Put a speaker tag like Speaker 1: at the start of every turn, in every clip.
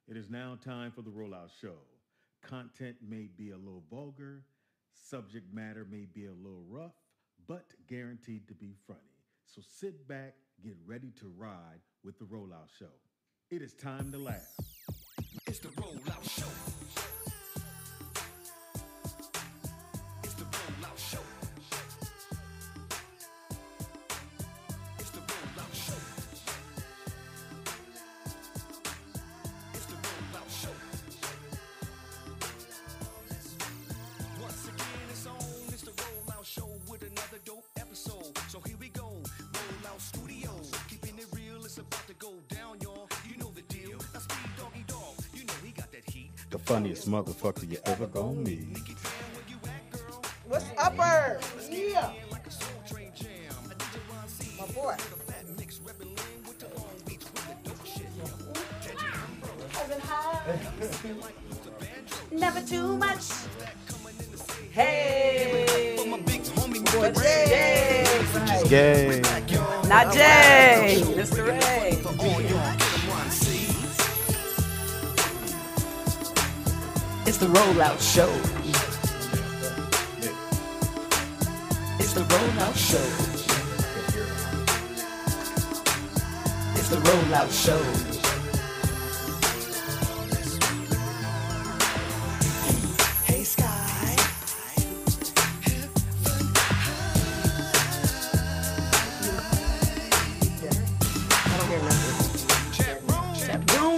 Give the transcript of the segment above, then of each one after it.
Speaker 1: It is now time for the Rollout Show. Content may be a little vulgar, subject matter may be a little rough, but guaranteed to be funny. So sit back, get ready to ride with the Rollout Show. It is time to laugh.
Speaker 2: It's the Rollout Show. It's the Rollout Show. It's the Rollout Show. It's the Rollout Show. Once again, it's on. It's the Rollout Show with another dope episode. So here we go. Rollout Studios. Keeping it real, it's about to go down, y'all. You know the deal. That's Speed Doggy Dog. You know he got that heat.
Speaker 1: The funniest motherfucker you ever gonna meet.
Speaker 3: What's upper? Yeah. My boy. Never too much. Hey. Boy Jay.
Speaker 1: Just gay.
Speaker 3: Not Jay. Mr. Ray. It's the Rollout Show. It's the Rollout Show. It's the Rollout Show. Hey Sky. I don't hear nothing. Chat room. Chat room.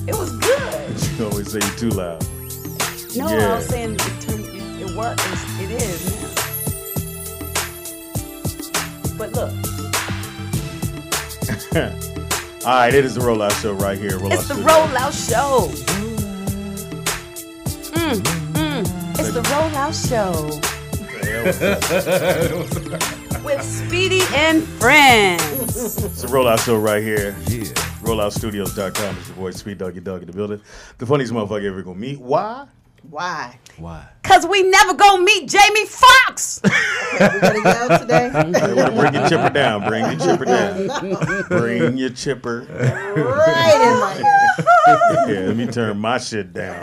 Speaker 3: It was good.
Speaker 1: You always say you're too loud.
Speaker 3: No,
Speaker 1: Yeah.
Speaker 3: I was saying it was. It is now. But look,
Speaker 1: All right, it is the Rollout Show right here.
Speaker 3: it's the Rollout Show. It's the Rollout Show with Speedy and Friends.
Speaker 1: It's the Rollout Show right here.
Speaker 2: Yeah.
Speaker 1: RolloutStudios.com. It's your boy, Speed Doggy Dog in the building. The funniest motherfucker ever gonna meet. Why?
Speaker 3: Why?
Speaker 2: Why?
Speaker 3: Because we never gonna meet Jamie Foxx. Okay, we gonna yell today?
Speaker 1: Bring your chipper down. Bring your chipper down. Bring your chipper.
Speaker 3: Right in my ear.
Speaker 1: Yeah, let me turn my shit down.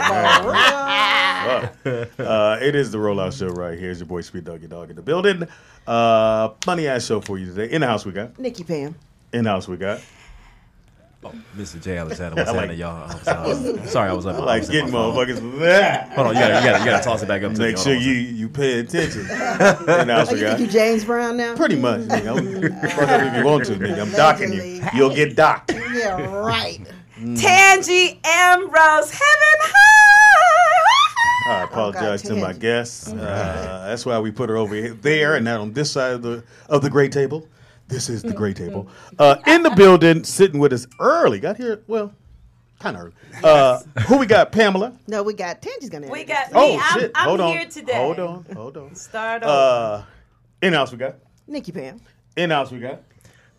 Speaker 1: It is the Rollout Show right here. It's your boy, Speed Doggy Dog in the building. Funny ass show for you today. In the house we got.
Speaker 3: Nikki Pam.
Speaker 1: In the house we got.
Speaker 4: Mr. J. Alexander, what's happening, y'all? Sorry, I was up.
Speaker 1: I like getting motherfuckers that.
Speaker 4: Hold on, you gotta toss it back up to me.
Speaker 1: Make sure you pay attention. You
Speaker 3: think you James Brown now?
Speaker 1: Pretty much, nigga. Fuck up if you want to, nigga. I'm docking you. You'll get docked.
Speaker 3: Yeah, right.
Speaker 5: Tangi Ambrose, heaven high.
Speaker 1: I apologize to my guests. That's why we put her over there and not on this side of the gray table. This is the gray table. In the building, sitting with us early. Got here, well, kind of early. Who we got? Pamela?
Speaker 3: No, we got Tangi's going to
Speaker 5: We got
Speaker 1: Oh,
Speaker 5: me.
Speaker 1: shit.
Speaker 5: I'm
Speaker 1: Hold on.
Speaker 5: here today.
Speaker 1: Hold on.
Speaker 5: Start over.
Speaker 1: In-house we got?
Speaker 3: Nikki Pam.
Speaker 1: In-house we got?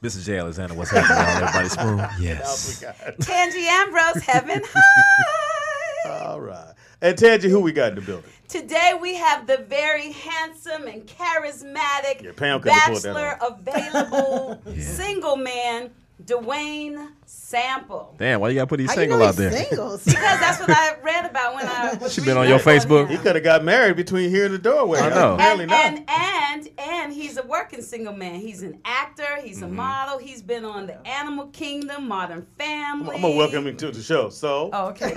Speaker 4: Mr. J. Alexander, what's happening, y'all? Everybody spoon? Yes.
Speaker 1: We got.
Speaker 5: Tangi Ambrose, heaven high.
Speaker 1: All right. And Tangi, who we got in the building?
Speaker 5: Today we have the very handsome and charismatic
Speaker 1: Pam couldn't pull that
Speaker 5: bachelor available single man, Dwayne Sample.
Speaker 4: Damn, why you gotta put these
Speaker 3: How you
Speaker 4: single
Speaker 3: know
Speaker 4: out there?
Speaker 3: he's singles?
Speaker 5: Because that's what I read about when I was
Speaker 4: She been on
Speaker 5: reading
Speaker 4: your
Speaker 5: up
Speaker 4: Facebook?
Speaker 5: him.
Speaker 1: He could have got married between here and the doorway.
Speaker 4: I know.
Speaker 1: Apparently not.
Speaker 5: And he's a working single man. He's an actor. He's a model. He's been on the Animal Kingdom, Modern Family.
Speaker 1: I'm going to welcome him to the show. So,
Speaker 5: Oh, okay.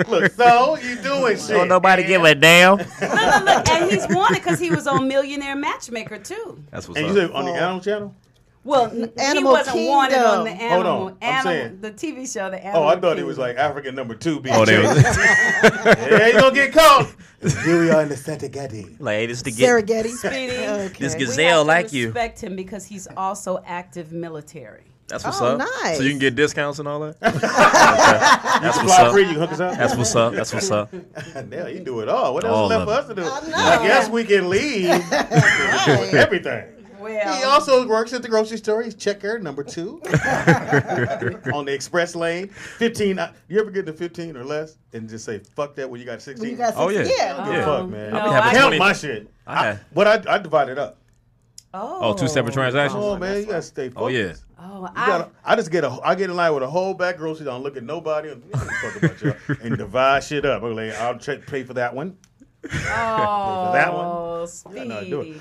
Speaker 1: look, so you doing shit.
Speaker 4: Don't nobody give a damn.
Speaker 5: Look. And he's wanted because he was on Millionaire Matchmaker, too.
Speaker 4: That's what's
Speaker 1: And
Speaker 4: up.
Speaker 1: you said on the Animal Channel?
Speaker 5: Well, he
Speaker 3: Animal
Speaker 5: wasn't wanted on the
Speaker 3: Kingdom.
Speaker 5: Animal,
Speaker 1: Hold on, I'm saying-
Speaker 5: the TV show, the Animal
Speaker 1: Oh, I thought it
Speaker 5: Kingdom.
Speaker 1: was like African number 2 being
Speaker 4: Oh, there
Speaker 1: chased.
Speaker 4: was.
Speaker 1: Yeah, you going to get caught. Here we are in the Serengeti.
Speaker 4: Like, hey, this the
Speaker 3: Serengeti.
Speaker 5: Speedy.
Speaker 4: This
Speaker 3: Okay.
Speaker 4: gazelle
Speaker 5: we have
Speaker 4: like
Speaker 5: to
Speaker 4: you.
Speaker 5: respect him because he's also active military.
Speaker 4: That's what's
Speaker 3: Oh,
Speaker 4: up.
Speaker 3: nice.
Speaker 4: So you can get discounts and all that? Okay. That's what's
Speaker 1: Fly
Speaker 4: up.
Speaker 1: free, you can hook us up.
Speaker 4: That's what's up. That's what's up.
Speaker 1: Now you do it all. What else
Speaker 4: All
Speaker 1: is left
Speaker 4: of
Speaker 1: for us to do?
Speaker 3: I know.
Speaker 1: I guess we can leave with everything.
Speaker 5: Well,
Speaker 1: He also works at the grocery store. He's checker number 2 on the express lane. 15. You ever get to 15 or less and just say fuck that when you got 16?
Speaker 3: When you got
Speaker 4: Oh, yeah.
Speaker 3: 60,
Speaker 1: I don't give a
Speaker 4: Yeah.
Speaker 1: fuck, man.
Speaker 5: No,
Speaker 4: I be having
Speaker 5: I-
Speaker 1: Count
Speaker 4: 20
Speaker 1: my shit.
Speaker 4: I-
Speaker 1: I divide it up.
Speaker 5: Oh,
Speaker 4: 2 separate transactions?
Speaker 1: Oh man, you gotta stay focused.
Speaker 4: Oh, yeah.
Speaker 5: Oh,
Speaker 1: I get in line with a whole bag groceries. I don't look at nobody. And, fuck about you, and divide shit up. I'm like, I'll pay for that one.
Speaker 5: Oh,
Speaker 1: that one.
Speaker 5: Speedy.
Speaker 1: I know how to do it.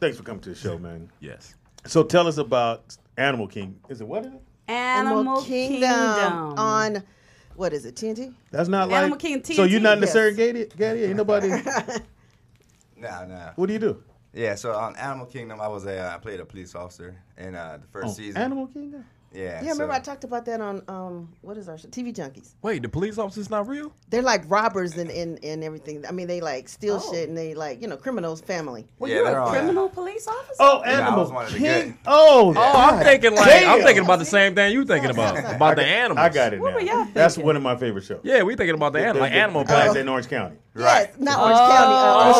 Speaker 1: Thanks for coming to the show, man.
Speaker 4: Yes.
Speaker 1: So tell us about Animal King. Is it what is it?
Speaker 5: Animal Kingdom.
Speaker 3: on, what is it, TNT?
Speaker 1: That's not like
Speaker 5: Animal Kingdom,
Speaker 1: So you're not in the
Speaker 3: yes.
Speaker 1: Serengeti? Ain't nobody.
Speaker 6: Nah.
Speaker 1: What do you do?
Speaker 6: Yeah, so on Animal Kingdom, I played a police officer in the first season.
Speaker 1: Animal Kingdom.
Speaker 6: Yeah.
Speaker 3: Yeah, remember I talked about that on, what is our show? TV Junkies.
Speaker 4: Wait, the police officer's not real?
Speaker 3: They're like robbers and everything. I mean, they like steal shit and they like, criminals, family.
Speaker 5: Were
Speaker 6: Yeah,
Speaker 5: you
Speaker 6: they're
Speaker 5: a
Speaker 6: on
Speaker 5: criminal police officer?
Speaker 1: Oh,
Speaker 6: Yeah, I
Speaker 1: Animal
Speaker 6: was one of the
Speaker 1: King.
Speaker 6: good.
Speaker 1: Oh,
Speaker 4: I'm thinking
Speaker 1: damn.
Speaker 4: about the same thing you thinking about the animals.
Speaker 1: I got it
Speaker 5: What were
Speaker 1: now.
Speaker 5: y'all
Speaker 1: That's
Speaker 5: thinking?
Speaker 1: one of my favorite shows.
Speaker 4: Yeah, we thinking about the animal, like Animal
Speaker 1: Guys
Speaker 4: Planet.
Speaker 1: in Orange County.
Speaker 3: Yes, not Orange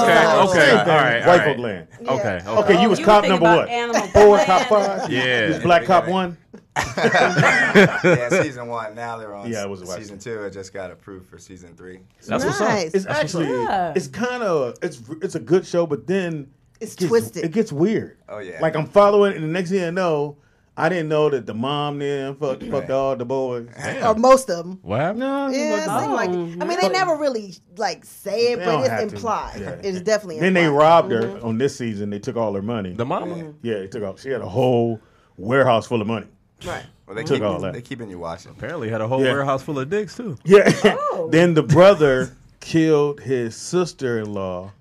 Speaker 4: Okay,
Speaker 3: County.
Speaker 4: okay,
Speaker 1: Same
Speaker 4: all
Speaker 1: thing.
Speaker 4: right,
Speaker 1: White
Speaker 4: all
Speaker 1: folk
Speaker 4: right.
Speaker 1: land.
Speaker 4: Okay,
Speaker 3: Yeah.
Speaker 1: Okay, you was
Speaker 5: You
Speaker 1: cop
Speaker 5: think
Speaker 1: number
Speaker 5: about
Speaker 1: what?
Speaker 5: Animal
Speaker 1: 4,
Speaker 5: Planet.
Speaker 1: cop 5?
Speaker 4: Yeah.
Speaker 1: You was black cop 1?
Speaker 6: Yeah, season 1. Now they're on
Speaker 1: Yeah, I was watching.
Speaker 6: season 2. I just got approved for season 3.
Speaker 4: That's what's up.
Speaker 3: Nice.
Speaker 1: It's actually,
Speaker 5: up.
Speaker 1: it's kind of, it's a good show, but then
Speaker 3: It's
Speaker 1: it gets,
Speaker 3: twisted.
Speaker 1: It gets weird.
Speaker 6: Oh, yeah.
Speaker 1: Like I'm following, and the next thing I know, I didn't know that the mom then fucked all the boys.
Speaker 3: Or most of them.
Speaker 4: What happened?
Speaker 1: No,
Speaker 3: Yeah, it seemed like. I mean, they never really like say it,
Speaker 1: They
Speaker 3: but
Speaker 1: don't
Speaker 3: it's
Speaker 1: have to.
Speaker 3: implied.
Speaker 1: Yeah.
Speaker 3: It's definitely.
Speaker 1: Then they
Speaker 3: implied.
Speaker 1: robbed her on this season. They took all her money.
Speaker 4: The mama?
Speaker 1: Yeah, they took all. She had a whole warehouse full of money.
Speaker 3: Right.
Speaker 6: Well, they
Speaker 1: Took
Speaker 6: keep
Speaker 1: all that.
Speaker 6: they keeping you watching.
Speaker 4: Apparently had a whole
Speaker 1: Yeah.
Speaker 4: warehouse full of dicks, too.
Speaker 1: Yeah.
Speaker 5: Oh.
Speaker 1: Then the brother killed his sister-in-law,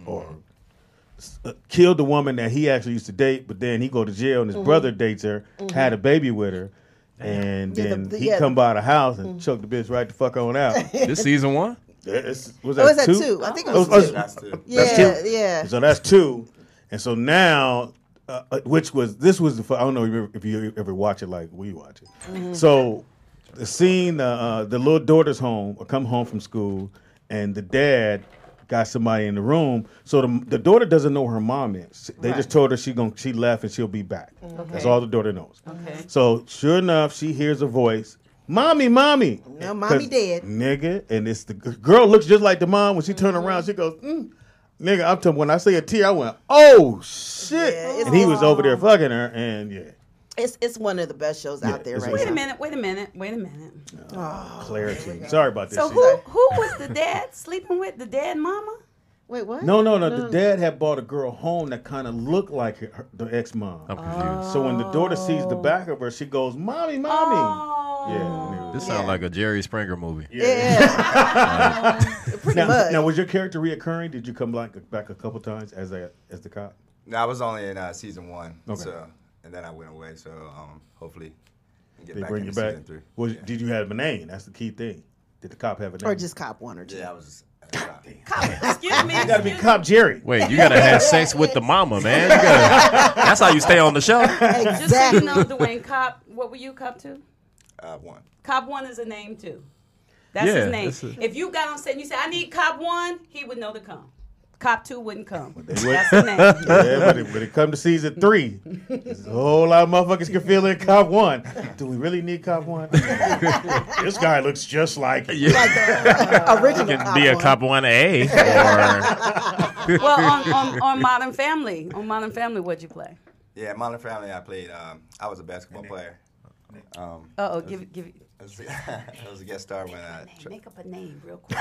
Speaker 1: or killed the woman that he actually used to date. But then he go to jail, and his brother dates her, had a baby with her, and
Speaker 3: Yeah,
Speaker 1: then
Speaker 3: the-
Speaker 1: he
Speaker 3: yeah.
Speaker 1: come by the house and choked the bitch right the fuck on out.
Speaker 4: This season 1?
Speaker 1: Was
Speaker 3: Oh, was that 2? I think it was 2.
Speaker 6: That's 2.
Speaker 3: Yeah,
Speaker 1: two.
Speaker 3: yeah.
Speaker 1: So that's 2, and so now, this was I don't know if you ever watch it like we watch it. So the scene, the little daughter's home, or come home from school, and the dad got somebody in the room. So the daughter doesn't know who her mom is. They just told her she left and she'll be back. That's all the daughter knows.
Speaker 5: Okay.
Speaker 1: So sure enough, she hears a voice. Mommy.
Speaker 3: No, mommy
Speaker 1: 'Cause,
Speaker 3: dead.
Speaker 1: Nigga. And it's the girl looks just like the mom. When she turned around, she goes, nigga, I'm telling when I say a tear, I went, oh, shit.
Speaker 3: Yeah,
Speaker 1: and he was over there fucking her, and yeah.
Speaker 3: It's one of the best shows out there
Speaker 1: it's
Speaker 3: right
Speaker 5: Wait
Speaker 3: now.
Speaker 5: a minute.
Speaker 1: Clarity. Sorry about this.
Speaker 5: So
Speaker 1: shit.
Speaker 5: who was the dad sleeping with? The dad mama?
Speaker 3: Wait, what?
Speaker 1: No. The dad had brought a girl home that kind of looked like the ex-mom.
Speaker 4: I'm confused.
Speaker 1: So when the daughter sees the back of her, she goes, "Mommy." Yeah.
Speaker 4: This sounds like a Jerry Springer movie.
Speaker 3: Yeah. Pretty much.
Speaker 1: Now, was your character reoccurring? Did you come back a couple times as the cop?
Speaker 6: No, I was only in season 1.
Speaker 1: Okay.
Speaker 6: So, and then I went away. So hopefully,
Speaker 1: They bring you back.
Speaker 6: Season 3.
Speaker 1: Well, did you have a name? That's the key thing. Did the cop have a name?
Speaker 3: Or just cop 1 or 2.
Speaker 6: Yeah, I was.
Speaker 5: Excuse me.
Speaker 1: You got to be Cop Jerry.
Speaker 4: Wait, you gotta have sex with the mama, man. That's how you stay on the show.
Speaker 5: Just so you know, Dwayne, Cop, what were you, Cop 2?
Speaker 6: 1.
Speaker 5: Cop 1 is a name, too. That's
Speaker 4: Yeah,
Speaker 5: his name.
Speaker 4: that's
Speaker 5: If you got on set and you said, I need Cop 1, he would know to come. Cop 2 wouldn't come.
Speaker 1: That's
Speaker 5: That's the name.
Speaker 1: Yeah, but when it comes to season 3, there's a whole lot of motherfuckers can fill in Cop 1. Do we really need Cop 1? This guy looks just like it.
Speaker 3: Like the original
Speaker 4: You
Speaker 3: cop
Speaker 4: can be a
Speaker 3: 1.
Speaker 4: cop 1A or
Speaker 5: Well, on Modern Family, what'd you play?
Speaker 6: Yeah, Modern Family. I played. I was a basketball player.
Speaker 5: Give it.
Speaker 6: I was a guest star when
Speaker 5: Make up a name real quick.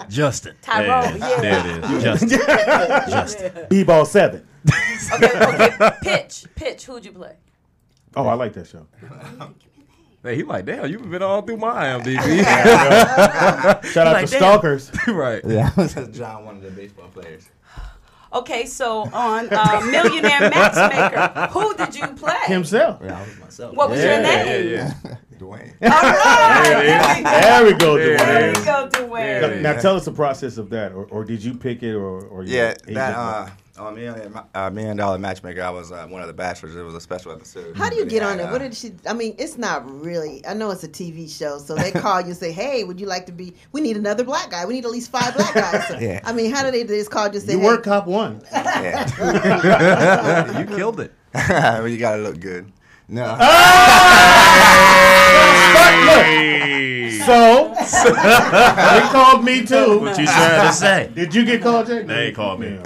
Speaker 4: Justin.
Speaker 5: Tyrone,
Speaker 4: There,
Speaker 5: yeah.
Speaker 4: there it is. Justin.
Speaker 1: B-Ball 7.
Speaker 5: Okay. Pitch. Who'd you play?
Speaker 1: Oh, I like that show.
Speaker 4: Hey, he like, damn, you've been all through my IMDb.
Speaker 1: Shout out
Speaker 4: Like,
Speaker 1: to
Speaker 4: damn.
Speaker 1: Stalkers.
Speaker 4: Right.
Speaker 6: Yeah, I was John, one of the baseball players.
Speaker 5: Okay, so on Millionaire Matchmaker, who did you play?
Speaker 1: Himself.
Speaker 6: Yeah, I was myself.
Speaker 5: What was your name?
Speaker 4: Yeah.
Speaker 6: Dwayne.
Speaker 5: All right.
Speaker 1: There we go,
Speaker 5: There
Speaker 1: Dwayne.
Speaker 5: we go, Dwayne.
Speaker 4: Yeah.
Speaker 1: Now tell us the process of that, or did you pick it, or your
Speaker 6: Yeah,
Speaker 1: agent
Speaker 6: that on Million Dollar Matchmaker, I was one of the bachelors. It was a special episode.
Speaker 3: How do you
Speaker 6: We
Speaker 3: get
Speaker 6: had,
Speaker 3: on it? What did she? I mean, it's not really. I know it's a TV show, so they call you and say, "Hey, would you like to be? We need another black guy. We need at least 5 black guys." So,
Speaker 6: Yeah.
Speaker 3: I mean, how do they just call you and say,
Speaker 1: You
Speaker 3: "Hey"?
Speaker 1: were Cop 1.
Speaker 6: Yeah.
Speaker 4: You killed it.
Speaker 6: Well, you gotta look good. No.
Speaker 1: So, they called me too.
Speaker 4: What you trying to say?
Speaker 1: Did you get called, Jay?
Speaker 4: They ain't called me.
Speaker 5: If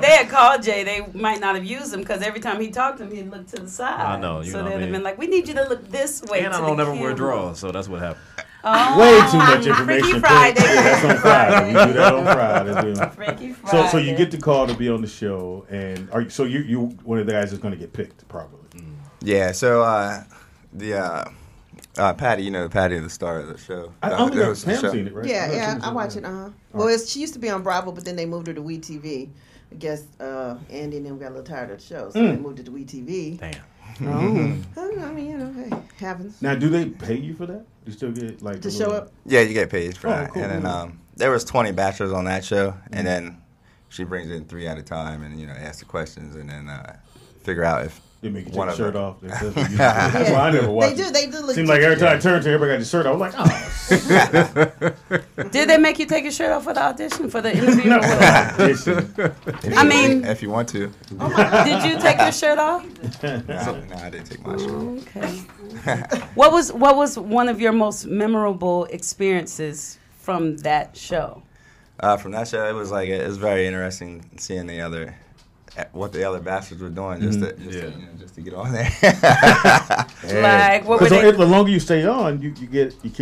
Speaker 5: they had called Jay, they might not have used him because every time he talked to him, he'd look to the side.
Speaker 4: I know, you
Speaker 5: so
Speaker 4: know what
Speaker 5: they'd
Speaker 4: I
Speaker 5: have
Speaker 4: mean.
Speaker 5: been like, "We need you to look this way."
Speaker 4: And
Speaker 5: to
Speaker 4: I don't
Speaker 5: the
Speaker 4: never wear
Speaker 5: camera."
Speaker 4: drawers, so that's what happened.
Speaker 5: Oh,
Speaker 1: Way too much information.
Speaker 5: Freaky Friday.
Speaker 1: Yeah, that's on Friday. We do that on Friday.
Speaker 5: Freaky Friday.
Speaker 1: So you get the call to be on the show, and so you one of the guys that's going to get picked, probably.
Speaker 6: Yeah. So Patty, you know Patty, the star of the show.
Speaker 1: I don't think
Speaker 6: host of the
Speaker 1: Pam's
Speaker 6: show.
Speaker 1: seen it, right?
Speaker 3: Yeah, I watch it. Well, she used to be on Bravo, but then they moved her to WeTV. I guess Andy and them got a little tired of the show, so they moved it to WeTV.
Speaker 4: Damn.
Speaker 3: I mean, you know, hey, happens.
Speaker 1: Now, do they pay you for that? You still get like
Speaker 3: To
Speaker 1: a
Speaker 3: show
Speaker 1: little-
Speaker 3: up?
Speaker 6: Yeah, you get paid for that.
Speaker 1: Cool,
Speaker 6: And
Speaker 1: cool.
Speaker 6: then there was 20 bachelors on that show, and then she brings in 3 at a time, and asks the questions, and then figure out if
Speaker 1: They make you take
Speaker 6: one
Speaker 1: your
Speaker 6: of
Speaker 1: shirt
Speaker 6: them.
Speaker 1: off. That's why I never watched.
Speaker 3: They do look.
Speaker 1: Seems like every time I turn to everybody got your shirt off. I'm like, oh.
Speaker 5: Did they make you take your shirt off for the audition for the interview? Or what?
Speaker 1: Listen,
Speaker 5: I mean,
Speaker 6: if you want to.
Speaker 5: did you take your shirt off?
Speaker 6: No, I didn't take my shirt off.
Speaker 5: Okay. What was one of your most memorable experiences from that show?
Speaker 6: From that show, it was very interesting seeing what the other bachelors were doing just to get on there.
Speaker 5: Like what were
Speaker 1: because
Speaker 5: they?
Speaker 1: the longer you stay on, you keep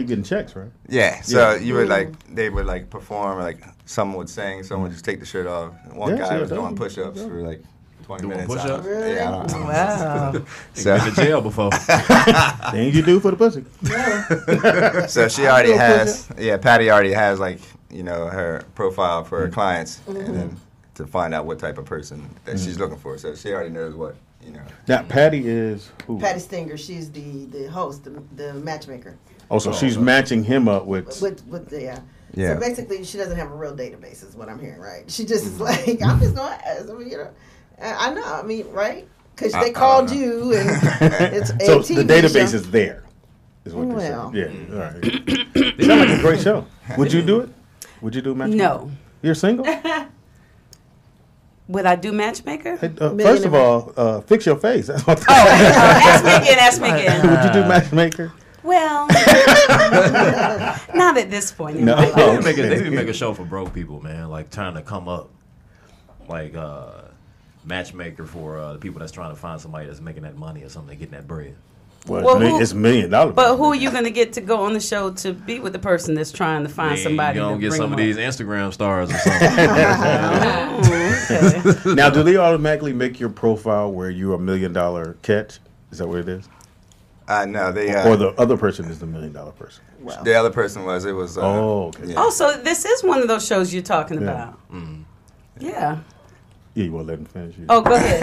Speaker 1: getting checks, right?
Speaker 6: Yeah, so
Speaker 1: Yeah.
Speaker 6: you would they would perform, someone would sing, someone would just take the shirt off. One
Speaker 1: Yeah,
Speaker 6: guy
Speaker 1: yeah,
Speaker 6: was doing
Speaker 1: definitely.
Speaker 6: push-ups for 20
Speaker 4: Doing
Speaker 6: minutes.
Speaker 4: push-ups?
Speaker 6: Yeah, I don't know.
Speaker 5: Wow.
Speaker 6: So,
Speaker 4: Been to jail before.
Speaker 1: Things you do for the pussy.
Speaker 6: so she already has, Patty already has her profile for her clients, and then to find out what type of person that she's looking for. So she already knows what.
Speaker 1: Now, Patty is who?
Speaker 3: Patty Stinger, she's the host, the matchmaker.
Speaker 1: Oh, so she's matching him up with.
Speaker 3: Yeah.
Speaker 6: Yeah.
Speaker 3: So basically, she doesn't have a real database, is what I'm hearing, right? She just is like, I'm just going to ask. I mean, I know. I mean, right? Because they called you, and it's a
Speaker 1: So
Speaker 3: TV
Speaker 1: the database
Speaker 3: show.
Speaker 1: is there. Is what they're
Speaker 3: Well.
Speaker 1: saying. Yeah. All right. It sounds like a great show. Would you do it? Would you do matchmaker?
Speaker 5: No.
Speaker 1: You're single?
Speaker 5: Would I do matchmaker?
Speaker 1: Hey, first of all, fix your face. That's what
Speaker 5: Ask me again.
Speaker 1: Would you do matchmaker?
Speaker 5: Well, not at this point. In
Speaker 1: No.
Speaker 5: my life.
Speaker 4: They need to make a show for broke people, man. Like trying to come up, matchmaker for the people that's trying to find somebody that's making that money or something, getting that bread.
Speaker 1: Well, it's $1 million.
Speaker 5: But who are you going to get to go on the show to be with the person that's trying to find somebody?
Speaker 4: You don't
Speaker 5: to
Speaker 4: get
Speaker 5: bring
Speaker 4: some of
Speaker 5: home?
Speaker 4: these Instagram stars or something.
Speaker 5: Okay.
Speaker 1: Now, do they automatically make your profile where you're $1 million catch? Is that what it is?
Speaker 6: No, they.
Speaker 1: Or the other person is the $1 million person?
Speaker 3: Wow.
Speaker 6: The other person was. It was.
Speaker 1: Okay.
Speaker 6: Yeah.
Speaker 5: Oh, so this is one of those shows you're talking
Speaker 1: Yeah.
Speaker 5: about. Yeah.
Speaker 1: Yeah, you want to let him finish?
Speaker 5: Oh, go ahead.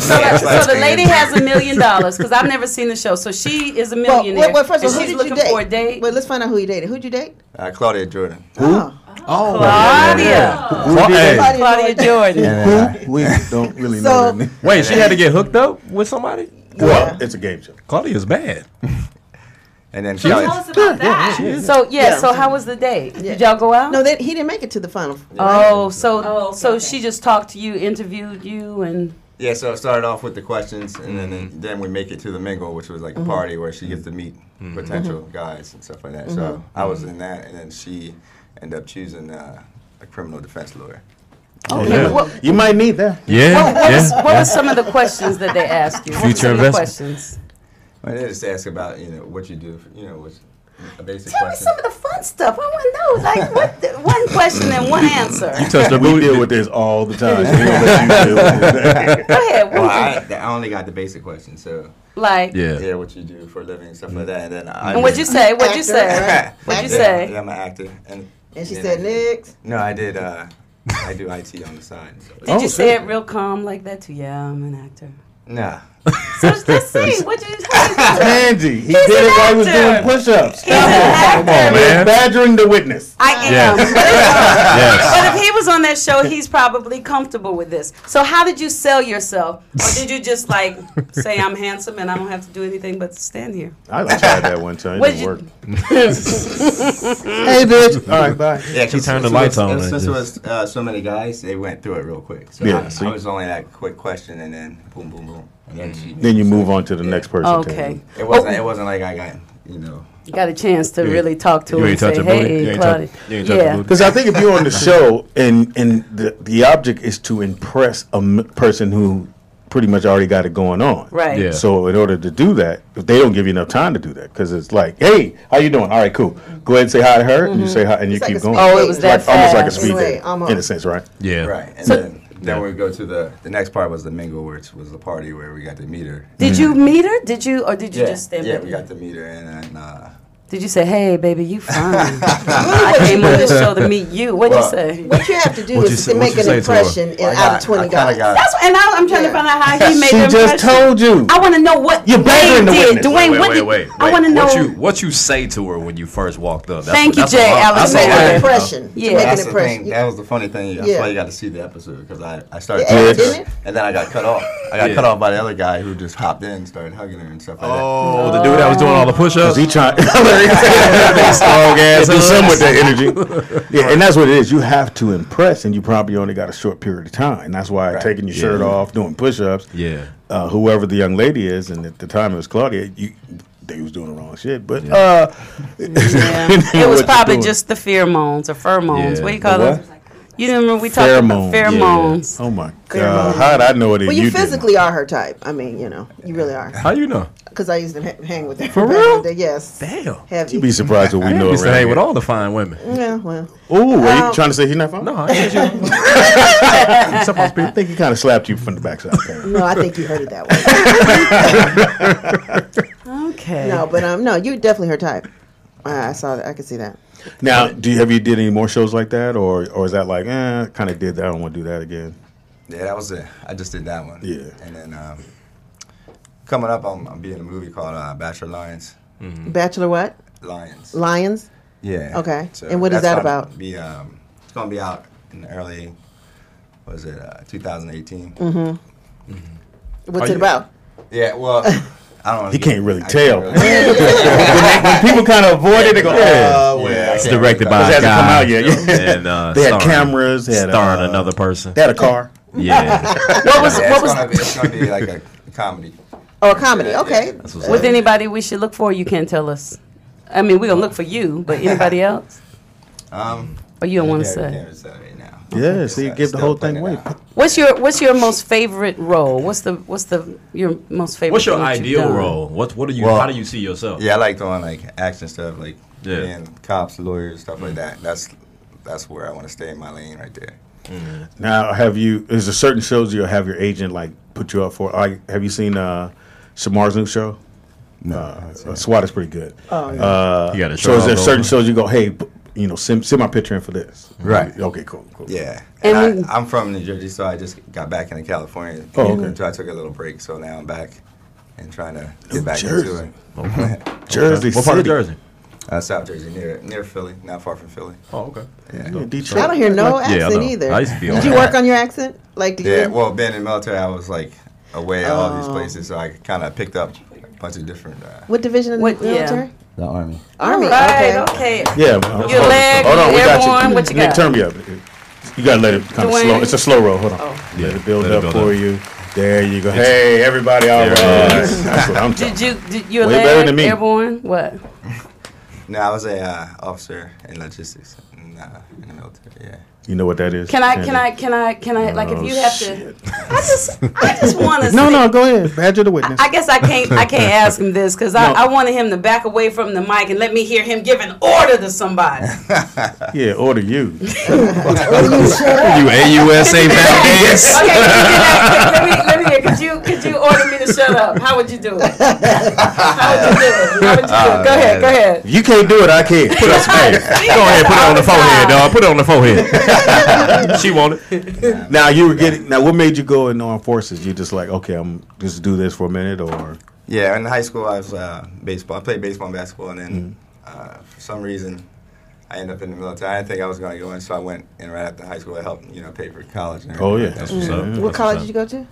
Speaker 5: so the lady has $1 million because I've never seen the show. So she is a millionaire.
Speaker 3: Well, first of all,
Speaker 5: and
Speaker 3: who
Speaker 5: she's
Speaker 3: did you
Speaker 5: looking
Speaker 3: date?
Speaker 5: for a date.
Speaker 3: Wait, let's find out who you dated. Who'd you date?
Speaker 6: Claudia Jordan.
Speaker 3: Oh.
Speaker 5: Claudia. Claudia Jordan.
Speaker 1: We don't really
Speaker 3: So-
Speaker 1: know that name.
Speaker 4: Wait, she had to get hooked up with somebody?
Speaker 1: Well, it's a game show.
Speaker 4: Claudia's bad.
Speaker 6: And then
Speaker 5: Tell us about that. So so how was the date? Did y'all go out?
Speaker 3: No, he didn't make it to the final.
Speaker 5: Oh, so she just talked to you, interviewed you, and
Speaker 6: Yeah, so it started off with the questions, and then we make it to the mingle, which was like a party where she gets to meet potential guys and stuff like that. So I was in that, and then she ended up choosing a criminal defense lawyer.
Speaker 5: okay. What,
Speaker 1: You might need that.
Speaker 5: what was some of the questions that they asked you? What were
Speaker 4: Future
Speaker 5: some of the
Speaker 4: investment.
Speaker 5: questions?
Speaker 6: Well, they just ask about what you do, what's a basic
Speaker 5: Tell me
Speaker 6: question.
Speaker 5: some of the fun stuff. I want to know, like, one question and one answer.
Speaker 4: Touched her
Speaker 1: We
Speaker 4: booty.
Speaker 1: deal with this all the time. We don't let you deal with it.
Speaker 5: Go ahead.
Speaker 6: Well, I only got the basic questions, so
Speaker 5: Like,
Speaker 4: Yeah.
Speaker 6: what you do for a living, stuff like that, and then
Speaker 5: and what'd you say? What'd you say?
Speaker 3: Actor,
Speaker 5: What'd you
Speaker 6: Yeah,
Speaker 5: say?
Speaker 6: Yeah, I'm an actor, and
Speaker 3: And she
Speaker 6: then
Speaker 3: said, next.
Speaker 6: No, I did. I do IT on the side. So.
Speaker 5: Did you say it real calm like that too? Yeah, I'm an actor.
Speaker 6: Nah.
Speaker 5: So let's see. What'd you say?
Speaker 1: Angie, he
Speaker 5: He's
Speaker 1: did
Speaker 5: an
Speaker 1: it while he was
Speaker 5: actor.
Speaker 1: doing push-ups.
Speaker 5: He's an actor.
Speaker 4: on, man.
Speaker 1: Badgering the witness.
Speaker 5: I am.
Speaker 4: Yes.
Speaker 5: But if he was on that show, he's probably comfortable with this. So how did you sell yourself? Or did you just like say I'm handsome and I don't have to do anything but stand here?
Speaker 1: I tried that one time. It
Speaker 5: What'd
Speaker 1: didn't
Speaker 5: you-
Speaker 1: work. Hey, bitch. All right, bye.
Speaker 6: Yeah,
Speaker 4: She turned the lights on and
Speaker 6: Since it
Speaker 4: just-
Speaker 6: was so many guys, they went through it real quick. So
Speaker 1: Yeah,
Speaker 6: I,
Speaker 1: so
Speaker 6: I
Speaker 1: you-
Speaker 6: was only that quick question, and then boom, boom, boom, and then she.
Speaker 1: Then you move on to the next person.
Speaker 5: Okay.
Speaker 6: It wasn't like I got
Speaker 5: You got a chance to really talk to
Speaker 4: You
Speaker 5: him
Speaker 4: ain't
Speaker 5: and
Speaker 4: touch
Speaker 5: say,
Speaker 4: her booty? You
Speaker 5: hey,
Speaker 4: ain't
Speaker 5: Claudia.
Speaker 4: you ain't touch her
Speaker 5: Yeah.
Speaker 4: booty?
Speaker 1: Because I think if you're on the show and the object is to impress a person who pretty much already got it going on.
Speaker 5: Right.
Speaker 4: Yeah.
Speaker 1: So in order to do that, if they don't give you enough time to do that, because it's like, hey, how you doing? All right, cool. Go ahead and say hi to her, and you say hi, and you
Speaker 3: It's like
Speaker 1: keep
Speaker 3: a
Speaker 1: going.
Speaker 3: speed
Speaker 5: Oh, it was
Speaker 3: date.
Speaker 5: that
Speaker 1: Like, almost like a
Speaker 5: fast.
Speaker 1: speed
Speaker 3: Anyway,
Speaker 1: date,
Speaker 3: almost.
Speaker 1: in a sense, right?
Speaker 4: Yeah.
Speaker 6: right, and
Speaker 5: So-
Speaker 6: then we go to the next part was the mingle, which was the party where we got to meet her.
Speaker 5: Did you meet her? Did you just stand
Speaker 6: yeah,
Speaker 5: back
Speaker 6: we
Speaker 5: there?
Speaker 6: got to meet her, and then
Speaker 5: Did you say, hey, baby, you fine? I came on this show to meet you. What'd you
Speaker 6: Well,
Speaker 5: say?
Speaker 3: What you have to do
Speaker 4: What'd
Speaker 3: is
Speaker 4: you
Speaker 3: to
Speaker 4: say-
Speaker 3: make
Speaker 4: what'd you
Speaker 3: an
Speaker 4: say to her?
Speaker 3: impression out of 20 guys.
Speaker 5: That's and I'm trying to find out how he made
Speaker 1: She
Speaker 5: the
Speaker 1: just
Speaker 5: impression.
Speaker 1: told you.
Speaker 5: I want to know what
Speaker 1: You're badgering
Speaker 5: Dwayne
Speaker 1: the
Speaker 5: did.
Speaker 1: witness.
Speaker 5: Dwayne, what did
Speaker 4: wait.
Speaker 5: I want to know?
Speaker 4: What you say to her when you first walked up? That's
Speaker 5: Thank you,
Speaker 4: that's
Speaker 5: Jay
Speaker 4: all-
Speaker 5: Alex.
Speaker 4: that's all
Speaker 3: Make
Speaker 4: I
Speaker 3: an
Speaker 4: need to know.
Speaker 3: impression.
Speaker 5: Yeah.
Speaker 3: To make
Speaker 6: That's
Speaker 3: an
Speaker 6: the
Speaker 3: impression.
Speaker 6: thing. That was the funny thing. That's
Speaker 3: Yeah.
Speaker 6: why you got to see the episode because I started
Speaker 3: Yeah,
Speaker 6: talking to
Speaker 3: didn't
Speaker 6: her,
Speaker 3: it?
Speaker 6: and then I got cut off. I got
Speaker 4: Yeah.
Speaker 6: cut off by the other guy who just hopped in and started hugging her and stuff like that.
Speaker 4: Oh, the dude that was doing all the push-ups?
Speaker 1: He trying
Speaker 4: Strong ass.
Speaker 1: do some with that energy. Yeah, and that's what it is. You have to impress, and you probably only got a short period of time. And that's why
Speaker 6: Right.
Speaker 1: taking your shirt off, doing push-ups.
Speaker 4: Yeah.
Speaker 1: Whoever the young lady is, and at the time it was Claudia. They was doing the wrong shit, but
Speaker 5: Yeah. It was
Speaker 1: what
Speaker 5: probably
Speaker 1: you're doing.
Speaker 5: just the pheromones or pheromones.
Speaker 4: Yeah.
Speaker 5: What do you call
Speaker 1: The
Speaker 5: them?
Speaker 1: what?
Speaker 5: You remember we talked about
Speaker 1: Pheromones.
Speaker 5: pheromones.
Speaker 1: Oh my
Speaker 3: Pheromones.
Speaker 1: God! How'd I know it?
Speaker 3: Well,
Speaker 1: and
Speaker 3: you
Speaker 1: didn't?
Speaker 3: physically are her type. I mean, you really are.
Speaker 4: How you know?
Speaker 3: Because I used to hang with her.
Speaker 4: For
Speaker 3: back
Speaker 4: real?
Speaker 3: in the day. Yes.
Speaker 4: Damn.
Speaker 3: Heavy.
Speaker 1: You'd be surprised what we know
Speaker 4: You used to
Speaker 1: around
Speaker 4: hang
Speaker 1: here.
Speaker 4: with all the fine women.
Speaker 3: Yeah, well.
Speaker 1: Ooh, are you trying to say he's not fine?
Speaker 4: No, I ain't you.
Speaker 1: I think he kind of slapped you from the backside. Okay.
Speaker 3: No, I think you heard it that way.
Speaker 5: Okay.
Speaker 3: No, but no, you definitely her type. I saw that. I could see that.
Speaker 1: Now, have you did any more shows like that, or is that like, kind of did that? I don't want to do that again.
Speaker 6: Yeah, that was it. I just did that one.
Speaker 1: Yeah.
Speaker 6: And then coming up, I'm be in a movie called Bachelor Lions.
Speaker 3: Bachelor what?
Speaker 6: Lions.
Speaker 3: Lions?
Speaker 6: Yeah.
Speaker 3: Okay. And what is
Speaker 6: that's
Speaker 3: that
Speaker 6: gonna
Speaker 3: about?
Speaker 6: Be, it's going to be out in early, 2018.
Speaker 3: What's it about?
Speaker 6: Yeah, well, I don't know.
Speaker 1: He can't really
Speaker 6: I
Speaker 1: tell.
Speaker 6: can't really-
Speaker 1: When people kind of avoid it, they go,
Speaker 6: Yeah,
Speaker 4: It's
Speaker 6: I can't
Speaker 4: directed
Speaker 6: really
Speaker 4: by
Speaker 1: It
Speaker 4: a
Speaker 1: hasn't
Speaker 4: guy.
Speaker 1: come out yet. Yeah.
Speaker 4: And,
Speaker 1: They had
Speaker 4: starring-
Speaker 1: cameras. They had
Speaker 4: starring another person.
Speaker 1: They had a car.
Speaker 4: Yeah.
Speaker 5: What was
Speaker 6: Yeah,
Speaker 5: what was
Speaker 6: it's gonna be like a comedy.
Speaker 3: Oh, a comedy.
Speaker 6: Yeah,
Speaker 3: Okay.
Speaker 6: yeah.
Speaker 4: That's what's
Speaker 5: with
Speaker 4: up.
Speaker 5: anybody we should look for? You can't tell us. I mean, we're gonna look for you, but anybody else? Or you don't want to
Speaker 6: Yeah,
Speaker 5: say?
Speaker 6: can't say right now.
Speaker 1: Yeah, so you give the whole thing away.
Speaker 5: What's your most favorite role? What's your most favorite?
Speaker 4: What's your
Speaker 5: thing that you've
Speaker 4: ideal
Speaker 5: done?
Speaker 4: role? What do you?
Speaker 6: Well,
Speaker 4: how do you see yourself?
Speaker 6: Yeah, I like doing like action stuff, like
Speaker 4: Yeah.
Speaker 6: being cops, lawyers, stuff like that. That's where I want to stay in my lane right there.
Speaker 1: Now, is there certain shows you'll have your agent like put you up for? Like, have you seen Shamar's new show?
Speaker 6: No,
Speaker 1: SWAT is pretty good.
Speaker 3: Oh, yeah.
Speaker 4: You got a
Speaker 1: So is there
Speaker 4: show
Speaker 1: certain shows you go, hey, send my picture in for this?
Speaker 6: Right.
Speaker 1: Okay, cool.
Speaker 6: Yeah,
Speaker 5: And
Speaker 6: and I'm from New Jersey, so I just got back into California.
Speaker 1: Oh, okay.
Speaker 6: So I took a little break, so now I'm back and trying to get
Speaker 1: New
Speaker 6: back
Speaker 1: Jersey.
Speaker 6: into it.
Speaker 1: Jersey
Speaker 4: What part of
Speaker 1: City.
Speaker 4: Jersey?
Speaker 6: South Jersey, near Philly, not far from Philly.
Speaker 4: Oh, okay.
Speaker 1: Yeah,
Speaker 3: I
Speaker 1: Detroit.
Speaker 3: don't hear no
Speaker 4: I
Speaker 3: accent
Speaker 4: know.
Speaker 3: either.
Speaker 4: I used to be on
Speaker 3: Did you
Speaker 4: that.
Speaker 3: work on your accent? Like, did
Speaker 6: Yeah,
Speaker 3: you?
Speaker 6: well, being in the military, I was like away at all these
Speaker 3: Oh.
Speaker 6: places, so I kind of picked up a bunch of different.
Speaker 3: What division in
Speaker 5: What-
Speaker 3: the military?
Speaker 6: The Army.
Speaker 3: Army.
Speaker 5: Right.
Speaker 3: Okay.
Speaker 5: Okay.
Speaker 1: Yeah.
Speaker 5: Your leg,
Speaker 1: Hold on, we got
Speaker 5: airborne,
Speaker 1: you.
Speaker 5: what you
Speaker 1: Nick,
Speaker 5: got?
Speaker 1: turn me up. You gotta let it kind of
Speaker 5: Dwayne?
Speaker 1: slow. It's a slow roll. Hold on.
Speaker 5: Oh.
Speaker 1: Let it build
Speaker 4: Let it
Speaker 1: up
Speaker 4: build
Speaker 1: for
Speaker 4: up.
Speaker 1: you. There you go. Hey, everybody, all right.
Speaker 4: There it is.
Speaker 1: That's what I'm talking.
Speaker 5: Did your
Speaker 1: Way better
Speaker 5: leg
Speaker 1: than me.
Speaker 5: airborne? What?
Speaker 6: No, I was a officer in logistics in the military. Yeah.
Speaker 1: You know what that is?
Speaker 5: Can I
Speaker 1: Andy?
Speaker 5: like if
Speaker 1: Oh,
Speaker 5: you have
Speaker 1: shit.
Speaker 5: to? I just want to.
Speaker 1: No, go ahead. Badger the witness.
Speaker 5: I guess I can't ask him this because I wanted him to back away from the mic and let me hear him give an order to somebody.
Speaker 1: Yeah, order you.
Speaker 4: You AUSA Valdez.
Speaker 5: Okay, let me hear. Could you order me to shut up? How would you do it? How would you do it? Go ahead.
Speaker 1: You can't do it. I can't. Trust me.
Speaker 4: Go ahead, put it on the forehead, dog. Put it on the forehead. She want it.
Speaker 1: Now what made you go in armed forces? You just like, okay, I'm just do this for a minute, or
Speaker 6: Yeah, in high school I was baseball. I played baseball and basketball, and then for some reason I ended up in the military. I didn't think I was going to go in, so I went in right after high school to help pay for college. And
Speaker 1: Oh, yeah.
Speaker 6: everything
Speaker 4: That's
Speaker 6: like
Speaker 4: what's
Speaker 6: that.
Speaker 4: up.
Speaker 3: What college did you go to?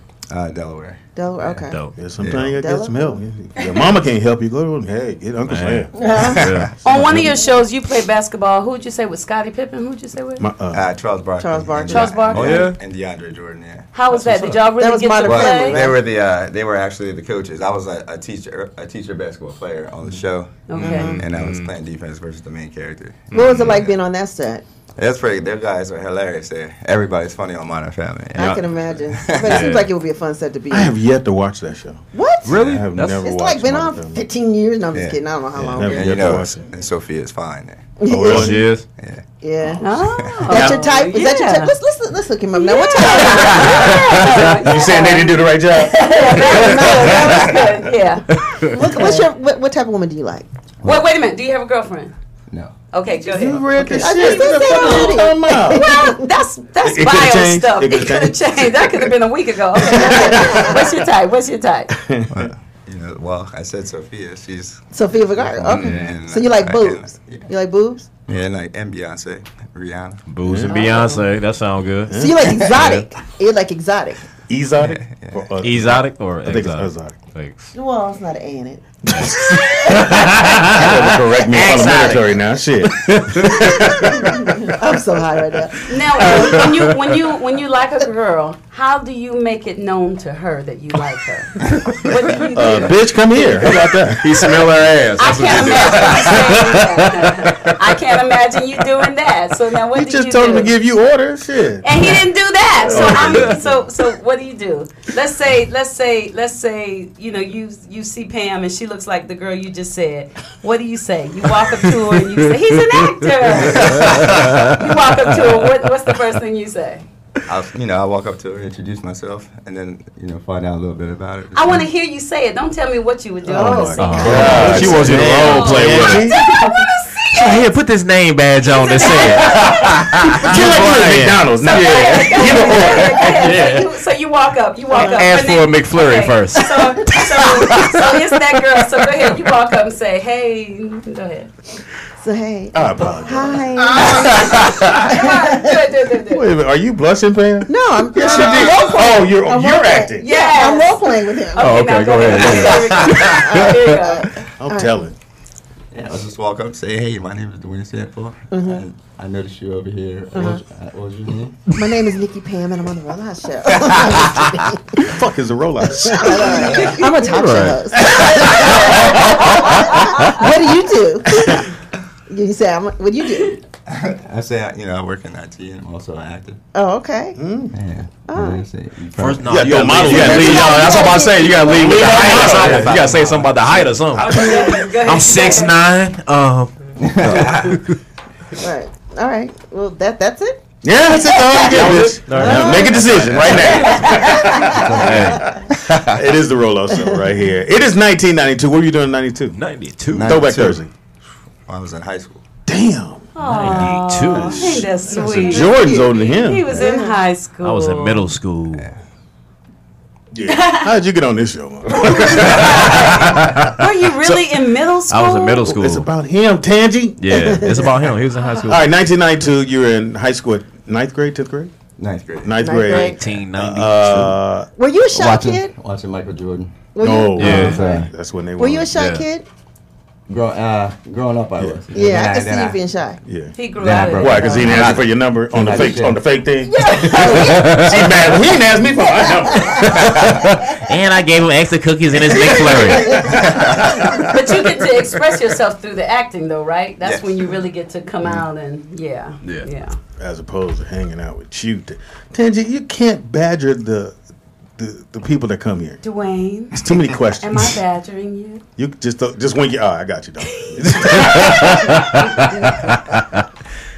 Speaker 6: Delaware.
Speaker 3: Delaware. Okay.
Speaker 4: Dope.
Speaker 1: yeah, sometimes you gotta get some
Speaker 3: Delaware?
Speaker 1: help. Your mama can't help you. Go to hey, get Uncle's
Speaker 4: Man.
Speaker 1: help.
Speaker 4: Yeah.
Speaker 5: On one of your shows, you played basketball. Who'd you say with Scottie Pippen? Who'd you say with?
Speaker 6: Charles Barkley.
Speaker 3: Charles Barkley.
Speaker 6: And
Speaker 5: Charles Barkley.
Speaker 4: Oh, yeah?
Speaker 6: And DeAndre Jordan. Yeah.
Speaker 5: How was that? Did y'all
Speaker 3: That
Speaker 5: really
Speaker 3: was
Speaker 5: get to
Speaker 3: Modern
Speaker 6: Well,
Speaker 3: Family,
Speaker 5: play?
Speaker 3: right?
Speaker 6: they were actually the coaches. I was a teacher basketball player on the show,
Speaker 5: Okay.
Speaker 6: and I was playing defense versus the main character.
Speaker 3: What was it like being on that set?
Speaker 6: That's pretty. Their guys are hilarious. There, everybody's funny on Modern Family.
Speaker 3: I can imagine. But it seems like it would be a fun set to be
Speaker 1: I
Speaker 3: on.
Speaker 1: have yet to watch that show.
Speaker 3: What?
Speaker 4: Really?
Speaker 1: I have
Speaker 4: That's-
Speaker 1: never
Speaker 3: It's
Speaker 1: watched
Speaker 3: like been on
Speaker 1: Modern Family.
Speaker 3: 15 years. No, I'm just
Speaker 6: Yeah.
Speaker 3: kidding. I don't know how long.
Speaker 1: never
Speaker 3: it
Speaker 6: And
Speaker 1: yet
Speaker 6: you
Speaker 1: to
Speaker 6: know,
Speaker 1: watch it.
Speaker 6: and Sophia's fine there.
Speaker 4: Oh, she is?
Speaker 6: Yeah.
Speaker 3: Yeah.
Speaker 5: Oh.
Speaker 3: That's your type? Is that your
Speaker 5: yeah.
Speaker 3: type? Let's look him up now. What type?
Speaker 1: You saying they didn't do the right job?
Speaker 5: That was good. Yeah.
Speaker 3: What type of woman do you like?
Speaker 5: Wait a minute. Do you have a girlfriend?
Speaker 6: No.
Speaker 5: Okay, go ahead.
Speaker 1: You read the
Speaker 3: I
Speaker 1: shit.
Speaker 3: just said
Speaker 1: What the fuck you talking about?
Speaker 5: Well, that's
Speaker 1: It
Speaker 5: bio
Speaker 1: could've changed.
Speaker 5: stuff.
Speaker 1: It
Speaker 5: It
Speaker 1: could've
Speaker 5: could have changed. That could have been a week ago. Okay, what's your type?
Speaker 6: Well, I said Sophia. She's
Speaker 3: Sophia Vergara. Okay.
Speaker 6: and
Speaker 3: So you like
Speaker 6: I
Speaker 3: boobs?
Speaker 6: can-
Speaker 3: You like boobs?
Speaker 6: and Beyonce, Rihanna.
Speaker 4: Booze and Beyonce. That sound good.
Speaker 3: So you like exotic? You like exotic?
Speaker 1: Exotic?
Speaker 6: Yeah.
Speaker 1: Or,
Speaker 4: Exotic or
Speaker 1: I think it's
Speaker 4: exotic?
Speaker 1: exotic.
Speaker 4: Thanks.
Speaker 3: Well, it's not an A in it.
Speaker 1: You gotta correct me on the military now. Shit.
Speaker 3: I'm so high right now.
Speaker 5: Now, when you like a girl, how do you make it known to her that you like her? What do you do?
Speaker 1: Bitch, come here. How about that?
Speaker 4: He smell her ass.
Speaker 5: I
Speaker 4: That's what
Speaker 5: can't
Speaker 4: he did.
Speaker 5: imagine you saying that. I can't imagine you doing that. So now, what
Speaker 1: He
Speaker 5: did
Speaker 1: just
Speaker 5: you
Speaker 1: told
Speaker 5: do?
Speaker 1: him to give you orders. Shit.
Speaker 5: And he didn't do that. So what do you do? Let's say you see Pam and she looks like the girl you just said. What do you say? You walk up to her and you say, "He's an actor." You walk up to her. What's the first thing you say?
Speaker 6: I walk up to her, introduce myself, and then find out a little bit about it.
Speaker 5: I want to hear you say it. Don't tell me what you would do. I want to see.
Speaker 1: God.
Speaker 4: She wants you to role play with her. Here, put this name badge on and say it.
Speaker 1: McDonald's. Now,
Speaker 5: So you walk up.
Speaker 4: Ask for a McFlurry first.
Speaker 5: So it's that girl. So go ahead. You walk up and say, "Hey." Go ahead.
Speaker 3: So hey.
Speaker 1: I apologize.
Speaker 3: Hi.
Speaker 5: Do it.
Speaker 1: Wait a minute. Are you blushing, Pam?
Speaker 3: No, I'm.
Speaker 1: Yes, you
Speaker 3: I'm
Speaker 1: did.
Speaker 3: role playing.
Speaker 1: Oh, you're
Speaker 3: I'm
Speaker 1: you're
Speaker 3: role playing.
Speaker 1: acting.
Speaker 5: Yes.
Speaker 3: I'm role playing with him.
Speaker 4: Oh,
Speaker 5: now
Speaker 4: okay, go ahead.
Speaker 5: Here you go.
Speaker 1: I'm telling.
Speaker 6: Yeah, I'll just walk up and say, "Hey, my name is Dwayne Sanford. And I noticed you over here. What was your name?"
Speaker 3: My name is Nikki Pam, and I'm on the Rollout Show.
Speaker 1: Fuck is a rollout?
Speaker 3: I'm a talk show host. What do you do? You say, what do you do?
Speaker 6: I say, I work in IT and I'm also an actor.
Speaker 3: Oh, okay.
Speaker 6: Yeah.
Speaker 4: First, no,
Speaker 1: Yeah,
Speaker 4: you gotta
Speaker 1: model.
Speaker 4: leave. That's what I'm about to say. You gotta leave with the height or something. You gotta say something about the height or something. I'm 6'9".
Speaker 3: Right. All right. Well, that's it.
Speaker 1: Yeah, that's it. Make a decision right now. It is the rollout show right here. It is 1992. What were you doing in 92?
Speaker 4: 92.
Speaker 1: Throwback Thursday.
Speaker 6: I was in high school.
Speaker 1: Damn.
Speaker 4: 92.
Speaker 5: I think that's sweet.
Speaker 1: Jordan's older than him.
Speaker 5: He was in high school.
Speaker 4: I was in middle school.
Speaker 1: Yeah. How did you get on this show?
Speaker 5: Were you really in middle school?
Speaker 4: I was in middle school.
Speaker 1: It's about him, Tangy.
Speaker 4: Yeah, it's about him. He was in high school.
Speaker 1: All right, 1992. You were in high school at 9th grade, 10th grade?
Speaker 6: Ninth grade.
Speaker 1: Ninth grade.
Speaker 4: 1992.
Speaker 3: Were you a shy kid?
Speaker 6: Watching Michael Jordan.
Speaker 1: No,
Speaker 4: Yeah.
Speaker 1: that's when they were.
Speaker 3: Were you a shy
Speaker 4: Yeah.
Speaker 3: kid?
Speaker 6: Growing up, I was.
Speaker 3: Yeah, I could see you being shy.
Speaker 1: Yeah.
Speaker 5: He grew
Speaker 6: Then I
Speaker 5: out of
Speaker 6: broke
Speaker 5: it.
Speaker 1: Why? Because he didn't ask you for your number on the
Speaker 6: I
Speaker 1: fake
Speaker 6: did.
Speaker 1: on the fake thing. She mad. He didn't ask me for my number.
Speaker 4: And I gave him extra cookies in his McFlurry.
Speaker 5: But you get to express yourself through the acting, though, right? That's
Speaker 6: Yes.
Speaker 5: when you really get to come out and
Speaker 4: Yeah.
Speaker 1: As opposed to hanging out with you, Tangy. You can't badger the people that come here.
Speaker 5: Dwayne,
Speaker 1: It's too many questions.
Speaker 5: am I badgering you?
Speaker 1: You just wink your eye. I got you, dog.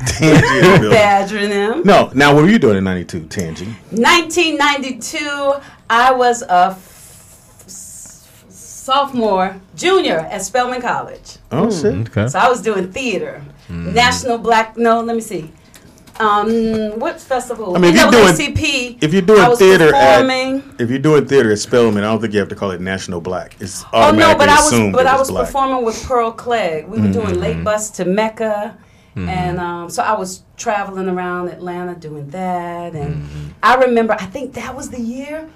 Speaker 1: Tangy in the building.
Speaker 5: Badgering him.
Speaker 1: No, now what were you doing in 92, Tangy?
Speaker 5: 1992, I was a junior at Spelman College.
Speaker 1: Oh, shit.
Speaker 4: Okay.
Speaker 5: So I was doing theater. National Black, no, let me see. What festival?
Speaker 1: I mean, if
Speaker 5: NAACP.
Speaker 1: you're
Speaker 5: I
Speaker 1: doing
Speaker 5: was
Speaker 1: theater
Speaker 5: performing.
Speaker 1: if you're doing theater at Spelman, I don't think you have to call it National Black. It's
Speaker 5: Oh no,
Speaker 1: automatically
Speaker 5: but
Speaker 1: assumed
Speaker 5: I
Speaker 1: that
Speaker 5: was
Speaker 1: it's black.
Speaker 5: performing with Pearl Clegg. We were doing Late Bus to Mecca, and so I was traveling around Atlanta doing that. And I remember, I think that was the year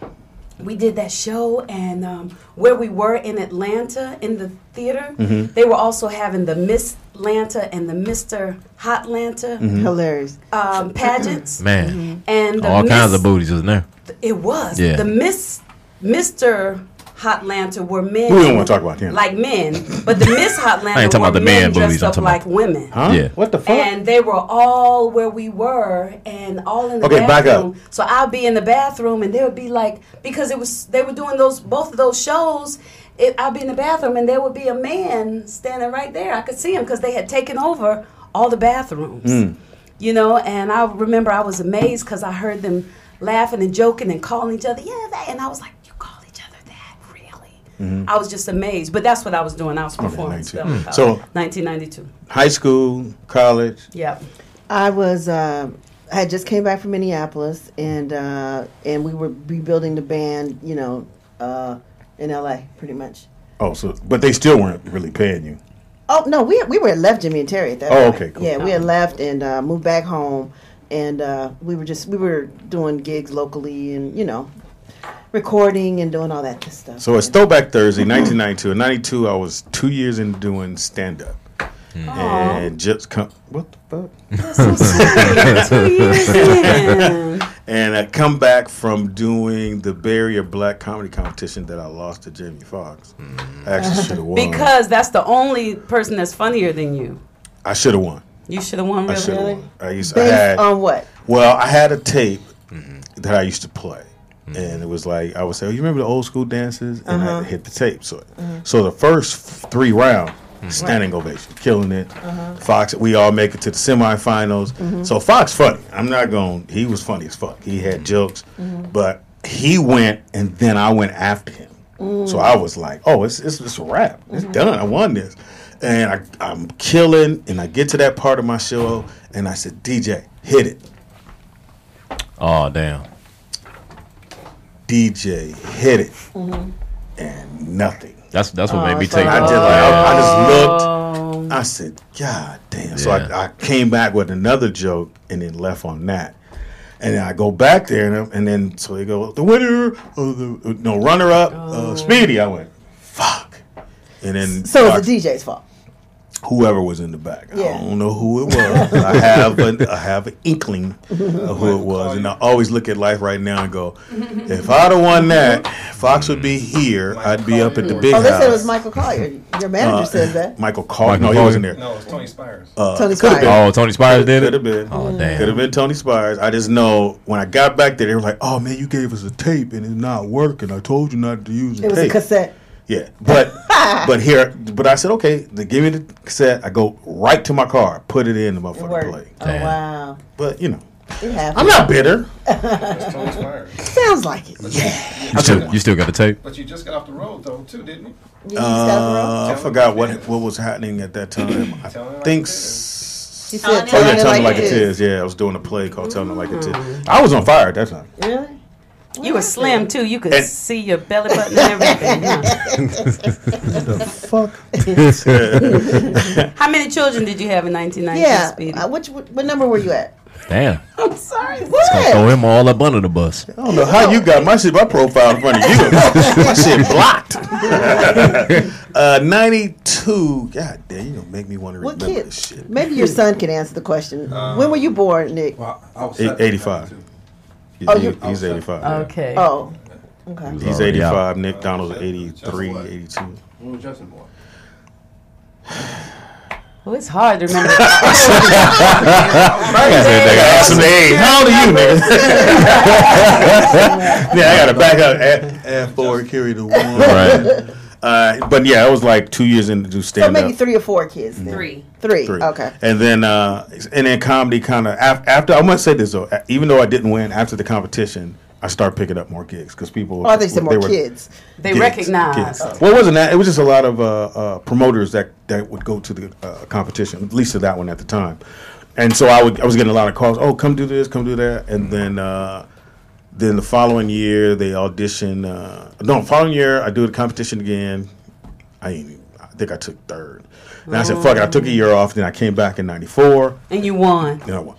Speaker 5: we did that show, and where we were in Atlanta in the theater, they were also having the Miss Atlanta and the Mr. Hotlanta
Speaker 3: Hilarious.
Speaker 5: pageants.
Speaker 4: Man,
Speaker 5: And the
Speaker 4: all kinds
Speaker 5: Miss-
Speaker 4: of booties was in there.
Speaker 5: It was.
Speaker 4: Yeah.
Speaker 5: The Mr. Hotlanta were men.
Speaker 1: We don't want to talk about him.
Speaker 5: Like men. But the Miss Hotlanta
Speaker 4: I ain't talking
Speaker 5: were
Speaker 4: about the
Speaker 5: men
Speaker 4: man
Speaker 5: dressed
Speaker 4: booties, I'm
Speaker 5: up
Speaker 4: talking
Speaker 5: like
Speaker 4: about-
Speaker 5: women.
Speaker 1: Huh?
Speaker 4: Yeah.
Speaker 1: What the fuck?
Speaker 5: And they were all where we were and all in the
Speaker 1: Okay, back
Speaker 5: bathroom.
Speaker 1: up.
Speaker 5: So I'll be in the bathroom and they would be like, because they were doing both of those shows, I'll be in the bathroom and there would be a man standing right there. I could see him because they had taken over all the bathrooms. You know, and I remember I was amazed because I heard them laughing and joking and calling each other, yeah, that. And I was like, you call each other that? Really? I was just amazed. But that's what I was doing. I was performing.
Speaker 1: 92.
Speaker 5: So,
Speaker 1: So-
Speaker 5: 1992.
Speaker 1: High school, college.
Speaker 5: Yep.
Speaker 3: I was. I had just came back from Minneapolis, and we were rebuilding the band. You know, in LA, pretty much.
Speaker 1: Oh, but they still weren't really paying you.
Speaker 3: Oh no, we had left Jimmy and Terry at that
Speaker 1: Oh,
Speaker 3: point.
Speaker 1: okay, cool.
Speaker 3: Yeah, we had left and moved back home, and we were doing gigs locally, and recording and doing all that good stuff.
Speaker 1: So it's Throwback Thursday, 1992. In 92, I was 2 years in doing stand-up. And just what the fuck?
Speaker 5: That's so sweet. 2 years in.
Speaker 1: And I come back from doing the Bay Area Black Comedy Competition that I lost to Jamie Foxx. I actually should have won.
Speaker 5: Because that's the only person that's funnier than you.
Speaker 1: I should have won.
Speaker 5: You should have won,
Speaker 1: I should have
Speaker 5: really?
Speaker 1: won. I
Speaker 3: Based
Speaker 1: had
Speaker 3: on what?
Speaker 1: well, I had a tape that I used to play. And it was like, I would say, oh, you remember the old school dances? And I hit the tape. So the first 3 rounds, standing ovation, killing it. Fox, we all make it to the semifinals. So Fox funny. I'm not going, he was funny as fuck. He had jokes. But he went, and then I went after him. So I was like, oh, it's a wrap. It's done. I won this. And I'm killing, and I get to that part of my show, and I said, DJ, hit it.
Speaker 4: Oh, damn.
Speaker 1: DJ hit it, and nothing.
Speaker 4: That's what made me
Speaker 3: it's
Speaker 4: take
Speaker 3: like,
Speaker 4: it.
Speaker 1: I just looked. I said, God damn. So
Speaker 4: Yeah.
Speaker 1: I came back with another joke and then left on that. And then I go back there, and then so they go, the winner, runner up, Speedy. I went, fuck. And then
Speaker 3: So it's the DJ's fault.
Speaker 1: whoever was in the back.
Speaker 3: Yeah.
Speaker 1: I don't know who it was. I have an inkling of who it was, and I always look at life right now and go, if I'd have won that, Fox would be here. I'd be up at the big
Speaker 3: Oh, they
Speaker 1: house.
Speaker 3: said it was Michael Collier. Your manager said that.
Speaker 1: Michael Collier. No, he wasn't there.
Speaker 7: No, it's Tony Spires.
Speaker 3: Tony
Speaker 1: could have been.
Speaker 3: Spires.
Speaker 4: Oh, Tony Spires did it?
Speaker 1: Could have been.
Speaker 4: Oh, damn.
Speaker 1: Could have been Tony Spires. I just know when I got back there, they were like, "Oh man, you gave us a tape and it's not working. I told you not to use the
Speaker 3: It was
Speaker 1: tape."
Speaker 3: a cassette.
Speaker 1: Yeah, but I said, okay, they give me the cassette. I go right to my car, put it in the motherfucking
Speaker 3: Work.
Speaker 1: play.
Speaker 3: Oh,
Speaker 4: Damn.
Speaker 3: wow.
Speaker 1: But you know,
Speaker 3: It happened.
Speaker 1: I'm not bitter.
Speaker 7: It's Tony Spires.
Speaker 3: Sounds like it.
Speaker 4: You still got the tape?
Speaker 7: But you just got off the road, though, too, didn't you?
Speaker 3: You got
Speaker 1: I forgot what was happening at that time. I
Speaker 7: Telling It Like
Speaker 1: think.
Speaker 7: It Is.
Speaker 3: He
Speaker 5: Telling
Speaker 3: said,
Speaker 5: It
Speaker 1: Tell me like it is. Yeah, I was doing a play called "Tell Me Like It Is." I was on fire at that time.
Speaker 3: Really?
Speaker 5: You were slim too. You could
Speaker 1: And-
Speaker 5: see your belly button and everything. Huh?
Speaker 1: Fuck.
Speaker 5: How many children did you have in 1990?
Speaker 3: Yeah.
Speaker 5: Speedy?
Speaker 3: What number were you at?
Speaker 4: Damn.
Speaker 5: I'm sorry.
Speaker 3: What?
Speaker 4: Throw him all up under the bus.
Speaker 1: I don't know how you got my profile in front of you. My shit blocked. 92. God damn, you gonna make me want to
Speaker 3: What
Speaker 1: remember
Speaker 3: kid?
Speaker 1: this shit.
Speaker 3: Maybe your son can answer the question. When were you born, Nick?
Speaker 7: Well, I was
Speaker 1: 85.
Speaker 3: Oh, you-
Speaker 1: He's 85.
Speaker 5: Okay.
Speaker 3: Oh, okay.
Speaker 1: He's
Speaker 4: already
Speaker 1: 85. Nick Donald's 83, 82.
Speaker 7: When was Justin born?
Speaker 5: Well, it's hard to remember.
Speaker 1: Ask him the age. How old are you, nigga? Yeah, I got to back up. Add 4, carry the 1.
Speaker 4: Right.
Speaker 1: But yeah, I was like 2 years into do
Speaker 3: So
Speaker 1: stand
Speaker 3: maybe
Speaker 1: up.
Speaker 3: 3 or 4 kids. Then.
Speaker 5: Three.
Speaker 3: Three.
Speaker 1: 3.
Speaker 3: Okay.
Speaker 1: And then comedy kind of after I must say this though, even though I didn't win after the competition, I started picking up more gigs because people.
Speaker 3: Oh, I think you said more
Speaker 1: were
Speaker 3: kids.
Speaker 5: They
Speaker 1: gigs,
Speaker 5: recognize.
Speaker 1: gigs. Well, it wasn't that. It was just a lot of promoters that would go to the competition, at least to that one at the time. And so I was getting a lot of calls. Oh, come do this, come do that, and then the following year they audition. Following year I do the competition again. I think I took 3rd. And I said, fuck it. I took a year off. Then I came back in '94.
Speaker 5: And you won.
Speaker 1: Then I won.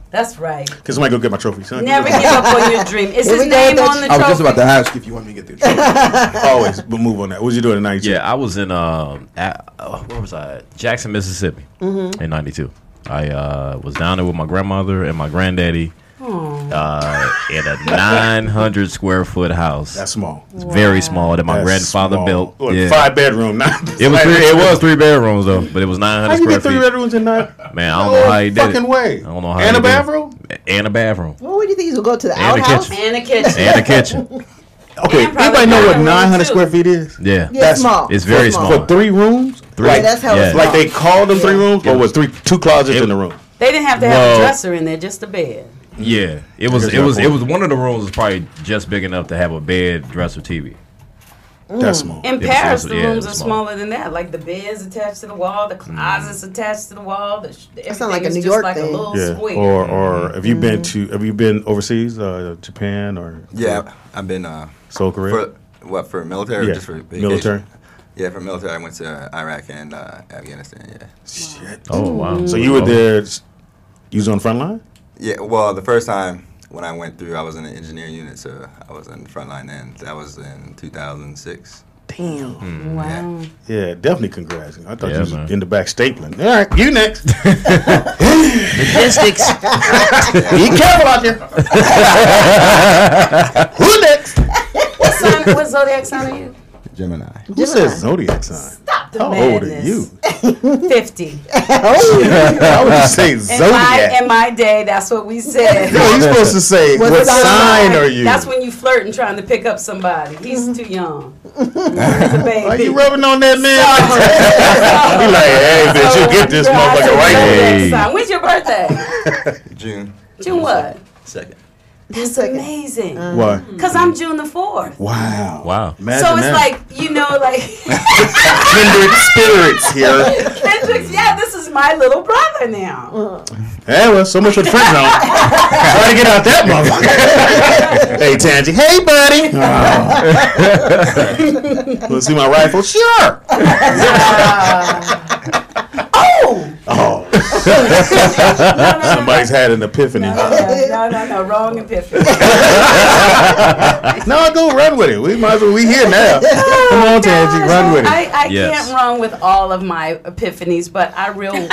Speaker 5: That's right.
Speaker 1: Can somebody go get my trophy, son?
Speaker 5: Never give up on your dream. Is
Speaker 3: Here
Speaker 5: his
Speaker 3: we go,
Speaker 5: name
Speaker 3: Dutch.
Speaker 5: on the
Speaker 8: I was
Speaker 5: trophy?
Speaker 8: just about to ask if you want me to get the trophy.
Speaker 1: Always, but move on that. What was you doing in '92?
Speaker 4: Yeah, I was in where was I? Jackson, Mississippi, in '92. I was down there with my grandmother and my granddaddy in a 900 square foot house.
Speaker 1: That's small.
Speaker 4: It's very small that my
Speaker 1: That's
Speaker 4: grandfather
Speaker 1: small.
Speaker 4: built.
Speaker 1: Look,
Speaker 4: Yeah.
Speaker 1: 5 bedroom.
Speaker 4: It was 3 bedrooms though, but it was 900
Speaker 1: How you
Speaker 4: square
Speaker 1: get 3
Speaker 4: feet.
Speaker 1: bedrooms in that?
Speaker 4: Man, I don't know how he did
Speaker 1: Fucking
Speaker 4: it.
Speaker 1: way.
Speaker 4: I don't know how.
Speaker 1: And
Speaker 4: he
Speaker 1: a
Speaker 4: did it.
Speaker 1: bathroom?
Speaker 4: And a bathroom.
Speaker 3: Well, what do you think? He's going to go to the
Speaker 4: And the
Speaker 3: outhouse?
Speaker 4: kitchen.
Speaker 5: And a kitchen.
Speaker 4: And a kitchen.
Speaker 1: Okay,
Speaker 5: And probably
Speaker 1: anybody know what
Speaker 5: bathroom
Speaker 1: 900
Speaker 5: too.
Speaker 1: square feet is?
Speaker 4: Yeah.
Speaker 3: Yeah,
Speaker 1: That's-
Speaker 3: small.
Speaker 4: It's very
Speaker 3: So
Speaker 4: small.
Speaker 1: For 3 rooms?
Speaker 3: Right, that's how it's
Speaker 4: Yeah.
Speaker 1: Like they called them 3 rooms, or was 2 closets in the room?
Speaker 5: They didn't have to have
Speaker 4: Well-
Speaker 5: a dresser in there, just a bed.
Speaker 4: Yeah. It was.
Speaker 1: Here's
Speaker 4: It was.
Speaker 1: my
Speaker 4: It
Speaker 1: point.
Speaker 4: was one of the rooms was probably just big enough to have a bed, dresser, TV.
Speaker 1: That's small.
Speaker 5: In
Speaker 4: It was-
Speaker 5: Paris,
Speaker 4: it was-
Speaker 5: the
Speaker 4: yeah, it
Speaker 5: rooms
Speaker 4: was
Speaker 5: are
Speaker 4: small.
Speaker 5: smaller than that. Like the beds attached to the wall, the closets attached to the wall. Everything
Speaker 3: sound like a
Speaker 5: is
Speaker 3: New
Speaker 5: just
Speaker 3: York
Speaker 5: like
Speaker 3: thing.
Speaker 5: a little
Speaker 1: Yeah.
Speaker 5: square.
Speaker 1: Or have you been overseas, Japan or
Speaker 6: Yeah, I've been
Speaker 1: Seoul, Korea?
Speaker 6: for military or
Speaker 1: Yeah,
Speaker 6: just for vacation?
Speaker 1: military.
Speaker 6: Yeah, for military, I went to Iraq and Afghanistan. Yeah.
Speaker 1: Shit.
Speaker 4: Oh wow.
Speaker 1: So you were there? You was on the front line?
Speaker 6: Yeah. Well, the first time when I went through, I was in the engineering unit, so I was in the front line then. That was in 2006.
Speaker 1: Damn.
Speaker 5: Wow.
Speaker 1: Yeah, definitely congrats. I thought
Speaker 4: Yeah,
Speaker 1: you was
Speaker 4: man.
Speaker 1: in the back stapling. All right, you next.
Speaker 5: Logistics.
Speaker 1: Be careful out there. Who next?
Speaker 5: What zodiac sign are you?
Speaker 6: Gemini.
Speaker 1: Who says zodiac sign?
Speaker 5: Stop the
Speaker 1: How old are
Speaker 5: madness.
Speaker 1: you?
Speaker 5: 50.
Speaker 1: Why would you say
Speaker 5: In
Speaker 1: zodiac?
Speaker 5: my day, that's what we said.
Speaker 1: No, you're supposed to say
Speaker 3: What
Speaker 1: what
Speaker 3: sign?
Speaker 1: sign are you?
Speaker 5: That's when you flirting trying to pick up somebody. He's too young. He's a baby.
Speaker 1: Why you rubbing on that man? He like, hey, bitch, you get this motherfucker right
Speaker 5: Zodiac
Speaker 1: here.
Speaker 5: sign. When's your birthday?
Speaker 6: June
Speaker 5: June what?
Speaker 6: 2nd.
Speaker 5: That's
Speaker 3: Second.
Speaker 5: amazing.
Speaker 1: Why?
Speaker 5: Because I'm June the 4th.
Speaker 1: Wow.
Speaker 4: Wow.
Speaker 1: Imagine
Speaker 5: So it's
Speaker 1: that.
Speaker 5: like, you know, like,
Speaker 1: kindred spirits here.
Speaker 5: Kendrick's, yeah, this is my little brother now.
Speaker 1: Hey, well, so much for the friend zone. Try to get out that motherfucker. Hey, Tangy. Hey, buddy. Want to see my rifle? Sure.
Speaker 5: Oh!
Speaker 1: Oh. Somebody's had an epiphany.
Speaker 5: No, wrong epiphany.
Speaker 1: No, go run with it. We might as well. We here now. Come on, Tangy, run with it.
Speaker 5: I can't run with all of my epiphanies, but I will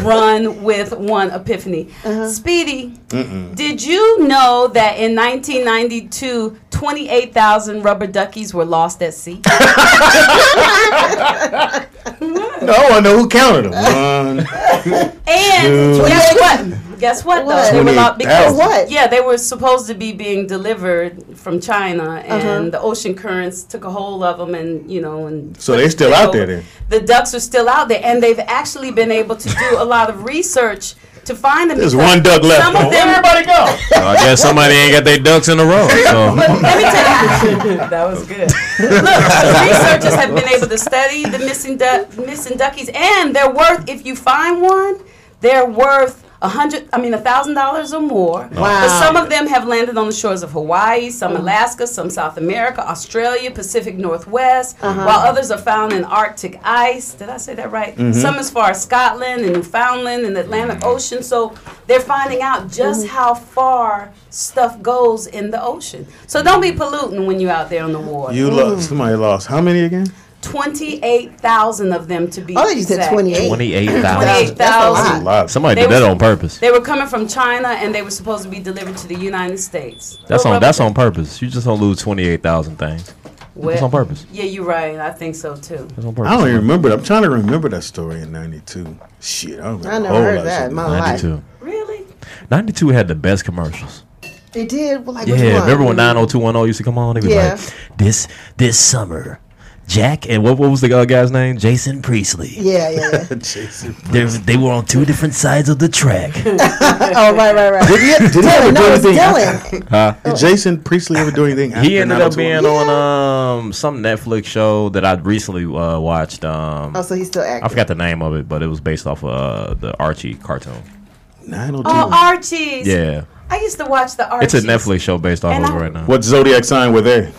Speaker 5: run with one epiphany. Speedy, did you know that in 1992, 28,000 rubber duckies were lost at sea?
Speaker 1: No, I want to know who counted them.
Speaker 5: And guess what? Though they were they were supposed to be being delivered from China, and the ocean currents took a hold of them, and
Speaker 1: so they're still out there. Then
Speaker 5: the ducks are still out there, and they've actually been able to do a lot of research to find them.
Speaker 1: There's one duck left.
Speaker 5: Some of them,
Speaker 7: everybody go.
Speaker 4: I guess somebody ain't got their ducks in a row. So.
Speaker 5: Let me tell you, that was good. Look, researchers have been able to study the missing duckies, and they're worth. If you find one, they're worth $1,000 or more.
Speaker 3: Wow.
Speaker 5: But some of them have landed on the shores of Hawaii, some Alaska, some South America, Australia, Pacific Northwest, while others are found in Arctic ice. Did I say that right? Some as far as Scotland and Newfoundland and the Atlantic Ocean. So they're finding out just how far stuff goes in the ocean. So don't be polluting when you're out there on the water.
Speaker 1: Somebody lost. How many again?
Speaker 5: 28,000 of them to be
Speaker 3: exact. Oh, you said 28.
Speaker 4: 28,000.
Speaker 3: That's a lot.
Speaker 4: Somebody did that on purpose.
Speaker 5: They were coming from China, and they were supposed to be delivered to the United States.
Speaker 4: That's on purpose. You just don't lose 28,000 things. That's on purpose.
Speaker 5: Yeah, you're right. I think so too.
Speaker 4: That's on purpose.
Speaker 1: I don't even remember. I'm trying to remember that story in '92. Shit, I
Speaker 3: never heard that in my life.
Speaker 4: 92.
Speaker 5: Really?
Speaker 4: 92 had the best commercials.
Speaker 3: They did. Well, like,
Speaker 4: remember when 90210 used to come on? They was like, this summer. Jack and what was the guy's name? Jason Priestley.
Speaker 3: Yeah.
Speaker 1: Jason.
Speaker 4: They were on two different sides of the track.
Speaker 3: Oh, right.
Speaker 1: Did he ever do anything?
Speaker 3: Dylan.
Speaker 1: Did Jason Priestley ever do anything?
Speaker 4: He ended up being on some Netflix show that I recently watched.
Speaker 3: So he's still active.
Speaker 4: I forgot the name of it, but it was based off of the Archie cartoon.
Speaker 1: 902.
Speaker 5: Oh, Archie's.
Speaker 4: Yeah.
Speaker 5: I used to watch the Archies.
Speaker 4: It's a Netflix show based off of it right now.
Speaker 1: What zodiac sign were they?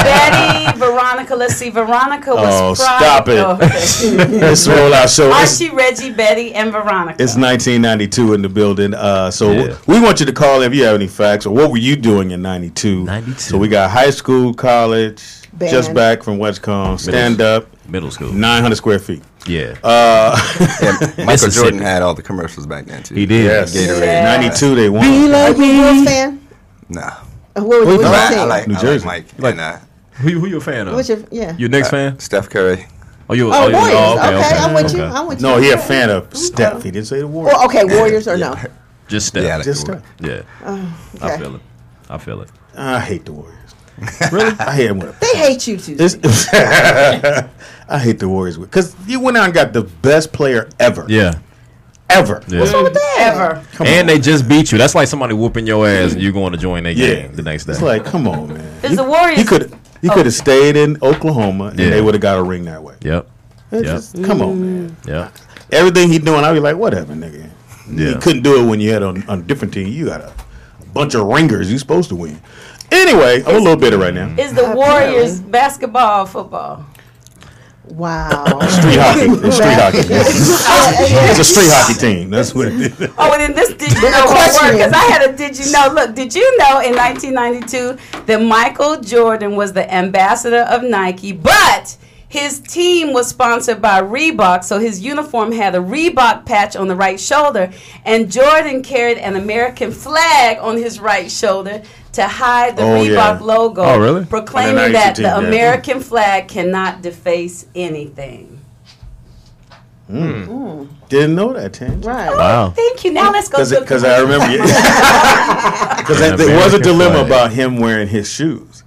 Speaker 5: Betty, Veronica. Let's see. Veronica was
Speaker 1: stop it.
Speaker 5: Oh, okay.
Speaker 1: Let's roll our show.
Speaker 5: Archie, Reggie, Betty, and Veronica.
Speaker 1: It's 1992 in the building. We want you to call in if you have any facts or what were you doing in 92.
Speaker 4: 92.
Speaker 1: So we got high school, college,
Speaker 3: Band.
Speaker 1: Just back from Westcom, stand up.
Speaker 4: Middle school.
Speaker 1: 900 square feet.
Speaker 4: Yeah.
Speaker 6: Michael Jordan had all the commercials back then too.
Speaker 4: He did.
Speaker 1: Yes.
Speaker 6: Gatorade.
Speaker 1: 92 they won.
Speaker 3: Are you a Bulls fan?
Speaker 6: Nah.
Speaker 3: What was your
Speaker 6: I
Speaker 3: team?
Speaker 6: like
Speaker 1: New Jersey.
Speaker 6: Mike.
Speaker 4: Like-
Speaker 6: and,
Speaker 4: Who you a fan of?
Speaker 3: What's your
Speaker 4: You a Knicks fan?
Speaker 6: Steph Curry.
Speaker 3: Warriors.
Speaker 4: Okay.
Speaker 3: I'm with you. I'm with you.
Speaker 1: No, he a fan of Steph. He didn't say the Warriors.
Speaker 3: Well, okay, Warriors or no?
Speaker 4: Just Steph.
Speaker 6: Yeah,
Speaker 1: Just
Speaker 6: cool.
Speaker 1: Steph.
Speaker 4: Yeah.
Speaker 3: Okay.
Speaker 4: I feel it.
Speaker 1: I hate the Warriors. Really? I hate them with a
Speaker 3: They hate you too.
Speaker 1: I hate the Warriors because you went out and got the best player ever.
Speaker 4: Yeah.
Speaker 1: Ever.
Speaker 4: Yeah.
Speaker 3: What's wrong with that?
Speaker 5: Ever.
Speaker 1: Come
Speaker 4: And
Speaker 1: on.
Speaker 4: they just beat you. That's like somebody whooping your ass and you going to join their game the next day.
Speaker 1: It's like, come on, man.
Speaker 5: Is the Warriors?
Speaker 1: He could have stayed in Oklahoma and
Speaker 4: Yeah.
Speaker 1: they would have got a ring that way.
Speaker 4: Yep.
Speaker 1: It's
Speaker 4: Yep.
Speaker 1: just, come on, man.
Speaker 4: Yeah.
Speaker 1: Everything he doing, I'd be like, whatever, nigga.
Speaker 4: Yeah.
Speaker 1: You couldn't do it when you had on a different team. You got a bunch of ringers. You supposed to win. Anyway, I'm a little bitter right now.
Speaker 5: Is the Warriors basketball or football?
Speaker 3: Wow.
Speaker 1: Street hockey. It's street hockey. It's a street hockey team. That's what it is.
Speaker 5: Oh, and then this did you know what word? Because I had a did you know. Look, did you know in 1992 that Michael Jordan was the ambassador of Nike, but his team was sponsored by Reebok, so his uniform had a Reebok patch on the right shoulder, and Jordan carried an American flag on his right shoulder to hide the Reebok logo,
Speaker 4: Oh, really?
Speaker 5: proclaiming that the American flag cannot deface anything.
Speaker 1: Didn't know that, Tan.
Speaker 3: Right.
Speaker 4: Wow.
Speaker 5: Thank you. Now let's go to
Speaker 1: Because I remember, because there was a dilemma about him wearing his shoes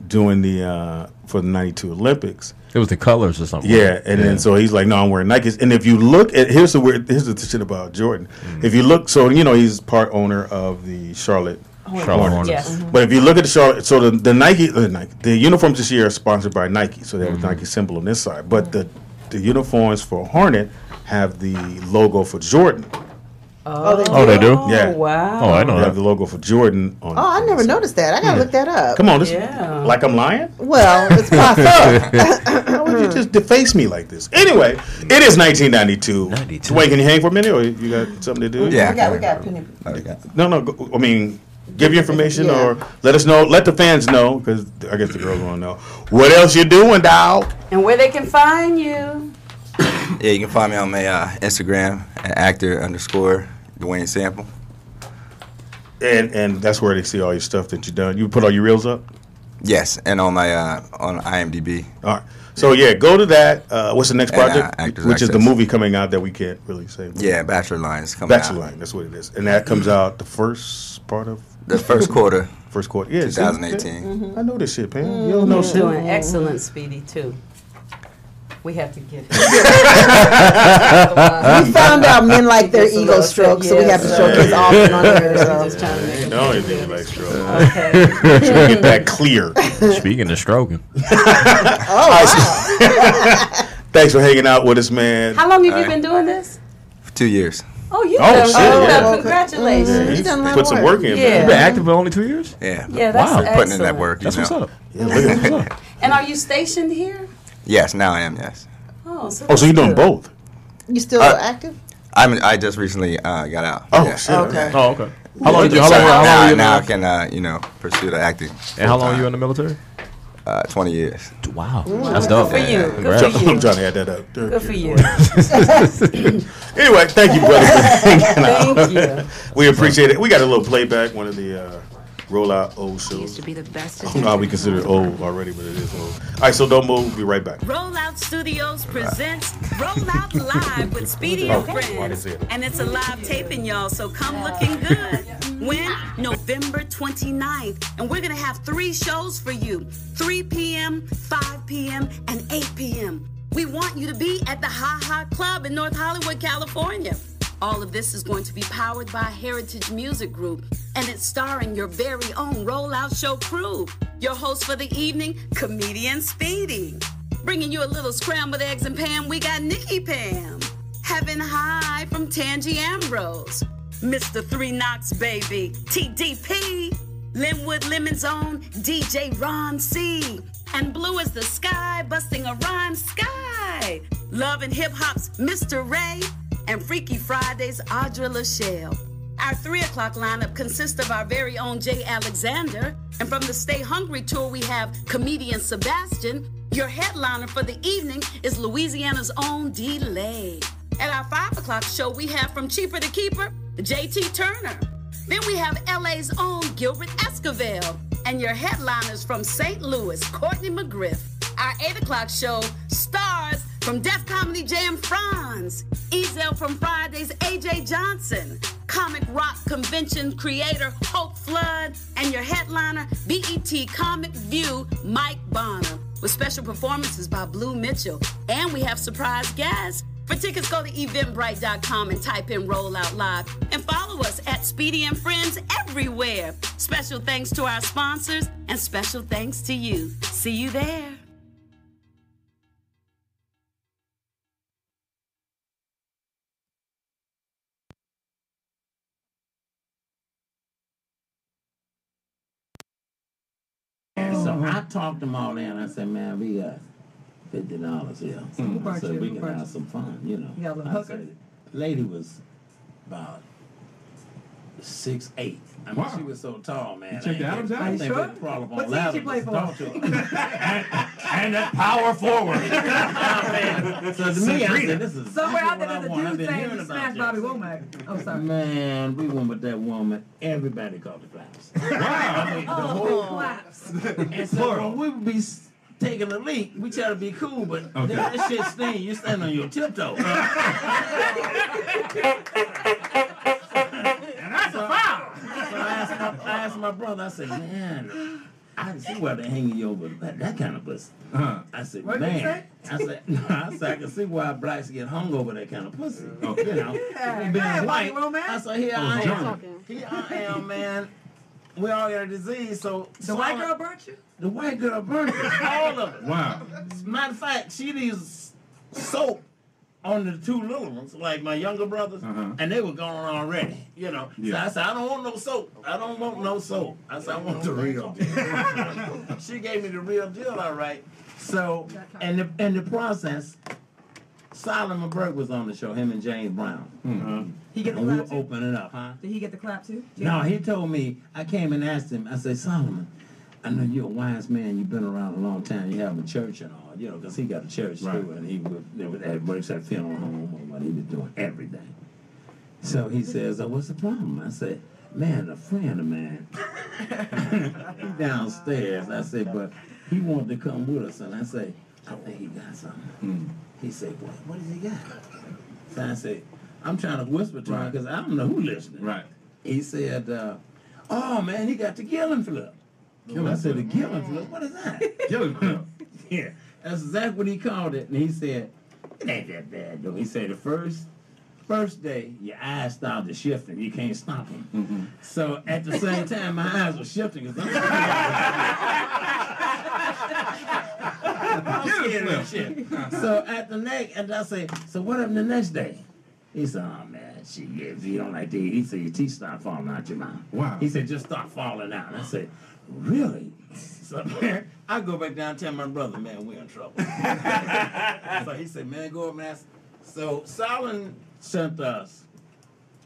Speaker 1: doing the for the '92 Olympics.
Speaker 4: It was the colors or something.
Speaker 1: Yeah, and then so he's like, "No, I'm wearing Nikes." And if you look at here's the shit about Jordan. If you look, so he's part owner of the Charlotte Hornets.
Speaker 5: Yes.
Speaker 1: But if you look at the Charlotte, so the Nike, the uniforms this year are sponsored by Nike, so they have a Nike symbol on this side. But the uniforms for Hornet have the logo for Jordan
Speaker 4: They do?
Speaker 1: Yeah.
Speaker 5: Wow.
Speaker 4: Oh, I know
Speaker 1: They have
Speaker 4: that.
Speaker 1: the logo for Jordan on.
Speaker 3: Oh, I never noticed that. I gotta look that up.
Speaker 1: Come on, this
Speaker 5: Yeah.
Speaker 1: like I'm lying?
Speaker 3: Well, it's possible.
Speaker 1: How would you just deface me like this? Anyway, it is 1992.
Speaker 4: 92.
Speaker 1: Dwayne, can you hang for a minute, or you got something to do?
Speaker 6: Yeah.
Speaker 3: we got plenty.
Speaker 1: No. I mean, give your information
Speaker 3: Yeah.
Speaker 1: or let us know. Let the fans know, because I guess the girls want to know what else you doing, dog.
Speaker 5: And where they can find you.
Speaker 6: Yeah, you can find me on my Instagram at actor_Dwayne Sample.
Speaker 1: And that's where they see all your stuff that you done. You put all your reels up.
Speaker 6: Yes, and on my on IMDb.
Speaker 1: All right. So yeah, go to that. What's the next
Speaker 6: And,
Speaker 1: project?
Speaker 6: Actors
Speaker 1: Which is the
Speaker 6: Access.
Speaker 1: movie coming out that we can't really say.
Speaker 6: Yeah, Bachelor Lines coming
Speaker 1: Bachelor
Speaker 6: out.
Speaker 1: Line. That's what it is, and that comes out the first part of
Speaker 6: The first quarter.
Speaker 1: first quarter. Yeah, see?
Speaker 6: 2018.
Speaker 1: I know this shit, Pam. You don't know
Speaker 5: You're
Speaker 1: shit.
Speaker 5: doing excellent, Speedy, too. We have to give it.
Speaker 3: We found out men like their
Speaker 5: Just a
Speaker 3: ego
Speaker 5: little
Speaker 3: strokes, so
Speaker 5: bit,
Speaker 3: we have to
Speaker 5: yes.
Speaker 3: showcase often on here.
Speaker 5: Just
Speaker 3: So.
Speaker 5: trying to make it.
Speaker 1: No, it didn't like stroke.
Speaker 5: Okay.
Speaker 1: Get that clear.
Speaker 4: Speaking of stroking.
Speaker 1: Thanks for hanging out with us, man.
Speaker 5: How long have you been doing this?
Speaker 6: For 2 years.
Speaker 5: Oh, you
Speaker 1: Oh,
Speaker 5: done.
Speaker 1: shit,
Speaker 5: Oh,
Speaker 1: yeah.
Speaker 5: well, congratulations.
Speaker 3: He done a lot
Speaker 1: Put
Speaker 3: of
Speaker 1: some
Speaker 3: work.
Speaker 1: work in,
Speaker 5: Yeah.
Speaker 4: You've
Speaker 1: man.
Speaker 4: been active for only 2 years?
Speaker 6: Yeah.
Speaker 5: Yeah, that's
Speaker 4: Wow.
Speaker 5: excellent.
Speaker 6: Putting in that work.
Speaker 4: That's
Speaker 6: you
Speaker 4: what's
Speaker 6: know.
Speaker 4: up.
Speaker 1: Yeah, look at what's up.
Speaker 5: And are you stationed here?
Speaker 6: Yes, now I am. Yes.
Speaker 5: Oh, so
Speaker 1: Oh, so you're doing
Speaker 5: good.
Speaker 1: both?
Speaker 3: You still active?
Speaker 6: I just recently got out.
Speaker 1: Oh,
Speaker 6: Yeah.
Speaker 1: shit.
Speaker 3: Okay.
Speaker 4: Oh, okay. How long
Speaker 6: So
Speaker 4: you? How long? How long
Speaker 6: now,
Speaker 4: you?
Speaker 6: now I can pursue the acting.
Speaker 4: And how long you in the military?
Speaker 6: 20 years.
Speaker 4: Wow, that's dope.
Speaker 5: Good for you. Good
Speaker 4: Congrats.
Speaker 5: for you.
Speaker 1: I'm trying to add that up.
Speaker 5: Good for you.
Speaker 1: Anyway, thank you, brother, for hanging out.
Speaker 5: Thank you.
Speaker 1: We appreciate it. We got a little playback, one of the rollout old
Speaker 9: Used
Speaker 1: shows.
Speaker 9: to be the best.
Speaker 1: I don't know how we consider it old already, but it is old. All right, so don't move. We'll be right back.
Speaker 10: Rollout Studios presents Rollout Live with Speedy and
Speaker 1: Why
Speaker 10: Friends.
Speaker 1: is it?
Speaker 10: And it's a live taping, y'all, so come looking good. When? November 29th. And we're going to have 3 shows for you. 3 p.m., 5 p.m., and 8 p.m. We want you to be at the Ha Ha Club in North Hollywood, California. All of this is going to be powered by Heritage Music Group, and it's starring your very own Rollout Show crew. Your host for the evening, comedian Speedy. Bringing you a little scrambled eggs and Pam, we got Nikki Pam. Heaven High from Tangi Ambrose. Mr. 3 Knox Baby, TDP. Linwood Lemon's own DJ Ron C. And Blue as the Sky, busting a rhyme Sky. Love and Hip Hop's Mr. Ray. And Freaky Fridays, Audra Lachelle. Our 3 o'clock lineup consists of our very own Jay Alexander. And from the Stay Hungry tour, we have comedian Sebastian. Your headliner for the evening is Louisiana's own D-Lay. At our 5 o'clock show, we have from Cheaper to Keeper, JT Turner. Then we have LA's own Gilbert Esquivel. And your headliners from St. Louis, Courtney McGriff. Our 8 o'clock show stars from Def Comedy Jam Franz, Ezel from Fridays, AJ Johnson, comic rock convention creator Hope Flood, and your headliner, BET Comic View, Mike Bonner, with special performances by Blue Mitchell. And we have surprise guests. For tickets, go to eventbrite.com and type in Rollout Live. And follow us at Speedy and Friends everywhere. Special thanks to our sponsors, and special thanks to you. See you there.
Speaker 11: So I talked them all in. I said, man, we got $50 here. I said, we can have some fun, you know.
Speaker 12: You got a little
Speaker 11: I
Speaker 12: hooker?
Speaker 11: said, lady was about 6'8". I mean, she was so tall, man.
Speaker 12: checked the Adams out?
Speaker 11: I
Speaker 12: Are you
Speaker 11: think
Speaker 12: sure?
Speaker 11: they crawl up
Speaker 12: What
Speaker 11: on
Speaker 12: team
Speaker 11: ladders
Speaker 12: she play
Speaker 11: to
Speaker 12: for?
Speaker 11: talk to her. and that power forward. Man. So to me, I said, this is
Speaker 12: Somewhere out
Speaker 11: what
Speaker 12: there,
Speaker 11: I
Speaker 12: there's
Speaker 11: want.
Speaker 12: a
Speaker 11: I've
Speaker 12: dude
Speaker 11: been
Speaker 12: saying
Speaker 11: hearing
Speaker 12: he
Speaker 11: about
Speaker 12: smashed
Speaker 11: you.
Speaker 12: Bobby Womack. Oh, sorry.
Speaker 11: Man, we went with that woman. Everybody called the claps. Wow. I mean, the whole
Speaker 12: Claps.
Speaker 11: And so when we would be taking a leak, we try to be cool, but that shit sting. You stand on your tiptoe. And that's a foul. So I asked my brother, I said, man, I can see why they're hanging you over that kind of pussy. I said,
Speaker 12: What did you
Speaker 11: man. I said, I can see why blacks get hung over that kind of pussy. You know,
Speaker 12: Yeah,
Speaker 11: being
Speaker 12: go ahead,
Speaker 11: white.
Speaker 12: Bobby Womack.
Speaker 11: I said, here I am, man. We all got a disease, so
Speaker 12: The white girl burnt you?
Speaker 11: the white girl burned it, all of it.
Speaker 7: Wow.
Speaker 11: Matter of fact, she used soap on the two little ones, like my younger brothers, and they were gone already, you know. So I said, I don't want no soap. I don't want no soap. I said, I want the real deal. She gave me the real deal, all right. So, in the process, Solomon Burke was on the show, him and James Brown.
Speaker 12: He get the
Speaker 11: and we
Speaker 12: clap
Speaker 11: were
Speaker 12: too?
Speaker 11: opening up, huh?
Speaker 12: Did he get the clap too?
Speaker 11: No, he told me, I came and asked him, I said, Solomon, I know you're a wise man, you've been around a long time, you have a church and all, you know, because he got a church too, and he works at funeral home or what, he was doing everything. So he says, what's the problem? I said, man, a friend of mine, he downstairs. I said, but he wanted to come with us, and I said, I think he got something. He said, what does he got? So I said, I'm trying to whisper to him because I don't know who's listening. Right. He said, oh man, he got the Gillen flip. I said, the Gillen flip? What is that? Gillen flip. Yeah, that's exactly what he called it. And he said, it ain't that bad though. He said the first day, your eyes started shifting. You can't stop them. So at the same time, my eyes were shifting because I'm scared of shit. So at the next, and I say, so what happened the next day? He said, oh man, shit, if you don't like to eat, he said, your teeth start falling out your mouth. Wow. He said, just start falling out. And I said, really? So man, I go back down and tell my brother, man, we're in trouble. So he said, man, go up and ask. So Solomon sent us.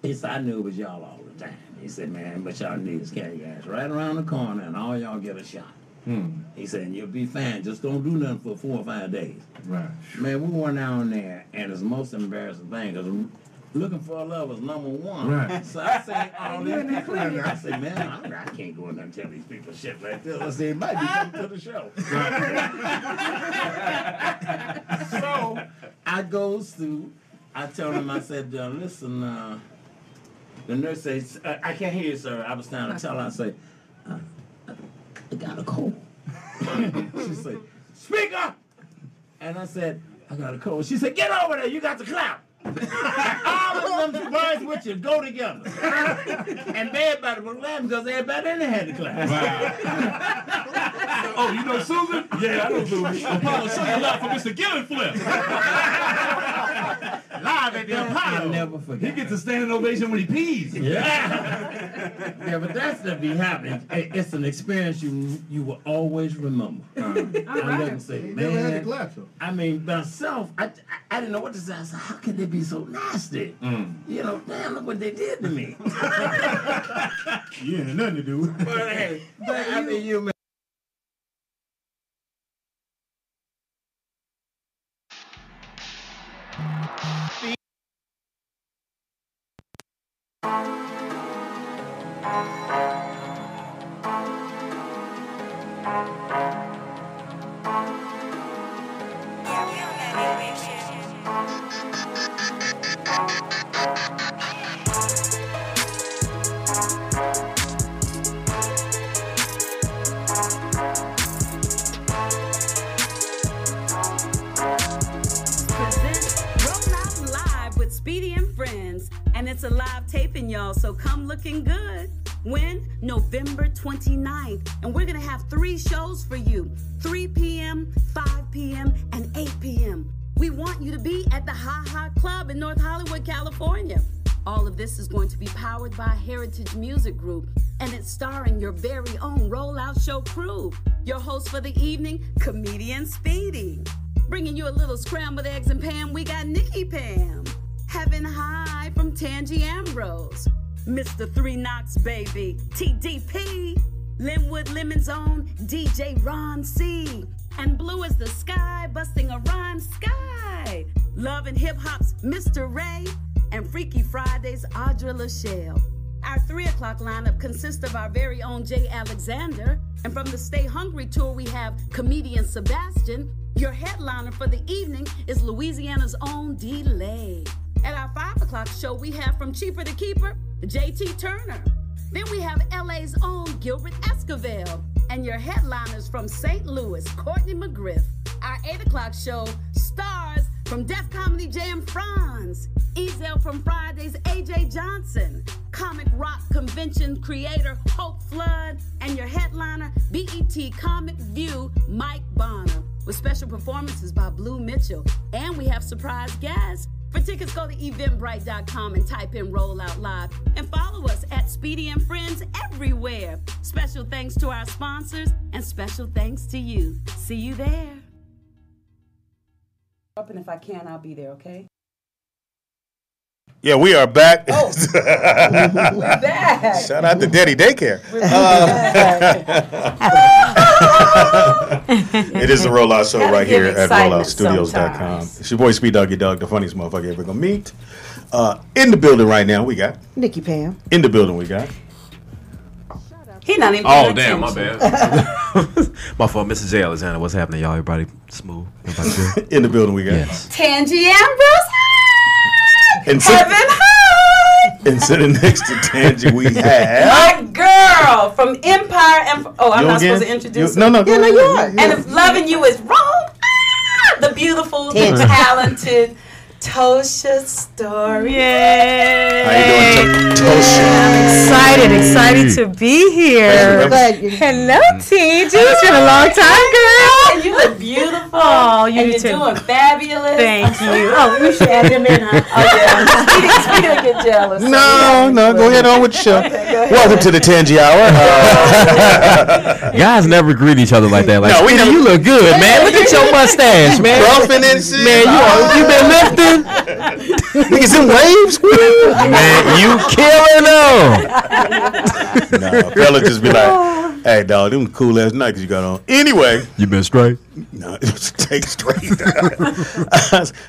Speaker 11: He said, I knew it was y'all all the time. He said, man, but y'all need is carry your ass right around the corner and all y'all get a shot. He said, you'll be fine. Just don't do nothing for 4 or 5 days. Right. Man, we went down there, and it's the most embarrassing thing, because looking for love was number one. Right. So I said, all these people in there, I said, man, I can't go in there and tell these people shit like this. I said, it might be coming to the show. So I goes through, I told him, I said, listen, the nurse says, I can't hear you, sir. I was trying to tell her, I said, I got a cold. She said, speak up! And I said, I got a cold. She said, get over there, you got the clap. All of them words with you go together. And everybody was laughing because everybody in there had the clap. Wow.
Speaker 9: Oh, you know Susan? Yeah, I know Susan. Apollo, show you live for Mr. Gillen Flip. Live at the Apollo.
Speaker 11: I'll never forget.
Speaker 9: He gets a standing ovation when he pees.
Speaker 11: Yeah, but that's to be happening. It's an experience you will always remember. I didn't say, man. I mean, myself, I didn't know what to say. I said, how can they be so nasty? You know, damn, look what they did to me.
Speaker 9: You ain't nothing to do.
Speaker 11: But hey, I mean, you man.
Speaker 10: It's a live taping, y'all, so come looking good. When? November 29th. And we're going to have 3 shows for you. 3 p.m., 5 p.m., and 8 p.m. We want you to be at the Ha Ha Club in North Hollywood, California. All of this is going to be powered by Heritage Music Group, and it's starring your very own Rollout Show crew. Your host for the evening, comedian Speedy. Bringing you a little scrambled eggs and Pam, we got Nikki Pam. Heaven High from Tangi Ambrose. Mr. 3 Knox Baby, TDP. Linwood Lemon's own DJ Ron C. And Blue as the Sky, busting a rhyme Sky. Love and Hip Hop's Mr. Ray. And Freaky Fridays, Audra Lachelle. Our 3 o'clock lineup consists of our very own Jay Alexander. And from the Stay Hungry tour, we have comedian Sebastian. Your headliner for the evening is Louisiana's own D-Lay. At our 5 o'clock show, we have from Cheaper to Keeper, JT Turner. Then we have LA's own Gilbert Esquivel. And your headliners from St. Louis, Courtney McGriff. Our 8 o'clock show stars from Def Comedy Jam Franz. Ezel from Fridays, AJ Johnson. Comic Rock Convention creator Hope Flood. And your headliner, BET Comic View, Mike Bonner. with special performances by Blue Mitchell. And we have surprise guests. For tickets, go to eventbrite.com and type in Roll Out Live. And follow us at Speedy and Friends everywhere. Special thanks to our sponsors and special thanks to you. See you there.
Speaker 5: And if I can, I'll be there, okay?
Speaker 13: Yeah, we are back.
Speaker 5: Oh. We're back.
Speaker 13: Shout out to Daddy Daycare. It is the Rollout Show right here at rolloutstudios.com. It's your boy Speed Doggy Dog, the funniest motherfucker ever gonna meet. In the building right now, we got
Speaker 3: Nikki Pam.
Speaker 13: In the building, we got.
Speaker 5: He not even.
Speaker 4: Oh damn, my bad. My fault, Mrs. J. Alexander. What's happening, y'all? Everybody smooth? Everybody good?
Speaker 13: In the building, we got.
Speaker 4: Yes.
Speaker 5: Tangy Ambrose.
Speaker 13: And and sitting next to Tangy, we have
Speaker 5: my girl from Empire. I'm not supposed to introduce her.
Speaker 13: No, you are.
Speaker 5: And if loving you is wrong, the beautiful, the talented Ptosha Storey.
Speaker 14: Yay!
Speaker 13: How you doing, Ptosha?
Speaker 14: I'm excited to be here. Hello, TG. It's been a long time, girl.
Speaker 5: And you look beautiful.
Speaker 14: Oh, you
Speaker 5: and
Speaker 14: too.
Speaker 5: You're doing fabulous.
Speaker 14: Thank you.
Speaker 5: Oh, we should add him in, huh? Oh, yeah. Speedy will get jealous.
Speaker 13: No, go ahead on with the show.
Speaker 5: Okay,
Speaker 13: Welcome to the Tangy Hour.
Speaker 4: Guys never greet each other like that. Like,
Speaker 13: No, we never-
Speaker 4: you look good, man. Look at your mustache, man.
Speaker 13: Ruffin' and shit.
Speaker 4: Man, you been lifting?
Speaker 13: Niggas in waves.
Speaker 4: Man, you killing them.
Speaker 13: No, fella just be like, hey, dog, them cool ass Nikes you got on. Anyway.
Speaker 4: You been straight?
Speaker 13: No, take straight.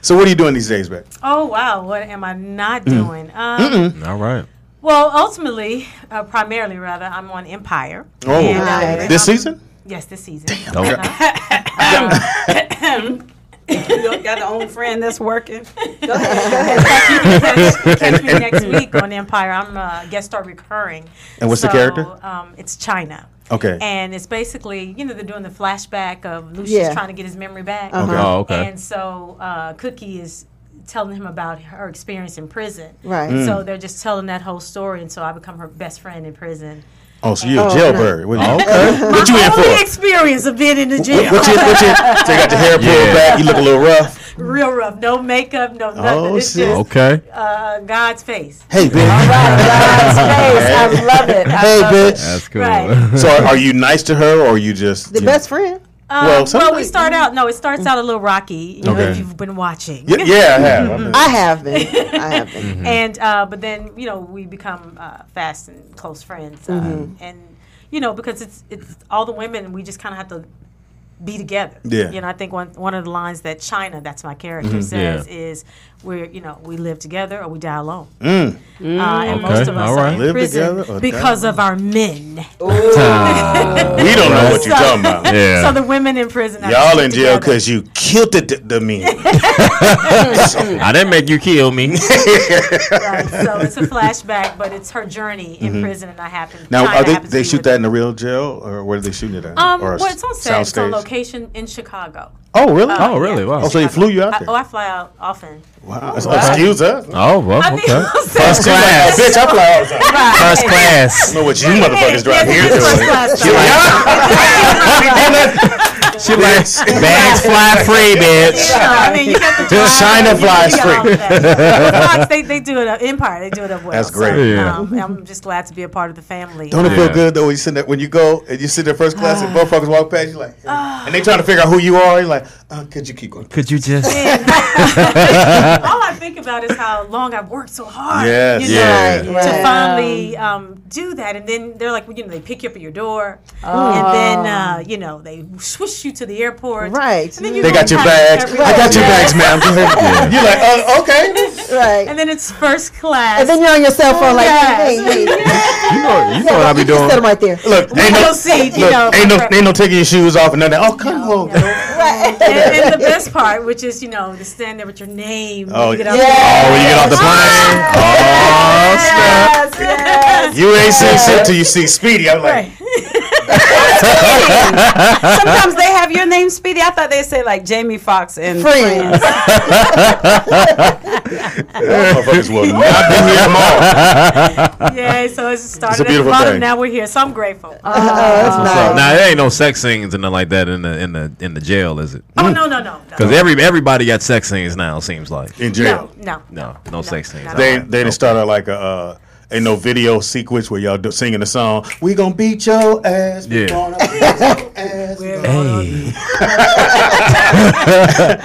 Speaker 13: So what are you doing these days, babe?
Speaker 14: Oh, wow. What am I not doing?
Speaker 4: All right.
Speaker 14: Well, ultimately, primarily, rather, I'm on Empire.
Speaker 13: Oh,
Speaker 14: And,
Speaker 13: this season?
Speaker 14: Yes, this season.
Speaker 13: Damn.
Speaker 5: You got an old friend that's working.
Speaker 14: Go ahead. Catch me next week on Empire. I'm a guest star recurring.
Speaker 13: And what's the character?
Speaker 14: It's China.
Speaker 13: Okay.
Speaker 14: And it's basically, they're doing the flashback of Lucius trying to get his memory back.
Speaker 13: Okay. Oh, okay.
Speaker 14: And so Cookie is telling him about her experience in prison.
Speaker 3: Right.
Speaker 14: So they're just telling that whole story, and so I become her best friend in prison.
Speaker 13: Oh, so you're a jailbird.
Speaker 14: No.
Speaker 13: Okay. What you in for?
Speaker 14: Only experience of being in the jail.
Speaker 13: What you so you got your hair pulled back, you look a little rough.
Speaker 14: Real rough. No makeup, no nothing.
Speaker 13: Oh,
Speaker 14: it's
Speaker 13: shit.
Speaker 14: just
Speaker 4: Okay.
Speaker 14: God's face.
Speaker 13: Hey, bitch.
Speaker 5: All right, God's face. I love it.
Speaker 13: Hey, bitch.
Speaker 4: That's cool.
Speaker 14: Right.
Speaker 13: So are you nice to her, or are you just
Speaker 3: The best friend?
Speaker 14: Well, it starts out a little rocky,
Speaker 13: Okay.
Speaker 14: if you've been watching.
Speaker 13: Yeah, I have.
Speaker 3: I have been.
Speaker 14: And but then we become fast and close friends, and because it's all the women, we just kind of have to be together.
Speaker 13: Yeah.
Speaker 14: I think one of the lines that China, that's my character, says is we live together or we die alone. And most of us are in
Speaker 13: Live
Speaker 14: prison
Speaker 13: together or
Speaker 14: because
Speaker 13: die
Speaker 14: of our men.
Speaker 13: We don't know what you're talking about.
Speaker 4: Yeah.
Speaker 14: So the women in prison are
Speaker 13: Y'all in jail
Speaker 14: together.
Speaker 13: because you killed the men.
Speaker 4: I didn't make you kill me.
Speaker 14: Right, so it's a flashback, but it's her journey in prison, and I happen.
Speaker 13: Now,
Speaker 14: China happens
Speaker 13: they
Speaker 14: to be
Speaker 13: shoot
Speaker 14: with
Speaker 13: that in the real jail, or where are they shooting it at?
Speaker 14: well, it's on set. It's on location in Chicago.
Speaker 13: Oh, really?
Speaker 4: Oh, really? Wow.
Speaker 13: Oh, so they flew you out there?
Speaker 14: I fly out often.
Speaker 13: Wow. Excuse us.
Speaker 4: Oh, well,
Speaker 14: I mean,
Speaker 4: okay.
Speaker 13: First class. Oh, bitch, I fly all the time.
Speaker 4: First class.
Speaker 13: I know what you motherfuckers drive here
Speaker 14: First
Speaker 13: doing.
Speaker 14: class.
Speaker 4: She likes bags fly free, bitch.
Speaker 14: I mean, you got the
Speaker 13: China flies free.
Speaker 14: Fox, they do it up. Empire, they do it up well.
Speaker 13: That's great.
Speaker 14: So,
Speaker 4: Yeah.
Speaker 14: I'm just glad to be a part of the family.
Speaker 13: Don't it feel good though when you sit there, when you go and you sit there first class and motherfuckers walk past you like, and they trying to figure out who you are. You're like, could you keep going?
Speaker 4: Could you just?
Speaker 14: All I think about is how long I've worked so hard.
Speaker 13: Yes.
Speaker 14: To finally do that, and then they're like, they pick you up at your door, and then they swish you to the airport.
Speaker 3: Right.
Speaker 14: And then you
Speaker 13: They
Speaker 14: go
Speaker 13: got your
Speaker 14: pack
Speaker 13: bags.
Speaker 14: everything.
Speaker 13: I got your bags, ma'am. Go ahead. You're like, okay.
Speaker 3: Right.
Speaker 14: And then it's first class.
Speaker 3: And then you're on your cell phone like, hey.
Speaker 4: You know what I be doing.
Speaker 3: Set them right there.
Speaker 13: Look, ain't no taking your shoes off and nothing. Oh, come on.
Speaker 3: Right.
Speaker 14: And the best part, which is, to stand there with your name.
Speaker 13: Oh,
Speaker 14: when you get off
Speaker 13: when you get off the plane. Oh, snap.
Speaker 3: Yes.
Speaker 13: You ain't seen shit till you see Speedy. I'm like,
Speaker 5: Sometimes they have your name Speedy? I thought they say like Jamie Foxx and
Speaker 3: Friends.
Speaker 13: Motherfuckers will not be here tomorrow.
Speaker 14: Yeah, so it started
Speaker 13: It's a
Speaker 14: at the
Speaker 13: beautiful
Speaker 14: bottom.
Speaker 13: thing.
Speaker 14: Now we're here, so I'm grateful.
Speaker 3: That's nice.
Speaker 4: Now there ain't no sex scenes and nothing like that in the jail, is it?
Speaker 14: Oh no.
Speaker 4: Because everybody got sex scenes now. Seems like
Speaker 13: In jail.
Speaker 4: no sex scenes.
Speaker 13: They didn't start out like ain't no video sequence where y'all singing the song. We gonna beat your ass. We
Speaker 4: Yeah.
Speaker 13: gonna beat your ass.
Speaker 4: Hey.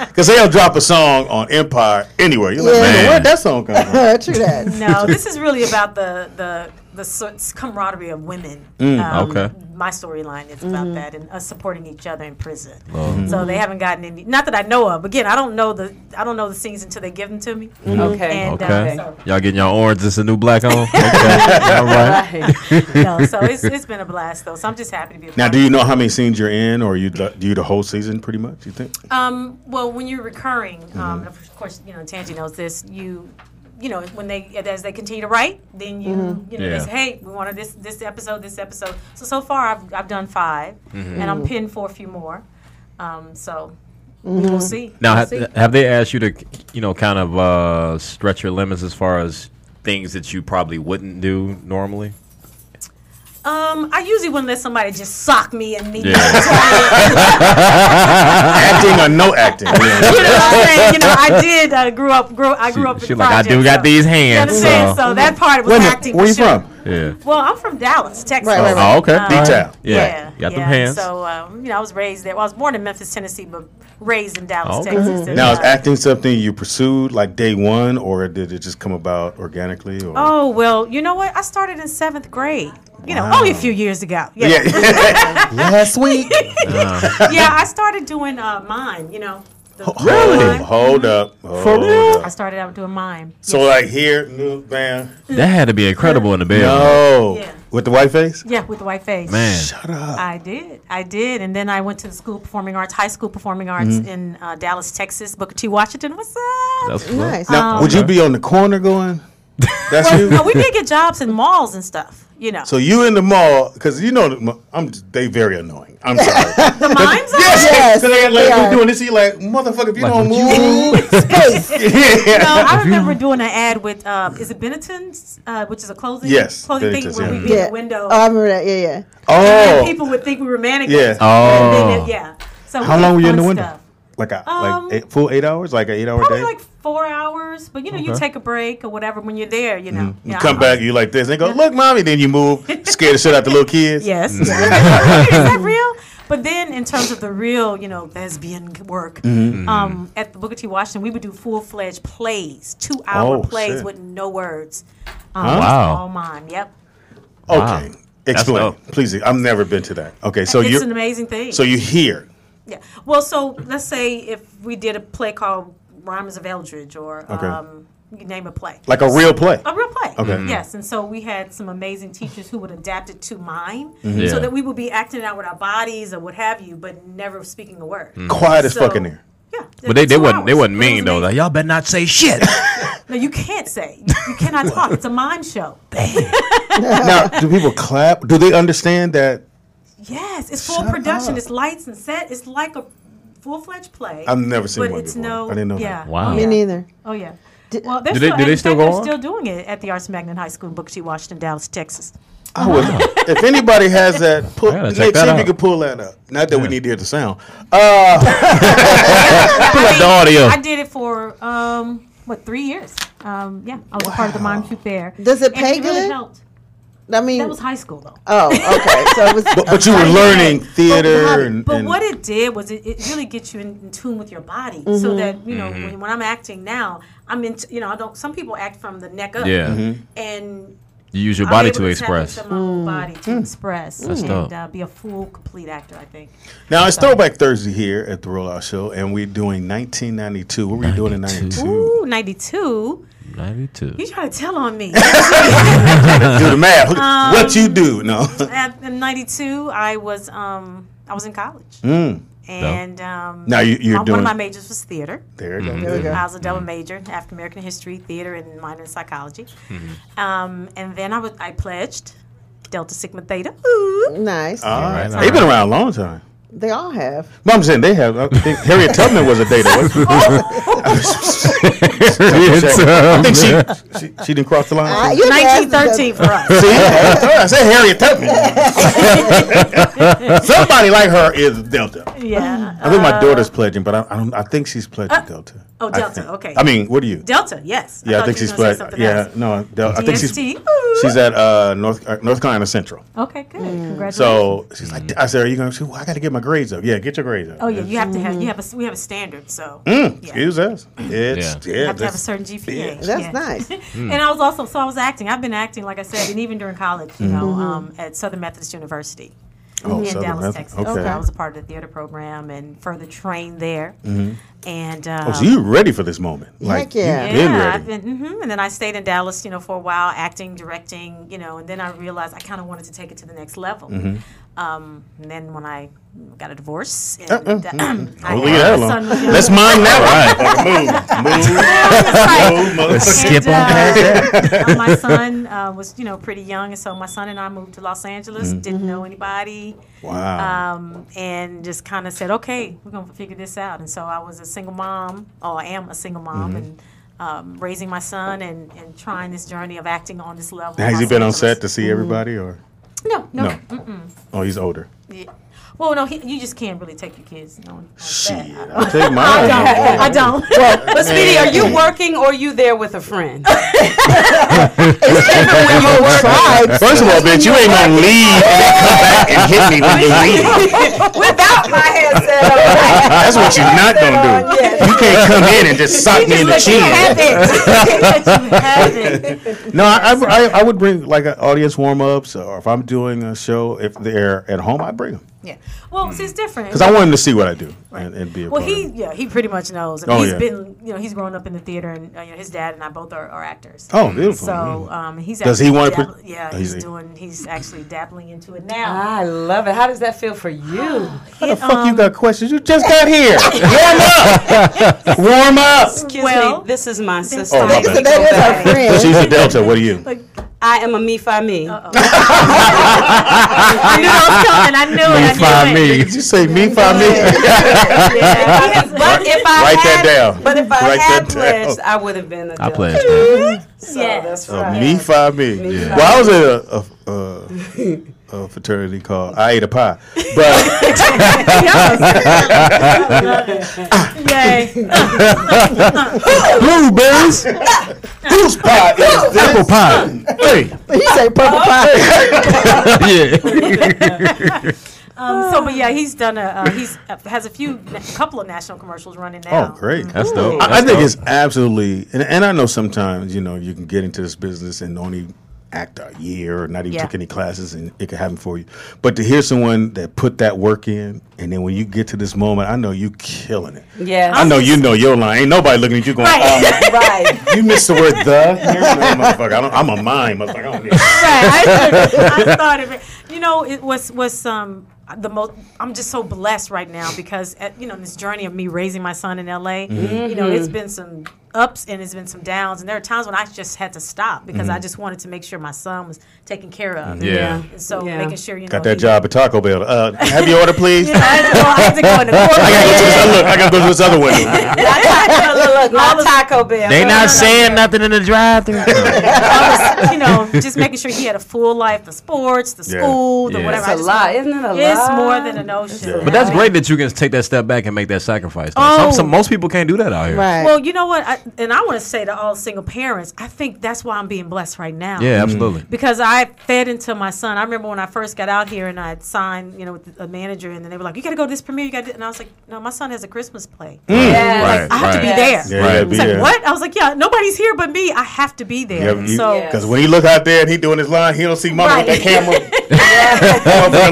Speaker 13: Because they'll drop a song on Empire anywhere. You're like,
Speaker 3: Yeah.
Speaker 13: man, where'd that song come from?
Speaker 3: True that.
Speaker 14: No, this is really about the camaraderie of women.
Speaker 4: Okay.
Speaker 14: My storyline is about that and us supporting each other in prison.
Speaker 4: Mhm.
Speaker 14: So they haven't gotten any, not that I know of. Again, I don't know the scenes until they give them to me.
Speaker 5: Okay.
Speaker 14: And,
Speaker 4: Okay.
Speaker 14: so,
Speaker 4: Y'all getting y'all orange? This a new black on? Okay. All right.
Speaker 14: no, so it's been a blast though. So I'm just happy to be.
Speaker 13: Now, do you know how many scenes you're in, or do you the whole season pretty much? You think?
Speaker 14: Well, when you're recurring, of course, Tangi knows this. When as they continue to write, then they say, hey, we wanted this episode. So far I've done 5, and I'm pinned for a few more. So we'll see.
Speaker 4: Now,
Speaker 14: We'll see.
Speaker 4: have they asked you to, kind of stretch your limits as far as things that you probably wouldn't do normally?
Speaker 14: I usually wouldn't let somebody just sock me and me.
Speaker 13: Acting or no acting?
Speaker 14: You know what I'm saying? I did. I grew up.
Speaker 4: She
Speaker 14: in
Speaker 4: like, I do got these hands.
Speaker 14: You understand? So that part was acting.
Speaker 13: Where you
Speaker 14: for sure.
Speaker 13: from?
Speaker 4: Yeah.
Speaker 14: Well, I'm from Dallas, Texas.
Speaker 3: Right.
Speaker 4: Oh, okay.
Speaker 13: D-Town.
Speaker 4: Yeah. Got them hands.
Speaker 14: So, I was raised there. Well, I was born in Memphis, Tennessee, but raised in Dallas,
Speaker 4: Okay.
Speaker 14: Texas. And,
Speaker 13: Now, is acting something you pursued like day one, or did it just come about organically? Or?
Speaker 14: Oh, well, you know what? I started in 7th grade. Only a few years ago. Yeah.
Speaker 13: Last week.
Speaker 14: Yeah, I started doing mime,
Speaker 13: Really? Hold up.
Speaker 4: For real?
Speaker 14: I started out doing mime.
Speaker 13: So, like here, new band.
Speaker 4: That had to be incredible in the bed.
Speaker 13: No.
Speaker 14: Yeah.
Speaker 13: With the white face?
Speaker 14: Yeah, with the white face.
Speaker 4: Man.
Speaker 13: Shut up.
Speaker 14: I did. And then I went to the high school performing arts in Dallas, Texas. Booker T. Washington, what's up?
Speaker 4: That's
Speaker 3: Nice.
Speaker 13: Now, would you be on the corner going? That's you?
Speaker 14: No, we did get jobs in malls and stuff,
Speaker 13: So you in the mall, because they very annoying. I'm sorry.
Speaker 14: The mimes are?
Speaker 13: Yes. So they we're doing this. You like, motherfucker, if you don't move.
Speaker 3: Space.
Speaker 14: No, I remember doing an ad with, is it Benetton's, which is a clothing thing
Speaker 13: Benetton's,
Speaker 14: where
Speaker 13: yeah.
Speaker 14: we'd be in the window.
Speaker 3: Oh, I remember that. Yeah.
Speaker 14: And people would think we were mannequins.
Speaker 13: Yeah.
Speaker 14: And then So
Speaker 13: How
Speaker 14: we
Speaker 13: long
Speaker 14: did
Speaker 13: were you in the
Speaker 14: fun
Speaker 13: window?
Speaker 14: stuff.
Speaker 13: Full 8 hours? Like an 8 hour
Speaker 14: Probably
Speaker 13: day?
Speaker 14: like 4 hours, but you take a break or whatever when you're there,
Speaker 13: You come back, you like this, and go, look, mommy. Then you move, scare the shit out the little kids.
Speaker 14: Yes. Is that real? But then, in terms of the real, lesbian work, at the Booker T. Washington, we would do full-fledged plays, 2-hour plays
Speaker 13: shit.
Speaker 14: with no words.
Speaker 4: Wow.
Speaker 14: All mime. Yep.
Speaker 13: Okay.
Speaker 4: Wow.
Speaker 13: Explain.
Speaker 4: dope.
Speaker 13: Please. I've never been to that. Okay. So
Speaker 14: It's an amazing thing.
Speaker 13: So you hear.
Speaker 14: Yeah. Well, so let's say if we did a play called Rhymes of Eldridge or you can name a play.
Speaker 13: Like a real play.
Speaker 14: A real play.
Speaker 13: Okay.
Speaker 14: Yes, and so we had some amazing teachers who would adapt it to mime,
Speaker 4: Yeah.
Speaker 14: so that we would be acting it out with our bodies or what have you, but never speaking a word.
Speaker 13: Quiet as fucking there.
Speaker 14: Yeah,
Speaker 4: But they
Speaker 14: 2
Speaker 4: wasn't
Speaker 14: hours.
Speaker 4: mean though. Like, y'all better not say shit.
Speaker 14: No, you can't say. You cannot talk. It's a mime show.
Speaker 13: Now, do people clap? Do they understand that?
Speaker 14: Yes, it's full
Speaker 13: Shut
Speaker 14: production.
Speaker 13: up.
Speaker 14: It's lights and set. It's like a full-fledged play.
Speaker 13: I've never seen
Speaker 14: but
Speaker 13: one
Speaker 14: it's
Speaker 13: before.
Speaker 14: no.
Speaker 13: I didn't know
Speaker 14: yeah.
Speaker 13: that.
Speaker 4: Wow.
Speaker 14: Oh,
Speaker 3: Me
Speaker 14: yeah.
Speaker 3: neither.
Speaker 14: Oh yeah.
Speaker 3: Did-
Speaker 14: Well, they're
Speaker 4: Do they-
Speaker 14: still,
Speaker 4: do they
Speaker 14: in
Speaker 4: still
Speaker 14: fact,
Speaker 4: go
Speaker 14: they're
Speaker 4: on?
Speaker 14: still doing it at the Arts Magnet High School in Booker T. Washington, Dallas, Texas.
Speaker 13: I would. If anybody has that,
Speaker 4: I gotta
Speaker 13: Nick,
Speaker 4: check
Speaker 13: see
Speaker 4: that
Speaker 13: if you
Speaker 4: out.
Speaker 13: can pull that up. Not that we need to hear the sound.
Speaker 4: Pull up the audio.
Speaker 14: I did it for 3 years. I was a part of the mime troupe there.
Speaker 3: Does it
Speaker 14: And
Speaker 3: pay
Speaker 14: really
Speaker 3: good?
Speaker 14: helped.
Speaker 3: I mean,
Speaker 14: That was high school though.
Speaker 3: oh, okay. So it was.
Speaker 13: But you were learning theater
Speaker 14: But
Speaker 13: and
Speaker 14: what it did was it really gets you in tune with your body, so that when I'm acting now, I'm in. I don't. Some people act from the neck up.
Speaker 4: Yeah.
Speaker 14: And
Speaker 4: You use your
Speaker 14: I'm
Speaker 4: body
Speaker 14: able
Speaker 4: to
Speaker 14: tap
Speaker 4: express.
Speaker 14: into my whole body to express
Speaker 4: That's
Speaker 14: and
Speaker 4: dope.
Speaker 14: be a full, complete actor. I think.
Speaker 13: now it's Throwback Thursday here at the Rollout Show, and we're doing 1992. What were you doing in 92?
Speaker 14: Ooh, 92.
Speaker 4: 92.
Speaker 14: You trying to tell on me?
Speaker 13: Do the math. What you do? No.
Speaker 14: In 92, I was in college. And
Speaker 13: Now you're
Speaker 14: one
Speaker 13: doing.
Speaker 14: of my majors was theater.
Speaker 13: There you go.
Speaker 3: There we go.
Speaker 14: I was a double major, African American history, theater, and minor in psychology. And then I pledged Delta Sigma Theta. Ooh.
Speaker 3: Nice.
Speaker 13: All right.
Speaker 4: All
Speaker 13: They've been around a long time.
Speaker 3: They all have.
Speaker 13: But I'm saying they have. I think Harriet Tubman was a dater. I think she didn't cross the line.
Speaker 14: 1913 for us.
Speaker 13: See, I said Harriet Tubman. Somebody like her is Delta.
Speaker 14: Yeah.
Speaker 13: I think my daughter's pledging, but I think she's pledging Delta.
Speaker 14: Oh, Delta. Okay.
Speaker 13: I mean, what are you?
Speaker 14: Delta. Yes.
Speaker 13: Yeah, I think she's pledging. Yeah, no, I think she's at North Carolina Central.
Speaker 14: Okay, good. Congratulations.
Speaker 13: So she's like, I said, "Are you going to?" Well, I got to get my grades up. Yeah, get your grades up.
Speaker 14: Oh yeah, you have to have. We have a standard. So.
Speaker 13: Excuse us.
Speaker 14: You have to have a certain GPA.
Speaker 3: Yeah. That's nice.
Speaker 14: And I was acting. I've been acting, like I said, and even during college, you know, at Southern Methodist University. In Dallas, Texas.
Speaker 13: Okay.
Speaker 14: I was a part of the theater program and further trained there. And
Speaker 13: so you ready for this moment?
Speaker 3: Heck yeah.
Speaker 13: You've been ready.
Speaker 14: I've been, and then I stayed in Dallas, for a while, acting, directing, and then I realized I kind of wanted to take it to the next level. And then when I got a divorce, and
Speaker 13: leave that alone. Let's mine that. Move.
Speaker 4: Skip on past
Speaker 14: my son was, pretty young, and so my son and I moved to Los Angeles. Didn't know anybody.
Speaker 13: Wow.
Speaker 14: And just kind of said, okay, we're gonna figure this out. And so I was a single mom, or I am a single mom, and raising my son and trying this journey of acting on this level.
Speaker 13: Has he been on set to see everybody, or?
Speaker 14: No.
Speaker 13: Oh, he's older.
Speaker 14: Yeah. Well, no, you just can't really take your kids.
Speaker 13: Shit, I'll take mine.
Speaker 14: I don't.
Speaker 5: But Speedy, are you working or are you there with a friend?
Speaker 13: First of all, bitch, you ain't gonna leave and then come back and hit me when you leave.
Speaker 5: Without my headset on.
Speaker 13: That's what you're not gonna do. You can't come in and just sock me in the chin. No, I would bring like audience warm-ups, or if I'm doing a show, if they're at home, I bring them.
Speaker 14: Yeah. Well, see, it's different.
Speaker 13: Because I want him to see what I do and be a part of it.
Speaker 14: He pretty much knows. He's been, he's grown up in the theater, and his dad and I both are actors.
Speaker 13: Oh, beautiful.
Speaker 14: So he's
Speaker 13: does he want to?
Speaker 14: He's actually dabbling into it now.
Speaker 5: I love it. How does that feel for you?
Speaker 13: How the fuck you got questions? You just got here. Warm up.
Speaker 5: Excuse me. This is my sister.
Speaker 3: Oh, that is our friend.
Speaker 13: She's a Delta. What are you?
Speaker 5: I am a me-fi-me.
Speaker 14: I knew I was coming. I knew it.
Speaker 13: Me. Did you say me-fi-me?
Speaker 5: But if I
Speaker 13: write that down.
Speaker 5: But if I had pledged, I would have been a Delta.
Speaker 4: I pledged.
Speaker 5: So that's right.
Speaker 13: Me-fi-me. Yeah. Well, I was at a fraternity called I Ate a Pie. But
Speaker 14: Yay.
Speaker 13: Blueberries. Whose pie is this? Apple pie. Hey.
Speaker 3: He say purple pie.
Speaker 14: But yeah, he's done has a couple of national commercials running now.
Speaker 13: Oh, great.
Speaker 4: That's dope.
Speaker 13: I think it's absolutely, and I know sometimes, you can get into this business and only act a year or not even took any classes and it could happen for you. But to hear someone that put that work in, and then when you get to this moment, I know you killing it.
Speaker 5: Yeah.
Speaker 13: I know you know your line. Ain't nobody looking at you going,
Speaker 5: right.
Speaker 13: You missed the word the. No, motherfucker. I'm a mime. Motherfucker. I don't need it.
Speaker 14: I started. It was the most. I'm just so blessed right now because this journey of me raising my son in LA. It's been some ups and it's been some downs, and there are times when I just had to stop because I just wanted to make sure my son was taken care of.
Speaker 4: Yeah.
Speaker 14: And so making sure
Speaker 13: got that job at Taco Bell. Have your order, please.
Speaker 14: I had to go in the court.
Speaker 13: I gotta go to this other window.
Speaker 5: Look, not Taco Bell.
Speaker 4: They not saying nothing in the drive-thru.
Speaker 14: Just making sure he had a full life, the sports, the school, the whatever.
Speaker 5: It's a lot, isn't it?
Speaker 14: It's more than an ocean.
Speaker 13: Yeah.
Speaker 4: But that's great that you can take that step back and make that sacrifice. Most people can't do that out here.
Speaker 3: Right.
Speaker 14: Well, you know what? I want to say to all single parents, I think that's why I'm being blessed right now.
Speaker 4: Yeah, absolutely.
Speaker 14: Because I fed into my son. I remember when I first got out here and I had signed, with a manager, and then they were like, "You got to go to this premiere." And I was like, "No, my son has a Christmas play.
Speaker 5: Yes.
Speaker 14: I have to be there."
Speaker 13: Yeah,
Speaker 14: It's like, what? I was like, "Yeah, nobody's here but me. I have to be there."
Speaker 13: Because when he look out there and he doing his line, he don't see mama with that camera.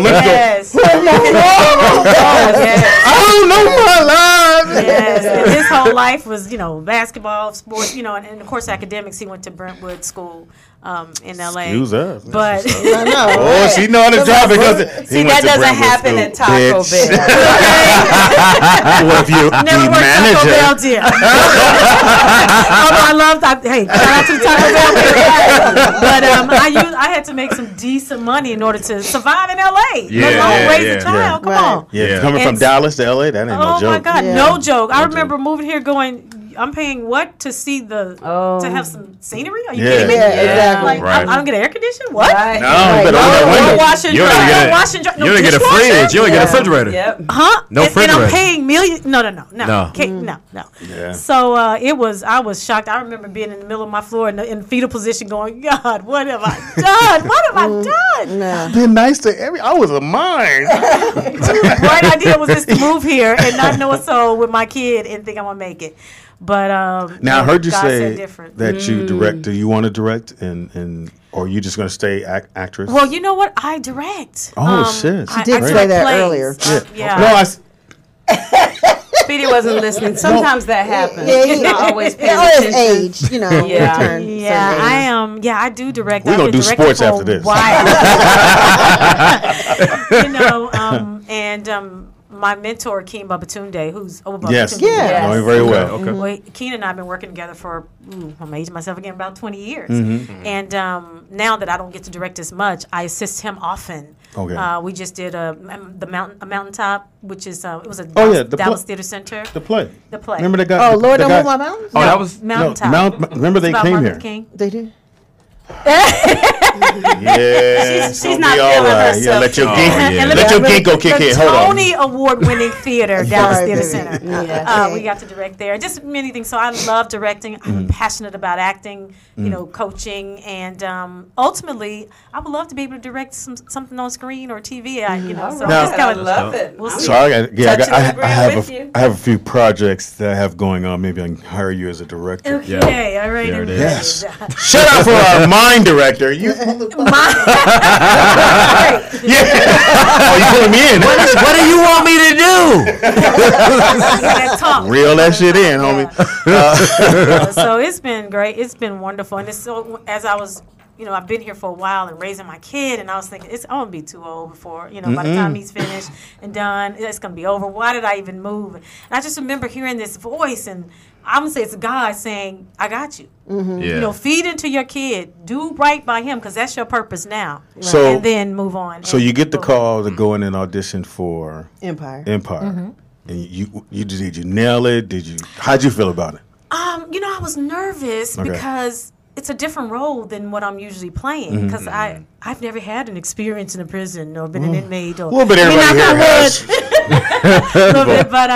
Speaker 14: Yes.
Speaker 13: I don't know my line.
Speaker 14: Yes, and his whole life was, basketball, sports, and of course academics. He went to Brentwood School in LA.
Speaker 13: Excuse us.
Speaker 14: But
Speaker 3: I know.
Speaker 13: Oh, she know on the job because
Speaker 5: See, that doesn't happen at Taco Bell.
Speaker 13: What if you
Speaker 14: never
Speaker 13: the
Speaker 14: worked Taco Bell,
Speaker 13: manager?
Speaker 14: dear. Although I loved, hey, shout out to the Taco Bell. But I had to make some decent money in order to survive in LA. Let alone raise a child. Come on.
Speaker 13: Yeah, coming from Dallas to LA, that ain't no joke.
Speaker 14: Oh my God, no joke. I remember moving here going, I'm paying what to see to have some scenery? Are you kidding me?
Speaker 3: Yeah, exactly.
Speaker 14: Like,
Speaker 4: Right.
Speaker 14: I don't get an air conditioner? What?
Speaker 5: Right.
Speaker 13: No, but on that
Speaker 14: No
Speaker 13: window.
Speaker 14: wash and
Speaker 4: You
Speaker 14: dry.
Speaker 4: don't get
Speaker 14: No wash and dry.
Speaker 4: You don't get a
Speaker 14: dishwasher?
Speaker 4: fridge. You don't get a refrigerator.
Speaker 5: Yep.
Speaker 14: Huh?
Speaker 4: No
Speaker 14: And I'm
Speaker 4: refrigerator.
Speaker 14: paying millions. No.
Speaker 4: No.
Speaker 14: No.
Speaker 13: Yeah.
Speaker 14: So I was shocked. I remember being in the middle of my floor in fetal position going, God, what have I done? What have I done?
Speaker 3: Nah.
Speaker 13: Been nice to I was a mine.
Speaker 14: Right idea was just to move here and not know a soul with my kid and think I'm going to make it. But
Speaker 13: Now I heard you
Speaker 14: God
Speaker 13: say
Speaker 14: said different.
Speaker 13: that you direct. Do you want to direct, and or are you just going to stay actress?
Speaker 14: Well, you know what? I direct.
Speaker 13: Oh, shit.
Speaker 3: She did
Speaker 14: I
Speaker 3: say
Speaker 14: direct
Speaker 3: that
Speaker 14: plays.
Speaker 3: earlier.
Speaker 14: Yeah.
Speaker 13: No,
Speaker 5: Speedy wasn't listening. Sometimes that happens.
Speaker 3: Yeah,
Speaker 5: He's not always paying
Speaker 3: at his
Speaker 5: attention.
Speaker 3: age,
Speaker 5: Yeah.
Speaker 3: return
Speaker 14: Yeah,
Speaker 3: certain
Speaker 14: I
Speaker 3: age.
Speaker 14: am. I do direct.
Speaker 13: We're
Speaker 14: I've
Speaker 13: gonna
Speaker 14: been
Speaker 13: do
Speaker 14: directing
Speaker 13: sports
Speaker 14: for
Speaker 13: after
Speaker 14: a
Speaker 13: this.
Speaker 14: while. And my mentor, Keem Babatunde, who's
Speaker 13: yes,
Speaker 14: Babatunde.
Speaker 3: Yeah.
Speaker 13: know him very well.
Speaker 4: Okay.
Speaker 14: Well, Keen and I have been working together for, I'm aging myself again, about 20 years.
Speaker 13: Mm-hmm.
Speaker 14: And now that I don't get to direct as much, I assist him often.
Speaker 13: Okay.
Speaker 14: We just did a Mountaintop, which is, it was a
Speaker 13: the
Speaker 14: Dallas
Speaker 13: play.
Speaker 14: Theater Center.
Speaker 13: The play.
Speaker 14: The play.
Speaker 13: Remember the guy?
Speaker 3: Oh, Lord,
Speaker 13: the
Speaker 3: don't
Speaker 13: guy-
Speaker 3: move my mountains?
Speaker 4: Oh, that was
Speaker 14: Mountaintop.
Speaker 13: Remember they
Speaker 14: It's about
Speaker 13: came
Speaker 14: Martin
Speaker 13: here.
Speaker 14: Luther King.
Speaker 3: They do.
Speaker 13: Yeah,
Speaker 5: She's not feeling
Speaker 13: Yeah,
Speaker 5: herself.
Speaker 13: let your
Speaker 4: Oh,
Speaker 13: geek,
Speaker 4: yeah.
Speaker 13: let your geek go kick in.
Speaker 14: The
Speaker 13: Hold on.
Speaker 14: Tony Award-winning theater, Dallas
Speaker 3: Sorry,
Speaker 14: Theater
Speaker 3: baby.
Speaker 14: Center.
Speaker 5: Yes.
Speaker 14: We got to direct there. Just many things. So I love directing. I'm passionate about acting, coaching, and ultimately, I would love to be able to direct something on screen or TV.
Speaker 5: All
Speaker 14: So
Speaker 5: right.
Speaker 14: just
Speaker 5: I
Speaker 14: kind of
Speaker 5: love it.
Speaker 14: We'll
Speaker 5: I'm
Speaker 14: see.
Speaker 13: So I
Speaker 5: touching with you.
Speaker 13: have a few projects that I have going on. Maybe I can hire you as a director.
Speaker 14: Okay, all right.
Speaker 4: There it is.
Speaker 13: Yes. Shout out for our mind director. You. Yeah. Oh, you pulling me in?
Speaker 4: What do you want me to
Speaker 14: That talk.
Speaker 13: Reel that shit in, homie.
Speaker 14: So it's been great. It's been wonderful. And it's so, as I was, I've been here for a while and raising my kid, and I was thinking, I'm going to be too old before, by the time he's finished and done, it's going to be over. Why did I even move? And I just remember hearing this voice, and I'm going to say it's God saying, I got you.
Speaker 4: Yeah.
Speaker 14: Feed into your kid. Do right by him, because that's your purpose now.
Speaker 13: So-
Speaker 14: and then move on.
Speaker 13: So you get the call to go in and audition for
Speaker 3: Empire.
Speaker 13: and you did you nail it? How'd you feel about it?
Speaker 14: I was nervous because it's a different role than what I'm usually playing, because I've never had an experience in a prison or been an inmate or
Speaker 13: A little bit everybody here has.
Speaker 14: a little bit, but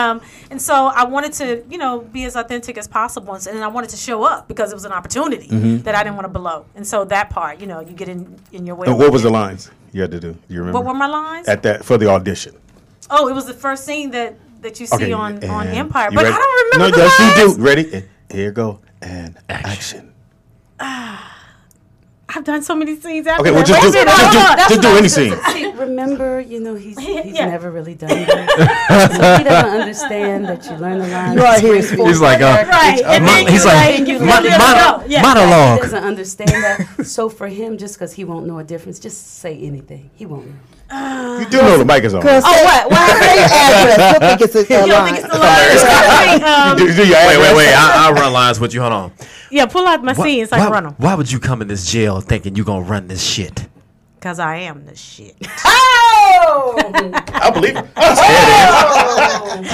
Speaker 14: and so I wanted to be as authentic as possible, and I wanted to show up because it was an opportunity that I didn't want to blow, and so that part you get in your way.
Speaker 13: And what was the lines you had to do? You remember?
Speaker 14: What were my lines?
Speaker 13: For the audition?
Speaker 14: Oh, it was the first scene that you see on Empire,
Speaker 13: You
Speaker 14: but
Speaker 13: ready?
Speaker 14: I don't remember
Speaker 13: No,
Speaker 14: the
Speaker 13: yes,
Speaker 14: lines.
Speaker 13: you do. Ready? Here you go. And action.
Speaker 14: I've done so many scenes after
Speaker 13: Okay, well,
Speaker 14: that.
Speaker 13: just do any scene.
Speaker 5: See, remember, he's never really done that. So he doesn't understand that you learn the lines.
Speaker 3: You are here.
Speaker 4: He's like,
Speaker 14: Right. And then
Speaker 4: he's
Speaker 14: you
Speaker 4: like,
Speaker 14: you
Speaker 5: He
Speaker 4: monologue.
Speaker 5: doesn't understand that. So for him, just because he won't know a difference, just say anything. He won't know.
Speaker 13: You do know the mic is on.
Speaker 3: What? Say your address. You'll think it's a line.
Speaker 4: Wait. I'll run lines with you. Hold on.
Speaker 14: Yeah, pull out my scenes so I can run them.
Speaker 4: Why would you come in this jail thinking you're going to run this shit?
Speaker 14: Because I am the shit.
Speaker 5: Oh!
Speaker 13: I believe it.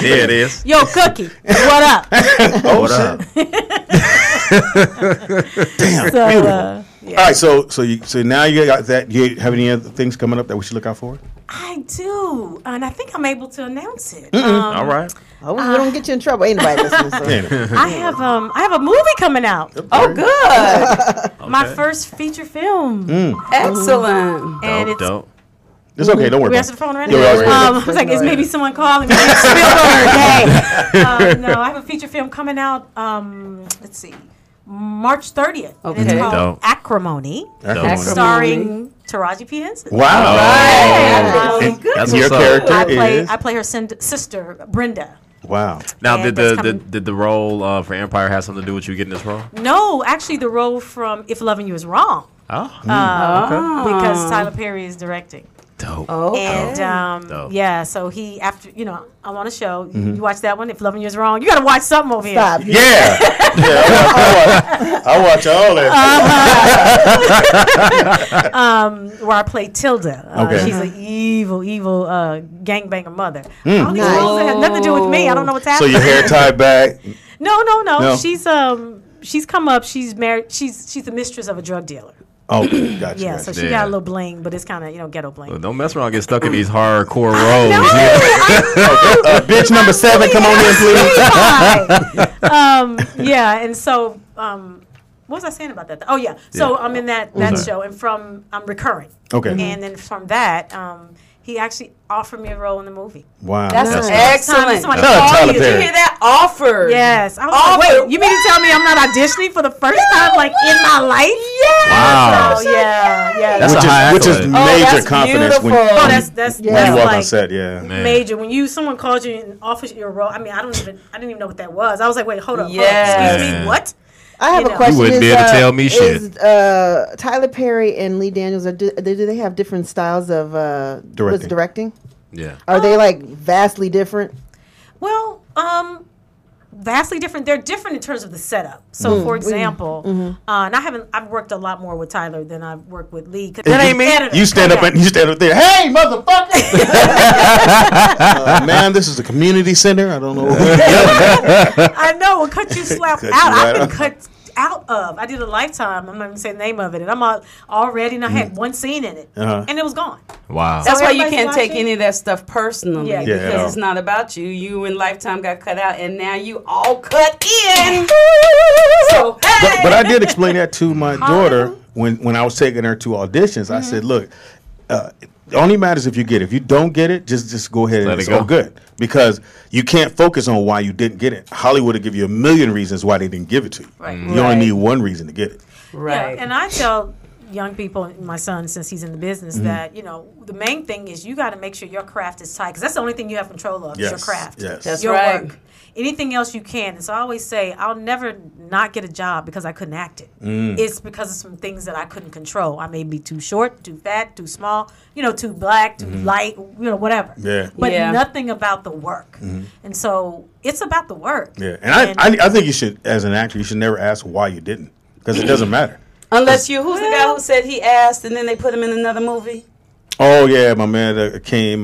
Speaker 4: Yeah, it is.
Speaker 14: Yo, Cookie, what up?
Speaker 4: What up?
Speaker 13: Damn.
Speaker 14: So,
Speaker 13: beautiful. All right, so now you got that. You have any other things coming up that we should look out for?
Speaker 14: I do, and I think I'm able to announce it.
Speaker 4: All right.
Speaker 3: Oh, we don't get you in trouble. Ain't nobody listening. So.
Speaker 14: I have a movie coming out.
Speaker 5: Oh, good.
Speaker 14: My first feature film,
Speaker 5: Excellent.
Speaker 14: and it's.
Speaker 4: Dope.
Speaker 13: It's okay. Don't worry
Speaker 14: We
Speaker 13: about
Speaker 14: answer
Speaker 13: it.
Speaker 14: the phone right
Speaker 13: Yeah,
Speaker 14: now.
Speaker 13: we always
Speaker 14: It's like it's maybe someone calling me. Spielberg. No, I have a feature film coming out. Let's see, March 30th. And
Speaker 5: Okay.
Speaker 14: it's called
Speaker 4: Dope.
Speaker 14: Acrimony,
Speaker 13: Acrimony.
Speaker 14: starring Taraji P. Henson.
Speaker 13: Wow.
Speaker 5: Right.
Speaker 13: And
Speaker 4: That's
Speaker 13: your
Speaker 4: what's up.
Speaker 13: character is.
Speaker 14: I play her sister Brenda.
Speaker 13: Wow.
Speaker 4: Now,
Speaker 14: And
Speaker 4: did the role for Empire have something to do with you getting this role?
Speaker 14: No, actually, the role from If Loving You Is Wrong.
Speaker 4: Oh.
Speaker 14: Because Tyler Perry is directing.
Speaker 4: Dope.
Speaker 14: And
Speaker 4: Dope.
Speaker 14: yeah, so he I'm on a show. You watch that one. If Loving You Is Wrong, you got to watch something over here.
Speaker 3: Stop.
Speaker 13: Yeah. I watch all that.
Speaker 14: Where I play Tilda.
Speaker 13: Okay.
Speaker 14: She's an evil gangbanger mother. All these roles that have nothing to do with me. I don't know what's
Speaker 13: So
Speaker 14: happening.
Speaker 13: your hair tied back.
Speaker 14: No. She's come up. She's married. She's the mistress of a drug dealer.
Speaker 13: Oh, gotcha.
Speaker 14: Yeah, so she got a little bling, but it's kind of ghetto bling.
Speaker 4: Well, don't mess around and get stuck in these hardcore roles.
Speaker 13: Bitch number 7, come on in, please.
Speaker 14: Yeah, and so what was I saying about that? Oh yeah, so I'm in that show, and I'm recurring.
Speaker 13: Okay.
Speaker 14: And then from that, he actually offered me a role in the movie.
Speaker 13: Wow.
Speaker 5: That's excellent.
Speaker 14: Somebody
Speaker 13: Tyler
Speaker 14: called you.
Speaker 5: Did you hear that? Offered.
Speaker 14: Yes. I was like, wait, you mean to tell me I'm not auditioning for the first time like in my life?
Speaker 5: Yeah.
Speaker 4: Wow.
Speaker 14: So, yeah.
Speaker 4: That's a high
Speaker 13: which is
Speaker 4: accolade.
Speaker 13: major
Speaker 5: that's
Speaker 13: confidence when
Speaker 5: beautiful.
Speaker 14: That's
Speaker 13: you walk
Speaker 14: like
Speaker 13: on set. Yeah.
Speaker 4: Man.
Speaker 14: major. When someone calls you and offers you a role, I mean, I didn't even know what that was. I was like, wait, hold up.
Speaker 5: Yes.
Speaker 14: Excuse me, what?
Speaker 3: I have a question.
Speaker 4: You wouldn't be able to tell me shit.
Speaker 3: Is Tyler Perry and Lee Daniels, do they have different styles of directing?
Speaker 4: Yeah.
Speaker 3: Are they like vastly different?
Speaker 14: Well, vastly different. They're different in terms of the setup. So, for example, and I've worked a lot more with Tyler than I've worked with Lee.
Speaker 13: That ain't me. You stand up there. Hey, motherfucker! Man, this is a community center. I don't know.
Speaker 14: I know. We'll cut you slap out. I've been cut out of. I did a Lifetime. I'm not even saying the name of it, and I'm already, and I had one scene in it, and it was gone.
Speaker 4: Wow.
Speaker 5: That's
Speaker 14: So
Speaker 5: why you
Speaker 14: everybody's
Speaker 5: can't take
Speaker 14: watching?
Speaker 5: any of that stuff personally
Speaker 14: Yeah.
Speaker 13: Yeah,
Speaker 5: because
Speaker 13: at all.
Speaker 5: it's not about you. You and Lifetime got cut out, and now you all cut in. So hey.
Speaker 13: But I did explain that to my daughter when I was taking her to auditions. I said, look, it only matters if you get it. If you don't get it, just go ahead and
Speaker 4: Let it
Speaker 13: it's
Speaker 4: go.
Speaker 13: all good. Because you can't focus on why you didn't get it. Hollywood will give you a million reasons why they didn't give it to you.
Speaker 14: Right.
Speaker 13: You only need one reason to get it.
Speaker 5: Right.
Speaker 14: Yeah, and I tell young people, my son, since he's in the business, that the main thing is you got to make sure your craft is tight because that's the only thing you have control of is your craft.
Speaker 13: Yes.
Speaker 5: That's
Speaker 14: your
Speaker 5: right.
Speaker 14: work. Anything else you can. And so I always say I'll never not get a job because I couldn't act it. It's because of some things that I couldn't control. I may be too short, too fat, too small, too black, too light, whatever.
Speaker 13: Yeah.
Speaker 14: But
Speaker 5: Yeah.
Speaker 14: nothing about the work. And so it's about the work.
Speaker 13: Yeah. And I think you should, as an actor, you should never ask why you didn't because it doesn't matter.
Speaker 5: Unless who's the guy who said he asked and then they put him in another movie?
Speaker 13: Oh, yeah. My man came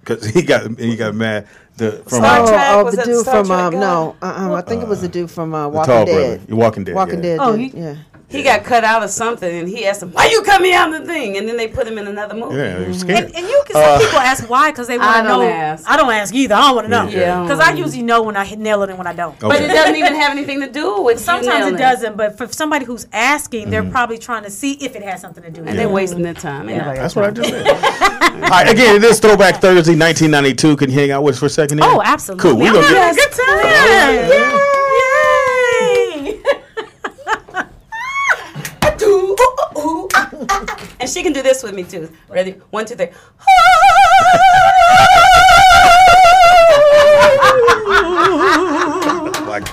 Speaker 13: because he got mad.
Speaker 5: Star Trek? Was
Speaker 3: the
Speaker 5: that
Speaker 3: dude
Speaker 5: Star
Speaker 3: from
Speaker 5: Trek guy?
Speaker 3: I think it was the dude from
Speaker 13: the
Speaker 3: Walking
Speaker 13: tall
Speaker 3: Dead.
Speaker 13: brother. You're Walking Dead.
Speaker 3: Walking Dead.
Speaker 14: Oh,
Speaker 3: dude, yeah.
Speaker 5: He got cut out of something, and he asked him, "Why you cut me out of the thing?" And then they put him in another movie.
Speaker 13: Yeah, they were scared.
Speaker 14: And some people ask why because they want to know.
Speaker 5: ask.
Speaker 14: I don't ask either. I don't want to know.
Speaker 5: Yeah.
Speaker 14: Because I usually know when I nail it and when I don't.
Speaker 5: But it doesn't even have anything to do with you
Speaker 14: Sometimes
Speaker 5: nailing
Speaker 14: it doesn't, but for somebody who's asking, they're probably trying to see if it has something to do with
Speaker 5: And
Speaker 14: it.
Speaker 5: they're wasting their time. Anybody
Speaker 13: That's
Speaker 5: got
Speaker 13: what I
Speaker 5: time?
Speaker 13: just said. All right, again, it is Throwback Thursday, 1992. Can you hang out with us for a second here?
Speaker 14: Oh, absolutely.
Speaker 13: Cool. We're
Speaker 14: I'm
Speaker 13: going to
Speaker 14: having
Speaker 13: get...
Speaker 14: a good time. Yay!
Speaker 5: And she can do this with me too. Ready? 1, 2, 3.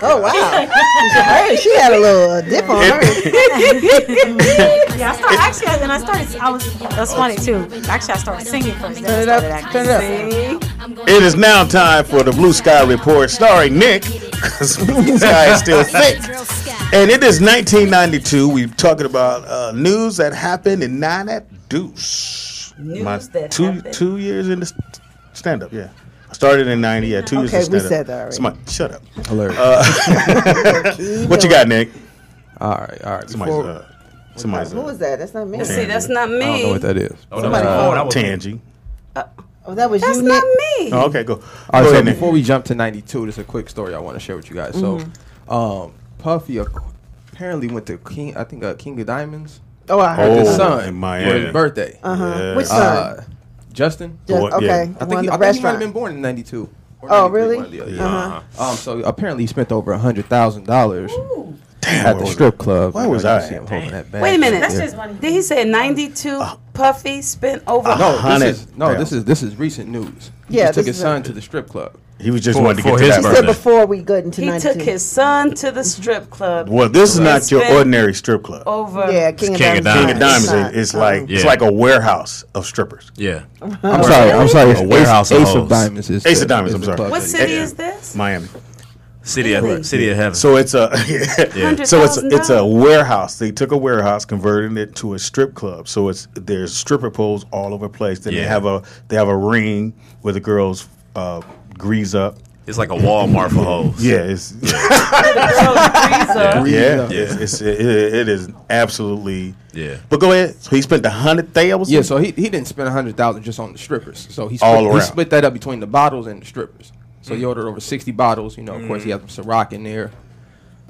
Speaker 3: Oh wow! She had a little dip on her.
Speaker 14: Yeah, that's funny too. Actually, I started singing first.
Speaker 3: Turn it up. Turn it up.
Speaker 13: It is now time for the Blue Sky Report starring Nick, because Blue Sky is still sick. And it is 1992. We're talking about news that happened in 9 at Deuce. Two years in the stand-up, yeah. I started in 90, yeah, 2 years in
Speaker 3: Okay, we
Speaker 13: stand-up.
Speaker 3: said that already.
Speaker 13: Somebody, shut up.
Speaker 8: Hilarious.
Speaker 13: What you got, Nick?
Speaker 8: All right.
Speaker 13: Somebody's
Speaker 3: Who was that? That's not me.
Speaker 5: See, that's not me.
Speaker 8: I don't know what that is.
Speaker 13: Tangy.
Speaker 3: Oh, that was
Speaker 5: That's
Speaker 3: you,
Speaker 5: not
Speaker 3: Nick?
Speaker 5: me.
Speaker 13: Oh, okay, go.
Speaker 8: All right,
Speaker 13: Go
Speaker 8: so
Speaker 13: ahead, Nick.
Speaker 8: before we jump to 92, there's a quick story I want to share with you guys. So, Puffy apparently went to King of Diamonds.
Speaker 3: Oh, I heard
Speaker 8: With his
Speaker 3: that.
Speaker 8: son
Speaker 13: in
Speaker 8: for
Speaker 13: Miami.
Speaker 8: his birthday.
Speaker 13: Yeah.
Speaker 3: Which son?
Speaker 8: Justin.
Speaker 3: Just, okay.
Speaker 13: yeah.
Speaker 3: The
Speaker 8: I
Speaker 3: one
Speaker 8: think
Speaker 3: in
Speaker 8: he
Speaker 3: the
Speaker 8: might have
Speaker 3: restaurant.
Speaker 8: been born in 92. or
Speaker 3: Oh,
Speaker 8: 93,
Speaker 3: really?
Speaker 8: one or the other.
Speaker 3: Uh-huh.
Speaker 8: So apparently he spent over $100,000
Speaker 13: Damn,
Speaker 8: at the strip club.
Speaker 13: Where was
Speaker 8: I
Speaker 13: I
Speaker 8: see him
Speaker 13: at?
Speaker 8: holding that bag.
Speaker 5: Wait a minute.
Speaker 14: That's
Speaker 8: Yeah.
Speaker 14: just funny.
Speaker 5: Did he say 92 Puffy spent over?
Speaker 8: No,
Speaker 13: $100,000.
Speaker 8: this is recent news. He
Speaker 3: Yeah,
Speaker 8: just took
Speaker 3: this
Speaker 8: his
Speaker 3: is
Speaker 8: son to the strip club.
Speaker 13: He was just
Speaker 4: For-
Speaker 13: wanting to
Speaker 4: for
Speaker 13: get to
Speaker 4: his
Speaker 13: that.
Speaker 3: He
Speaker 4: birthday.
Speaker 3: said before we got into
Speaker 5: He
Speaker 3: 92.
Speaker 5: took his son to the strip club.
Speaker 13: Well, this is
Speaker 5: And
Speaker 13: not your
Speaker 5: spent
Speaker 13: ordinary strip club.
Speaker 5: over.
Speaker 3: Yeah, King of
Speaker 4: King of
Speaker 3: Diamonds.
Speaker 13: King of Diamonds,
Speaker 3: not.
Speaker 13: it's like
Speaker 4: Yeah.
Speaker 13: it's like a warehouse of strippers.
Speaker 4: Yeah.
Speaker 8: I'm sorry. It's
Speaker 4: A warehouse of
Speaker 8: Ace of
Speaker 4: hoes.
Speaker 8: Diamonds. Is
Speaker 13: Ace
Speaker 8: the-
Speaker 13: of Diamonds,
Speaker 8: is
Speaker 13: I'm
Speaker 8: the
Speaker 13: sorry.
Speaker 8: club
Speaker 5: What
Speaker 8: that-
Speaker 5: city
Speaker 13: Yeah.
Speaker 5: is this?
Speaker 13: Miami.
Speaker 4: City
Speaker 5: Really?
Speaker 4: of heaven.
Speaker 13: So it's a
Speaker 4: Yeah.
Speaker 13: so it's a
Speaker 5: $100,000.
Speaker 13: warehouse. They took a warehouse, converted it to a strip club. So there's stripper poles all over the place. Then
Speaker 4: Yeah.
Speaker 13: they have a ring where the girls grease up.
Speaker 4: It's like a Walmart for hoes.
Speaker 13: Yeah, it's
Speaker 5: Yeah.
Speaker 13: yeah,
Speaker 4: Yeah.
Speaker 13: it is absolutely.
Speaker 4: Yeah.
Speaker 13: But go ahead. So he spent $100,000.
Speaker 8: Yeah, so he didn't spend $100,000 just on the strippers. So he
Speaker 13: All
Speaker 8: split,
Speaker 13: around.
Speaker 8: he split that up between the bottles and the strippers. So he ordered over 60 bottles. You know, of course, he had some Ciroc in there.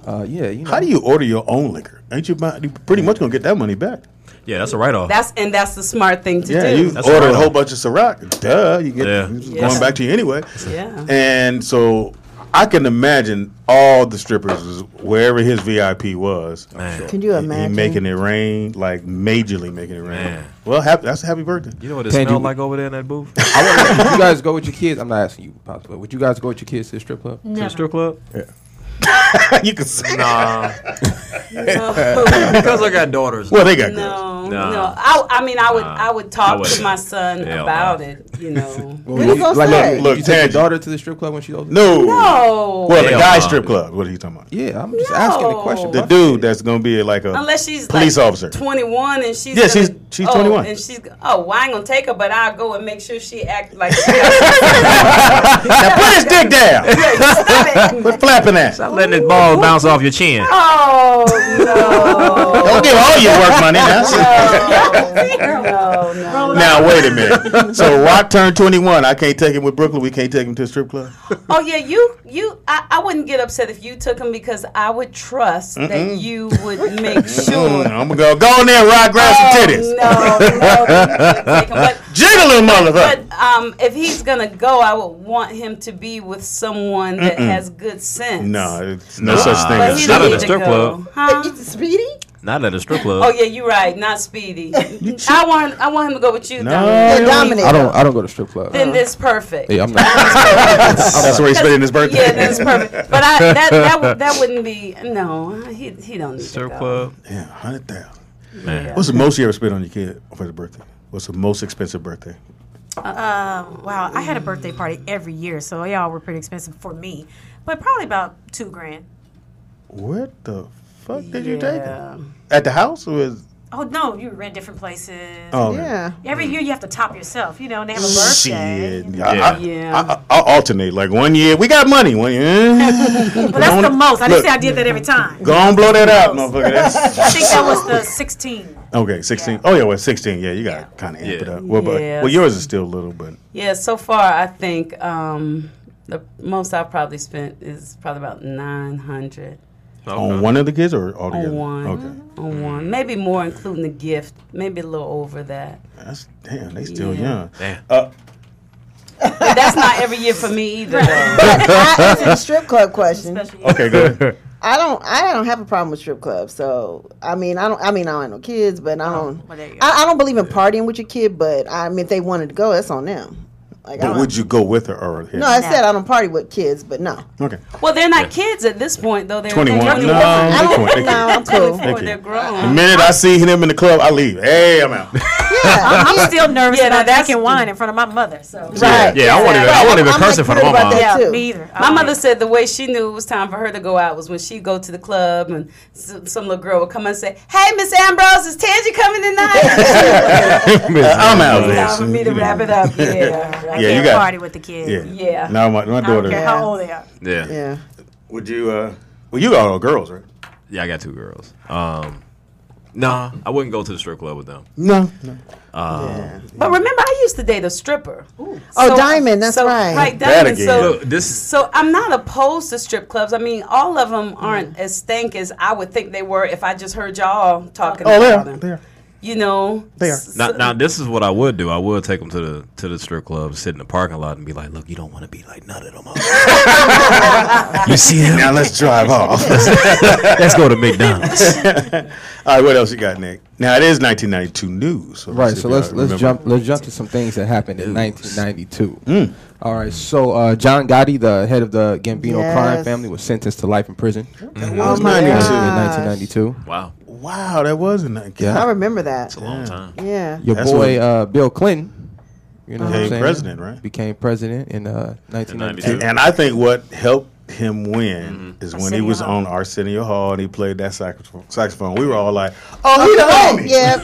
Speaker 8: Yeah, you know.
Speaker 13: How do you order your own liquor? Ain't you pretty much gonna get that money back?
Speaker 4: Yeah, that's a write-off.
Speaker 5: That's the smart thing to
Speaker 13: Yeah,
Speaker 5: do.
Speaker 13: you
Speaker 4: That's
Speaker 13: order
Speaker 4: right
Speaker 13: a whole
Speaker 4: on.
Speaker 13: bunch of Ciroc. Duh, you get
Speaker 4: Yeah.
Speaker 13: it's
Speaker 5: Yeah.
Speaker 13: going back to you anyway.
Speaker 5: Yeah.
Speaker 13: And so I can imagine all the strippers wherever his VIP was.
Speaker 4: Man.
Speaker 3: Can you
Speaker 13: He
Speaker 3: imagine?
Speaker 13: making it rain, like majorly making it rain.
Speaker 4: Man.
Speaker 13: Well, that's a happy birthday.
Speaker 4: You know what it
Speaker 8: Tangy-
Speaker 4: smelled like over there in that booth?
Speaker 8: I wonder, would you guys go with your kids? I'm not asking you, Pops, but would you guys go with your kids to the strip club?
Speaker 4: To the
Speaker 14: Never.
Speaker 4: strip club?
Speaker 13: You can say.
Speaker 4: Nah. Because I got daughters.
Speaker 13: Well, they got girls.
Speaker 5: No,
Speaker 4: Nah.
Speaker 5: no. I mean, I would
Speaker 4: I
Speaker 5: talk
Speaker 4: wouldn't.
Speaker 5: to my son
Speaker 4: Hell
Speaker 5: about
Speaker 4: no.
Speaker 5: it. You know.
Speaker 3: What you gonna say?
Speaker 13: Look,
Speaker 8: you take your
Speaker 13: Tangy.
Speaker 8: daughter to the strip club when she's older?
Speaker 13: No.
Speaker 5: No.
Speaker 13: Well, the
Speaker 4: Hell
Speaker 13: guy
Speaker 4: no.
Speaker 13: strip club. What are you talking about?
Speaker 8: Yeah, I'm just asking the question.
Speaker 13: The dude that's gonna be like a
Speaker 5: Unless she's
Speaker 13: police
Speaker 5: like
Speaker 13: officer.
Speaker 5: 21 and she's
Speaker 13: Yeah,
Speaker 5: gonna-
Speaker 13: she's 21.
Speaker 5: and she's well, I ain't gonna take her, but I'll go and make sure she act like.
Speaker 13: Now put his dick down.
Speaker 5: Stop it.
Speaker 13: Quit flapping that.
Speaker 4: Stop letting this ball bounce off your chin.
Speaker 5: Oh no!
Speaker 13: Don't give all your work money now.
Speaker 5: No.
Speaker 13: Now wait a minute. So Rock turned 21. I can't take him with Brooklyn. We can't take him to a strip club.
Speaker 5: Oh yeah, I wouldn't get upset if you took him because I would trust that you would make sure.
Speaker 13: I'm gonna go in there and Rock, grab some titties.
Speaker 5: No, take him. But
Speaker 13: Jiggle little motherfucker.
Speaker 5: But if he's gonna go, I would want him to be with someone that has good sense.
Speaker 13: No, it's no such thing.
Speaker 5: But
Speaker 13: as
Speaker 5: he
Speaker 4: Not
Speaker 5: don't
Speaker 4: at
Speaker 5: need
Speaker 4: a
Speaker 5: to
Speaker 4: strip
Speaker 5: go.
Speaker 4: club.
Speaker 5: Huh?
Speaker 3: Speedy?
Speaker 4: Not at a strip club.
Speaker 5: Oh yeah, you're right. Not Speedy. I want him to go with you.
Speaker 13: No.
Speaker 5: Dominic.
Speaker 13: Yeah,
Speaker 3: Dominic.
Speaker 8: I don't go to strip club.
Speaker 5: Then it's perfect.
Speaker 8: Yeah, I'm not.
Speaker 13: That's where he's spending his birthday.
Speaker 5: Yeah, that's perfect. But that wouldn't be. No, he don't need
Speaker 4: Strip
Speaker 5: to go.
Speaker 4: club.
Speaker 13: Yeah, 100,000.
Speaker 4: Man.
Speaker 13: What's the most you ever spent on your kid for his birthday? What's the most expensive birthday?
Speaker 14: Wow, I had a birthday party every year, so y'all were pretty expensive for me. But probably about $2,000.
Speaker 13: What the fuck did you take
Speaker 5: Yeah.
Speaker 13: him? At the house or was?
Speaker 14: Oh no, you rent different places.
Speaker 13: Oh
Speaker 3: Yeah.
Speaker 14: Every year you have to top yourself, and they have a birthday.
Speaker 13: Shit.
Speaker 5: Yeah.
Speaker 13: I'll alternate. Like 1 year, we got money. 1 year.
Speaker 14: But that's the most. I didn't say I did that every time.
Speaker 13: Go on, blow that out, motherfucker.
Speaker 14: I think that was the 16.
Speaker 13: Okay, 16.
Speaker 14: Yeah.
Speaker 13: Oh yeah, well 16. Yeah, you got to kind of amp it
Speaker 4: Yeah.
Speaker 13: up. Well,
Speaker 5: Yes.
Speaker 13: well, yours is still little, but
Speaker 5: Yeah. So far, I think the most I've probably spent is probably about 900
Speaker 13: on one of the kids or all together?
Speaker 5: on one.
Speaker 13: Okay.
Speaker 5: On one, maybe more, including the gift. Maybe a little over that.
Speaker 13: That's damn. They still
Speaker 5: Yeah.
Speaker 13: young.
Speaker 4: Damn.
Speaker 5: But that's not every year for me either. Though.
Speaker 3: But I answered the strip club question.
Speaker 13: Okay, go ahead.
Speaker 3: I don't have a problem with strip clubs. So I don't have no kids, but I don't.
Speaker 14: well, there you go.
Speaker 3: I don't believe in partying with your kid. But I mean, if they wanted to go, that's on them. Like, I
Speaker 13: But
Speaker 3: don't-
Speaker 13: would you go with her or him?
Speaker 3: No, I said I don't party with kids, but no.
Speaker 13: Okay.
Speaker 5: Well, they're not kids at this point, though. They're
Speaker 13: 21.
Speaker 5: They're
Speaker 13: No,
Speaker 5: grown.
Speaker 13: they can't.
Speaker 3: No, I'm cool.
Speaker 13: Thank
Speaker 5: They're
Speaker 13: you.
Speaker 5: grown.
Speaker 13: The minute I see him in the club, I leave. Hey, I'm out.
Speaker 14: I'm still nervous
Speaker 5: Yeah,
Speaker 14: about
Speaker 5: that's-
Speaker 14: drinking wine in front of my mother. So
Speaker 3: Right.
Speaker 4: Yeah, I won't even
Speaker 3: I'm
Speaker 4: curse in front of my
Speaker 3: good about
Speaker 4: mom.
Speaker 3: that,
Speaker 14: yeah,
Speaker 3: too.
Speaker 14: me either.
Speaker 5: My mother said the way she knew it was time for her to go out was when she'd go to the club and some little girl would come and say, "Hey, Miss Ambrose, is Tangy coming tonight?"
Speaker 13: I'm out.
Speaker 5: It's time for me to wrap it up. Yeah.
Speaker 14: I
Speaker 13: Yeah,
Speaker 14: can't
Speaker 13: you got-
Speaker 14: party with the kids.
Speaker 13: Yeah.
Speaker 5: Yeah.
Speaker 13: Now my
Speaker 14: I don't
Speaker 13: daughter.
Speaker 14: care how old they are.
Speaker 4: Yeah.
Speaker 3: Yeah.
Speaker 13: Would you? Well, you got all girls, right?
Speaker 4: Yeah, I got 2 girls. Nah, I wouldn't go to the strip club with them.
Speaker 13: No.
Speaker 5: But remember, I used to date a stripper.
Speaker 3: Oh, Diamond, that's right.
Speaker 5: Right,
Speaker 13: That
Speaker 5: Diamond.
Speaker 13: again.
Speaker 5: So,
Speaker 4: Look, this
Speaker 5: so I'm not opposed to strip clubs. I mean, all of them aren't as stank as I would think they were if I just heard y'all talking
Speaker 13: Oh,
Speaker 5: about
Speaker 13: they
Speaker 5: them.
Speaker 13: are.
Speaker 5: You know,
Speaker 13: They are.
Speaker 4: now this is what I would do. I would take them to the strip club, sit in the parking lot, and be like, "Look, you don't want to be like none of them. You see him?
Speaker 13: Now let's drive off.
Speaker 4: Let's go to McDonald's."
Speaker 13: All right, what else you got, Nick? Now it is 1992 news.
Speaker 8: Right,
Speaker 13: see
Speaker 8: so
Speaker 13: if
Speaker 8: let's
Speaker 13: y'all remember.
Speaker 8: jump to some things that happened in 1992. All right, so John Gotti, the head of the Gambino crime
Speaker 3: Yes.
Speaker 8: family, was sentenced to life in prison.
Speaker 13: That was
Speaker 3: Oh my
Speaker 13: 92.
Speaker 8: In
Speaker 3: gosh.
Speaker 8: 1992.
Speaker 4: Wow.
Speaker 13: Wow, that wasn't that.
Speaker 8: Yeah.
Speaker 3: I remember that.
Speaker 4: It's a long time.
Speaker 3: Yeah.
Speaker 8: Your
Speaker 13: That's
Speaker 8: boy Bill Clinton, you know what I'm
Speaker 13: Became
Speaker 8: saying?
Speaker 13: president, right?
Speaker 8: Became president in 1992.
Speaker 13: And I think what helped him win is when he was on Arsenio Hall and he played that saxophone. We were all like, "Oh, he the homie."
Speaker 3: Yeah,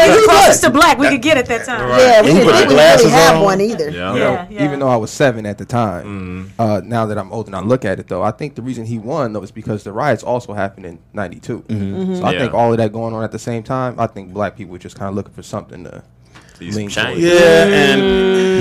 Speaker 14: He was closest to black we could get at that time.
Speaker 3: yeah. We
Speaker 13: He
Speaker 3: didn't
Speaker 13: put the
Speaker 3: think we
Speaker 13: glasses
Speaker 3: really have
Speaker 13: on.
Speaker 3: one either.
Speaker 4: Yeah.
Speaker 8: You know,
Speaker 14: Yeah.
Speaker 8: even though I was 7 at the time, now that I'm older and I look at it, though, I think the reason he won, though, is because the riots also happened in 92. So I
Speaker 4: Yeah.
Speaker 8: think all of that going on at the same time, I think black people were just kind of looking for something to lean
Speaker 4: change.
Speaker 8: towards.
Speaker 13: Yeah, and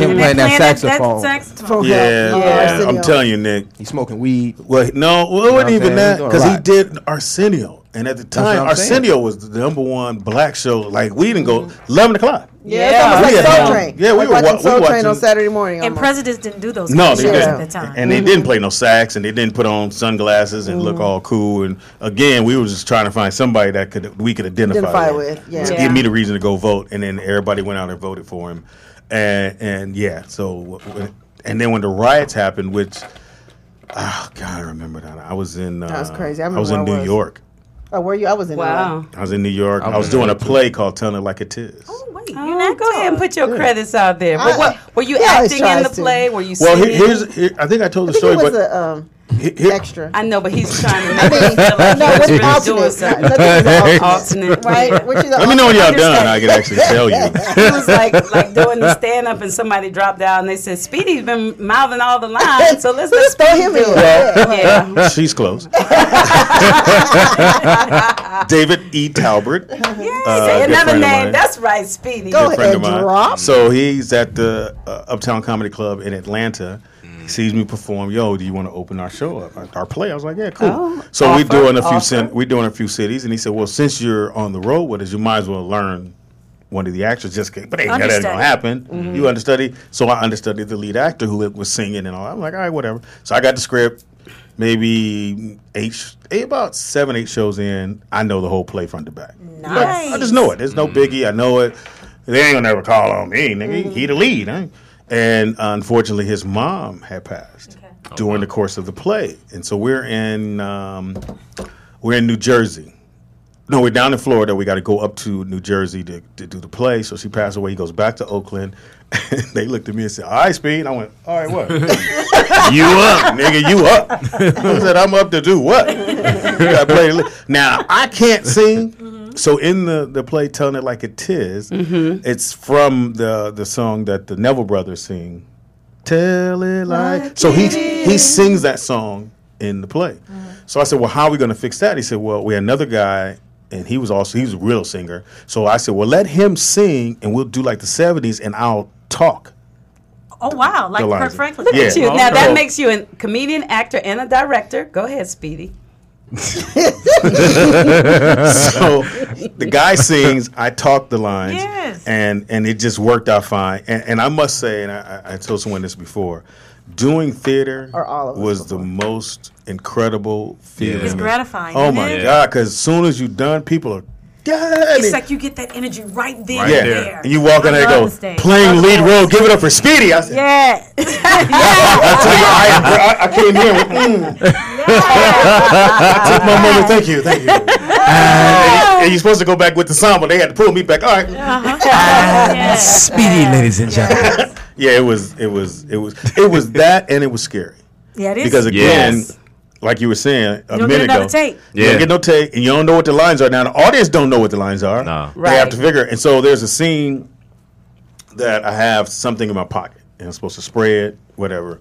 Speaker 8: Him playing that saxophone.
Speaker 3: For
Speaker 13: yeah,
Speaker 3: help.
Speaker 13: I'm
Speaker 3: Arsenio.
Speaker 13: telling you, Nick.
Speaker 8: He's smoking weed.
Speaker 13: Well, no, well, it
Speaker 8: what I'm
Speaker 13: wasn't even
Speaker 8: saying?
Speaker 13: that
Speaker 8: He's doing a
Speaker 13: because he
Speaker 8: lot.
Speaker 13: did Arsenio, and at the
Speaker 8: what
Speaker 13: time,
Speaker 8: I'm saying.
Speaker 13: Arsenio was the #1 black show. Like we didn't go 11 o'clock.
Speaker 3: Yeah, it's almost like
Speaker 13: Yeah.
Speaker 3: Soul Train.
Speaker 13: Yeah, we
Speaker 3: Like
Speaker 13: were
Speaker 3: watching
Speaker 13: wa- we
Speaker 3: Soul Train
Speaker 13: watching-
Speaker 3: on Saturday morning.
Speaker 14: And
Speaker 3: almost.
Speaker 14: presidents didn't do those
Speaker 13: No,
Speaker 14: kind of
Speaker 13: they
Speaker 14: shows
Speaker 13: didn't.
Speaker 14: at that time.
Speaker 13: And they didn't play no sax, and they didn't put on sunglasses and look all cool. And again, we were just trying to find somebody that we could identify
Speaker 3: with. Yeah.
Speaker 13: To give me the reason to go vote, and then everybody went out and voted for him. And yeah, so and then when the riots happened, which oh God, I remember that. I was in
Speaker 3: That was crazy. I
Speaker 13: I was in
Speaker 3: remember where I
Speaker 13: New
Speaker 3: was.
Speaker 13: York.
Speaker 3: Oh, were you? I was in
Speaker 5: Wow.
Speaker 13: I was in New York. I was
Speaker 8: in
Speaker 13: doing a
Speaker 8: New York,
Speaker 13: play called "Telling It Like It Is."
Speaker 5: You know, go ahead and put your credits out there. But
Speaker 3: I-
Speaker 5: what were you
Speaker 3: he always
Speaker 5: acting in the
Speaker 3: tries to.
Speaker 5: play? Were you
Speaker 13: Well,
Speaker 5: singing?
Speaker 13: here, I think I told the
Speaker 3: I think
Speaker 13: story,
Speaker 3: it was
Speaker 13: but
Speaker 3: a
Speaker 13: here-
Speaker 3: extra.
Speaker 5: I know, but he's trying to
Speaker 3: I
Speaker 5: make
Speaker 3: mean,
Speaker 5: me feel like
Speaker 3: no,
Speaker 5: he was
Speaker 3: with
Speaker 5: really doing
Speaker 3: alternate.
Speaker 5: something.
Speaker 3: Nothing was an
Speaker 5: Alternate,
Speaker 3: right? Which is
Speaker 13: let me know when y'all done. I can actually tell you.
Speaker 5: He was like doing the stand up, and somebody dropped out, and they said Speedy's been mouthing all the lines, so let's
Speaker 3: throw him in.
Speaker 5: Yeah.
Speaker 13: She's close. David E. Talbert.
Speaker 5: Say
Speaker 13: good
Speaker 5: another
Speaker 13: friend of
Speaker 5: name.
Speaker 13: mine.
Speaker 5: That's right, Speedy.
Speaker 3: Go
Speaker 13: Good friend of
Speaker 3: ahead,
Speaker 13: mine.
Speaker 3: drop.
Speaker 13: So he's at the Uptown Comedy Club in Atlanta. He sees me perform. Yo, do you want to open our show up, our play? I was like, yeah, cool.
Speaker 5: Oh,
Speaker 13: So
Speaker 5: offer,
Speaker 13: we're doing a few
Speaker 5: offer.
Speaker 13: we're doing a few cities, and he said, well, since you're on the road with us, you might as well learn one of the actors. Just but ain't that ain't
Speaker 14: Understudy.
Speaker 13: gonna happen. You understudy. So I understudied the lead actor who was singing and all. I'm like, all right, whatever. So I got the script. Maybe about 7, 8 shows in, I know the whole play front to back.
Speaker 14: Nice.
Speaker 13: I just know it. There's no biggie. I know it. They ain't gonna never call on me, nigga. He the lead. Huh? And unfortunately, his mom had passed during the course of the play, and so we're in New Jersey. No, we're down in Florida. We got to go up to New Jersey to do the play. So she passed away. He goes back to Oakland. They looked at me and said, "All right, Speed." I went, "All right, what? You up, nigga? You up?" I said, "I'm up to do what?" I play now. I can't sing. So in the play, "Telling It Like It Is," it's from the song that the Neville Brothers sing. Tell it like. So he sings that song in the play. So I said, well, how are we going to fix that? He said, well, we had another guy, and he was a real singer. So I said, well, let him sing, and we'll do like the 70s, and I'll talk.
Speaker 14: Oh wow, like
Speaker 13: Eliza.
Speaker 14: Kurt Franklin.
Speaker 5: Look at you.
Speaker 13: Yeah.
Speaker 5: Now
Speaker 13: So-
Speaker 5: that makes you a comedian, actor, and a director. Go ahead, Speedy.
Speaker 13: So the guy sings, I talk the lines,
Speaker 14: Yes.
Speaker 13: and it just worked out fine. And I must say, and I told someone this before, doing theater
Speaker 3: Or all of us
Speaker 13: was the most incredible feeling.
Speaker 14: It's gratifying,
Speaker 13: Oh
Speaker 14: isn't
Speaker 13: my
Speaker 14: it?
Speaker 13: God! Because as soon as you're done, people are. Yeah,
Speaker 14: It's like you get that energy right there.
Speaker 13: yeah.
Speaker 14: and there.
Speaker 13: And you walk in there and
Speaker 14: I
Speaker 13: go,
Speaker 14: love the stage.
Speaker 13: playing lead role, give it up for Speedy. I said,
Speaker 14: Yeah.
Speaker 13: I tell you, I came here with, I took my moment. Thank you. And you're supposed to go back with the samba. They had to pull me back. All right.
Speaker 4: Speedy, ladies and gentlemen.
Speaker 13: Yeah, it was that, and it was scary
Speaker 14: Yeah, it is.
Speaker 13: because again,
Speaker 5: Yes.
Speaker 13: like you were saying a
Speaker 14: You don't
Speaker 13: minute
Speaker 14: get another
Speaker 13: ago,
Speaker 14: tape.
Speaker 13: you don't get no tape, and you don't know what the lines are. Now the audience don't know what the lines are.
Speaker 4: No.
Speaker 13: They have to
Speaker 5: Right.
Speaker 13: figure. And so there's a scene that I have something in my pocket, and I'm supposed to spray it, whatever.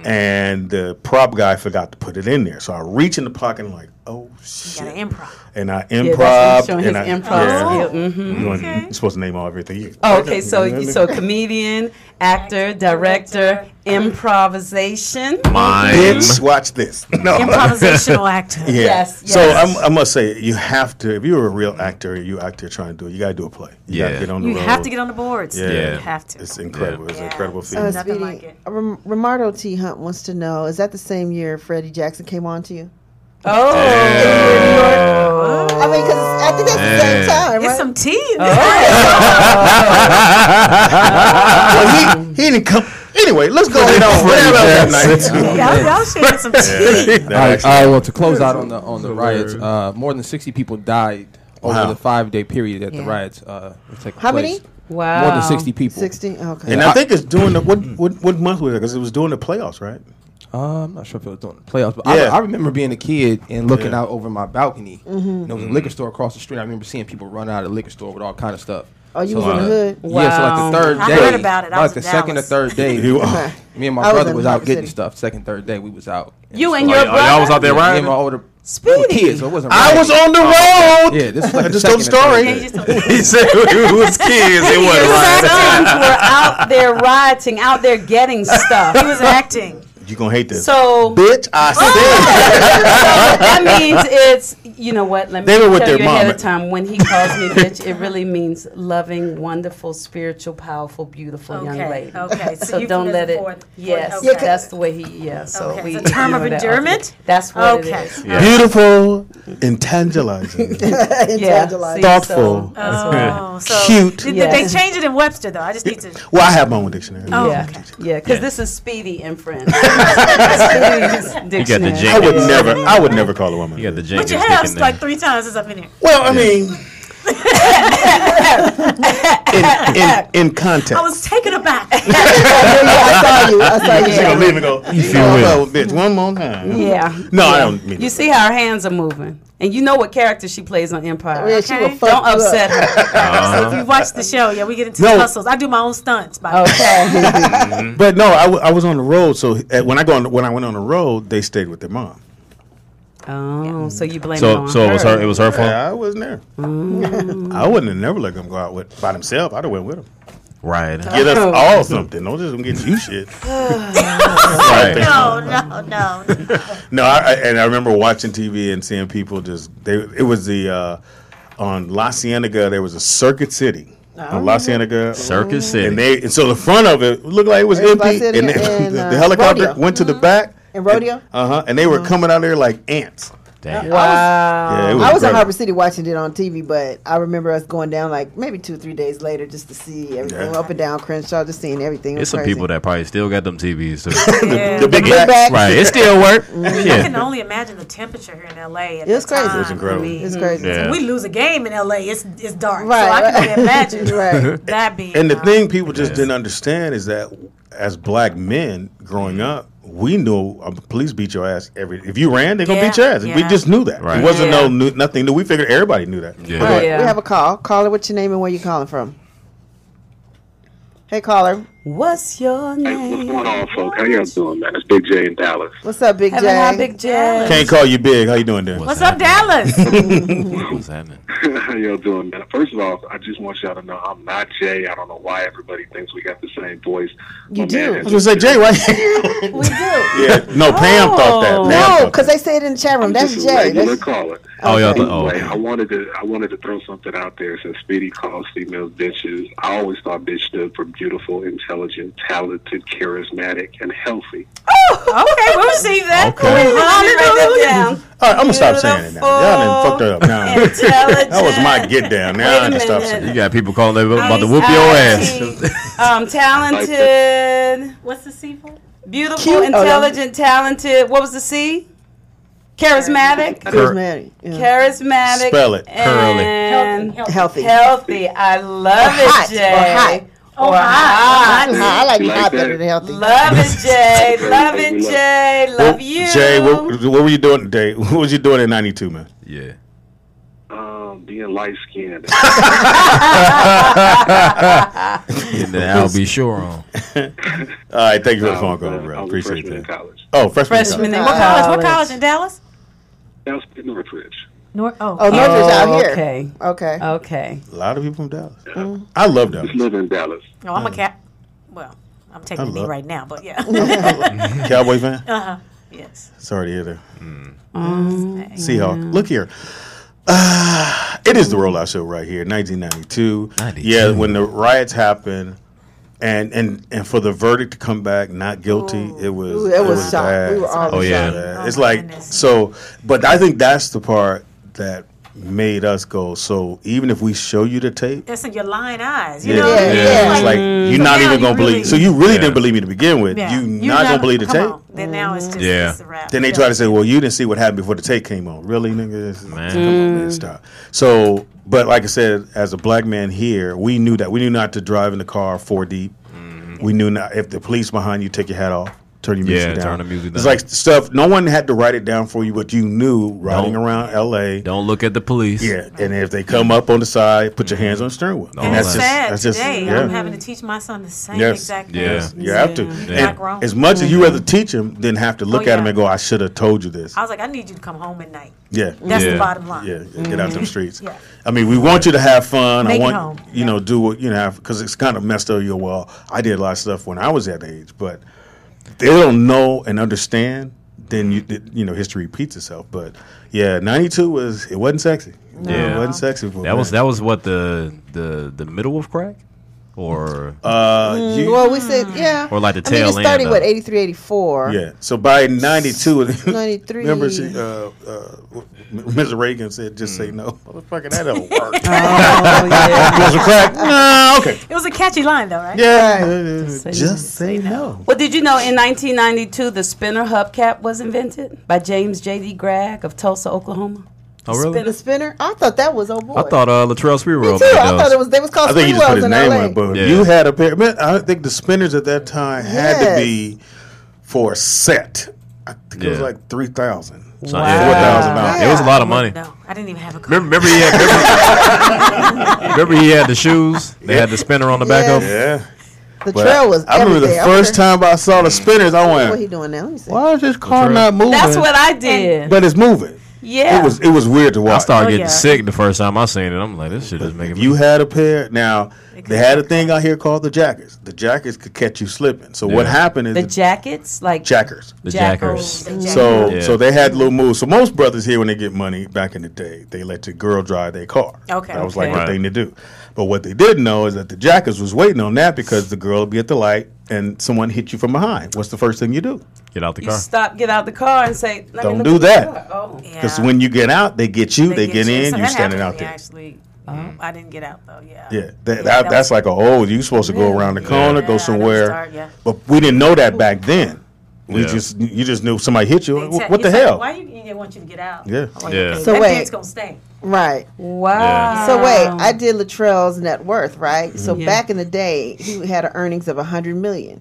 Speaker 13: And the prop guy forgot to put it in there, so I reach in the pocket and I'm like, oh shit!
Speaker 14: You gotta improv.
Speaker 13: And I
Speaker 5: Yeah, that's
Speaker 13: improv,
Speaker 5: showing
Speaker 13: and
Speaker 5: his
Speaker 13: I
Speaker 5: improv skill.
Speaker 13: You're supposed to name all everything.
Speaker 5: Oh, okay, so comedian, actor, director, improvisation.
Speaker 13: Bitch, watch this. No.
Speaker 14: Improvisational actor.
Speaker 13: Yeah.
Speaker 5: Yes,
Speaker 13: So
Speaker 5: yes.
Speaker 13: I must say, you have to. If you're a real actor, you out there trying to do it. You got to do a play. You got to
Speaker 4: Yeah.
Speaker 13: get on the
Speaker 14: You
Speaker 13: road.
Speaker 14: have to get on the boards.
Speaker 13: Yeah.
Speaker 14: You have to.
Speaker 13: It's incredible. It's an
Speaker 14: Yeah.
Speaker 13: incredible feeling.
Speaker 14: Nothing
Speaker 3: Speedy,
Speaker 14: like it.
Speaker 3: Romardo T. Hunt wants to know: is that the same year Freddie Jackson came on to you?
Speaker 5: Oh.
Speaker 3: I mean, because I think that's the same time,
Speaker 14: Get
Speaker 3: right?
Speaker 14: some tea in
Speaker 13: Well, he didn't come. Anyway, let's go ahead on. Whatever else that night.
Speaker 14: Y'all sharing some tea.
Speaker 8: All right, well, to close out on the riots, more than 60 people died over the 5-day period that the riots was taking place.
Speaker 3: How many?
Speaker 5: Wow.
Speaker 8: More than 60 people.
Speaker 3: 60? Okay.
Speaker 13: And I think it's doing the what month was it? Because it was doing the playoffs, right?
Speaker 8: I'm not sure if it was doing the playoffs, but
Speaker 13: Yeah.
Speaker 8: I remember being a kid and looking out over my balcony.
Speaker 3: Mm-hmm.
Speaker 8: And there was a liquor store across the street. I remember seeing people run out of the liquor store with all kind of stuff.
Speaker 3: Oh, you was in the hood?
Speaker 8: Yeah, so like the third
Speaker 14: I
Speaker 8: day.
Speaker 14: heard about it. I was
Speaker 8: Like the
Speaker 14: in
Speaker 8: second or
Speaker 14: Dallas.
Speaker 8: third day. Me and my
Speaker 3: I was
Speaker 8: brother
Speaker 3: in
Speaker 8: was out
Speaker 3: Harper
Speaker 8: getting
Speaker 3: City.
Speaker 8: stuff. Second, third day, we was out.
Speaker 5: You and your brother?
Speaker 4: Y'all was out there
Speaker 8: Me
Speaker 4: riding?
Speaker 8: and my older
Speaker 5: Speedy.
Speaker 8: we were kids, so it wasn't
Speaker 13: I was on the road.
Speaker 8: Yeah, this is like
Speaker 13: I
Speaker 8: the
Speaker 13: just told the
Speaker 8: second or
Speaker 13: story.
Speaker 8: third day.
Speaker 13: He said we was kids. It wasn't
Speaker 5: His
Speaker 13: right.
Speaker 5: sons were out there rioting, out there getting stuff.
Speaker 14: He was acting.
Speaker 13: You gonna hate this,
Speaker 5: So
Speaker 13: bitch? I said.
Speaker 5: So that means it's, you know what, let me
Speaker 13: They were with
Speaker 5: tell
Speaker 13: their
Speaker 5: you ahead
Speaker 13: mama.
Speaker 5: of time, when he calls me bitch, it really means loving, wonderful, spiritual, powerful, beautiful young lady.
Speaker 14: Okay.
Speaker 5: So
Speaker 14: you
Speaker 5: don't let it,
Speaker 14: forth.
Speaker 5: yes,
Speaker 14: Okay.
Speaker 5: that's the way so
Speaker 14: Okay.
Speaker 5: we.
Speaker 14: It's a term
Speaker 5: you
Speaker 14: of
Speaker 5: know that
Speaker 14: endearment?
Speaker 5: ultimately. That's what
Speaker 14: Okay.
Speaker 5: it is.
Speaker 13: Beautiful, intangializing,
Speaker 5: Yeah.
Speaker 13: thoughtful,
Speaker 14: So
Speaker 13: cute.
Speaker 14: Did
Speaker 5: Yes.
Speaker 14: they change it in Webster though? I just need to.
Speaker 13: Well, I have my own dictionary.
Speaker 14: Oh,
Speaker 5: Yeah,
Speaker 14: okay.
Speaker 5: yeah, because this is Speedy and Friends.
Speaker 4: You got the
Speaker 13: I would never call a woman.
Speaker 4: You got the
Speaker 14: But
Speaker 4: Jenkins
Speaker 14: you
Speaker 4: dick
Speaker 14: have
Speaker 4: in there.
Speaker 14: like 3 times since I've been here.
Speaker 13: Well, I mean, in context.
Speaker 14: I was taken aback.
Speaker 3: I saw you.
Speaker 13: She gonna leave and go. You
Speaker 4: feel well.
Speaker 13: bitch, one more time.
Speaker 5: Yeah.
Speaker 13: No, I
Speaker 5: Yeah.
Speaker 13: don't mean.
Speaker 5: You see how her hands are moving. And you know what character she plays on Empire.
Speaker 3: Yeah, she will
Speaker 14: Okay.
Speaker 3: fuck
Speaker 5: Don't
Speaker 3: you up.
Speaker 5: upset her.
Speaker 14: So if you watch the show, yeah, we get into
Speaker 13: No.
Speaker 14: the hustles. I do my own stunts. By the way.
Speaker 5: Okay.
Speaker 13: But no, I was on the road. So when I went on the road, they stayed with their mom.
Speaker 5: Oh, so you blame it on
Speaker 4: So
Speaker 5: her.
Speaker 4: it was her fault.
Speaker 13: Yeah, I wasn't there. I wouldn't have never let them go out by themselves. I'd have went with them.
Speaker 4: Right.
Speaker 13: Get us all something. Don't just get you shit.
Speaker 4: Right.
Speaker 14: No.
Speaker 13: No, I remember watching TV and seeing people it was the on La Cienega, there was a Circuit City. On La Cienega.
Speaker 4: Circuit City.
Speaker 13: And so the front of it looked like it was
Speaker 3: It was La
Speaker 13: empty.
Speaker 3: Cienega
Speaker 13: And
Speaker 3: and,
Speaker 13: the helicopter
Speaker 3: Rodeo.
Speaker 13: went to the back.
Speaker 3: In Rodeo?
Speaker 13: And they were coming out there like ants.
Speaker 4: Damn.
Speaker 5: Wow.
Speaker 13: Yeah, it was
Speaker 3: I was in
Speaker 13: incredible.
Speaker 3: Harper City watching it on TV, but I remember us going down like maybe 2 or 3 days later just to see everything
Speaker 13: Yeah.
Speaker 3: up and down Crenshaw, just seeing everything. It
Speaker 4: There's
Speaker 3: was
Speaker 4: some
Speaker 3: crazy.
Speaker 4: people that probably still got them TVs too.
Speaker 14: Yeah.
Speaker 13: The big
Speaker 3: Big
Speaker 13: backs.
Speaker 3: backs.
Speaker 4: Right. It still work.
Speaker 14: I
Speaker 4: Yeah.
Speaker 14: can only imagine the temperature here in LA. At
Speaker 3: It was
Speaker 14: the
Speaker 3: crazy.
Speaker 14: time.
Speaker 3: It
Speaker 13: was incredible.
Speaker 14: I mean,
Speaker 3: It's crazy.
Speaker 4: Yeah.
Speaker 14: we lose a game in LA. It's dark.
Speaker 3: Right,
Speaker 14: So I can
Speaker 3: right.
Speaker 14: only imagine
Speaker 3: Right.
Speaker 14: that being.
Speaker 13: And the thing people just didn't understand is that as black men growing up, we knew police beat your ass if you ran, they're gonna beat your ass. We
Speaker 14: Yeah.
Speaker 13: just knew that.
Speaker 4: Right.
Speaker 13: It wasn't
Speaker 5: Yeah.
Speaker 13: nothing new. We figured everybody knew that.
Speaker 4: Yeah.
Speaker 13: But
Speaker 3: All right,
Speaker 5: Yeah.
Speaker 3: we have a call. Caller, what's your name and where you calling from? Hey, caller.
Speaker 5: What's your
Speaker 15: Hey, what's
Speaker 5: name?
Speaker 15: going on, folks? How y'all doing, man? It's Big J in Dallas.
Speaker 3: What's up, Big
Speaker 5: Heaven high,
Speaker 3: J?
Speaker 5: Big J.
Speaker 13: Can't call you big. How you doing there?
Speaker 14: What's up, Dallas?
Speaker 4: What's happening?
Speaker 15: How y'all doing, man? First of all, I just want y'all to know I'm not Jay. I don't know why everybody thinks we got the same voice.
Speaker 3: You
Speaker 15: My
Speaker 3: do.
Speaker 15: man
Speaker 13: I
Speaker 15: has
Speaker 13: was gonna say Jay, right?
Speaker 3: We do.
Speaker 13: Yeah. No, Pam thought that. Pam
Speaker 3: No,
Speaker 13: thought
Speaker 3: because they say it in the chat room.
Speaker 15: I'm
Speaker 3: That's
Speaker 15: just a
Speaker 3: Jay.
Speaker 15: regular
Speaker 3: That's,
Speaker 15: caller.
Speaker 4: Oh, y'all
Speaker 3: Okay.
Speaker 4: thought.
Speaker 15: Anyway, I wanted to throw something out there since Speedy calls females bitches. I always thought bitch stood for beautiful, intelligent, talented, charismatic, and healthy.
Speaker 14: Okay, we'll receive that.
Speaker 4: Okay.
Speaker 5: Let me write that down.
Speaker 13: All right, I'm gonna stop saying it now. Y'all done fucked that up now.
Speaker 5: Intelligent.
Speaker 13: That was my get down. Now
Speaker 5: Wait
Speaker 13: I
Speaker 5: a
Speaker 13: can stop
Speaker 5: minute.
Speaker 13: saying
Speaker 4: You
Speaker 13: it.
Speaker 4: got people calling about to whoop your ass.
Speaker 5: Talented,
Speaker 14: What's the C for?
Speaker 5: beautiful,
Speaker 3: Cute.
Speaker 5: intelligent, talented. What was the C? Charismatic.
Speaker 3: charismatic. Yeah.
Speaker 5: Charismatic.
Speaker 13: Spell it.
Speaker 5: And
Speaker 3: Healthy.
Speaker 5: healthy. I love
Speaker 3: hot,
Speaker 5: it, Jay.
Speaker 3: or hot.
Speaker 5: Or hot.
Speaker 3: I like
Speaker 15: Like
Speaker 3: hot
Speaker 15: that.
Speaker 3: better than healthy.
Speaker 5: Love it, Jay. Love it, Jay. Love you.
Speaker 13: Jay, what were you doing today? What was you doing in '92, man?
Speaker 4: Yeah.
Speaker 15: Being light skinned.
Speaker 4: And then I'll be sure on.
Speaker 13: All right, thank you for the phone call, bro.
Speaker 15: I was a
Speaker 13: Appreciate
Speaker 15: freshman in
Speaker 13: that.
Speaker 15: college.
Speaker 13: Oh, freshman.
Speaker 5: Freshman in
Speaker 14: What college? What
Speaker 5: college?
Speaker 14: college in Dallas?
Speaker 15: That was in Northridge.
Speaker 3: Oh, Northridge out here.
Speaker 5: Okay.
Speaker 3: Okay.
Speaker 5: Okay.
Speaker 13: A lot of people from Dallas. I love Dallas.
Speaker 15: Just live in Dallas.
Speaker 14: Oh, I'm a cat. Well, I'm taking
Speaker 13: I
Speaker 14: me
Speaker 13: love-
Speaker 14: right now, but yeah.
Speaker 13: Cowboy fan.
Speaker 14: Yes.
Speaker 13: Sorry to hear that.
Speaker 5: Mm.
Speaker 13: Seahawk. Look here. It is the Rollout Show right here, 1992.
Speaker 4: 92.
Speaker 13: Yeah, when the riots happened, and for the verdict to come back not guilty, it was
Speaker 3: Ooh, it was shocked.
Speaker 13: bad.
Speaker 3: We were all
Speaker 4: Oh, yeah.
Speaker 3: shocked.
Speaker 14: Oh,
Speaker 13: It's
Speaker 14: my
Speaker 13: like
Speaker 14: goodness.
Speaker 13: so, but I think that's the part that made us go. So even if we show you the tape,
Speaker 14: It's in your lying eyes.
Speaker 13: yeah,
Speaker 14: You know?
Speaker 13: it's like you're not
Speaker 14: now
Speaker 13: even
Speaker 14: you
Speaker 13: gonna believe.
Speaker 14: really-
Speaker 13: So you really didn't believe me to begin with.
Speaker 14: Yeah.
Speaker 13: You
Speaker 14: You
Speaker 13: not gonna believe the
Speaker 14: come
Speaker 13: tape.
Speaker 14: on. Then now it's just it's a wrap.
Speaker 13: Then they try to say, well, you didn't see what happened before the tape came on. Really, nigga? Come on, man, stop. So, but like I said, as a black man here, we knew that. We knew not to drive in the car 4 deep. We knew not if the police behind you, take your hat off, turn your music down.
Speaker 4: turn the music
Speaker 13: It's
Speaker 4: down.
Speaker 13: like stuff. No one had to write it down for you, but you knew riding around L.A.
Speaker 4: Don't look at the police.
Speaker 13: Yeah, and if they come up on the side, put your hands on the steering wheel.
Speaker 14: And it's sad
Speaker 13: that's
Speaker 14: today.
Speaker 13: yeah.
Speaker 14: I'm having to teach my son the same
Speaker 13: Yes.
Speaker 14: exact thing.
Speaker 13: Yes. You have to.
Speaker 14: You're not grown.
Speaker 13: And as much as you rather teach him than have to look at him and go, I should have told you this.
Speaker 14: I was like, I need you to come home at night.
Speaker 13: Yeah.
Speaker 14: That's the bottom line.
Speaker 13: Yeah, get out them streets.
Speaker 14: Yeah.
Speaker 13: I mean, we want you to have fun.
Speaker 14: Make
Speaker 13: I
Speaker 14: it
Speaker 13: want
Speaker 14: home.
Speaker 13: you know do what you know because it's kind of messed up. Well, I did a lot of stuff when I was that age, but they don't know and understand. Then you know history repeats itself. But yeah, 92 wasn't sexy.
Speaker 4: Yeah.
Speaker 13: It wasn't sexy. For
Speaker 4: That was what the middle of crack, or
Speaker 3: well, we said
Speaker 4: or like the
Speaker 3: I mean,
Speaker 4: tail
Speaker 3: it started
Speaker 4: end.
Speaker 3: with 83, 84.
Speaker 13: Yeah. So by 92,
Speaker 3: 93.
Speaker 13: remember she, Mr. Reagan said, "Just say no." Motherfucker, that don't work.
Speaker 3: yeah.
Speaker 13: Want some crack? No. Okay.
Speaker 14: It was a catchy line, though, right?
Speaker 13: Yeah. Just say no.
Speaker 5: Well, did you know in 1992 the spinner hubcap was invented by James J.D. Gregg of Tulsa, Oklahoma?
Speaker 4: Oh, really?
Speaker 3: The spinner? I thought that was old boy.
Speaker 4: I thought Latrell Sprewell.
Speaker 3: Me too. I thought it was. They was called
Speaker 13: I think he just put
Speaker 3: Sprewells
Speaker 13: his
Speaker 3: in
Speaker 13: name
Speaker 3: LA.
Speaker 13: on it, but
Speaker 4: Yeah.
Speaker 13: you had a pair. Man, I think the spinners at that time had to
Speaker 3: Yes.
Speaker 13: be for a set. I think it was
Speaker 4: Yeah.
Speaker 13: like 3,000.
Speaker 4: Wow.
Speaker 13: $4,000.
Speaker 4: It was a lot of money.
Speaker 14: No, I didn't even have a car.
Speaker 4: Remember he had the shoes. They had the spinner on the back of them.
Speaker 13: Yeah.
Speaker 3: The
Speaker 13: But
Speaker 3: trail was.
Speaker 13: I remember the
Speaker 3: everything.
Speaker 13: first time I saw the spinners, I
Speaker 3: What
Speaker 13: went,
Speaker 3: he doing now? Let me see.
Speaker 13: "Why is this car not moving?"
Speaker 5: That's what I did.
Speaker 13: But it's moving.
Speaker 5: Yeah.
Speaker 13: It was weird to watch.
Speaker 4: I started getting sick the first time I seen it. I'm like, this shit is making me.
Speaker 13: You had a pair. Now they had a thing out here called the jackers. The jackers could catch you slipping. So what happened is
Speaker 5: The jackets, like
Speaker 13: jackers.
Speaker 4: The jackers.
Speaker 13: So
Speaker 4: Yeah.
Speaker 13: so they had little moves. So most brothers here, when they get money back in the day, they let the girl drive their car.
Speaker 14: Okay.
Speaker 13: That was like
Speaker 4: Okay.
Speaker 13: the thing to do. But what they didn't know is that the jackers was waiting on that because the girl would be at the light and someone hit you from behind. What's the first thing you do?
Speaker 4: Get out the
Speaker 5: you
Speaker 4: car.
Speaker 5: stop, get out the car, and say, Let me
Speaker 13: Don't
Speaker 5: look
Speaker 13: do
Speaker 5: at the
Speaker 13: that.
Speaker 5: car." Oh.
Speaker 13: Because when you get out, they get you. They get in.
Speaker 14: So
Speaker 13: You
Speaker 14: that
Speaker 13: standing
Speaker 14: happened
Speaker 13: out
Speaker 14: to me,
Speaker 13: there.
Speaker 14: Actually, I didn't get out though. Yeah.
Speaker 13: Yeah,
Speaker 14: that
Speaker 13: that's like you supposed to go around the corner, go somewhere.
Speaker 14: start, yeah.
Speaker 13: But we didn't know that back then. You
Speaker 4: Yeah.
Speaker 13: just knew somebody hit you.
Speaker 14: They
Speaker 13: What the
Speaker 14: he's like,
Speaker 13: hell?
Speaker 14: Why you didn't want you to get out?
Speaker 13: Yeah.
Speaker 14: I'm like,
Speaker 4: Yeah.
Speaker 14: okay,
Speaker 3: So
Speaker 14: that
Speaker 3: wait.
Speaker 14: beard's gonna stay.
Speaker 3: Right.
Speaker 5: Wow.
Speaker 3: So wait, I did Latrell's net worth, right? So
Speaker 5: Yeah.
Speaker 3: back in the day, he had an earnings of $100 million.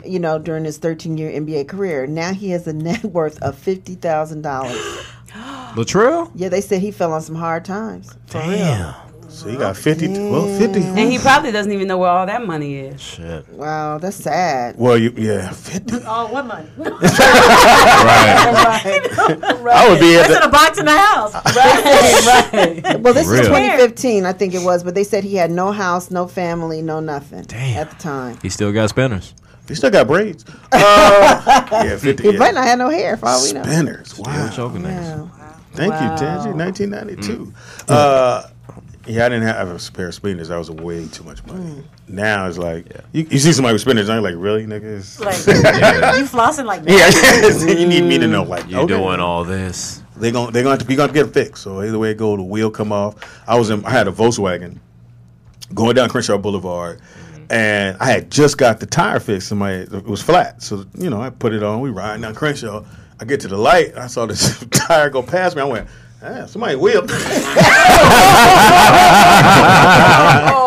Speaker 3: You know, during his 13-year NBA career. Now he has a net worth of $50,000.
Speaker 4: Latrell?
Speaker 3: Yeah, they said he fell on some hard times. For real.
Speaker 4: Damn.
Speaker 13: So you got 50. Well, 50.
Speaker 5: And he probably doesn't even know where all that money is.
Speaker 4: Shit.
Speaker 3: Wow, that's sad.
Speaker 13: Well, 50.
Speaker 14: Oh, what money?
Speaker 13: I would be
Speaker 14: That's in a box in the house.
Speaker 5: Right.
Speaker 3: Well, this
Speaker 4: For
Speaker 3: is
Speaker 4: real.
Speaker 3: 2015, I think it was, but they said he had no house, no family, no nothing at the time.
Speaker 4: He still got spinners.
Speaker 13: He still got braids. Yeah, 50.
Speaker 3: He
Speaker 13: Yeah.
Speaker 3: might not have no hair, for all we know.
Speaker 13: Spinners.
Speaker 4: Still
Speaker 13: Wow.
Speaker 4: choking niggas.
Speaker 13: Thank you, Tangy. 1992. Yeah, I didn't have a pair of spinners. That was way too much money. Now it's like you see somebody with spinners, and you're like, really, niggas?
Speaker 14: Like, you flossing like that?
Speaker 13: Yeah, you need me to know, like,
Speaker 4: You doing all this?
Speaker 13: They're gonna have to be gonna get it fixed. So either way it go, the wheel come off. I had a Volkswagen going down Crenshaw Boulevard, and I had just got the tire fixed. And it was flat, so I put it on. We riding down Crenshaw. I get to the light. I saw this tire go past me. I went, somebody wheeled.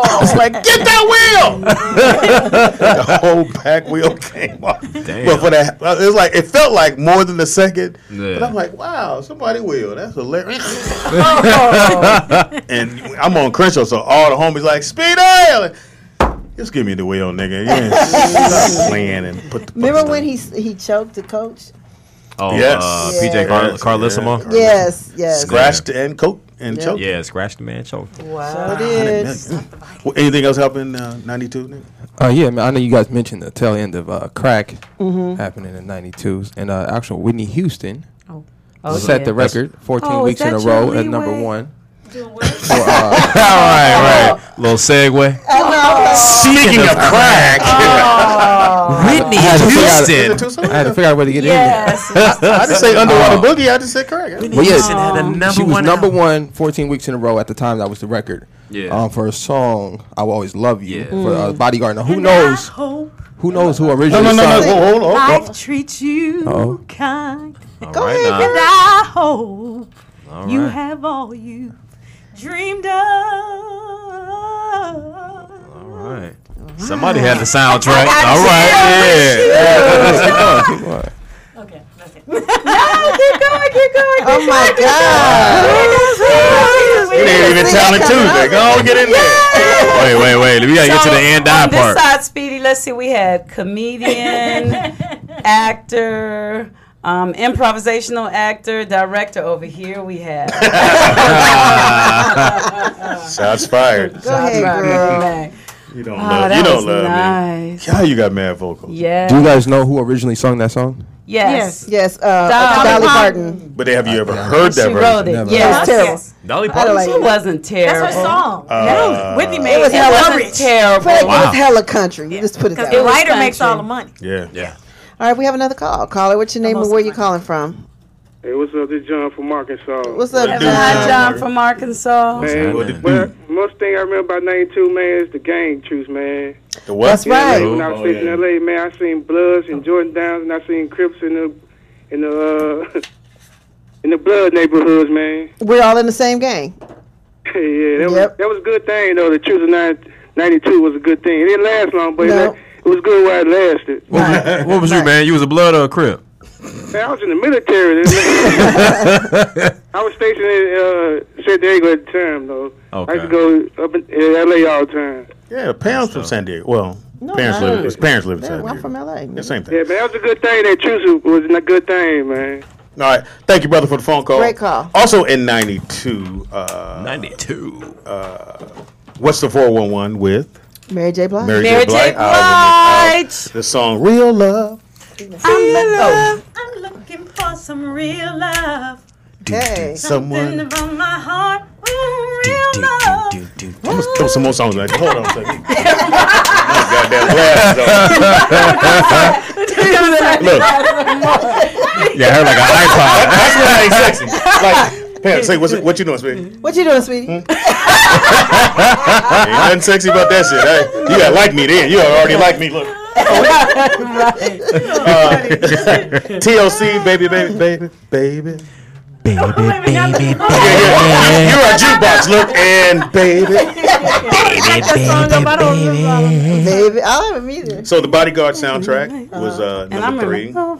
Speaker 13: I was like, get that wheel! The whole back wheel came off.
Speaker 4: Damn.
Speaker 13: But for that, it was like it felt like more than a second.
Speaker 4: Yeah.
Speaker 13: But I'm like, wow, somebody wheeled. That's hilarious. And I'm on Crenshaw, so all the homies like, Speedy! Like, just give me the wheel, nigga. Yeah, stop playing and put the.
Speaker 3: Remember when he choked the coach?
Speaker 4: Oh,
Speaker 13: Yes.
Speaker 4: PJ
Speaker 13: Yes.
Speaker 4: Carlissimo?
Speaker 3: Yes, yes.
Speaker 13: Scratched and choked and choked.
Speaker 4: Yeah, scratched the man choked.
Speaker 3: Wow. So it is.
Speaker 13: Well, anything else helping 92? Nigga?
Speaker 8: Yeah, man, I know you guys mentioned the tail end of crack happening in '92, and actual Whitney Houston
Speaker 5: Oh,
Speaker 8: set
Speaker 5: yeah.
Speaker 8: the record 14
Speaker 5: Oh, is
Speaker 8: weeks in a
Speaker 5: that your
Speaker 8: row at number
Speaker 5: leeway?
Speaker 8: one.
Speaker 4: All right. Little segue.
Speaker 13: Speaking of crack,
Speaker 4: Whitney Houston.
Speaker 8: I had to figure out where to get
Speaker 5: Yes.
Speaker 8: in
Speaker 13: I didn't say Underwater Boogie. I just said crack.
Speaker 4: Whitney
Speaker 8: Well,
Speaker 4: Houston had a
Speaker 8: there. She
Speaker 4: number
Speaker 8: was
Speaker 4: one.
Speaker 8: number one 14 weeks in a row at the time. That was the record.
Speaker 4: Yeah.
Speaker 8: For a song, I Will Always Love You.
Speaker 4: Yeah.
Speaker 8: For Bodyguard. Now, who knows? Who knows who originally
Speaker 13: No.
Speaker 8: sung it?
Speaker 13: Hold on.
Speaker 14: Life treats you
Speaker 8: Oh.
Speaker 14: kind.
Speaker 4: All
Speaker 3: Go
Speaker 4: right,
Speaker 3: ahead,
Speaker 4: now.
Speaker 14: And I hope
Speaker 4: All
Speaker 14: you
Speaker 4: right.
Speaker 14: have all you dreamed of.
Speaker 4: All right. Somebody had the soundtrack. All right. Yeah.
Speaker 8: Keep going.
Speaker 14: Okay, that's it.
Speaker 5: Keep going.
Speaker 3: Oh my God.
Speaker 13: We didn't even Talent Tuesday. Go on, get in there.
Speaker 4: Wait. We gotta get to the end
Speaker 5: on this
Speaker 4: part.
Speaker 5: side, Speedy, let's see. We had comedian, actor, improvisational actor, director. Over here we have.
Speaker 13: Shots fired.
Speaker 3: Go ahead, girl.
Speaker 13: You don't
Speaker 5: Oh,
Speaker 13: love.
Speaker 5: that
Speaker 13: You don't
Speaker 5: was
Speaker 13: love
Speaker 5: nice.
Speaker 13: me. How you got mad vocals?
Speaker 5: Yeah.
Speaker 8: Do you guys know who originally sung that song?
Speaker 5: Yes.
Speaker 3: Yes,
Speaker 5: Dolly
Speaker 3: Dolly Parton.
Speaker 13: But have you ever heard that
Speaker 5: She
Speaker 13: version?
Speaker 5: wrote it.
Speaker 8: Never.
Speaker 5: Yes.
Speaker 3: Terrible.
Speaker 4: Dolly
Speaker 3: I don't like
Speaker 5: It
Speaker 3: it.
Speaker 5: wasn't terrible.
Speaker 14: That's her song. Whitney made
Speaker 3: It was
Speaker 14: it.
Speaker 3: hella
Speaker 14: wasn't
Speaker 3: rich.
Speaker 5: terrible.
Speaker 3: But it was hella country. Just put it
Speaker 14: Because
Speaker 3: that
Speaker 14: the
Speaker 3: way.
Speaker 14: writer makes
Speaker 5: country.
Speaker 14: all the money.
Speaker 13: Yeah.
Speaker 3: All right, we have another call. Caller, what's your name and where you calling from?
Speaker 15: Hey, what's up? This is John from Arkansas.
Speaker 3: What's up,
Speaker 5: Hi,
Speaker 3: John?
Speaker 5: John from Arkansas.
Speaker 15: Man,
Speaker 13: What it
Speaker 15: well,
Speaker 13: do?
Speaker 15: most thing I remember about 92, man, is the gang truth, man.
Speaker 13: The what?
Speaker 3: That's right.
Speaker 15: When I was stationed in LA, man, I seen Bloods and Jordan Downs, and I seen Crips in the in the Blood neighborhoods, man.
Speaker 3: We're all in the same gang.
Speaker 15: Yeah,
Speaker 3: Yep.
Speaker 15: that was a good thing, though. The truth of 92 was a good thing. It didn't last long, but
Speaker 3: No.
Speaker 15: it was good while it lasted.
Speaker 4: What was you, man? You was a blood or a crip?
Speaker 15: Man, I was in the military. I was stationed in San Diego at the time, though.
Speaker 4: Okay.
Speaker 15: I used to go up in LA all the time.
Speaker 13: Yeah, parents from San Diego. Well,
Speaker 3: No,
Speaker 13: parents
Speaker 3: no.
Speaker 13: live. His parents live in San
Speaker 3: I'm
Speaker 13: Diego.
Speaker 3: from LA.
Speaker 13: The same thing.
Speaker 15: Yeah, man, that was a good thing. That truth was a good thing, man.
Speaker 13: All right. Thank you, brother, for the phone call.
Speaker 3: Great call.
Speaker 13: Also in 92.
Speaker 4: 92.
Speaker 13: What's the 411 with?
Speaker 3: Mary J. Blige.
Speaker 13: Mary
Speaker 5: Mary
Speaker 13: J. Blige.
Speaker 5: J. Blige.
Speaker 13: The song Real Love.
Speaker 14: I'm looking for some real love.
Speaker 3: Hey.
Speaker 13: Someone.
Speaker 14: Something from my heart. Real love.
Speaker 13: I'm going to kill some more songs like that. Hold on a second. Goddamn glasses on. Look.
Speaker 4: Yeah, I heard like an iPod.
Speaker 13: That's what I ain't sexy. Like, Pam, say, what you doing, sweetie?
Speaker 3: What you doing, sweetie?
Speaker 13: Ain't nothing sexy about that shit. Hey, you gotta like me then. You already like me. Look. TLC, baby.
Speaker 4: Baby.
Speaker 13: You're a jukebox, look, and baby.
Speaker 3: Baby, I don't have it either.
Speaker 13: So the Bodyguard soundtrack was
Speaker 5: And I
Speaker 13: number
Speaker 5: remember,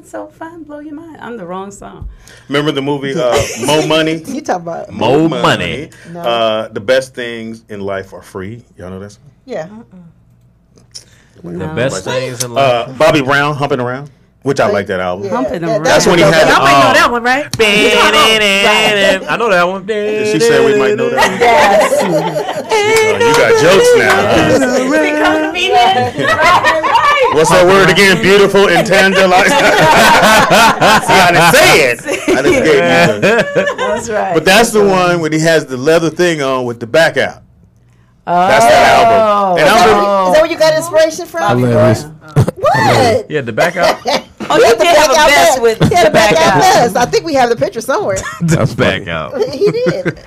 Speaker 13: 3.
Speaker 5: so fine, blow your mind. I'm the wrong song.
Speaker 13: Remember the movie Mo Money?
Speaker 3: You talk about
Speaker 4: Mo Money.
Speaker 3: No.
Speaker 13: The best things in life are free. Y'all know that song?
Speaker 3: Yeah.
Speaker 4: The best things in life.
Speaker 13: Bobby Brown, Humping Around, which I like that album.
Speaker 5: Humping
Speaker 3: that-
Speaker 5: around.
Speaker 13: That's when he had
Speaker 14: Y'all might know that one, right?
Speaker 4: I know that one.
Speaker 13: She said we might know that one. You got jokes now. What's that word again? Beautiful, intangible. See, I didn't say it. I didn't get it.
Speaker 5: That's right.
Speaker 13: But that's the one when he has the leather thing on with the back out. That's that album. And
Speaker 3: Is
Speaker 13: I'm
Speaker 3: that where you got inspiration from?
Speaker 8: Hilarious.
Speaker 3: What?
Speaker 4: Yeah, the back out.
Speaker 5: Oh, you did have a vest with
Speaker 3: He had
Speaker 5: the
Speaker 3: a back out
Speaker 5: out.
Speaker 3: vest. I think we have the picture somewhere.
Speaker 4: That's back out.
Speaker 3: He did.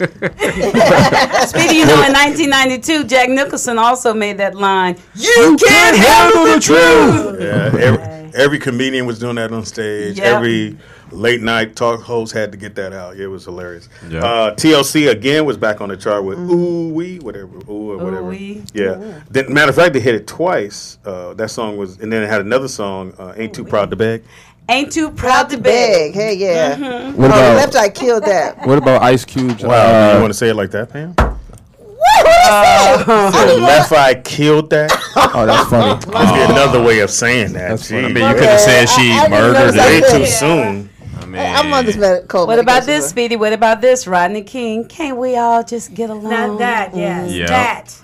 Speaker 5: Speedy, you know, in 1992, Jack Nicholson also made that line, "You can't handle the truth."
Speaker 13: Yeah, every comedian was doing that on stage.
Speaker 5: Yep.
Speaker 13: Every late night talk host had to get that out. It was hilarious.
Speaker 4: Yeah.
Speaker 13: TLC again was back on the chart with Ooh Wee, whatever, Ooh or whatever.
Speaker 5: Wee.
Speaker 13: Yeah. Then, matter of fact, they hit it twice. That song was, and then it had another song, Ain't Too Proud to Beg.
Speaker 5: Ain't too proud to beg.
Speaker 3: Hey, yeah.
Speaker 8: What
Speaker 3: Oh,
Speaker 8: about
Speaker 3: Left Eye killed that.
Speaker 8: what about Ice Cube's?
Speaker 13: Wow, you want to say it like that, Pam?
Speaker 3: What?
Speaker 13: The left eye killed that.
Speaker 8: Oh, that's funny.
Speaker 13: Must be another way of saying that.
Speaker 8: That's funny.
Speaker 4: I mean, you could have said she
Speaker 3: I didn't
Speaker 4: murdered
Speaker 3: know
Speaker 13: Way
Speaker 3: that.
Speaker 4: it.
Speaker 13: too soon.
Speaker 4: I mean,
Speaker 3: I'm on this Coleman.
Speaker 5: What about this,
Speaker 3: medication.
Speaker 5: Speedy? What about this, Rodney King? Can't we all just get along?
Speaker 14: Not that, yes.
Speaker 4: Yeah.
Speaker 14: That.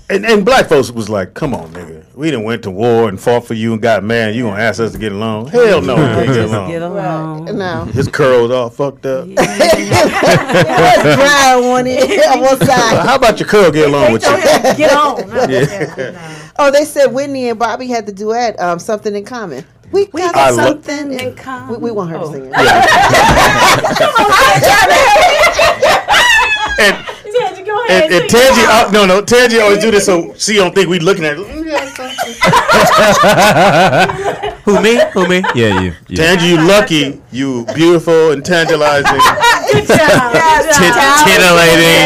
Speaker 13: And black folks was like, come on, nigga. We done went to war and fought for you and got mad. You gonna ask us to get along? Hell no, we can't get along.
Speaker 5: Get along.
Speaker 3: Right. No.
Speaker 13: His curls all fucked up.
Speaker 3: It was dry on one side.
Speaker 13: How about your curl get along with you?
Speaker 14: Get on.
Speaker 3: Oh, they said Whitney and Bobby had to duet Something in Common. We got something in common. We want her to sing it.
Speaker 13: And Tangy, Tangy always do this so she don't think we looking at her.
Speaker 4: Who me? Yeah, you.
Speaker 13: Tangy, you lucky, you beautiful and tantalizing, titillating,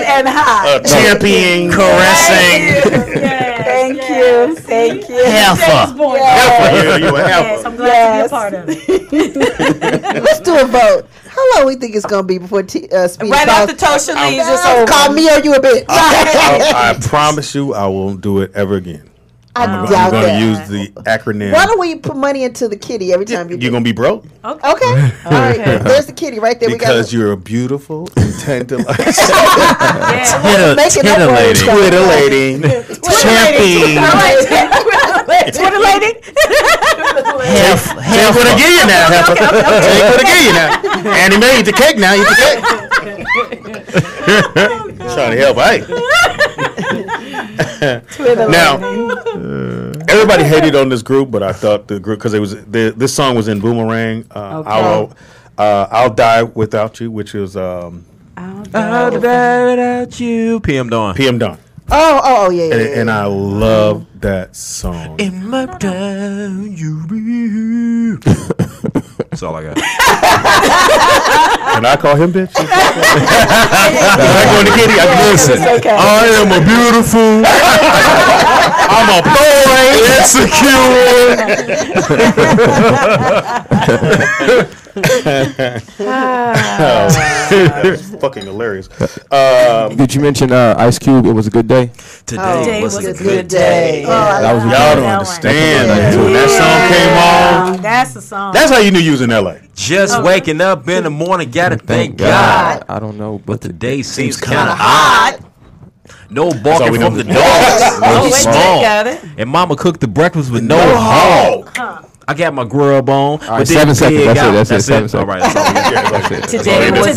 Speaker 3: and hot,
Speaker 13: championing, caressing.
Speaker 3: Thank you.
Speaker 13: Heifer. You a heifer.
Speaker 14: Yes, I'm glad to be a part of it.
Speaker 3: Let's do a vote. How long we think it's gonna be before Speedy
Speaker 5: Right after Ptosha leaves, it's over.
Speaker 3: Call me or you a bitch.
Speaker 13: I promise you, I won't do it ever again. I'm
Speaker 3: doubt
Speaker 13: going to
Speaker 3: that.
Speaker 13: use the acronym.
Speaker 3: Why don't we put money into the kitty every time you do?
Speaker 13: You're going to be broke?
Speaker 3: Okay. All right. There's the kitty right there.
Speaker 13: Because you're a beautiful and tantalizing,
Speaker 3: titillating,
Speaker 13: championing.
Speaker 14: Twiddling.
Speaker 13: Take what I give you now, heifer. Take what I give you now. Annie Mae, eat the cake now. Eat the cake. Trying to help, right? Now, everybody hated on this group, but I thought the group, because this song was in Boomerang. I'll Die Without You, which is
Speaker 4: I'll die without you. PM Dawn.
Speaker 3: Oh, yeah.
Speaker 13: And I love that song.
Speaker 4: In my time, you be. That's all I got.
Speaker 13: Can I call him bitch? I go to Kitty. Listen,
Speaker 3: okay.
Speaker 13: I am a beautiful. I'm a boy. Insecure. Fucking hilarious.
Speaker 8: Did you mention Ice Cube? It was a good day.
Speaker 4: Today was a
Speaker 3: good day.
Speaker 8: That was
Speaker 13: Y'all don't understand. When that song came on,
Speaker 14: That's the song.
Speaker 13: that's how you knew you was in LA.
Speaker 4: Just waking up in the morning, gotta thank God.
Speaker 8: I don't know,
Speaker 4: But the day seems kind of hot. No barking
Speaker 13: we
Speaker 4: from
Speaker 13: know.
Speaker 4: the dogs. No
Speaker 5: wait,
Speaker 4: small.
Speaker 5: got it.
Speaker 4: And mama cooked the breakfast with no hog. I got my grub on.
Speaker 8: All right, 7 seconds. That's it. 7 seconds.
Speaker 4: All right. That's all we got.
Speaker 5: Today was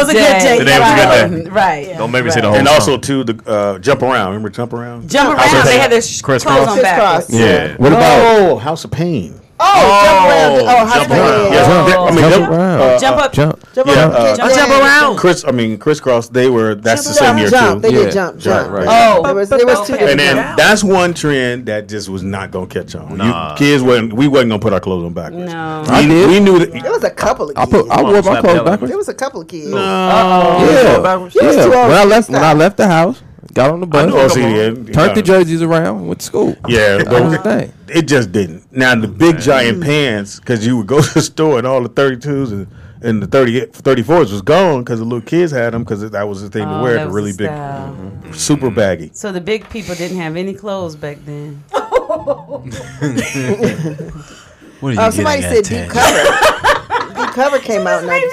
Speaker 5: a good day.
Speaker 4: Today was a good day.
Speaker 5: Right.
Speaker 4: Don't make me say the whole
Speaker 13: And
Speaker 4: song.
Speaker 13: also too the Jump Around. Remember Jump Around?
Speaker 5: Jump
Speaker 13: House of
Speaker 5: around. They
Speaker 13: Pain.
Speaker 5: had their
Speaker 4: Criss
Speaker 5: clothes
Speaker 4: Cross.
Speaker 5: on backwards.
Speaker 4: Yeah.
Speaker 8: What about
Speaker 13: House of Pain?
Speaker 3: Jump around. House
Speaker 13: Jump Around. Yes.
Speaker 5: Jump up.
Speaker 8: Jump?
Speaker 3: Jump
Speaker 5: around.
Speaker 13: Crisscross. That's the same year
Speaker 3: Jump.
Speaker 13: too.
Speaker 3: They did jump.
Speaker 13: Right.
Speaker 5: Oh.
Speaker 3: There was two.
Speaker 13: And then that's one trend that just was not gonna catch on.
Speaker 4: Nah.
Speaker 13: Kids wasn't gonna put our clothes on backwards.
Speaker 5: No.
Speaker 8: I did.
Speaker 13: We knew that.
Speaker 3: There was a couple of
Speaker 8: I
Speaker 3: kids.
Speaker 8: wore my
Speaker 4: slap
Speaker 8: clothes
Speaker 4: that
Speaker 8: backwards.
Speaker 3: There was a couple of kids.
Speaker 8: Yeah.
Speaker 3: You was too old
Speaker 8: When I
Speaker 3: to
Speaker 8: left the house, got on the bus, turned the
Speaker 13: it
Speaker 8: jerseys around, and went to school.
Speaker 13: Yeah,
Speaker 8: That was the thing.
Speaker 13: it just didn't. Now the big giant pants, because you would go to the store and all the 32s and the 34s was gone because the little kids had them because that was the thing to wear.
Speaker 5: that
Speaker 13: The
Speaker 5: was
Speaker 13: really
Speaker 5: the
Speaker 13: big,
Speaker 5: style.
Speaker 13: super baggy.
Speaker 5: So the big people didn't have any clothes back then.
Speaker 4: What are you
Speaker 3: Somebody
Speaker 4: getting
Speaker 3: said
Speaker 4: at,
Speaker 3: Deep
Speaker 4: Tangy?
Speaker 3: Cover. Deep Cover came out in 92.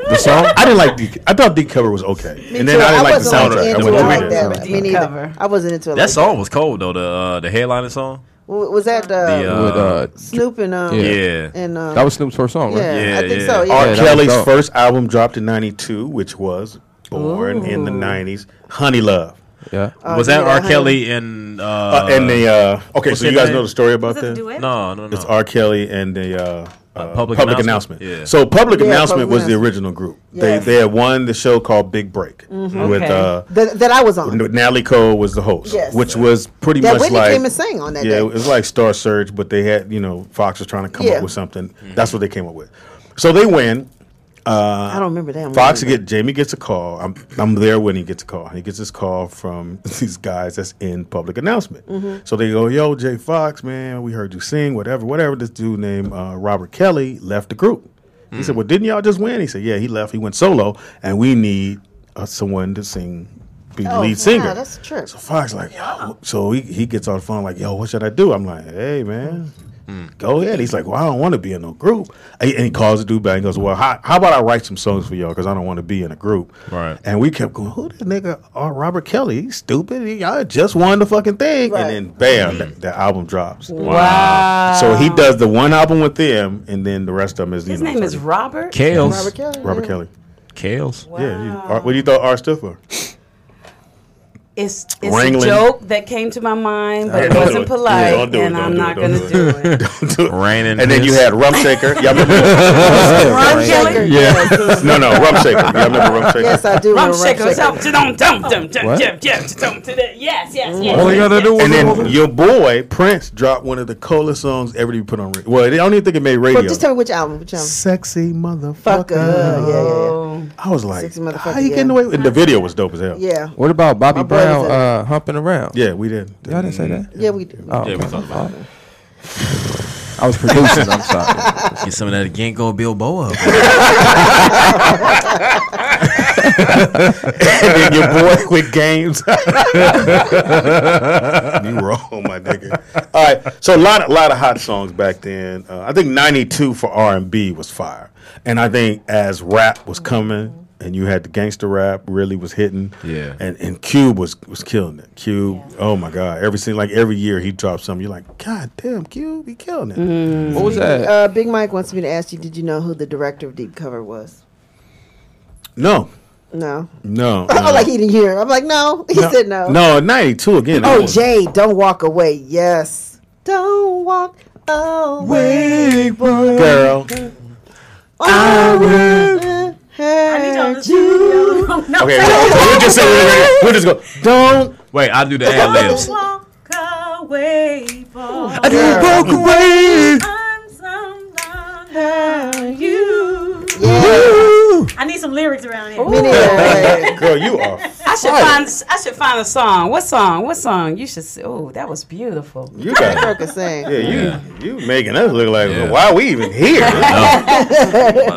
Speaker 13: The song? I didn't like Deep. I thought Deep Cover was okay,
Speaker 3: Me
Speaker 13: and then
Speaker 3: too.
Speaker 13: I didn't like the
Speaker 3: wasn't
Speaker 13: soundtrack. I
Speaker 3: into
Speaker 13: went
Speaker 3: it
Speaker 13: through
Speaker 3: like
Speaker 13: it.
Speaker 3: that. Me
Speaker 5: Deep
Speaker 3: neither.
Speaker 5: Cover.
Speaker 3: I wasn't into it.
Speaker 4: That
Speaker 3: like
Speaker 4: song was cold though. The headlining song.
Speaker 3: Was that
Speaker 4: The
Speaker 3: Snoop and
Speaker 4: yeah.
Speaker 3: and
Speaker 8: That was Snoop's first song, right?
Speaker 3: yeah, I think
Speaker 4: yeah.
Speaker 3: so.
Speaker 13: R.
Speaker 3: Yeah.
Speaker 8: that
Speaker 13: Kelly's
Speaker 8: was dope.
Speaker 13: first album dropped in '92, which was Born in the '90s. Honey Love.
Speaker 8: Yeah.
Speaker 4: Was that
Speaker 3: yeah,
Speaker 4: R.
Speaker 3: honey.
Speaker 4: Kelly and
Speaker 13: And the okay,
Speaker 4: what's
Speaker 13: so you
Speaker 4: their
Speaker 13: guys
Speaker 4: name?
Speaker 13: know the story about
Speaker 14: Was it a
Speaker 13: that?
Speaker 14: duet?
Speaker 4: No.
Speaker 13: It's R. Kelly and the
Speaker 4: Public
Speaker 13: Public
Speaker 4: Announcement?
Speaker 13: Announcement.
Speaker 4: Yeah.
Speaker 13: So Public
Speaker 3: Yeah,
Speaker 13: Announcement
Speaker 3: Public
Speaker 13: was the
Speaker 3: Announcement.
Speaker 13: original group.
Speaker 3: Yes.
Speaker 13: They had won the show called Big Break with
Speaker 3: that I was on.
Speaker 13: Natalie Cole was the host,
Speaker 3: Yes.
Speaker 13: which was pretty
Speaker 3: That
Speaker 13: much
Speaker 3: Whitney
Speaker 13: like
Speaker 3: came and sang on that
Speaker 13: yeah,
Speaker 3: day.
Speaker 13: it was like Star Search, but they had Fox was trying to come
Speaker 3: Yeah.
Speaker 13: up with something. That's what they came up with. So they win.
Speaker 3: I don't remember that.
Speaker 13: Fox Jamie gets a call. I'm there when he gets a call. He gets this call from these guys that's in Public Announcement. So they go, "Yo, Jay Fox, man, we heard you sing, whatever." This dude named Robert Kelly left the group. He said, "Well, didn't y'all just win?" He said, "Yeah, he left. He went solo, and we need someone to sing, be the lead singer."
Speaker 3: Wow, that's a trip.
Speaker 13: So Fox like, "Yo," so he gets on the phone like, "Yo, what should I do?" I'm like, "Hey, man, Go ahead. He's like, well, I don't want to be in no group. And he calls the dude back and goes, well, how about I write some songs for y'all because I don't want to be in a group.
Speaker 4: Right.
Speaker 13: And we kept going, who the nigga? Oh, Robert Kelly. He's stupid. Y'all just won the fucking thing.
Speaker 3: Right.
Speaker 13: And then bam, the album drops.
Speaker 5: Wow.
Speaker 13: So he does the one album with them, and then the rest of them is
Speaker 5: His name is Robert?
Speaker 4: Kales.
Speaker 3: Robert Kelly.
Speaker 13: Robert Kelly.
Speaker 4: Kales.
Speaker 5: Wow.
Speaker 13: Yeah. What do you thought R stood for?
Speaker 5: It's
Speaker 13: Wrangling.
Speaker 5: a joke that came to my mind, but it
Speaker 13: Don't do
Speaker 5: wasn't
Speaker 13: it.
Speaker 5: polite,
Speaker 13: Yeah, don't do it,
Speaker 5: and
Speaker 13: don't
Speaker 5: I'm
Speaker 13: do it,
Speaker 5: not
Speaker 13: don't
Speaker 5: going to do it.
Speaker 13: Don't do it.
Speaker 4: Raining.
Speaker 13: And then you had Rum Shaker. Y'all remember?
Speaker 3: Rum Shaker.
Speaker 13: Yeah. No, Rum Shaker. Y'all remember Rum Shaker?
Speaker 3: Yes, I do.
Speaker 5: Rum
Speaker 3: remember
Speaker 5: Shaker.
Speaker 8: What?
Speaker 5: Yes.
Speaker 8: All you gotta do was
Speaker 13: And then your boy Prince dropped one of the coolest songs ever to be put on radio. Well, I don't even think it made radio.
Speaker 3: But just tell me which album.
Speaker 13: Sexy motherfucker.
Speaker 3: Fucker. Yeah.
Speaker 13: I was like,
Speaker 3: Sexy motherfucker,
Speaker 13: how you getting away with? And the video was dope as hell.
Speaker 3: Yeah.
Speaker 8: What about Bobby
Speaker 3: My boy was in
Speaker 8: Brown humping around?
Speaker 13: Yeah, we did.
Speaker 8: Y'all didn't say that?
Speaker 3: Yeah, we do.
Speaker 8: Oh,
Speaker 4: Yeah, we
Speaker 8: okay.
Speaker 4: talked about it.
Speaker 8: I was producing. I'm sorry.
Speaker 4: Get some of that Ginkgo Bilboa.
Speaker 13: And then your boy with games. You wrong, my nigga. All right, so a lot of hot songs back then. I think '92 for R&B was fire, and I think as rap was coming. And you had the gangster rap really was hitting, and Cube was killing it. Cube, oh my God! Every year he dropped something. You're like, God damn, Cube, he killing it.
Speaker 8: What was that?
Speaker 3: Big Mike wants me to ask you, did you know who the director of Deep Cover was?
Speaker 13: No.
Speaker 3: Oh,
Speaker 13: like
Speaker 3: he didn't hear. I'm like, no. He said no.
Speaker 13: No, '92 again.
Speaker 3: Oh, Jay, Don't Walk Away. Yes. Don't walk away,
Speaker 13: girl.
Speaker 3: I will hurt you.
Speaker 13: Okay, we'll just say we'll just go. Don't
Speaker 4: wait. I'll do the ad libs.
Speaker 14: Walk away, boy.
Speaker 8: I didn't walk away.
Speaker 14: You.
Speaker 3: Yeah.
Speaker 14: I need some lyrics around here.
Speaker 13: Girl, you are.
Speaker 5: I should find a song. What song? You should. Oh, that was beautiful.
Speaker 13: You got
Speaker 3: Girl can sing.
Speaker 13: Yeah, you making us look like why are we even here?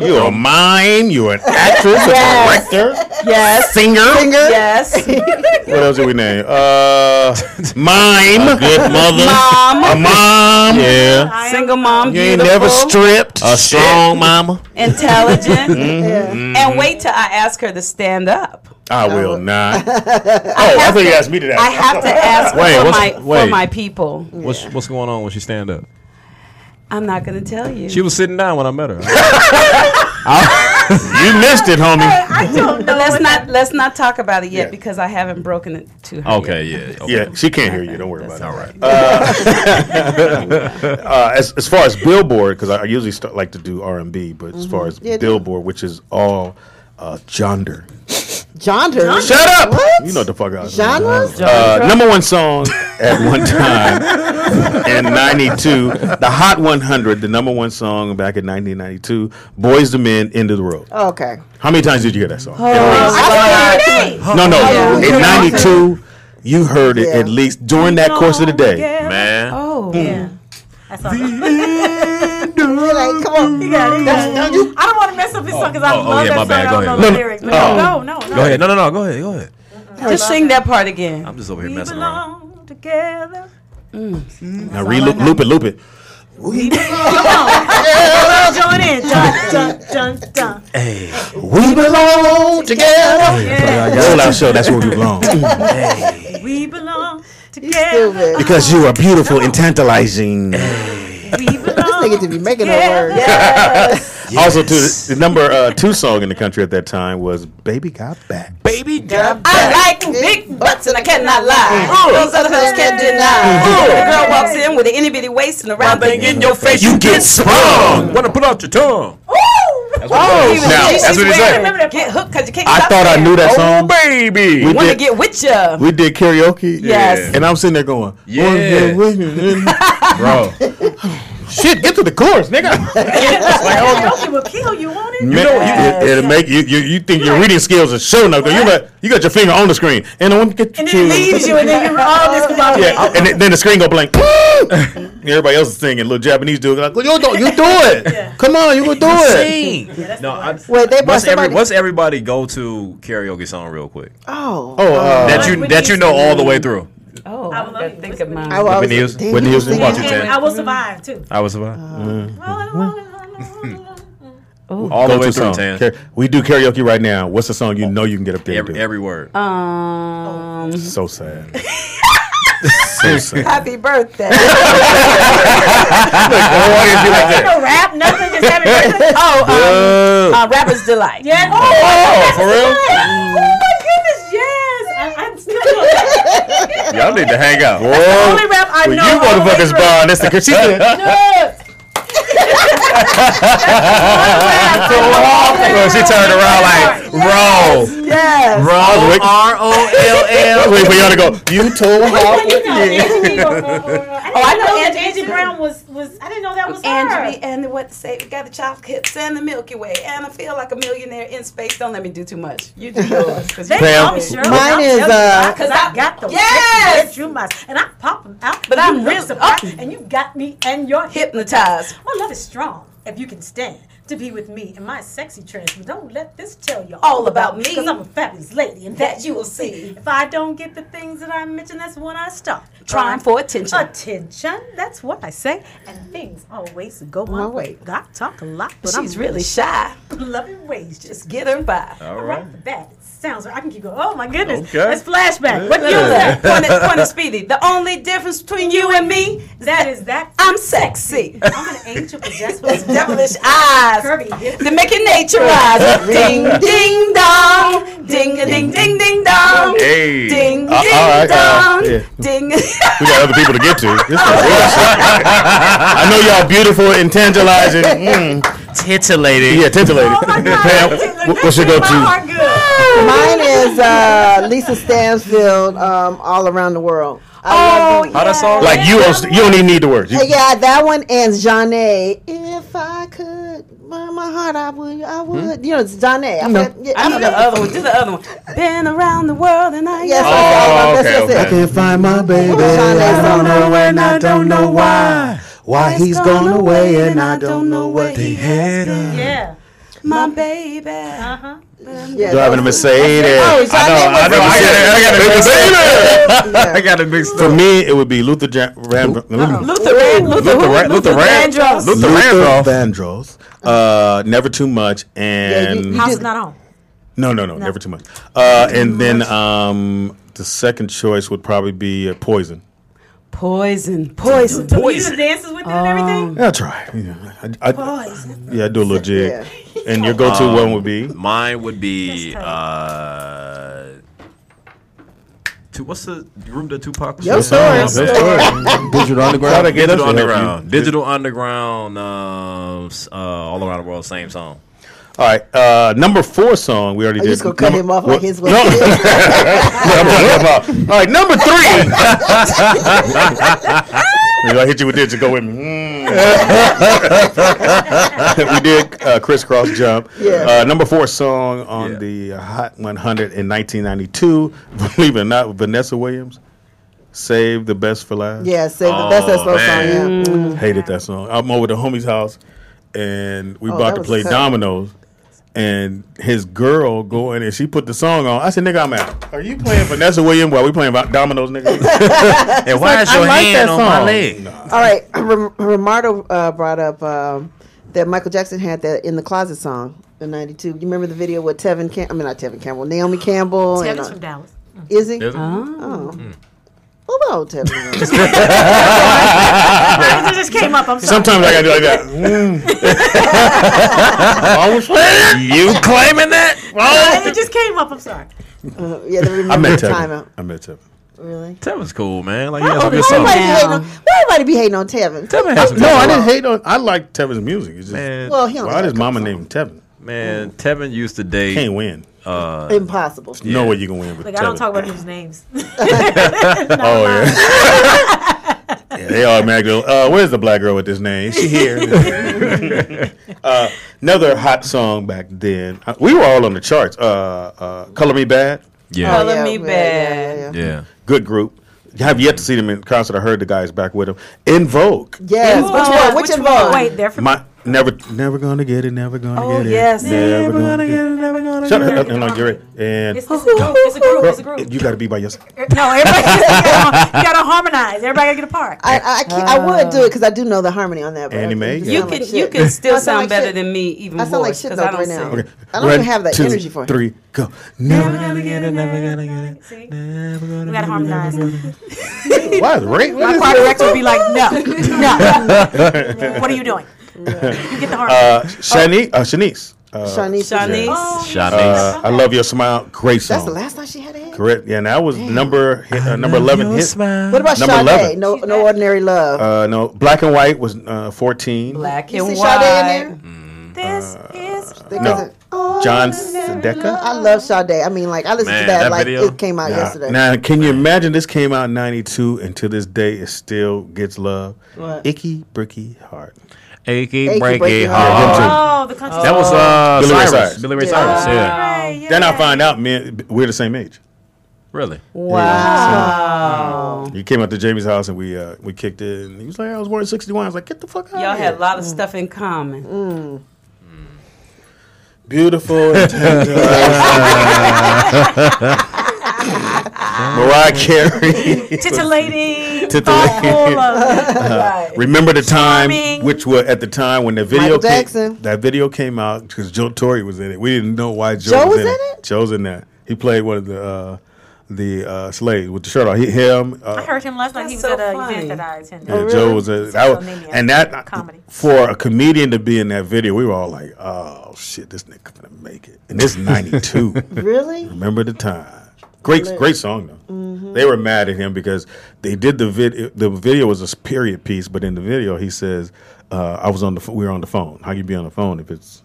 Speaker 13: You're a mime. You're an actress, a director, singer.
Speaker 5: Yes.
Speaker 13: What else did we name? Mime,
Speaker 4: A good mother,
Speaker 5: Mom.
Speaker 13: a mom.
Speaker 5: Yeah. Single mom.
Speaker 13: You ain't
Speaker 5: beautiful,
Speaker 13: never stripped.
Speaker 4: a strong mama.
Speaker 5: intelligent, and wait till I ask her to stand up.
Speaker 13: I will not. I think you asked me to.
Speaker 5: I have to ask for my people.
Speaker 4: What's going on when she stand up?
Speaker 5: I'm not going to tell you.
Speaker 4: She was sitting down when I met her.
Speaker 13: You missed it, homie.
Speaker 14: I don't know.
Speaker 5: Let's not talk about it yet because I haven't broken it to her.
Speaker 4: Okay,
Speaker 5: yet.
Speaker 13: Yeah, she can't hear you. Don't worry about it.
Speaker 4: All right.
Speaker 13: As far as Billboard, because I usually like to do R&B, but as far as Billboard, which is all genre.
Speaker 3: Genre?
Speaker 13: Shut up!
Speaker 3: What?
Speaker 13: You know what the fuck I was
Speaker 3: Genres?
Speaker 13: Number one song at one time in '92, the Hot 100, the number one song back in 1992, Boys to Men, End of the Road.
Speaker 3: Okay.
Speaker 13: How many times did you hear that song?
Speaker 3: I
Speaker 13: No. In '92, you heard it at least during that course of the day.
Speaker 4: Man.
Speaker 5: Oh.
Speaker 14: Yeah. That's all.
Speaker 3: Like, come on.
Speaker 14: You got it. I don't want to mess up this song because I love
Speaker 4: yeah, my
Speaker 14: that
Speaker 4: bad.
Speaker 14: song.
Speaker 4: Go
Speaker 14: I don't
Speaker 4: ahead.
Speaker 14: know the lyrics. But no.
Speaker 4: Go ahead. No. Go ahead.
Speaker 5: Just sing that part again.
Speaker 4: I'm just over here
Speaker 14: We
Speaker 4: messing around.
Speaker 14: belong together.
Speaker 13: Now loop it.
Speaker 14: We belong. Join in. Dun.
Speaker 13: Hey, we belong together. Roll Out Show, that's where we belong.
Speaker 14: We belong together.
Speaker 13: Because you are beautiful and tantalizing.
Speaker 14: We belong.
Speaker 3: This nigga to be making up words.
Speaker 5: Yes.
Speaker 13: Also, too, the number 2 song in the country at that time was "Baby Got Back."
Speaker 4: Baby got
Speaker 5: I like big butts and I cannot lie. Those other fellas can't deny. The girl walks in with an itty bitty waist and a round thing in your face.
Speaker 13: You get sprung.
Speaker 4: Wanna put out your tongue?
Speaker 5: That's
Speaker 13: what he said.
Speaker 5: Get hooked because you can't
Speaker 13: I
Speaker 5: stop
Speaker 13: thought I
Speaker 5: saying,
Speaker 13: knew that song.
Speaker 4: Baby.
Speaker 5: Want to get with ya.
Speaker 13: We did karaoke.
Speaker 5: Yes.
Speaker 13: And I'm sitting there going,
Speaker 4: Yeah.
Speaker 13: bro. Shit, get to the chorus, nigga.
Speaker 14: Karaoke will kill you, won't it?
Speaker 13: It'll make you think your reading skills are showing up. You got your finger on the screen, and then
Speaker 14: And then it leaves you, and then you're all this.
Speaker 13: Yeah, and then the screen go blank. Everybody else is singing. Little Japanese dude like, you do it.
Speaker 14: Yeah.
Speaker 13: Come on, you gonna do it.
Speaker 4: Sing.
Speaker 3: Wait, they brought somebody.
Speaker 4: What's everybody go to karaoke song real quick?
Speaker 3: Oh.
Speaker 4: That you know all the way through.
Speaker 5: Oh,
Speaker 14: I would love you.
Speaker 5: think of mine.
Speaker 4: Whitney Houston.
Speaker 13: Whitney Houston.
Speaker 4: Watch it,
Speaker 14: And
Speaker 4: Tan.
Speaker 14: I will survive too.
Speaker 4: I was about.
Speaker 5: Ooh.
Speaker 4: All the
Speaker 13: Go
Speaker 4: way
Speaker 13: to
Speaker 4: through,
Speaker 13: song.
Speaker 4: Tan.
Speaker 13: We do karaoke right now. What's the song you know you can get up there?
Speaker 4: Every word.
Speaker 13: So sad. So sad.
Speaker 5: Happy birthday.
Speaker 14: No rap, nothing. Just happy birthday.
Speaker 5: Rapper's Delight.
Speaker 14: Yeah.
Speaker 4: Oh, for real?
Speaker 14: Oh my goodness, yes. I'm still.
Speaker 4: Y'all need to hang out.
Speaker 14: That's the only rap I know.
Speaker 13: You motherfuckers bond. That's the she said.
Speaker 14: Yes.
Speaker 4: She turned around like, roll.
Speaker 5: Yes.
Speaker 4: Roll. ROLL.
Speaker 13: Wait for y'all to go. You told her.
Speaker 14: I know Angie Brown was. I didn't know that was her.
Speaker 5: Angie and what to say? We got the chocolate hips and the Milky Way, and I feel like a millionaire in space. Don't let me do too much. You do yours.
Speaker 13: Pam.
Speaker 3: Mine is
Speaker 14: because I got those.
Speaker 5: Yes.
Speaker 14: And I pop them out.
Speaker 5: But I'm really
Speaker 14: surprised, and you got me, and you're
Speaker 5: hypnotized.
Speaker 14: My love is strong. If you can stand to be with me in my sexy trance, but don't let this tell you
Speaker 5: all about me.
Speaker 14: Because I'm a fabulous lady, and
Speaker 5: That you will see.
Speaker 14: If I don't get the things that I mentioned, that's when I start
Speaker 5: Trying for attention.
Speaker 14: Attention, that's what I say. And things always go my way. I talk a lot, but
Speaker 5: She's
Speaker 14: I'm
Speaker 5: really shy.
Speaker 14: Loving ways, just
Speaker 5: Get her by.
Speaker 4: All right.
Speaker 14: for that. It sounds right. I can keep going. Oh my goodness,
Speaker 4: Okay.
Speaker 14: that's flashback. What
Speaker 5: Look
Speaker 14: you
Speaker 5: at
Speaker 14: that?
Speaker 5: that. Point it speedy. The only difference between you and me,
Speaker 14: That is that.
Speaker 5: I'm sexy.
Speaker 14: I'm an angel possessed with
Speaker 5: Devilish eyes.
Speaker 14: curvy hips.
Speaker 5: To make your nature rise. Ding, ding, dong. Ding, a ding, ding, ding, dong.
Speaker 4: Hey.
Speaker 5: Ding, ding,
Speaker 13: all right,
Speaker 5: dong.
Speaker 13: yeah.
Speaker 5: Ding.
Speaker 13: We got other people to get to. This is real shit. I know y'all beautiful and tantalizing.
Speaker 4: Titillating.
Speaker 13: Yeah, titillating.
Speaker 14: Oh my God.
Speaker 13: Pam, what's your
Speaker 14: My
Speaker 13: go-to?
Speaker 14: heart good.
Speaker 3: Mine is Lisa Stansfield, All Around the World. I love
Speaker 4: How that song?
Speaker 13: Like you don't even need the words. You-
Speaker 3: yeah, that one and Johnny. If I could burn my heart, I would. You know, it's Johnny. I know
Speaker 5: The other one. Do the other one. Been around the world and I.
Speaker 3: Yes,
Speaker 13: I can't find my baby. I don't know and I don't know why. Why he's gone away and I don't know what he had.
Speaker 14: Yeah.
Speaker 5: My baby.
Speaker 3: Yeah,
Speaker 13: Driving a Mercedes.
Speaker 3: Oh,
Speaker 13: I
Speaker 4: I got it mixed
Speaker 13: For
Speaker 4: up.
Speaker 13: me, it would be Luther Vandross. Never Too Much, and
Speaker 14: House is not on.
Speaker 13: no, Never Too Much. And then the second choice would probably be Poison.
Speaker 5: Poison.
Speaker 14: So you do the dances with it and everything?
Speaker 13: Yeah, I'll try. I do a little jig.
Speaker 3: Yeah.
Speaker 13: And your go-to one would be?
Speaker 4: Mine would be what's the group that Tupac was
Speaker 3: Your
Speaker 4: in?
Speaker 3: story.
Speaker 8: Digital Underground.
Speaker 13: Try to get us
Speaker 4: Digital
Speaker 13: to help you.
Speaker 4: Underground. Digital Underground. All Around the World. Same song.
Speaker 13: All right, number 4 song we already
Speaker 3: Are you
Speaker 13: did.
Speaker 3: just gonna cut him off like his way?
Speaker 13: No. I'm talking about. All right, number 3. Maybe I hit you with this. Go with me. We did Crisscross Jump.
Speaker 3: Yeah.
Speaker 13: Number 4 song on the Hot 100 in 1992. Believe it or not, Vanessa Williams. Save the Best for Last.
Speaker 3: Yeah, that's that slow song. Yeah.
Speaker 13: Hated that song. I'm over the homie's house, and we
Speaker 3: Oh,
Speaker 13: about
Speaker 3: that
Speaker 13: to
Speaker 3: was
Speaker 13: play
Speaker 3: tough.
Speaker 13: dominoes. And his girl go in and she put the song on. I said, "Nigga, I'm out. Are you playing Vanessa Williams while we playing dominoes, nigga?"
Speaker 4: And why is your hand on my leg?
Speaker 3: All right, Romardo brought up that Michael Jackson had that In the Closet song in '92. You remember the video with not Tevin Campbell, Naomi Campbell.
Speaker 14: Tevin's from Dallas.
Speaker 3: Is he?
Speaker 4: Is it?
Speaker 3: Oh. What about Tevin?
Speaker 14: It just came up. I'm sorry.
Speaker 13: Sometimes I gotta do like that.
Speaker 4: You claiming that?
Speaker 14: It just came up. I'm sorry.
Speaker 3: Yeah, the
Speaker 13: I
Speaker 3: remember
Speaker 13: met
Speaker 3: the
Speaker 13: Tevin.
Speaker 3: timeout.
Speaker 13: I met Tevin.
Speaker 3: Really?
Speaker 4: Tevin's cool, man. Like, he
Speaker 3: Why
Speaker 4: has some good songs.
Speaker 3: everybody be hating on Tevin?
Speaker 4: Tevin has some
Speaker 13: No,
Speaker 4: good
Speaker 13: I
Speaker 4: songs.
Speaker 13: didn't hate on. I like Tevin's music. It's just,
Speaker 4: Man,
Speaker 3: Well, he only
Speaker 13: why
Speaker 3: got
Speaker 13: does
Speaker 3: a
Speaker 13: Mama
Speaker 3: couple
Speaker 13: name him Tevin?
Speaker 4: man, Tevin used to date.
Speaker 13: Can't win.
Speaker 3: songs. Impossible.
Speaker 13: No way you can win with
Speaker 14: Like
Speaker 13: Tevin.
Speaker 14: I don't talk about people's names.
Speaker 13: Oh yeah. Yeah, they automatically. Where's the black girl with this name? Is she here? Another hot song back then. We were all on the charts. Color Me Bad.
Speaker 4: Yeah.
Speaker 5: Color Me Bad.
Speaker 4: Yeah.
Speaker 13: Good group. I have yet to see them in concert. I heard the guys back with them. In Vogue.
Speaker 3: Yes. Which one? Which
Speaker 14: one?
Speaker 3: involved?
Speaker 14: Wait, they're from.
Speaker 13: Never gonna get it. Never gonna get it.
Speaker 5: Yes.
Speaker 13: Never gonna get it. Never gonna Shut up. No, you're right. And
Speaker 14: It's a group. It's a group. It's a group.
Speaker 13: you got to be by yourself.
Speaker 14: No, everybody you gotta harmonize. Everybody gotta get a part.
Speaker 3: I would do it because I do know the harmony on that. But
Speaker 13: Annie Mae?
Speaker 5: You can still sound better than me even
Speaker 3: I
Speaker 5: more.
Speaker 3: sound like shit
Speaker 5: 'cause
Speaker 3: though
Speaker 5: I don't
Speaker 3: right
Speaker 5: sing.
Speaker 3: now.
Speaker 13: Okay.
Speaker 3: I don't even have that
Speaker 13: 1, 2,
Speaker 3: energy for it.
Speaker 13: 3, go. Never gonna get it. Never gonna get it.
Speaker 14: See?
Speaker 13: Never gonna
Speaker 14: We gotta harmonize.
Speaker 13: Why? Right?
Speaker 14: My choir director would be like, no. What are you doing? You get the harmony.
Speaker 13: Shanice.
Speaker 3: Shanice.
Speaker 13: I love your smile. Great song.
Speaker 3: That's the last time she had a hit.
Speaker 13: Correct. Yeah, and that was number 11 hit.
Speaker 3: What about
Speaker 13: number
Speaker 3: Sade?
Speaker 13: 11?
Speaker 3: No Ordinary Love.
Speaker 13: No, Black and White was 14.
Speaker 5: Black
Speaker 3: You
Speaker 5: and
Speaker 3: see Sade
Speaker 5: white.
Speaker 3: in there?
Speaker 14: This is
Speaker 13: No, John Sedeka.
Speaker 3: I love Sade. I mean, like I listened
Speaker 4: Man,
Speaker 3: to that,
Speaker 4: that
Speaker 3: like
Speaker 4: video?
Speaker 3: it came out yesterday.
Speaker 13: Now, can you imagine this came out in 92 and to this day it still gets love?
Speaker 3: What?
Speaker 13: Icky Bricky Heart.
Speaker 4: Achy,
Speaker 3: Breaky
Speaker 4: breaky,
Speaker 3: Heart.
Speaker 14: Oh, the country.
Speaker 4: That was
Speaker 13: Billy Ray
Speaker 4: Cyrus.
Speaker 13: Cyrus.
Speaker 4: Billy Ray Cyrus, yeah.
Speaker 14: Yeah.
Speaker 13: Then I find out, man, we're the same age.
Speaker 4: Really?
Speaker 5: Wow.
Speaker 13: He came up to Jamie's house and we kicked it, and he was like, "I was born in '61." I was like, "Get the fuck out!"
Speaker 5: Y'all
Speaker 13: of
Speaker 5: had
Speaker 13: here.
Speaker 5: a lot of stuff in common.
Speaker 13: Beautiful and tender. Mariah Carey.
Speaker 14: Titillating.
Speaker 13: Titillating.
Speaker 14: Thoughtful.
Speaker 13: Remember the time,
Speaker 14: Charming.
Speaker 13: which was at the time when the video
Speaker 3: Michael Jackson.
Speaker 13: that video came out because Joe Torre was in it. We didn't know why
Speaker 3: Joe
Speaker 13: was
Speaker 3: was
Speaker 13: in
Speaker 3: in
Speaker 13: it. Joe's in that. He played one of the slaves with the shirt on.
Speaker 14: I heard him last night. He was
Speaker 5: so
Speaker 14: at an
Speaker 5: funny.
Speaker 14: event that I attended.
Speaker 13: Yeah, Joe was a
Speaker 14: Comedy.
Speaker 13: for a comedian to be in that video. We were all like, "Oh shit, this nigga gonna make it." And this is '92.
Speaker 3: Really?
Speaker 13: Remember the time. Great song though.
Speaker 3: Mm-hmm.
Speaker 13: They were mad at him because they did the video. The video was a period piece, but in the video he says, we were on the phone. How you be on the phone if it's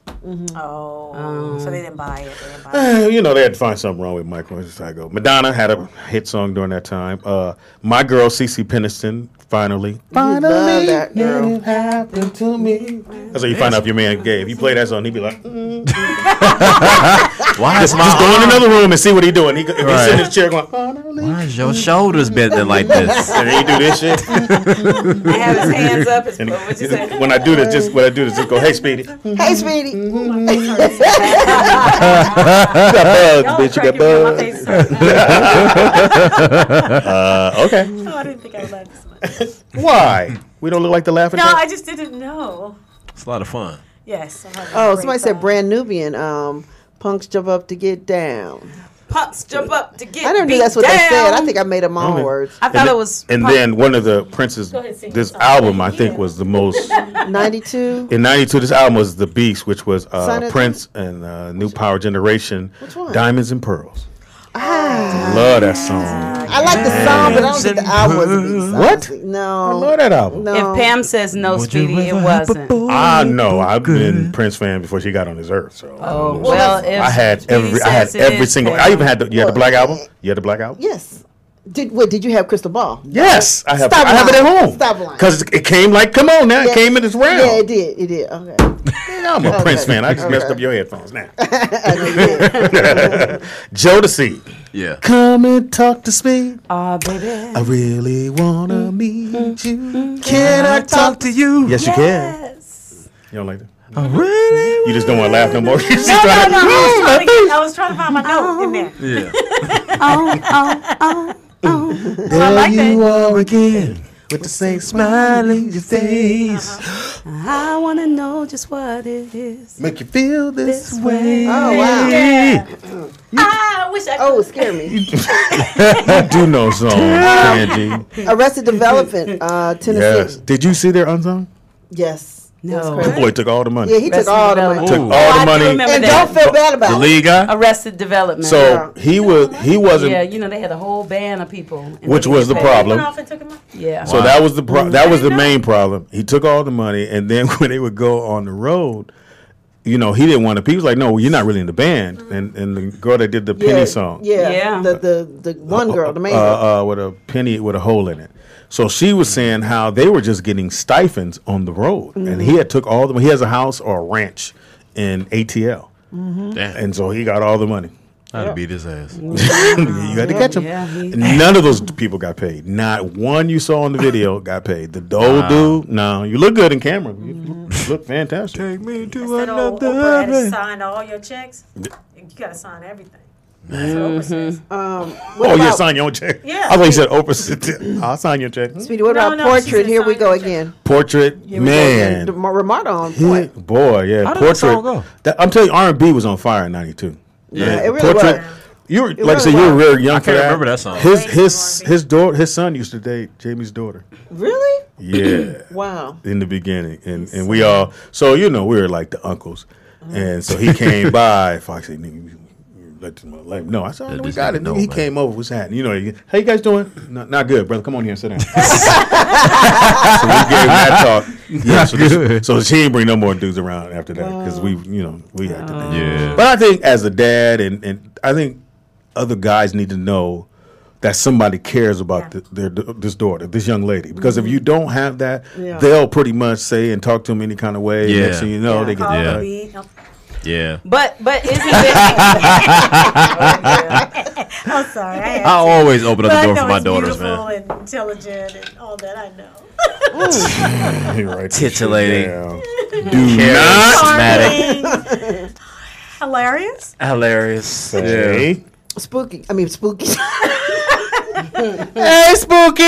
Speaker 14: Oh, so they didn't buy it.
Speaker 13: they had to find something wrong with Michael. That's how I go. Madonna had a hit song during that time. My girl, Cece Peniston, finally.
Speaker 3: Love that girl.
Speaker 13: It happened to me. That's how you find out if your man gay. If you play that song, he'd be like,
Speaker 4: Why is
Speaker 13: just go in another room and see what he's doing. If he's sitting in his chair going,
Speaker 4: Why is your shoulders bending like this?
Speaker 13: and he do this shit.
Speaker 5: He had his hands up.
Speaker 13: And
Speaker 5: What you say?
Speaker 13: when I do this, just go, hey, Speedy. You
Speaker 3: Hey, Speedy.
Speaker 13: got bugs, bitch. You got bugs. Okay.
Speaker 14: Oh, I didn't think I would laugh this much.
Speaker 13: Why? We don't look like the laughing
Speaker 14: No,
Speaker 13: duck?
Speaker 14: I just didn't know.
Speaker 4: It's a lot of fun.
Speaker 14: Yes. I'm having a
Speaker 3: Oh,
Speaker 14: great
Speaker 3: somebody said
Speaker 14: time.
Speaker 3: Brand Nubian. Punks jump up to get down.
Speaker 5: Punks jump up to get
Speaker 3: I never knew
Speaker 5: beat
Speaker 3: that's what
Speaker 5: down.
Speaker 3: they said. I think I made up my own words.
Speaker 5: I thought it was.
Speaker 13: And then one of the Prince's,
Speaker 14: Go ahead, sing
Speaker 13: this
Speaker 14: your song.
Speaker 13: album, I think, was the most.
Speaker 3: 92.
Speaker 13: In '92, this album was The Beast, which was
Speaker 3: Sign of
Speaker 13: Prince and New Power Generation.
Speaker 3: Which one?
Speaker 13: Diamonds and Pearls.
Speaker 3: Ah.
Speaker 13: Love that song.
Speaker 3: I like the song, but I don't think the album was a beat.
Speaker 13: What?
Speaker 3: No.
Speaker 13: I love that album.
Speaker 3: No.
Speaker 5: If Pam says no, Speedy, it wasn't.
Speaker 13: I know. I've been Prince fan before she got on this earth. So
Speaker 5: Oh well, if
Speaker 13: I had
Speaker 5: Speedy says it
Speaker 13: every
Speaker 5: is
Speaker 13: single.
Speaker 5: Pam.
Speaker 13: I even had you had the Black Album. You had the Black Album.
Speaker 3: Yes. Did you have Crystal Ball?
Speaker 13: Yes, I have.
Speaker 3: Stop
Speaker 13: I have it at
Speaker 3: lying.
Speaker 13: home.
Speaker 3: Stop lying.
Speaker 13: Because it came like, come on now, it
Speaker 3: Yeah.
Speaker 13: came in this round.
Speaker 3: Yeah, it did. It did. Okay.
Speaker 13: I'm a
Speaker 3: Okay.
Speaker 13: Prince fan. I just messed
Speaker 3: Okay.
Speaker 13: up your headphones now.
Speaker 3: I know you did.
Speaker 13: Jodeci.
Speaker 4: Yeah.
Speaker 13: Come and talk to me.
Speaker 5: Oh, baby.
Speaker 13: I really wanna meet you. Can I talk to you? Yes, you can. You don't like that?
Speaker 4: I really.
Speaker 13: You just don't want to laugh no more. You just
Speaker 14: No,
Speaker 13: trying
Speaker 14: no,
Speaker 13: to-
Speaker 14: no. I was trying to find my note in there.
Speaker 4: Yeah.
Speaker 13: There
Speaker 14: like
Speaker 13: you are again with the same smile in your face.
Speaker 5: I want to know just what it is.
Speaker 13: Make you feel this way.
Speaker 3: Oh, wow.
Speaker 14: Yeah. I wish I could.
Speaker 3: Oh, it scared me.
Speaker 13: You do know songs, Angie.
Speaker 3: Arrested Development, Tennessee.
Speaker 13: Yes. Did you see their unsung?
Speaker 3: Yes.
Speaker 5: No.
Speaker 3: That's
Speaker 13: That
Speaker 3: crazy.
Speaker 13: boy took all the money.
Speaker 3: Yeah, he took all the money.
Speaker 13: Took
Speaker 4: Ooh.
Speaker 13: all the
Speaker 5: I do
Speaker 13: money.
Speaker 5: remember
Speaker 3: And
Speaker 5: that.
Speaker 3: don't feel bad about
Speaker 4: The
Speaker 3: it.
Speaker 4: lead guy?
Speaker 5: Arrested Development.
Speaker 13: So he wasn't.
Speaker 5: yeah, you know they had a whole band of people. and
Speaker 13: Which
Speaker 5: they
Speaker 13: was the
Speaker 5: paid.
Speaker 13: problem.
Speaker 14: Went off and took him out.
Speaker 5: Yeah.
Speaker 13: So that was that was the main problem. He took all the money, and then when they would go on the road, he didn't want to. He was like, "No, you're not really in the band." And the girl that did the Penny song,
Speaker 3: Yeah. The one girl, the main girl.
Speaker 13: with a penny with a hole in it. So she was saying how they were just getting stipends on the road, and he had took all the. He has a house or a ranch in ATL,
Speaker 4: Damn.
Speaker 13: and so he got all the money.
Speaker 4: I'd beat his ass.
Speaker 13: You had to catch him.
Speaker 5: Yeah,
Speaker 13: None of those people got paid. Not one you saw in the video got paid. The old dude, no. You look good in camera. look fantastic.
Speaker 8: Take me to
Speaker 14: Instead of Oprah had signed all your checks, you got to sign everything. That's what Oprah says.
Speaker 13: Sign your own check.
Speaker 14: Yeah.
Speaker 13: I thought you said Oprah. I'll sign your check.
Speaker 3: Speedy, what about Portrait? Here we go again.
Speaker 13: Portrait, man.
Speaker 3: Ramada on point.
Speaker 13: Boy, yeah.
Speaker 8: How did
Speaker 13: Portrait.
Speaker 8: that song go?
Speaker 13: I'm telling you, R&B was on fire in '92.
Speaker 3: Yeah, it really was.
Speaker 13: You were,
Speaker 3: It
Speaker 13: like I said,
Speaker 3: really
Speaker 13: you were
Speaker 3: was.
Speaker 13: real young
Speaker 4: I
Speaker 13: for
Speaker 4: can't
Speaker 13: that.
Speaker 4: remember that song.
Speaker 13: His son used to date Jamie's daughter.
Speaker 3: Really?
Speaker 13: Yeah.
Speaker 3: Wow.
Speaker 13: In the beginning, and we all, so we were like the uncles, and so he came by. Foxy, nigga, let him know. I said, oh, we got it. Nigga, he came over. What's happening? How you guys doing? Not good, brother. Come on here and sit down. So we gave him that talk. Yeah, so she didn't bring no more dudes around after that because we had to.
Speaker 4: Yeah.
Speaker 13: But I think as a dad, and I think other guys need to know that somebody cares about this daughter, this young lady. Because if you don't have that, they'll pretty much say and talk to them any kind of way.
Speaker 4: Yeah.
Speaker 13: And next thing you know, they get
Speaker 4: Yeah.
Speaker 5: But isn't it?
Speaker 14: I'm sorry. I
Speaker 4: always open up the door for my daughters, man.
Speaker 14: And intelligent and all that. I know.
Speaker 13: Right.
Speaker 4: Titillating.
Speaker 13: Do
Speaker 4: Charismatic.
Speaker 14: Hilarious.
Speaker 13: Hey.
Speaker 3: Spooky.
Speaker 13: Hey, Spooky!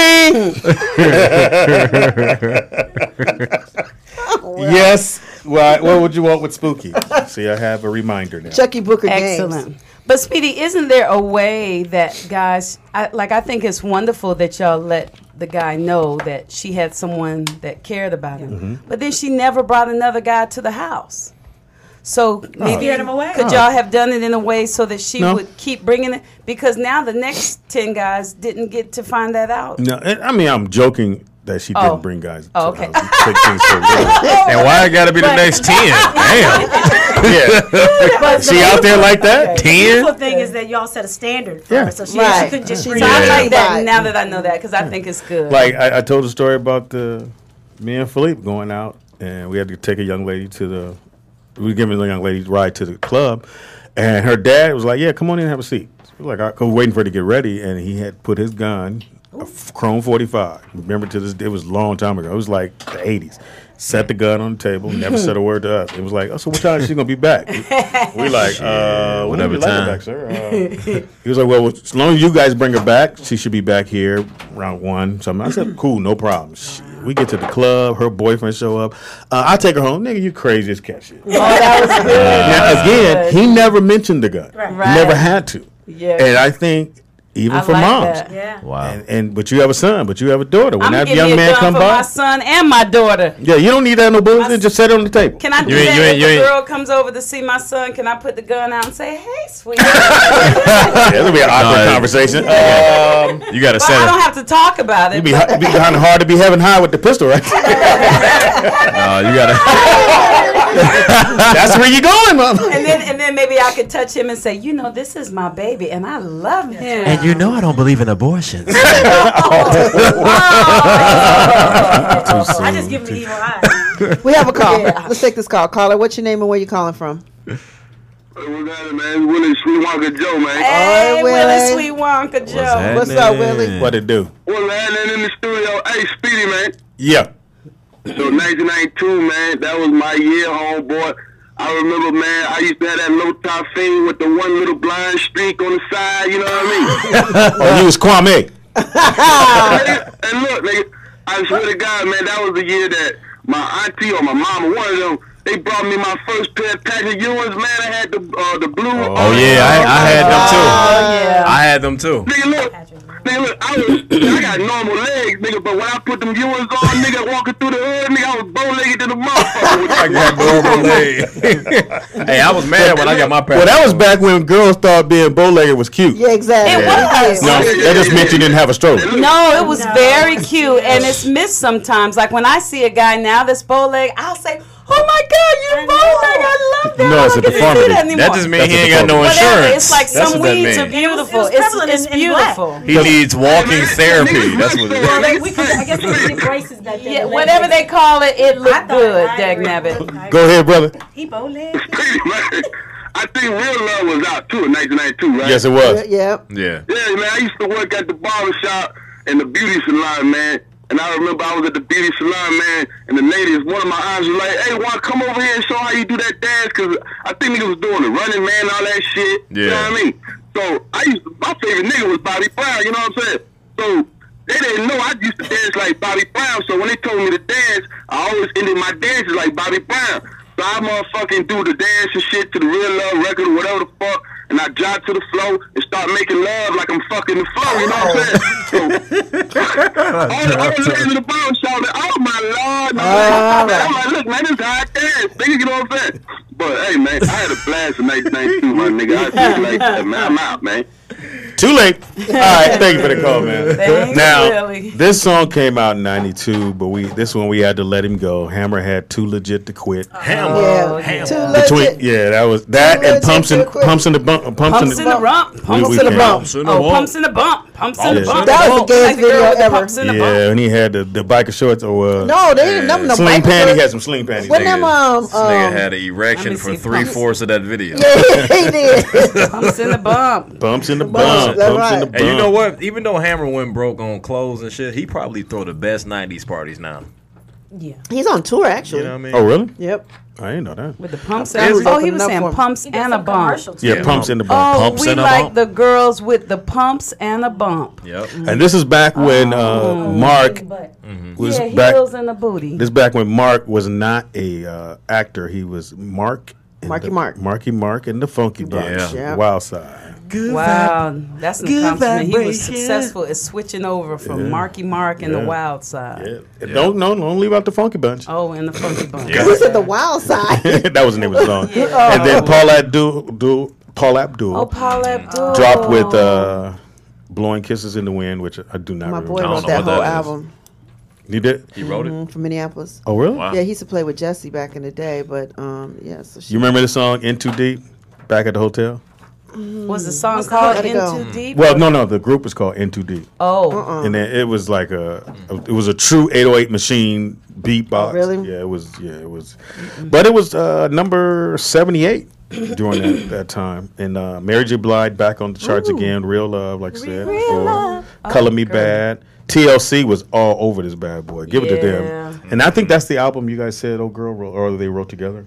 Speaker 13: Yes. What would you want with Spooky? See, I have a reminder now.
Speaker 3: Chucky Booker
Speaker 5: Excellent.
Speaker 3: Games.
Speaker 5: But Speedy, isn't there a way that guys, I think it's wonderful that y'all let the guy know that she had someone that cared about him.
Speaker 13: Mm-hmm.
Speaker 5: But then she never brought another guy to the house. So maybe
Speaker 14: Scared him away?
Speaker 5: could y'all have done it in a way so that she
Speaker 13: No.
Speaker 5: would keep bringing it? Because now the next 10 guys didn't get to find that out.
Speaker 13: No, I mean, I'm joking that she didn't bring guys to
Speaker 5: Oh, okay.
Speaker 13: the house. Take things so real.
Speaker 4: And why it got to be the next 10? Damn.
Speaker 13: Yeah. She out there like that?
Speaker 14: The
Speaker 4: 10?
Speaker 14: beautiful thing is that y'all set a standard for her, so she couldn't just
Speaker 5: So
Speaker 14: bring
Speaker 5: I
Speaker 14: it.
Speaker 5: like that now that I know that because I think it's good.
Speaker 13: Like, I told a story about me and Philippe going out, and we had to take a young lady we were giving the young lady a ride to the club, and her dad was like, yeah, come on in and have a seat. So we were like, I was waiting for her to get ready, and he had put his gun, a Chrome 45. Remember to this day, it was a long time ago. It was like the 80s. Set the gun on the table, never said a word to us. It was like, oh, so what time is she going to be back? We like, whenever you like her back, sir. He was like, well, as long as you guys bring her back, she should be back here around 1. So I said, cool, no problem. We get to the club, her boyfriend show up. I'll take her home. Nigga, you crazy as cat shit.
Speaker 5: Oh, that was good.
Speaker 13: Now, again, he never mentioned the gun.
Speaker 5: Right.
Speaker 13: He never had to.
Speaker 5: Yeah.
Speaker 13: And I think even
Speaker 5: I
Speaker 13: for
Speaker 5: like
Speaker 13: moms.
Speaker 5: that. Yeah.
Speaker 4: Wow.
Speaker 13: But you have a son, but you have a daughter. When
Speaker 5: I'm
Speaker 13: that
Speaker 5: getting
Speaker 13: young
Speaker 5: it
Speaker 13: man
Speaker 5: done
Speaker 13: come
Speaker 5: for
Speaker 13: by,
Speaker 5: my son and my daughter.
Speaker 13: yeah, you don't need that no bullshit. Just set it on the table.
Speaker 5: Can I do that if a girl comes over to see my son? Can I put the gun out and say, "Hey, sweetie"?
Speaker 13: Yeah, it'll be an awkward conversation.
Speaker 4: You got to
Speaker 5: But
Speaker 4: set
Speaker 5: I
Speaker 4: it.
Speaker 5: don't have to talk about it.
Speaker 13: It'd be kind of hard to be having high with the pistol, right?
Speaker 4: No, you got to.
Speaker 13: That's where you going, mom.
Speaker 5: And then maybe I could touch him and say, you know, this is my baby, and I love him.
Speaker 4: And you know I don't believe in abortions.
Speaker 14: I just give him the evil eye.
Speaker 3: We have a call. Let's take this call. Caller, what's your name and where you calling from?
Speaker 16: What's happening, man? Willie Sweet Wonka Joe, man.
Speaker 5: Hey,
Speaker 3: Willie.
Speaker 5: Willie Sweet Wonka Joe.
Speaker 3: What's up, Willie?
Speaker 13: What it do?
Speaker 16: What's happening in the studio? Hey, Speedy, man.
Speaker 13: Yeah.
Speaker 16: So 1992, man, that was my year, homeboy. I remember, man, I used to have that low top fade with the one little blind streak on the side, you know what I mean?
Speaker 13: Oh, you was Kwame.
Speaker 16: And look, nigga, I swear to God, man, that was the year that my auntie or my mama, one of them, they brought me my first pair of Patrick Ewins, man. I had the blue.
Speaker 4: Oh, yeah, I had them too.
Speaker 5: Oh, yeah.
Speaker 4: I had them too.
Speaker 16: Nigga, look, I got normal legs, nigga, but when I put them Ewins on, nigga, walking through the hood, nigga, I was bow-legged to the motherfucker.
Speaker 4: I got normal legs. Hey, I was mad when I got my pair.
Speaker 13: Well, that was back when girls thought being bow-legged was cute.
Speaker 3: Yeah, exactly.
Speaker 5: It was.
Speaker 13: No, that just meant you didn't have a stroke.
Speaker 5: No, it was very cute, and it's missed sometimes. Like when I see a guy now that's bow-legged, I'll say, "Oh my God, you're bow-legged! I love that."
Speaker 13: No, it's
Speaker 5: I
Speaker 13: a
Speaker 5: don't get to see
Speaker 13: deformity.
Speaker 5: that anymore.
Speaker 4: That just means
Speaker 13: That's
Speaker 4: he
Speaker 13: a
Speaker 4: ain't got no
Speaker 13: deformity.
Speaker 5: Whatever.
Speaker 4: insurance.
Speaker 5: It's like
Speaker 4: That's
Speaker 5: some
Speaker 4: what that
Speaker 5: weeds are
Speaker 4: means.
Speaker 5: beautiful.
Speaker 14: It was prevalent
Speaker 5: It's
Speaker 14: in black.
Speaker 5: beautiful.
Speaker 4: He needs walking therapy. That's what it is.
Speaker 14: Well, we could, I guess they did braces back then.
Speaker 5: Yeah, whatever they call it, it looked good, dagnabbit.
Speaker 13: Go ahead, brother.
Speaker 14: He bow-legged.
Speaker 16: I think Real Love was out, too, in 1992, right?
Speaker 13: Yes, it was.
Speaker 3: Yeah.
Speaker 4: Yeah.
Speaker 16: Yeah, man, I used to work at the barber shop and the beauty salon, man. And I remember I was at the beauty salon, man, and the ladies, one of my aunts was like, hey, want to come over here and show how you do that dance? Because I think niggas was doing the Running Man, all that shit.
Speaker 4: Yeah.
Speaker 16: You know what I mean? So my favorite nigga was Bobby Brown, you know what I'm saying? So they didn't know I used to dance like Bobby Brown. So when they told me to dance, I always ended my dances like Bobby Brown. So I motherfucking do the dance and shit to the Real Love record or whatever the fuck, and I drop to the flow and start making love like I'm fucking the flow, you know what I'm saying? So, all the ladies in the bar shouting, oh my Lord, man. I'm like, look, man, this is how I dance, nigga, you know what I'm saying? But, hey, man, I had a blast in 1992, my nigga. I feel like that, man. I'm out, man.
Speaker 13: Too late. All right, thank you for the call, man.
Speaker 5: Thanks,
Speaker 13: Now,
Speaker 5: Billy.
Speaker 13: this song came out in '92, but this one we had to let him go. Hammer had Too Legit to Quit.
Speaker 5: Hammer.
Speaker 3: Too legit.
Speaker 13: That was that, and Pumps in the Bump.
Speaker 5: Pumps in the rump. Pumps in the bump.
Speaker 13: Pumps in the bump.
Speaker 5: Oh, pumps in the bump. Pumps in the bump.
Speaker 3: That was the gayest video ever.
Speaker 5: Pumps in the bump.
Speaker 13: Yeah, and he had the biker shorts or
Speaker 3: No, they didn't have no
Speaker 13: sling
Speaker 3: biker
Speaker 13: panty.
Speaker 3: shorts.
Speaker 13: He had some sling panties.
Speaker 3: When them
Speaker 4: This nigga had an erection for 3/4 of that video.
Speaker 3: Yeah, he did.
Speaker 5: Pumps in the bump.
Speaker 13: Bumps in the bump.
Speaker 3: That's
Speaker 13: Pumps in the
Speaker 3: right.
Speaker 13: bump.
Speaker 4: And you know what? Even though Hammer went broke on clothes and shit, he probably throw the best '90s parties now.
Speaker 5: Yeah.
Speaker 3: He's on tour, actually.
Speaker 4: You know what I mean?
Speaker 13: Oh, really?
Speaker 3: Yep.
Speaker 13: I didn't know that.
Speaker 5: With the pumps
Speaker 3: That was
Speaker 5: and he
Speaker 3: opening
Speaker 5: was
Speaker 3: up
Speaker 5: saying
Speaker 3: for him.
Speaker 5: pumps and a bump.
Speaker 13: Yeah, Pumps in the Bump.
Speaker 5: Oh,
Speaker 4: Pumps
Speaker 5: we
Speaker 4: and a
Speaker 5: like
Speaker 4: bump.
Speaker 5: the girls with the pumps and a bump.
Speaker 4: Yep.
Speaker 13: And this is back when Mark was
Speaker 5: Yeah,
Speaker 13: back.
Speaker 5: heels and a booty.
Speaker 13: This is back when Mark was not a actor. He was Marky Mark and the Funky Bunch.
Speaker 5: Yeah.
Speaker 13: Wild Side.
Speaker 5: Wow, that's an
Speaker 13: Good
Speaker 5: accomplishment. He was
Speaker 13: vibration.
Speaker 5: successful at switching over from Marky Mark and the Wild Side.
Speaker 13: Yeah. Don't leave out the Funky Bunch.
Speaker 5: Oh, and the Funky Bunch.
Speaker 3: He said the Wild Side.
Speaker 13: That was the name of the song. And then Paul Abdul
Speaker 5: Oh, Paul Abdul.
Speaker 13: dropped with Blowing Kisses in the Wind, which I do not
Speaker 3: My
Speaker 13: remember.
Speaker 3: boy wrote that whole album.
Speaker 13: He did?
Speaker 4: He wrote it?
Speaker 3: From Minneapolis.
Speaker 13: Oh, really?
Speaker 3: Yeah, he used to play with Jesse back in the day, but yeah. So
Speaker 13: You remember the song In Too Deep? Back at the hotel?
Speaker 5: Was the song called In Too Deep?
Speaker 13: Well, no. The group was called In Too Deep.
Speaker 5: Oh.
Speaker 13: And then it was like it was a true 808 machine beatbox.
Speaker 3: Oh, really?
Speaker 13: Yeah, it was. But it was number 78 during that time. And Mary J. Blige back on the charts again. Real Love, like I said before. Color Me Bad. TLC was all over this bad boy. Give it to them. And I think that's the album you guys said, Oh Girl, or they wrote together.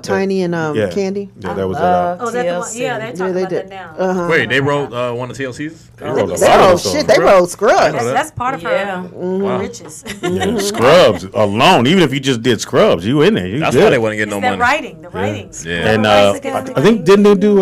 Speaker 3: Tiny and Candy.
Speaker 13: Yeah, that was that album.
Speaker 14: Oh, that's the one. Yeah, they're talking about that now.
Speaker 4: Wait, they wrote one of TLC's?
Speaker 13: They wrote a
Speaker 3: They
Speaker 13: lot
Speaker 3: wrote
Speaker 13: of songs.
Speaker 3: shit. They wrote Scrubs.
Speaker 14: That's part of her
Speaker 4: Wow.
Speaker 14: riches.
Speaker 13: Yeah, Scrubs alone. Even if you just did Scrubs, you in there. You
Speaker 4: That's
Speaker 13: good.
Speaker 4: why they wouldn't get no
Speaker 14: It's that
Speaker 4: money.
Speaker 14: writing, the writings.
Speaker 4: Yeah.
Speaker 13: And I think didn't they do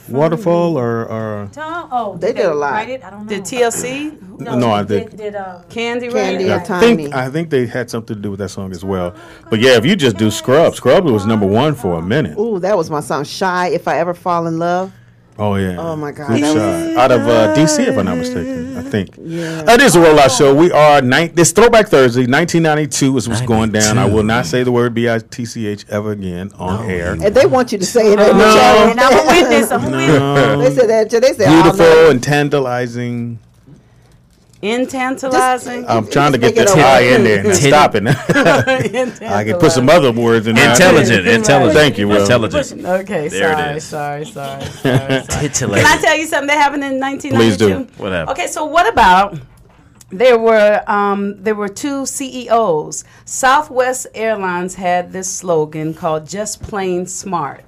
Speaker 13: Waterfall or
Speaker 14: Oh,
Speaker 3: They did a lot.
Speaker 14: write it? I don't know.
Speaker 5: Did TLC?
Speaker 13: No, I think
Speaker 5: Candy
Speaker 3: Candy
Speaker 5: write
Speaker 3: and
Speaker 5: it?
Speaker 3: Tiny.
Speaker 13: I think they had something to do with that song as well. But yeah, if you just do Scrubs was number one for a minute.
Speaker 3: Ooh, that was my song. Shy, If I Ever Fall in Love.
Speaker 13: Oh yeah.
Speaker 3: Oh my God.
Speaker 13: Good
Speaker 3: That
Speaker 13: shot.
Speaker 3: was,
Speaker 13: Out of DC, if I'm not mistaken. I think.
Speaker 3: Yeah.
Speaker 13: It is a rollout show. We are this Throwback Thursday, 1992 is what's going down. I will not say the word BITCH ever again on air.
Speaker 3: And they want you to say it in the
Speaker 13: No.
Speaker 3: show.
Speaker 14: And I'm a witness. I'm a witness.
Speaker 13: No.
Speaker 3: They said that. They said
Speaker 13: Beautiful and tantalizing.
Speaker 5: Intantalizing.
Speaker 13: I'm trying to get
Speaker 3: make
Speaker 13: the
Speaker 3: it
Speaker 13: tie
Speaker 3: over.
Speaker 13: in there and stop it. I can put some other words in there.
Speaker 4: Intelligent.
Speaker 13: Thank you, Will.
Speaker 4: Intelligent.
Speaker 5: Okay,
Speaker 4: There it
Speaker 5: sorry.
Speaker 4: is.
Speaker 5: Can I tell you something that happened in 1992?
Speaker 13: Please do.
Speaker 4: What happened?
Speaker 5: Okay, so what about there were two CEOs. Southwest Airlines had this slogan called "Just Plain Smart."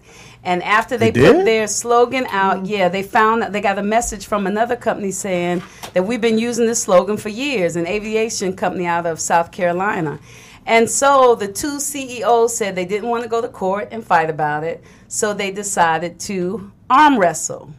Speaker 5: And after they
Speaker 13: did?
Speaker 5: put their slogan out, they found that they got a message from another company saying that we've been using this slogan for years, an aviation company out of South Carolina. And so the two CEOs said they didn't want to go to court and fight about it, so they decided to arm wrestle.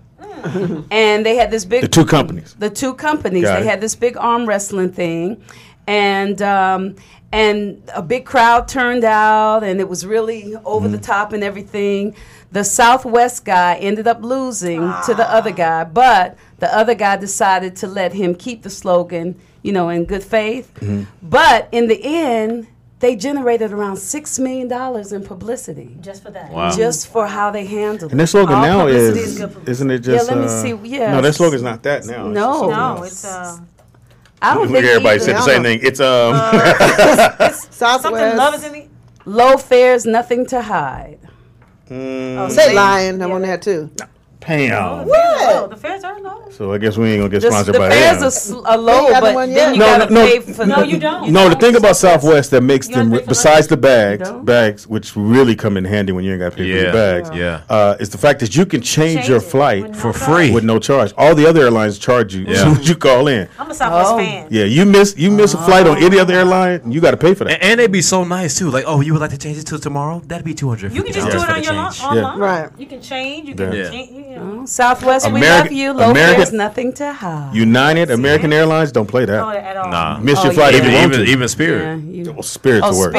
Speaker 5: And they had this big...
Speaker 13: The two companies.
Speaker 5: The two companies.
Speaker 13: Got
Speaker 5: They
Speaker 13: it.
Speaker 5: had this big arm wrestling thing. And a big crowd turned out, and it was really over the top and everything. The Southwest guy ended up losing to the other guy, but the other guy decided to let him keep the slogan, in good faith. But in the end, they generated around $6 million in publicity.
Speaker 14: Just for that.
Speaker 4: Wow.
Speaker 5: Just for how they handled it.
Speaker 13: And their slogan
Speaker 5: All
Speaker 13: now
Speaker 5: publicity
Speaker 13: is,
Speaker 5: good publicity.
Speaker 13: isn't it just...
Speaker 5: let me see. Yeah.
Speaker 13: No, their slogan's not that now.
Speaker 5: No.
Speaker 14: No, it's
Speaker 5: I don't think
Speaker 13: Everybody
Speaker 5: either.
Speaker 13: said the same thing. It's
Speaker 14: something love is in the.
Speaker 5: Low fares, nothing to hide.
Speaker 3: Say Lion. I'm on that too.
Speaker 13: Pam.
Speaker 3: What?
Speaker 14: low. The fares are low.
Speaker 13: So I guess we ain't gonna get sponsored by
Speaker 5: them.
Speaker 13: them.
Speaker 5: The fares are low, but then you gotta pay for
Speaker 14: No, you don't.
Speaker 13: No, the thing about Southwest that makes them, besides the bags, which really come in handy when you ain't got to pay for your bags, is the fact that you can change your flight
Speaker 4: for free
Speaker 13: with no charge. All the other airlines charge you as soon as you call in.
Speaker 14: I'm a Southwest fan.
Speaker 13: Yeah, you miss a flight on any other airline, you got to pay for that.
Speaker 4: And they'd be so nice too. Like, oh, you would like to change it to tomorrow? That'd be $250.
Speaker 14: You can just do it on your online.
Speaker 3: Right.
Speaker 14: You can change. You can change.
Speaker 5: Southwest, we love you. Low fares, nothing to hide.
Speaker 13: United, American Airlines, don't play that.
Speaker 14: No, at all.
Speaker 4: Nah.
Speaker 13: Miss your flight if you want to.
Speaker 4: Even Spirit.
Speaker 13: Spirit's the worst.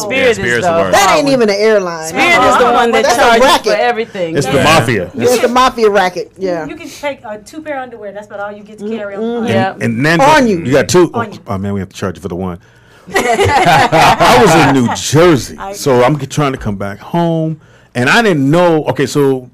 Speaker 5: Spirit is the worst.
Speaker 3: That ain't even an airline.
Speaker 5: Spirit is the one that charges for everything.
Speaker 13: It's the mafia.
Speaker 3: It's the mafia racket. Yeah.
Speaker 14: You can take 2 pair of underwear. That's about all you get to carry on.
Speaker 13: And then
Speaker 3: On you.
Speaker 13: You got 2. Oh man, we have to charge you for the one. I was in New Jersey, so I'm trying to come back home, and I didn't know. Okay, so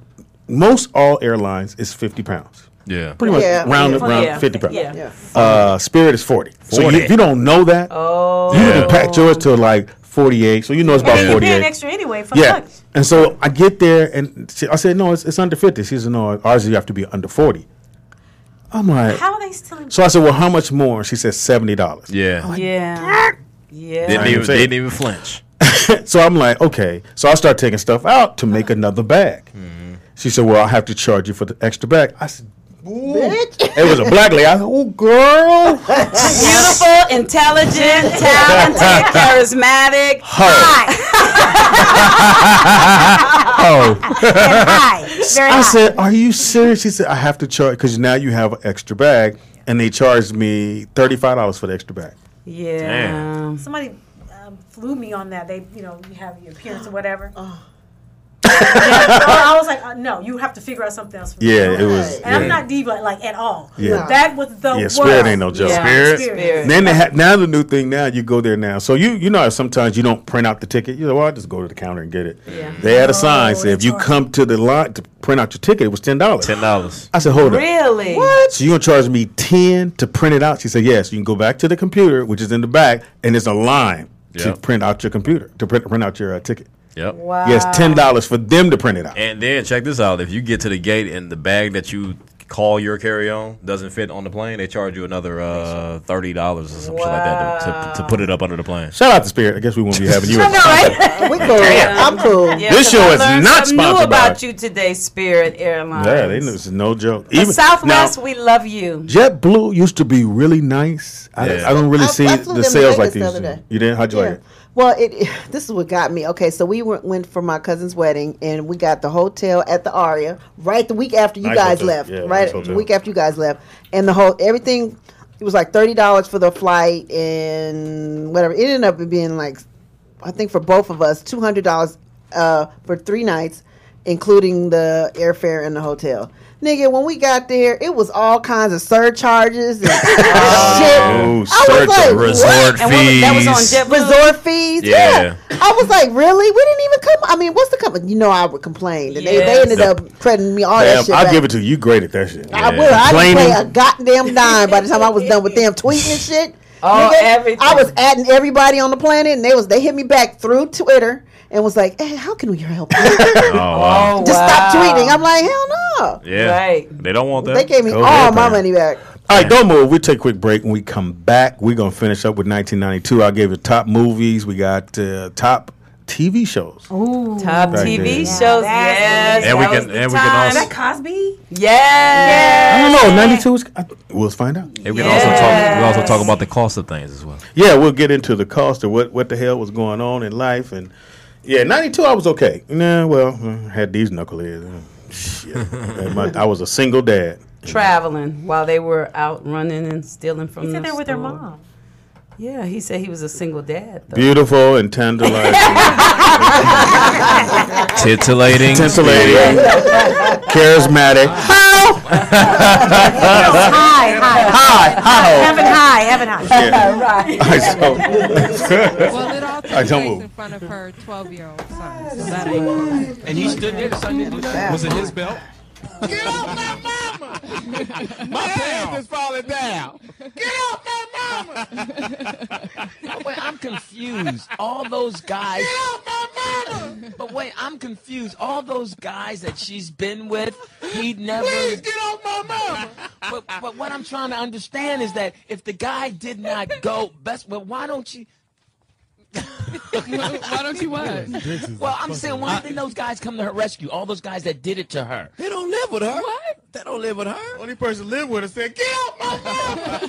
Speaker 13: most all airlines is 50 pounds.
Speaker 4: Yeah,
Speaker 13: pretty much around 50 pounds.
Speaker 14: Yeah.
Speaker 13: Spirit is 40. So if you don't know that, you would have packed yours to like 48. So you know it's about 48.
Speaker 14: You're paying extra anyway for luggage.
Speaker 13: And so I get there, and I said, no, it's under 50. She said, no, ours you have to be under 40. I'm like,
Speaker 14: how are they still in?
Speaker 13: So I said, well, how much more? She said $70.
Speaker 4: Yeah.
Speaker 13: I'm like,
Speaker 4: Didn't even flinch.
Speaker 13: So I'm like, okay. So I start taking stuff out to make another bag.
Speaker 4: Mm-hmm.
Speaker 13: She said, well, I'll have to charge you for the extra bag. I said,
Speaker 3: bitch.
Speaker 13: It was a black lady. I said, oh, girl.
Speaker 5: Beautiful, intelligent, talented, charismatic.
Speaker 13: I said, are you serious? She said, I have to charge because now you have an extra bag. And they charged me $35 for the extra bag.
Speaker 5: Yeah.
Speaker 4: Damn.
Speaker 14: Somebody flew me on that. They, you have your appearance or whatever. I was like, no, you have to figure out something else for me.
Speaker 13: Yeah, it was.
Speaker 14: And I'm not diva like at all.
Speaker 13: Yeah.
Speaker 14: That was the worst.
Speaker 13: Spirit ain't no joke.
Speaker 14: Spirit.
Speaker 13: Then they now the new thing now you go there now. So you know sometimes you don't print out the ticket. You know, well, I'll just go to the counter and get it. Yeah. They had a sign said if you come to the line to print out your ticket, it was $10.
Speaker 4: $10.
Speaker 13: I said, hold up.
Speaker 5: Really?
Speaker 3: What?
Speaker 13: So you gonna charge me $10 to print it out? She said, yes. You can go back to the computer, which is in the back, and there's a line to print out your computer to print out your ticket.
Speaker 4: Yep.
Speaker 5: Wow.
Speaker 13: Yes, $10 for them to print it out.
Speaker 4: And then check this out: if you get to the gate and the bag that you call your carry-on doesn't fit on the plane, they charge you another $30 or some shit like that to put it up under the plane.
Speaker 13: Shout out to Spirit. I guess we won't be having you.
Speaker 3: I know, right? We cool. I'm cool.
Speaker 5: Yeah,
Speaker 13: this show is not
Speaker 5: sponsored. New
Speaker 13: sponsored
Speaker 5: about
Speaker 13: by
Speaker 5: you today, Spirit Airlines.
Speaker 13: Yeah, they knew it's no joke.
Speaker 5: Even Southwest, we love you.
Speaker 13: JetBlue used to be really nice. I don't really see the sales like these. You didn't? How'd you like it?
Speaker 3: Well, this is what got me. Okay, so we went for my cousin's wedding, and we got the hotel at the Aria right the week after you guys left.
Speaker 13: Yeah,
Speaker 3: right the week after you guys left, and everything. It was like $30 for the flight and whatever. It ended up being like, I think for both of us, $200 for 3 nights, including the airfare and the hotel. Nigga, when we got there, it was all kinds of surcharges and shit.
Speaker 13: Oh,
Speaker 4: resort fees.
Speaker 5: That was on JetBlue?
Speaker 3: Resort fees. Yeah. I was like, really? We didn't even come. I mean, what's the company? I would complain. And they ended up crediting me all that shit.
Speaker 13: I'll give it to you. You graded that shit.
Speaker 3: I will. I didn't pay a goddamn dime by the time I was done with them tweeting and shit.
Speaker 5: Everything.
Speaker 3: I was adding everybody on the planet, and they hit me back through Twitter and was like, hey, how can we help you? Just stop tweeting. I'm like, hell no.
Speaker 4: Yeah.
Speaker 5: Right.
Speaker 4: They don't want that.
Speaker 3: They gave me all my money back.
Speaker 13: All right, don't move. We'll take a quick break. When we come back, we're going to finish up with 1992. I gave you top movies. We got top TV shows.
Speaker 5: Ooh. Top TV shows, yes.
Speaker 4: And we can also...
Speaker 14: Is that Cosby?
Speaker 5: Yes.
Speaker 13: I don't know. 92 is... We'll find out.
Speaker 4: And we can also talk about the cost of things as well.
Speaker 13: Yeah, we'll get into the cost of what the hell was going on in life. And, 92 I was okay. Nah, well, I had these knuckleheads. Shit. I was a single dad.
Speaker 5: Traveling while they were out running and stealing from the store.
Speaker 14: He said they were with their mom.
Speaker 5: Yeah, he said he was a single dad, though.
Speaker 13: Beautiful and tantalizing.
Speaker 4: Titillating.
Speaker 13: Charismatic.
Speaker 14: Heaven high.
Speaker 13: Yeah.
Speaker 5: Right.
Speaker 17: Well, it all took place in front of her 12-year-old son. So that ain't cool.
Speaker 9: And he stood there. The son didn't do that. Was it his belt?
Speaker 18: Get off my mama! My pants is falling down. Get off my mama. But wait, I'm confused. All those guys. Get off my mama. But wait, I'm confused. All those guys that she's been with, he'd never. Please get off my mama. But what I'm trying to understand is that if the guy did not go, well, why don't you?
Speaker 17: Why don't you what?
Speaker 18: Well, I'm saying, why didn't those guys come to her rescue? All those guys that did it to her.
Speaker 19: They don't live with her.
Speaker 18: What?
Speaker 19: They don't live with her.
Speaker 9: Only person live with her said, "Get out my mama."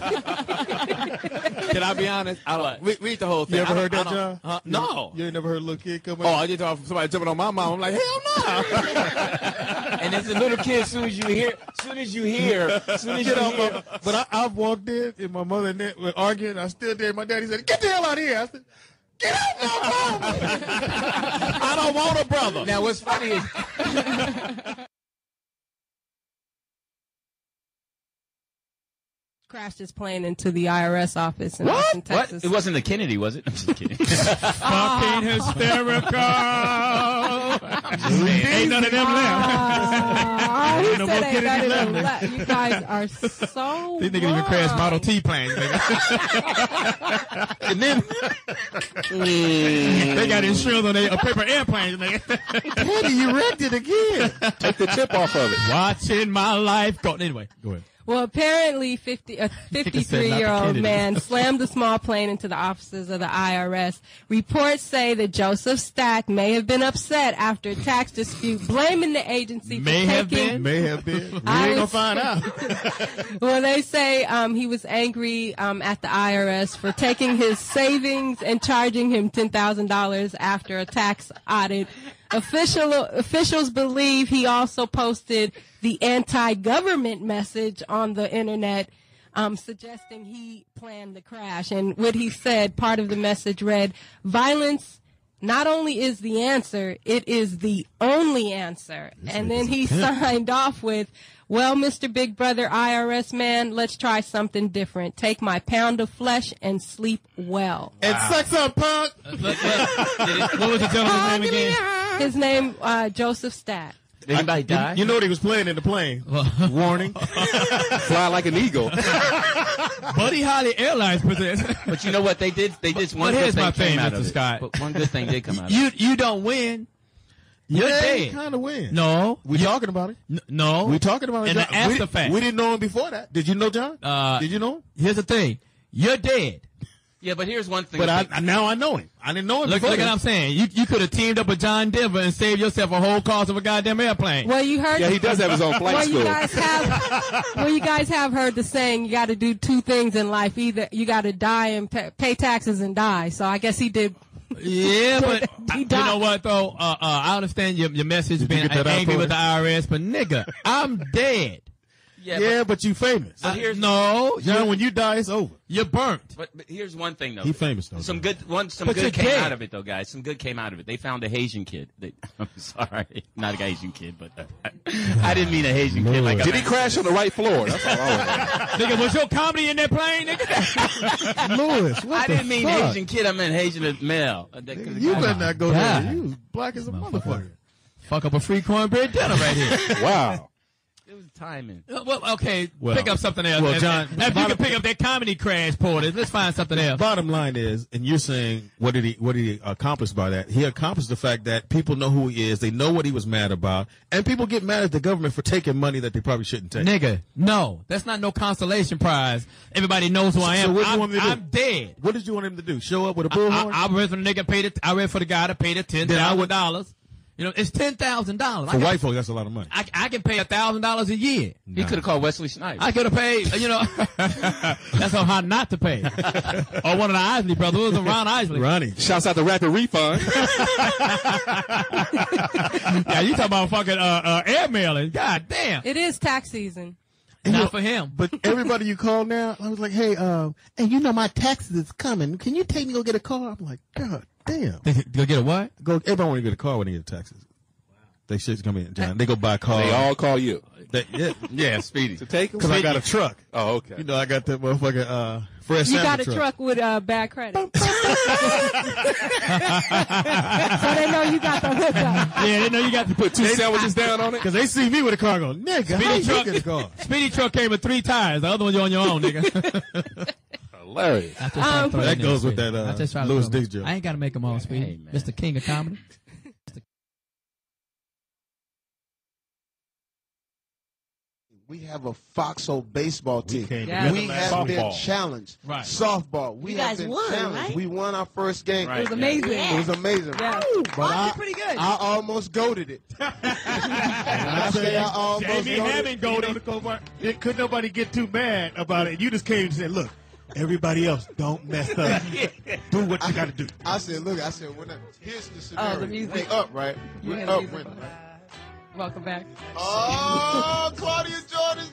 Speaker 18: Can I be honest? Read the whole thing.
Speaker 9: You ever heard that, John?
Speaker 18: No.
Speaker 9: You ain't never heard a little kid come in?
Speaker 18: Oh, I just thought somebody jumping on my mom. I'm like, hell no. And as a little kid, as soon as you hear.
Speaker 9: But I've walked in and my mother and Nick were arguing. I still did. My daddy said, "Get the hell out of here." I said, "Get out my mama."
Speaker 18: I don't want a brother. Now, what's funny is.
Speaker 17: Crashed his plane into the IRS office in Austin, Texas.
Speaker 18: What? It wasn't the Kennedy, was it? I'm just kidding.
Speaker 9: Fucking hysterical. Ain't none of them left.
Speaker 17: He said ain't none of them left. You guys are so
Speaker 9: These niggas even crashed Model T planes. And then they got insurance on their paper airplanes. Teddy, you wrecked it again.
Speaker 19: Take the tip off of it.
Speaker 9: Watching my life go. Anyway, go ahead.
Speaker 17: Well, apparently, a 53-year-old man slammed a small plane into the offices of the IRS. Reports say that Joseph Stack may have been upset after a tax dispute, blaming the agency for
Speaker 9: May have been. We ain't gonna find out.
Speaker 17: Well, they say he was angry at the IRS for taking his savings and charging him $10,000 after a tax audit. Officials believe he also posted the anti-government message on the internet, suggesting he planned the crash. And what he said, part of the message read, "Violence not only is the answer, it is the only answer." And then he signed off with, "Well, Mr. Big Brother IRS man, let's try something different. Take my pound of flesh and sleep well."
Speaker 9: And suck some punk. What was the gentleman's name again?
Speaker 17: His name, Joseph Stack.
Speaker 18: Did anybody die?
Speaker 9: You know what he was playing in the plane. Warning.
Speaker 19: Fly like an eagle.
Speaker 9: Buddy Holly Airlines presents.
Speaker 18: But you know what they did? They did one good thing came out of it. Scott. But one good thing did come out of it.
Speaker 9: You don't win. You're dead. Kind of win. No. We talking about it. No. We talking about it.
Speaker 20: And the after fact.
Speaker 9: We didn't know him before that. Did you know John? Did you know him?
Speaker 20: Here's the thing. You're dead.
Speaker 18: Yeah, but here's one thing.
Speaker 9: But now I know him. I didn't know him before.
Speaker 20: Look what I'm saying. You could have teamed up with John Denver and saved yourself a whole cost of a goddamn airplane.
Speaker 17: Well, you heard.
Speaker 19: Yeah, he does have his own flight school.
Speaker 17: You guys have heard the saying, you got to do two things in life. Either you got to die and pay taxes and die. So I guess he did.
Speaker 20: Yeah, but you know what though? I understand your message being angry with the IRS, but nigga, I'm dead.
Speaker 9: Yeah, but you famous.
Speaker 20: No,
Speaker 9: John, when you die, it's over.
Speaker 20: You're burnt.
Speaker 18: But here's one thing though.
Speaker 9: He famous though.
Speaker 18: Some good came out of it though, guys. Some good came out of it. They found a Haitian kid. I'm sorry, not a Haitian kid, but I didn't mean a Haitian kid. Like
Speaker 19: did he crash on the right floor? That's all I was.
Speaker 20: Nigga, was your comedy in that plane, nigga?
Speaker 9: Louis, what
Speaker 18: I didn't mean Haitian kid. I meant Haitian male.
Speaker 9: You better not go there. You was black as a motherfucker.
Speaker 20: Fuck up a free cornbread dinner right here.
Speaker 19: Wow.
Speaker 18: It was timing.
Speaker 20: Well, okay, pick up something else.
Speaker 9: Well, John,
Speaker 20: if you can pick up that comedy crash, Porter, let's find something else.
Speaker 9: Bottom line is, and you're saying, what did he accomplish by that? He accomplished the fact that people know who he is, they know what he was mad about, and people get mad at the government for taking money that they probably shouldn't take.
Speaker 20: Nigga, no, that's not no consolation prize. Everybody knows who I am.
Speaker 9: So what do you want him to do?
Speaker 20: I'm dead.
Speaker 9: What did you want him to do? Show up with a bullhorn?
Speaker 20: I read for the nigga I read for the guy that paid it $10,000. You know, it's $10,000.
Speaker 9: For white folks, that's a lot of money.
Speaker 20: I can pay $1,000 a year.
Speaker 18: He could have called Wesley Snipes.
Speaker 20: I could have paid, you know. That's on how not to pay. Or one of the Isley brothers. It was Ron Isley.
Speaker 9: Ronnie.
Speaker 19: Shouts out to Rapid Refund.
Speaker 20: Yeah, you talking about fucking airmailing. God damn.
Speaker 17: It is tax season.
Speaker 20: Not for him.
Speaker 9: But everybody you call now, I was like, hey, and you know my taxes is coming. Can you take me to go get a car? I'm like, God damn.
Speaker 20: Go get a what?
Speaker 9: Everybody want to get a car when they get taxes. They shit's come in, John. They go buy cars.
Speaker 19: They all call you.
Speaker 20: Yeah, Speedy.
Speaker 19: To take them?
Speaker 9: Because I got a truck.
Speaker 19: Oh, okay.
Speaker 9: You know, I got that motherfucker fresh
Speaker 17: You
Speaker 9: sample
Speaker 17: got a truck with bad credit. So they know you got the hookup.
Speaker 20: Yeah, they know you got to put 2 sandwiches down on it.
Speaker 9: Because they see me with a car go, nigga, how you get a car?
Speaker 20: Speedy truck came with 3 tires. The other one you're on your own, nigga.
Speaker 19: Hilarious.
Speaker 9: That goes with that Louis Dix joke.
Speaker 21: I ain't got to make them all, Speedy. Mr. King of Comedy.
Speaker 22: We have a Foxhole baseball team.
Speaker 9: We
Speaker 22: have been challenged.
Speaker 21: Right.
Speaker 22: Softball. We
Speaker 10: You
Speaker 22: have
Speaker 10: gues
Speaker 22: been
Speaker 10: won,
Speaker 22: challenged.
Speaker 10: right?
Speaker 22: We won our first game.
Speaker 21: Right.
Speaker 17: It was amazing.
Speaker 22: It was amazing.
Speaker 17: Yeah.
Speaker 22: But
Speaker 10: pretty good.
Speaker 22: I almost goated it. And I say I almost
Speaker 1: Jamie Hammond goated. Could nobody get too mad about it? You just came and said, look, everybody else, don't mess up. Do what you got to do.
Speaker 22: I said, look, here's the scenario.
Speaker 17: Oh, the music.
Speaker 22: We up, right?
Speaker 17: You
Speaker 22: We
Speaker 17: hear
Speaker 22: up,
Speaker 17: the music.
Speaker 22: winning, right?
Speaker 17: Welcome back.
Speaker 22: Oh, Claudia Jordan.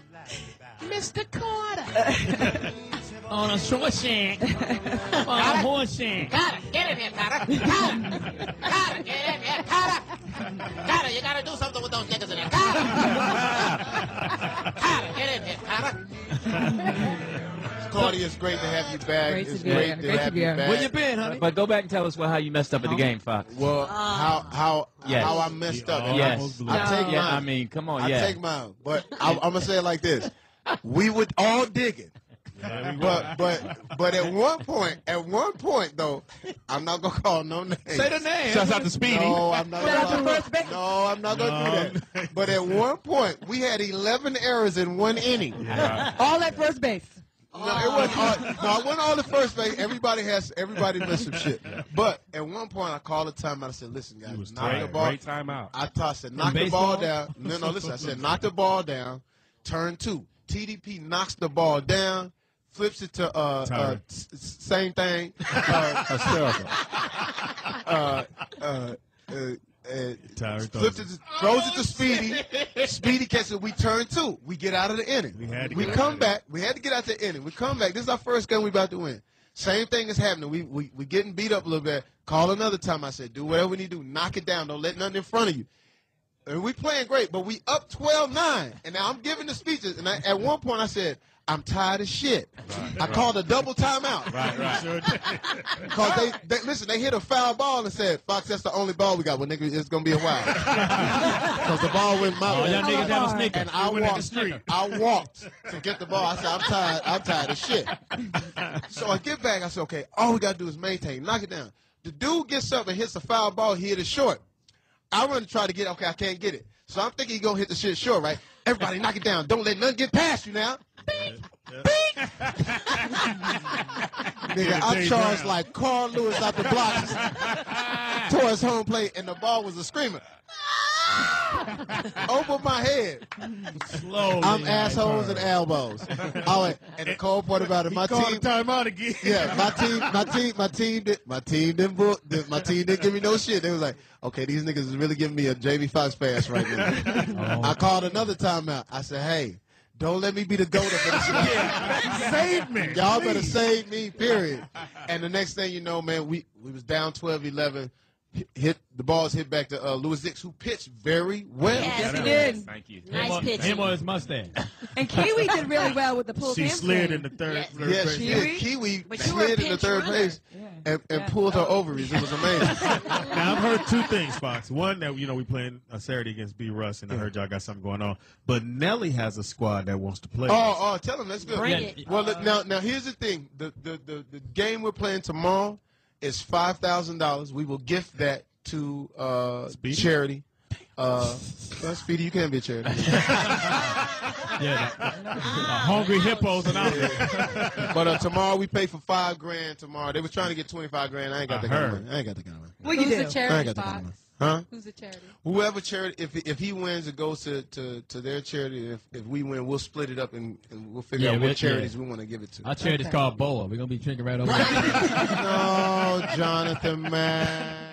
Speaker 21: Mr. Carter. On a short shank. On a horse shank.
Speaker 18: Carter, get in here, Carter. Carter, Carter, get in here, Carter. Carter, you gotta do something with those niggas in there. Carter. Carter, get in here, Carter.
Speaker 22: Claudia, it's great to have you back.
Speaker 17: Great to
Speaker 22: It's
Speaker 17: be
Speaker 22: great
Speaker 17: here.
Speaker 22: to
Speaker 17: Great to
Speaker 22: have
Speaker 17: be
Speaker 22: you
Speaker 17: here.
Speaker 22: back.
Speaker 21: Where you been, honey?
Speaker 23: But go back and tell us how you messed up at the game, Fox.
Speaker 22: Well, how I messed up.
Speaker 23: Yes.
Speaker 22: I take mine.
Speaker 23: I mean, come on,
Speaker 22: I take mine. But I'm gonna say it like this: we would all dig it. But at one point though, I'm not gonna call no names.
Speaker 19: Say the name. Shouts out to Speedy.
Speaker 22: No, I'm not gonna do that. But at one point, we had 11 errors in one inning.
Speaker 17: All at first base.
Speaker 22: No, it wasn't all, no, it wasn't all the first base. Everybody missed some shit. But at one point, I called a timeout. I said, "Listen, guys, knock the ball."
Speaker 19: Great timeout.
Speaker 22: I said, "Knock the ball down." No, listen. I said, "Knock the ball down." Turn 2. TDP knocks the ball down, flips it to same thing. Flips it, throws it to Speedy. Speedy catches it. We turn 2. We get out of the inning. We come back. We had to get out the inning. We come back. This is our first game we about to win. Same thing is happening. We getting beat up a little bit. Call another time. I said, do whatever we need to do. Knock it down. Don't let nothing in front of you. And we playing great, but we up 12-9. And now I'm giving the speeches. And at one point I said, I'm tired of shit. I called a double timeout. Because they hit a foul ball and said, Fox, that's the only ball we got. Well, nigga, it's going to be a while. Because the ball went my way.
Speaker 21: Y'all niggas have a sneaker.
Speaker 22: And I walked to get the ball. I said, I'm tired of shit. So I get back. I said, okay, all we got to do is maintain. Knock it down. The dude gets up and hits a foul ball. He hit it short. I run to try to get it. Okay, I can't get it. So I'm thinking he's going to hit the shit short, right? Everybody knock it down. Don't let nothing get past you now. Nigga, I charged like Carl Lewis out the blocks towards home plate, and the ball was a screamer. Over my head.
Speaker 1: Slowly.
Speaker 22: I'm assholes and elbows. And the cold part about it, my team
Speaker 1: timeout again.
Speaker 22: Yeah, my team didn't give me no shit. They was like, okay, these niggas is really giving me a Jamie Foxx pass right now. I called another timeout. I said, hey, don't let me be the goat for this shit.
Speaker 1: Save me.
Speaker 22: Y'all better save me, period. And the next thing you know, man, we was down 12-11. The balls hit back to Louis Dix, who pitched very well.
Speaker 17: Yes, he did.
Speaker 23: Thank you.
Speaker 17: Nice pitch.
Speaker 21: Him or his mustache.
Speaker 17: And Kiwi did really well with the pulled
Speaker 1: She
Speaker 17: hamstring.
Speaker 1: slid in the third
Speaker 22: Yes, she did. Kiwi slid in the third base and pulled her ovaries. It was amazing.
Speaker 1: Now I've heard 2 things, Fox. One, that we playing a Saturday against B. Russ, and I heard y'all got something going on. But Nelly has a squad that wants to play.
Speaker 22: Oh, tell them that's good.
Speaker 10: Bring it.
Speaker 22: Well, look, now here's the thing. The game we're playing tomorrow is $5,000. We will gift that to charity. Speedy, you can't be a charity.
Speaker 1: Hungry hippos and all that.
Speaker 22: But tomorrow we pay for $5,000 tomorrow. They were trying to get $25,000. I ain't got that kind of money. I ain't got that kind of money.
Speaker 17: Well, you
Speaker 22: I
Speaker 17: do.
Speaker 22: ain't
Speaker 17: Charity
Speaker 22: got that kind of
Speaker 17: spot.
Speaker 22: money. Huh?
Speaker 17: Who's the charity?
Speaker 22: Whoever charity, if he wins, it goes to their charity. If we win, we'll split it up and we'll figure out what charities we want to give it to.
Speaker 21: Our charity's called BOA. We're going to be drinking right over there.
Speaker 22: No, Jonathan, man.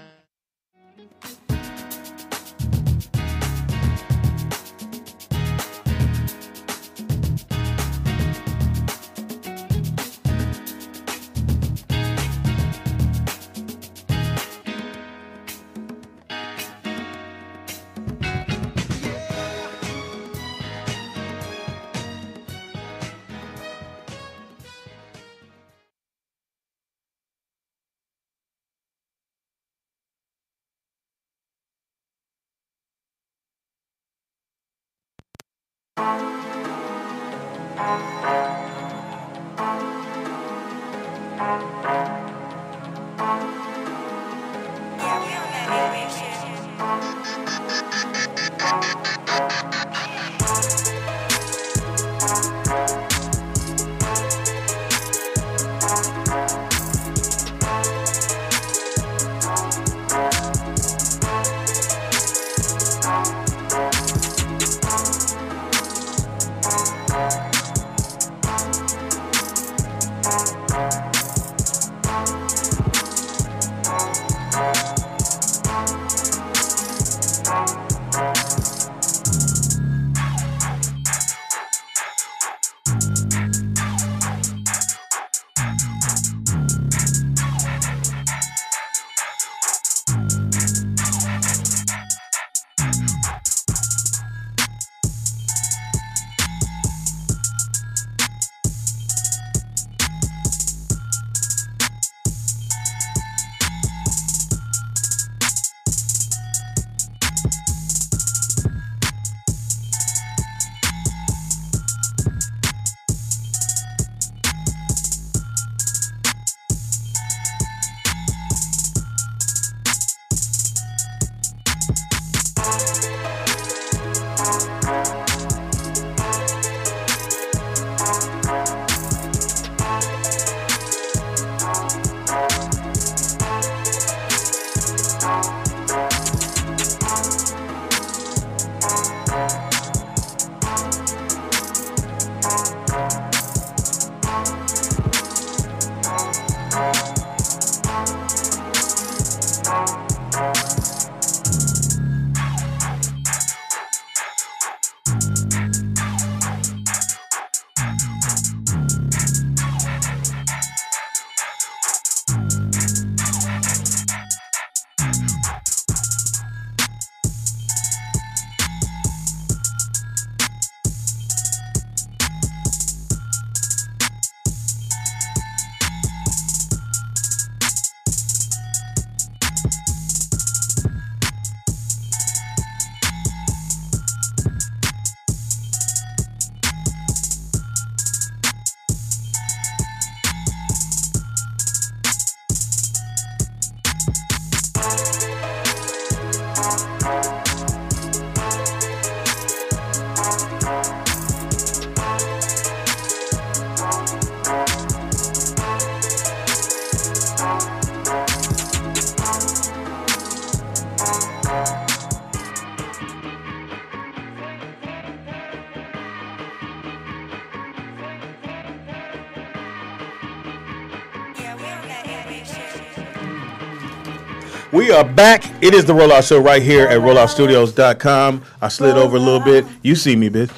Speaker 13: We are back. It is the Rollout Show right here at rolloutstudios.com. I slid over a little bit. You see me, bitch.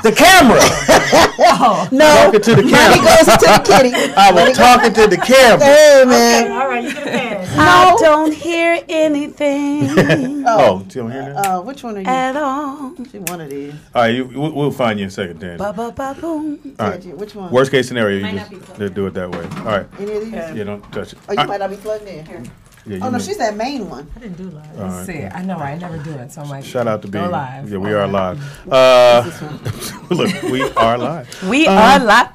Speaker 13: The camera.
Speaker 3: No.
Speaker 13: Talking to the camera.
Speaker 3: Money goes to the kitty.
Speaker 13: I was talking to the camera.
Speaker 3: Hey, man.
Speaker 14: Okay, all right, you get a pass.
Speaker 5: I don't hear anything.
Speaker 13: Oh, you don't hear that?
Speaker 3: Which one are you?
Speaker 5: At all.
Speaker 3: She one of these.
Speaker 13: All right, we'll find you in a second, Dan. All
Speaker 5: Ba-ba-ba-boom.
Speaker 13: right.
Speaker 3: Which one?
Speaker 13: Worst case scenario,
Speaker 14: Might
Speaker 13: you
Speaker 14: not be
Speaker 13: just
Speaker 14: plugged
Speaker 13: do it that way. All right.
Speaker 3: Any of these?
Speaker 13: Yeah, don't touch it.
Speaker 3: Oh, you might not be plugged in. Here.
Speaker 13: Yeah, you
Speaker 3: Oh, no,
Speaker 13: may.
Speaker 3: she's that main one.
Speaker 14: I didn't do live.
Speaker 13: All right.
Speaker 12: See, I know I never do it, so I'm like,
Speaker 13: Shout out to
Speaker 12: go
Speaker 13: being
Speaker 12: live.
Speaker 13: Yeah, we are live. Look, we are live.
Speaker 5: We are live.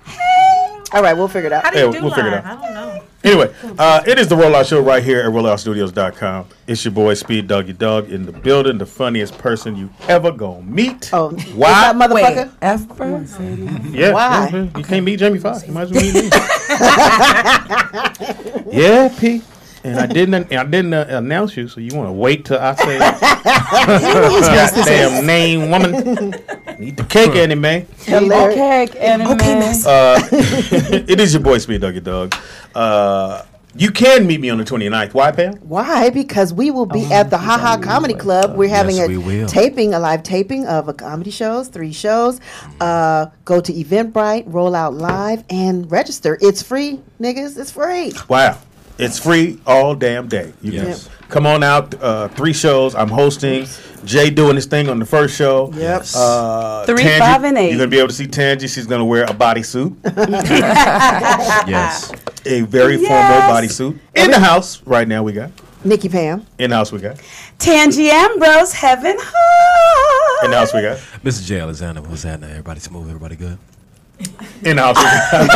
Speaker 3: All right, we'll figure it out.
Speaker 14: How do you
Speaker 13: Yeah,
Speaker 14: do
Speaker 13: we'll
Speaker 14: live?
Speaker 13: figure it out.
Speaker 14: I don't know.
Speaker 13: Anyway, it is the Rollout Show right here at rolloutstudios.com. It's your boy Speed Doggy Dog in the building, the funniest person you ever gonna meet.
Speaker 3: Oh,
Speaker 13: why,
Speaker 3: that motherfucker?
Speaker 12: Ever?
Speaker 13: Yeah,
Speaker 3: Why?
Speaker 13: yeah, you can't meet Jamie Foxx. You might as well meet me. Yeah, P. And I didn't announce you, so you want to wait till I say goddamn name, woman. Eat the cake, anime.
Speaker 5: Cake, anime.
Speaker 3: Okay, miss.
Speaker 13: It is your boy Speed Doggy Dog. You can meet me on the 29th. Why, Pam?
Speaker 3: Why? Because we will be at the Ha Ha Comedy Club. We're having
Speaker 4: Yes, we will.
Speaker 3: a live taping of a comedy shows, 3 shows. Go to Eventbrite, roll out live, and register. It's free, niggas. It's free.
Speaker 13: Wow. It's free all damn day. You
Speaker 4: Yes.
Speaker 13: can come on out. 3 shows. I'm hosting. Jay doing his thing on the first show.
Speaker 3: Yep.
Speaker 5: 3,
Speaker 13: Tangi,
Speaker 5: 5, and 8.
Speaker 13: You're going to be able to see Tangi. She's going to wear a bodysuit.
Speaker 4: Yes.
Speaker 13: A very formal bodysuit. In the house right now we got.
Speaker 3: Nikki Pam.
Speaker 13: In the house we got.
Speaker 5: Tangi Ambrose, Heaven High.
Speaker 13: In the house we got.
Speaker 4: Mr. J. Alexander, what's happening? Everybody smooth? Everybody good?
Speaker 13: In the house we got.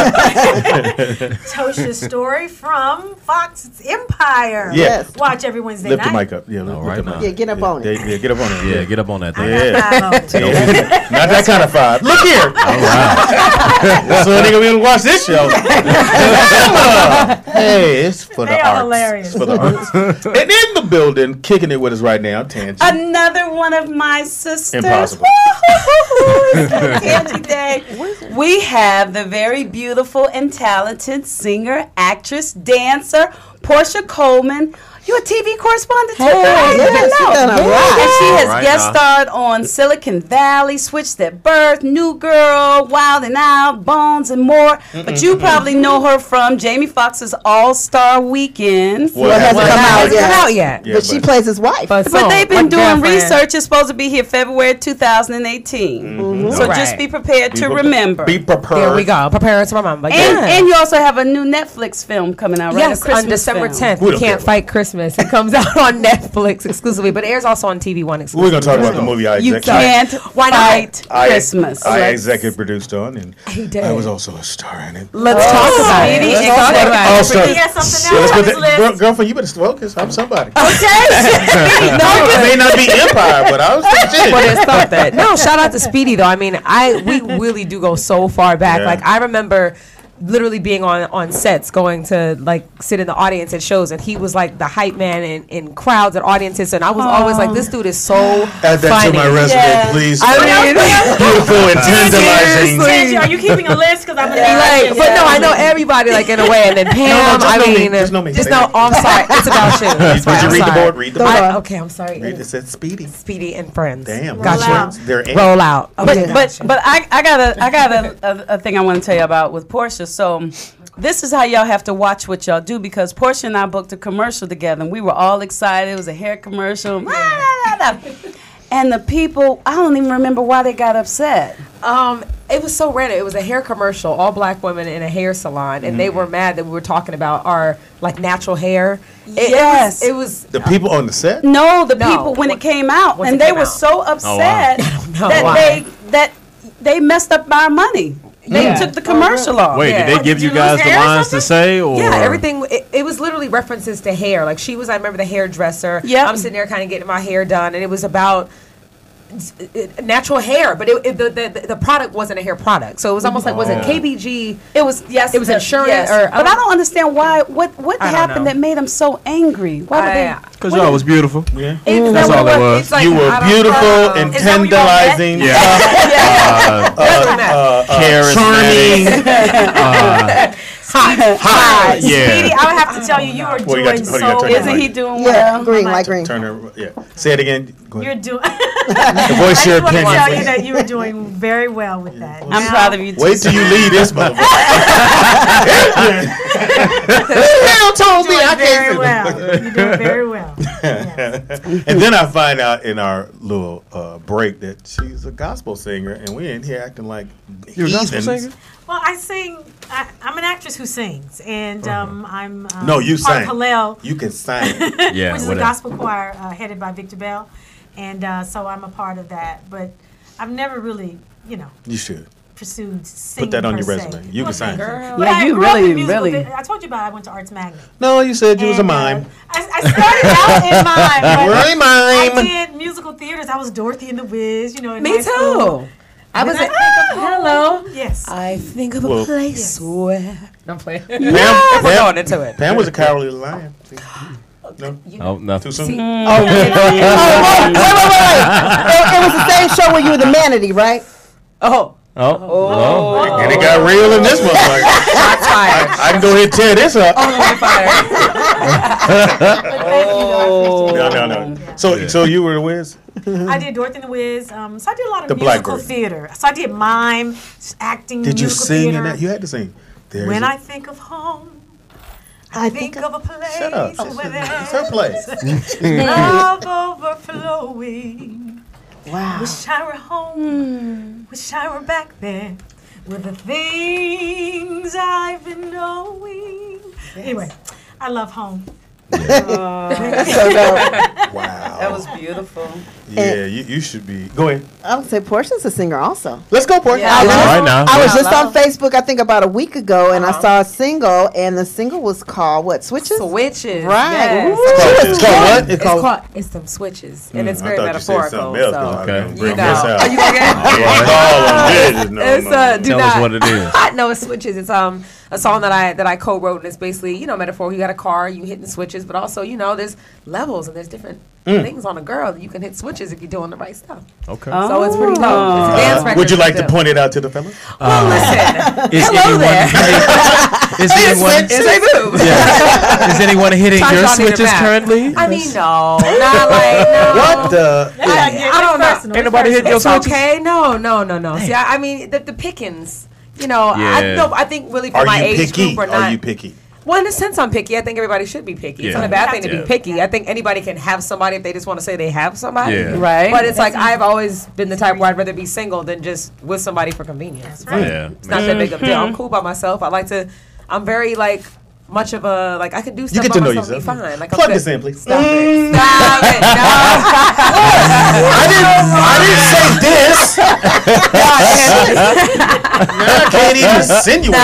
Speaker 14: Ptosha Storey from Fox Empire.
Speaker 13: Yes.
Speaker 14: Watch every Wednesday
Speaker 13: Lift
Speaker 14: night.
Speaker 13: the mic up. Yeah, lift the mic.
Speaker 3: Yeah, get up on it.
Speaker 13: Yeah, get up on it.
Speaker 4: Yeah, get up on that thing.
Speaker 13: Not that kind of 5. Look here.
Speaker 4: All right.
Speaker 13: So a nigga will watch this show. Hey, it's for the
Speaker 14: They are
Speaker 13: arts.
Speaker 14: hilarious.
Speaker 13: It's for the arts. And in the building, kicking it with us right now, Tangi.
Speaker 5: Another one of my sisters.
Speaker 13: Impossible.
Speaker 5: Tangi Day. We have the very beautiful and talented singer, actress, dancer, Porscha Coleman. You a TV correspondent too?
Speaker 3: Hey,
Speaker 5: I didn't
Speaker 3: yes,
Speaker 5: even
Speaker 3: she's
Speaker 5: know.
Speaker 3: done a lot.
Speaker 5: And she has
Speaker 4: Right
Speaker 5: guest
Speaker 4: now.
Speaker 5: starred on Silicon Valley, Switched at Birth, New Girl, Wild and Out, Bones, and more. But you probably know her from Jamie Foxx's All-Star Weekend.
Speaker 13: Well,
Speaker 3: It hasn't come out yet.
Speaker 12: come out yet.
Speaker 13: Yeah,
Speaker 3: But she plays his wife.
Speaker 5: But they've been doing research. It's supposed to be here February 2018.
Speaker 13: Mm-hmm.
Speaker 5: So
Speaker 12: Right.
Speaker 5: just be prepared to remember.
Speaker 13: Be prepared.
Speaker 12: There we go. Prepare to remember.
Speaker 5: And you also have a new Netflix film coming out, right? A
Speaker 12: Yes,
Speaker 5: Christmas
Speaker 12: on December
Speaker 5: film.
Speaker 12: 10th.
Speaker 13: We
Speaker 12: We
Speaker 13: don't
Speaker 12: Can't
Speaker 13: care.
Speaker 12: Fight Christmas. It comes out on Netflix exclusively, but airs also on TV One exclusively.
Speaker 13: We're going to talk about the movie I
Speaker 5: You
Speaker 13: executive.
Speaker 5: can't
Speaker 12: Why not?
Speaker 5: fight Christmas.
Speaker 13: I executive produced on, and
Speaker 12: He did.
Speaker 13: I was also a star in it.
Speaker 5: Let's talk about it.
Speaker 12: Let's
Speaker 5: Let's
Speaker 12: talk
Speaker 5: talk
Speaker 12: about
Speaker 5: about
Speaker 12: it.
Speaker 13: All star.
Speaker 14: He has something
Speaker 13: Yeah,
Speaker 14: else
Speaker 13: let's
Speaker 14: on
Speaker 13: put
Speaker 14: his
Speaker 13: that,
Speaker 14: list.
Speaker 13: girlfriend, you better focus. I'm somebody.
Speaker 5: Okay.
Speaker 13: It may not be Empire, but I was shit.
Speaker 12: But it's something. No, shout out to Speedy though. I mean, we really do go so far back.
Speaker 13: Yeah.
Speaker 12: Like I remember literally being on sets, going to like sit in the audience at shows, and he was like the hype man in crowds and audiences, and I was always like, this dude is so
Speaker 13: Add that
Speaker 12: funny.
Speaker 13: to my resume,
Speaker 5: Yeah.
Speaker 13: please.
Speaker 12: I mean,
Speaker 13: Beautiful and tantalizing.
Speaker 14: Tangi, are you keeping a list? Because I'm going to
Speaker 12: like, but no, I know everybody like in a way, and then Pam.
Speaker 13: just
Speaker 12: I
Speaker 13: know me.
Speaker 12: mean,
Speaker 13: Just know me.
Speaker 12: Just know. Oh, I'm sorry. It's about you. That's
Speaker 13: Would
Speaker 12: right,
Speaker 13: you
Speaker 12: I'm
Speaker 13: read the
Speaker 12: sorry.
Speaker 13: board? Read the board.
Speaker 12: Okay, I'm sorry.
Speaker 13: It said Speedy.
Speaker 12: Speedy and Friends.
Speaker 13: Damn.
Speaker 12: Got
Speaker 14: Roll out.
Speaker 12: you.
Speaker 13: They're in.
Speaker 12: Roll out. Okay,
Speaker 5: But I got a thing I want to tell you about with Porscha. So this is how y'all have to watch what y'all do, because Porscha and I booked a commercial together, and we were all excited. It was a hair commercial. And the people, I don't even remember why they got upset.
Speaker 12: It was so random. It was a hair commercial, all black women in a hair salon, and they were mad that we were talking about our like natural hair.
Speaker 5: Yes.
Speaker 12: It was
Speaker 13: The people on the set?
Speaker 5: No, the
Speaker 12: No.
Speaker 5: people when it came out,
Speaker 12: Once
Speaker 5: and
Speaker 12: it
Speaker 5: they
Speaker 12: came
Speaker 5: were
Speaker 12: out.
Speaker 5: so upset
Speaker 12: know
Speaker 5: that
Speaker 12: why.
Speaker 5: they messed up our money. They
Speaker 12: Yeah.
Speaker 5: took the commercial off.
Speaker 4: Wait,
Speaker 12: Yeah.
Speaker 4: did they give
Speaker 14: Did
Speaker 4: you
Speaker 14: you
Speaker 4: guys
Speaker 14: lose
Speaker 4: the
Speaker 14: hair or
Speaker 4: lines to say? Or
Speaker 12: yeah, everything. It was literally references to hair. Like she was, I remember the hairdresser.
Speaker 5: Yep.
Speaker 12: I'm sitting there kind of getting my hair done, and it was about natural hair, but the product wasn't a hair product, so it was almost like, was it KBG?
Speaker 5: It was, yes,
Speaker 12: It was insurance,
Speaker 5: yes.
Speaker 12: or
Speaker 5: but I don't understand why. What
Speaker 12: I don't
Speaker 5: happened
Speaker 12: know.
Speaker 5: that made them so angry? Why would they?
Speaker 4: Because y'all was beautiful.
Speaker 13: Yeah.
Speaker 5: It's
Speaker 4: That's all it was.
Speaker 12: It's like,
Speaker 13: You were
Speaker 12: I don't
Speaker 13: beautiful
Speaker 12: know.
Speaker 13: and
Speaker 14: Is that what you all met?
Speaker 13: tantalizing.
Speaker 4: Charismatic.
Speaker 12: Hot.
Speaker 4: Yeah.
Speaker 14: Speedy, I would have to tell you, you are
Speaker 13: Well, you got
Speaker 14: doing
Speaker 13: to- you got to
Speaker 14: so.
Speaker 13: turn your
Speaker 5: Isn't
Speaker 13: mic.
Speaker 5: he doing
Speaker 3: Yeah,
Speaker 5: well?
Speaker 3: green, light green.
Speaker 13: Turn her. Yeah. Say it again. Go
Speaker 14: You're
Speaker 13: ahead.
Speaker 14: doing.
Speaker 13: The voice
Speaker 14: I
Speaker 13: your
Speaker 14: just want to
Speaker 13: opinion.
Speaker 14: tell you
Speaker 13: please.
Speaker 14: that you were doing very well with that.
Speaker 5: I'm proud of you too.
Speaker 13: Wait till you leave this motherfucker. Hell told me I
Speaker 14: You're doing very
Speaker 13: can't.
Speaker 14: well. You're doing very well. Yes.
Speaker 13: And then I find out in our little break that she's a gospel singer, and we in here acting like
Speaker 4: You a gospel
Speaker 13: heathens.
Speaker 4: singer?
Speaker 14: Well, I sing. I'm an actress who sings, and I'm
Speaker 13: No, you
Speaker 14: part of
Speaker 13: sang.
Speaker 14: Hillel,
Speaker 13: You can sing.
Speaker 4: Yeah,
Speaker 14: which is a
Speaker 4: whatever.
Speaker 14: gospel choir headed by Victor Bell, and so I'm a part of that. But I've never really,
Speaker 13: You should.
Speaker 14: pursued singing.
Speaker 13: Put that on
Speaker 14: per
Speaker 13: your
Speaker 14: se.
Speaker 13: resume. You can sing.
Speaker 14: But
Speaker 5: Yeah,
Speaker 14: I
Speaker 5: you
Speaker 14: grew up in
Speaker 5: really,
Speaker 14: musical
Speaker 5: really.
Speaker 14: I told you about. I went to Arts Magnet.
Speaker 13: No, you said you was a
Speaker 14: And,
Speaker 13: mime.
Speaker 14: I started out in mime. But
Speaker 13: We're a mime.
Speaker 14: I did musical theaters. I was Dorothy and the Wiz. In
Speaker 12: Me
Speaker 14: high school.
Speaker 12: too. I was.
Speaker 14: Hello. Yes.
Speaker 12: I think of
Speaker 13: Well-
Speaker 12: a place where. I'm playing.
Speaker 13: Pam,
Speaker 12: We're going into it.
Speaker 13: Pam was a cowardly lion. No,
Speaker 4: Oh, nothing.
Speaker 13: too soon.
Speaker 3: Oh, wait. It was the same show where you were the manatee, right?
Speaker 12: Oh.
Speaker 4: Oh.
Speaker 13: And it got real in this motherfucker.
Speaker 12: Shots fired.
Speaker 13: I can go ahead and tear this up.
Speaker 12: Oh,
Speaker 13: No. So you were the Wiz?
Speaker 14: I did Dorothy and the Wiz. So I did a lot of
Speaker 13: The black
Speaker 14: musical
Speaker 13: girl.
Speaker 14: theater. So I did mime, acting,
Speaker 13: Did you
Speaker 14: musical
Speaker 13: sing
Speaker 14: theater.
Speaker 13: in that? You had to sing. There's
Speaker 14: When
Speaker 13: a-
Speaker 14: I think of home, I think of a place
Speaker 13: Shut up.
Speaker 14: where
Speaker 13: It's her place.
Speaker 14: there's love overflowing.
Speaker 3: Wow.
Speaker 14: Wish I were home. Wish I were back there with the things I've been knowing. Anyway, I love home.
Speaker 3: So dope.
Speaker 13: Wow.
Speaker 5: That was beautiful.
Speaker 13: Yeah, you should be. Go ahead.
Speaker 3: I would say Porscha's a singer also.
Speaker 13: Let's go, Porscha.
Speaker 3: I was just on Facebook, I think about a week ago, and I saw a single, and the single was called what? Switches?
Speaker 5: Switches.
Speaker 3: Right.
Speaker 5: Yes.
Speaker 13: It's called what?
Speaker 5: It's called It's Them Switches, and it's very metaphorical.
Speaker 13: Else,
Speaker 5: so
Speaker 13: okay.
Speaker 5: you know, are you
Speaker 4: Tell us what it is.
Speaker 12: No, it's Switches. It's a song that I co-wrote, and it's basically metaphor. You got a car, you hitting switches, but also there's levels and there's different things on a girl that you can hit switches if you're doing the right stuff.
Speaker 13: Okay.
Speaker 12: So it's pretty dope. It's a dance record.
Speaker 13: Would you like to point it out to the fellas?
Speaker 12: Well, listen. Hello there.
Speaker 4: Is anyone hitting your switches currently?
Speaker 12: I mean, no. Not like, no.
Speaker 13: What the?
Speaker 12: I don't know.
Speaker 4: Ain't nobody hitting your switches?
Speaker 12: It's okay. No. See, I mean, the pickings. I think really for my age group or not.
Speaker 13: Are you picky?
Speaker 12: Well, in a sense, I'm picky. I think everybody should be picky. It's not a bad thing to be picky. I think anybody can have somebody if they just want to say they have somebody.
Speaker 5: Yeah. Right.
Speaker 12: But it's like I've always been the type where I'd rather be single than just with somebody for convenience.
Speaker 5: Right.
Speaker 4: Yeah.
Speaker 12: It's not that big of a deal. I'm cool by myself. I'm very much of a I can do stuff
Speaker 13: You get
Speaker 12: by
Speaker 13: to know
Speaker 12: myself
Speaker 13: yourself.
Speaker 12: and be fine. Like,
Speaker 13: Plug this in, please.
Speaker 12: Stop it. Stop it. No.
Speaker 13: I didn't say this. I can't even insinuate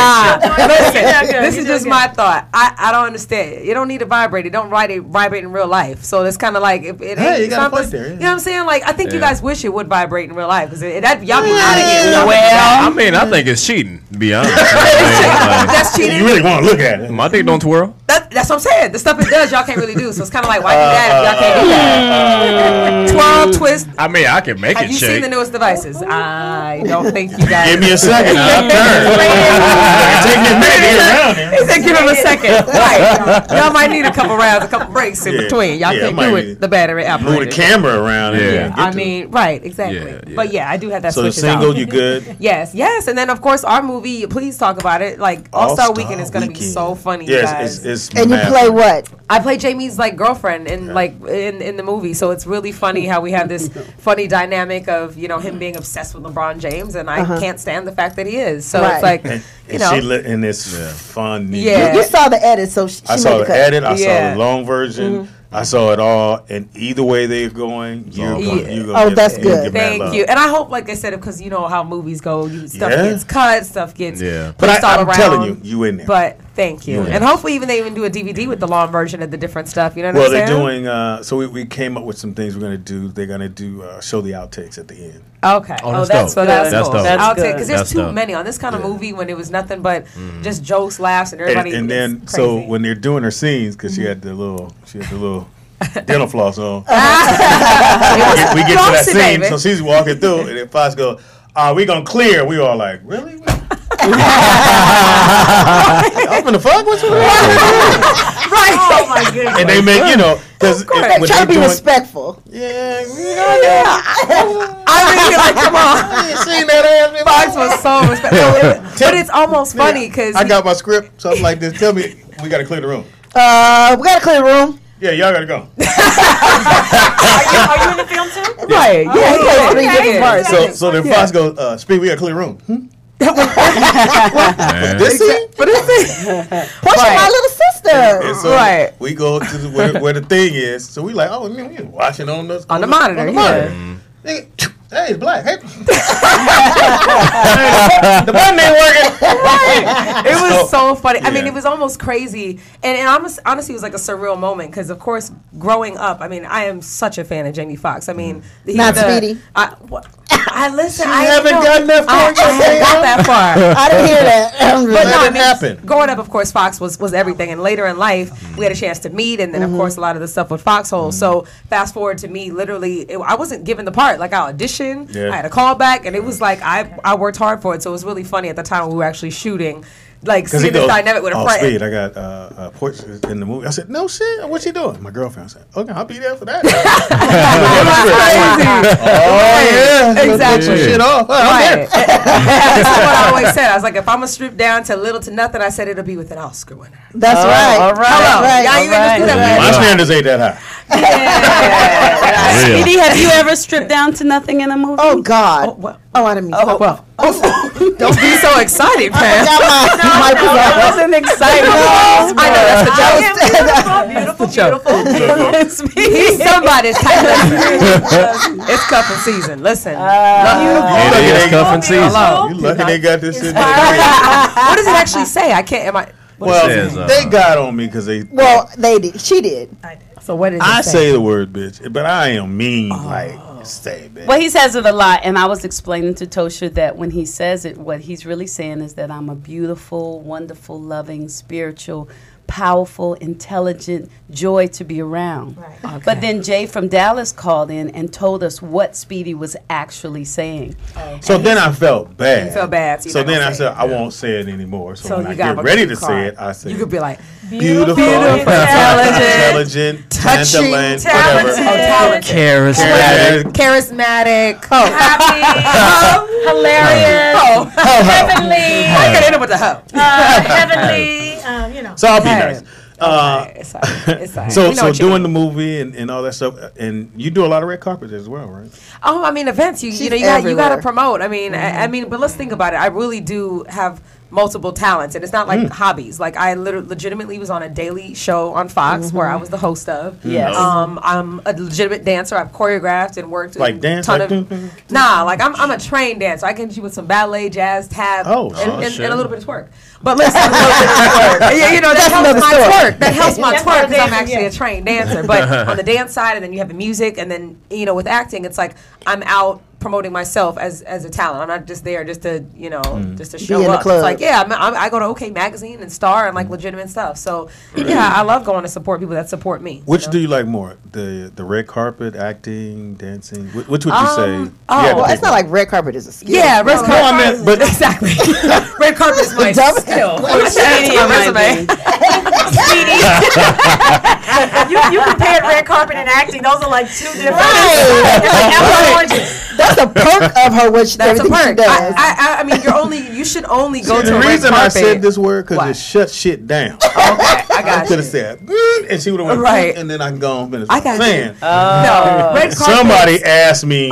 Speaker 12: Listen, this is just my thought. I don't understand. You don't need to vibrate. It don't vibrate in real life. So it's kind of like if it ain't.
Speaker 13: You got a point there.
Speaker 12: You know what I'm saying? Like I think you guys wish it would vibrate in real life because y'all be out of here.
Speaker 4: I mean, I think it's cheating. To be honest,
Speaker 12: that's cheating.
Speaker 13: You really want to look at it?
Speaker 4: My dick don't twirl.
Speaker 12: That's what I'm saying. The stuff it does, y'all can't really do. So it's kind of like, why do that if y'all can't do that? Twirl, twist.
Speaker 4: I mean, I can make
Speaker 12: Have
Speaker 4: it
Speaker 12: you
Speaker 4: shake.
Speaker 12: seen the newest devices? I don't think you guys.
Speaker 13: Give me a second. I'll turn. Take me a minute to get around here.
Speaker 12: He said, give him a second. Right. Y'all might need a couple rounds, a couple breaks in between. Y'all can't do it. The battery operated.
Speaker 13: Move the camera around.
Speaker 12: Yeah. I mean, right. Exactly. But yeah, I do have that.
Speaker 13: So the single, you good?
Speaker 12: Yes. And then of course our movie. Please talk about it. Like All-Star Weekend is going to be so funny.
Speaker 13: Yes, it's
Speaker 3: and you play what?
Speaker 12: I play Jamie's girlfriend in in the movie, so it's really funny how we have this funny dynamic of him being obsessed with LeBron James, and I can't stand the fact that he is. So it's like
Speaker 13: and it's fun.
Speaker 12: Yeah,
Speaker 3: you saw the edit, so
Speaker 13: I saw the edit. I saw the long version. I saw it all, and either way they're going,
Speaker 3: that's good.
Speaker 12: Thank you. And I hope, like I said, because you know how movies go, stuff gets cut, stuff gets
Speaker 13: But
Speaker 12: all
Speaker 13: I'm
Speaker 12: around.
Speaker 13: telling you in there.
Speaker 12: But thank you. And hopefully they even do a DVD with the long version of the different stuff. You know what I'm saying?
Speaker 13: Well, they're doing, so we came up with some things we're going to do. They're going to do show the outtakes at the end.
Speaker 12: Okay.
Speaker 4: That's
Speaker 12: cool.
Speaker 4: That's
Speaker 12: I'll take because there's
Speaker 4: That's
Speaker 12: too
Speaker 4: dope.
Speaker 12: many on this kind of movie when it was nothing but just jokes, laughs, and everybody.
Speaker 13: And then so when they're doing her scenes, because she had the little dental floss on. We get to that scene, so she's walking through, and then Fox goes, "Are we gonna clear?" We all like, "Really?" Up in the fuck? What's going on?
Speaker 12: Right. Oh my goodness.
Speaker 13: And they make because
Speaker 3: try to be respectful.
Speaker 13: Yeah.
Speaker 12: I mean, come on.
Speaker 13: I ain't seen that ass.
Speaker 12: Fox was so respectful, but it's almost funny because
Speaker 13: I got my script, something like this. Tell me, we got to clear the room.
Speaker 3: We got to clear the room.
Speaker 13: Yeah, y'all got to go.
Speaker 14: Are you in the film too?
Speaker 12: Right. Yeah, he plays 3 different parts.
Speaker 13: So then Fox goes, Speed, we got to clear the room.
Speaker 3: This scene? Porscha, my little sister.
Speaker 13: And so we go to where the thing is. So we like, oh, man, we watching on the
Speaker 12: monitor.
Speaker 13: Nigga, hey, it's black. Hey. The button ain't working.
Speaker 12: It was so funny. I mean, it was almost crazy. And honestly, it was like a surreal moment because, of course, growing up, I mean, I am such a fan of Jamie Foxx. I mean,
Speaker 3: not Speedy.
Speaker 12: I listen.
Speaker 13: I haven't gotten that far.
Speaker 12: I haven't got that far.
Speaker 3: I didn't hear that.
Speaker 12: But no,
Speaker 13: didn't happen.
Speaker 12: Growing up, of course, Fox was everything. And later in life, we had a chance to meet. And then, of course, a lot of the stuff with Foxhole. So fast forward to me, literally, I wasn't given the part. Like, I auditioned.
Speaker 13: Yeah.
Speaker 12: I had a callback. And it was like, I worked hard for it. So it was really funny at the time when we were actually shooting. Like, seeing this dynamic with a friend.
Speaker 13: Speed, I got Porscha in the movie. I said, no shit. What's she doing? My girlfriend. I said, okay, I'll be there for that.
Speaker 12: Exactly.
Speaker 13: Shit off.
Speaker 12: Right. That's what I always said. I was like, if I'm going to strip down to little to nothing, I said it'll be with an Oscar winner.
Speaker 3: That's right.
Speaker 12: All right.
Speaker 3: That's right.
Speaker 12: Y'all, you
Speaker 13: My standards ain't that high.
Speaker 5: Speedy, have you ever stripped down to nothing in a movie?
Speaker 3: Oh God! I didn't mean.
Speaker 12: Don't be so excited, Pam.
Speaker 5: I wasn't excited.
Speaker 12: I know that's the joke. Beautiful. He's somebody's type. It's cuffing season. Listen,
Speaker 4: it is cuffing season.
Speaker 13: You lucky they got this shit.
Speaker 12: What does it actually say? I can't. Am I?
Speaker 13: Well, they got on me because they.
Speaker 3: Well, they did. She did.
Speaker 12: So what did
Speaker 13: I say the word bitch, but I am mean. Like say bitch.
Speaker 5: Well, he says it a lot, and I was explaining to Ptosha that when he says it, what he's really saying is that I'm a beautiful, wonderful, loving, spiritual, powerful, intelligent joy to be around. Right. Okay. But then Jay from Dallas called in and told us what Speedy was actually saying.
Speaker 13: Okay. So then I felt bad.
Speaker 12: You felt bad.
Speaker 13: So then I said, I won't say it anymore. So when I get
Speaker 12: ready
Speaker 13: to say it, I say
Speaker 12: you could be like
Speaker 13: beautiful, intelligent,
Speaker 12: touching, charismatic,
Speaker 14: happy, hilarious, heavenly.
Speaker 12: I could end up with the hoe.
Speaker 14: Heavenly,
Speaker 13: So I'll be nice.
Speaker 12: It's
Speaker 13: So doing the movie and all that stuff, and you do a lot of red carpets as well, right?
Speaker 12: Oh, I mean events. You got to promote. I mean, I mean, but let's think about it. I really do have multiple talents, and it's not like hobbies. Like I legitimately was on a daily show on Fox where I was the host of.
Speaker 5: Yes.
Speaker 12: I'm a legitimate dancer. I've choreographed and worked.
Speaker 13: Like dance?
Speaker 12: Like I'm a trained dancer. I can do with some ballet, jazz, tap, and a little bit of twerk. But listen, a little bit of twerk. That helps my twerk. That helps my twerk because I'm actually a trained dancer. But on the dance side, and then you have the music, and then with acting, it's like I'm out promoting myself as a talent. I'm not just there just to just to show up. It's like I go to OK Magazine and Star and like legitimate stuff. So I love going to support people that support me.
Speaker 13: Which do you like more, the red carpet, acting, dancing? Which would you say?
Speaker 3: Well, it's not like red carpet is a skill.
Speaker 12: Yeah, red carpet.
Speaker 13: No, I meant, but
Speaker 12: exactly. Red carpet is my skill.
Speaker 14: You compared red carpet and acting; those are like two different.
Speaker 3: That's a perk of her. Everything she does.
Speaker 12: I mean, you should only go to
Speaker 13: the
Speaker 12: red carpet.
Speaker 13: reason I said this word because it shuts shit down.
Speaker 12: Okay, I got you.
Speaker 13: Could have said, and she would have went
Speaker 12: right,
Speaker 13: and then I can go on finish.
Speaker 12: I got
Speaker 13: you.
Speaker 12: No, red carpet.
Speaker 13: Somebody asked me.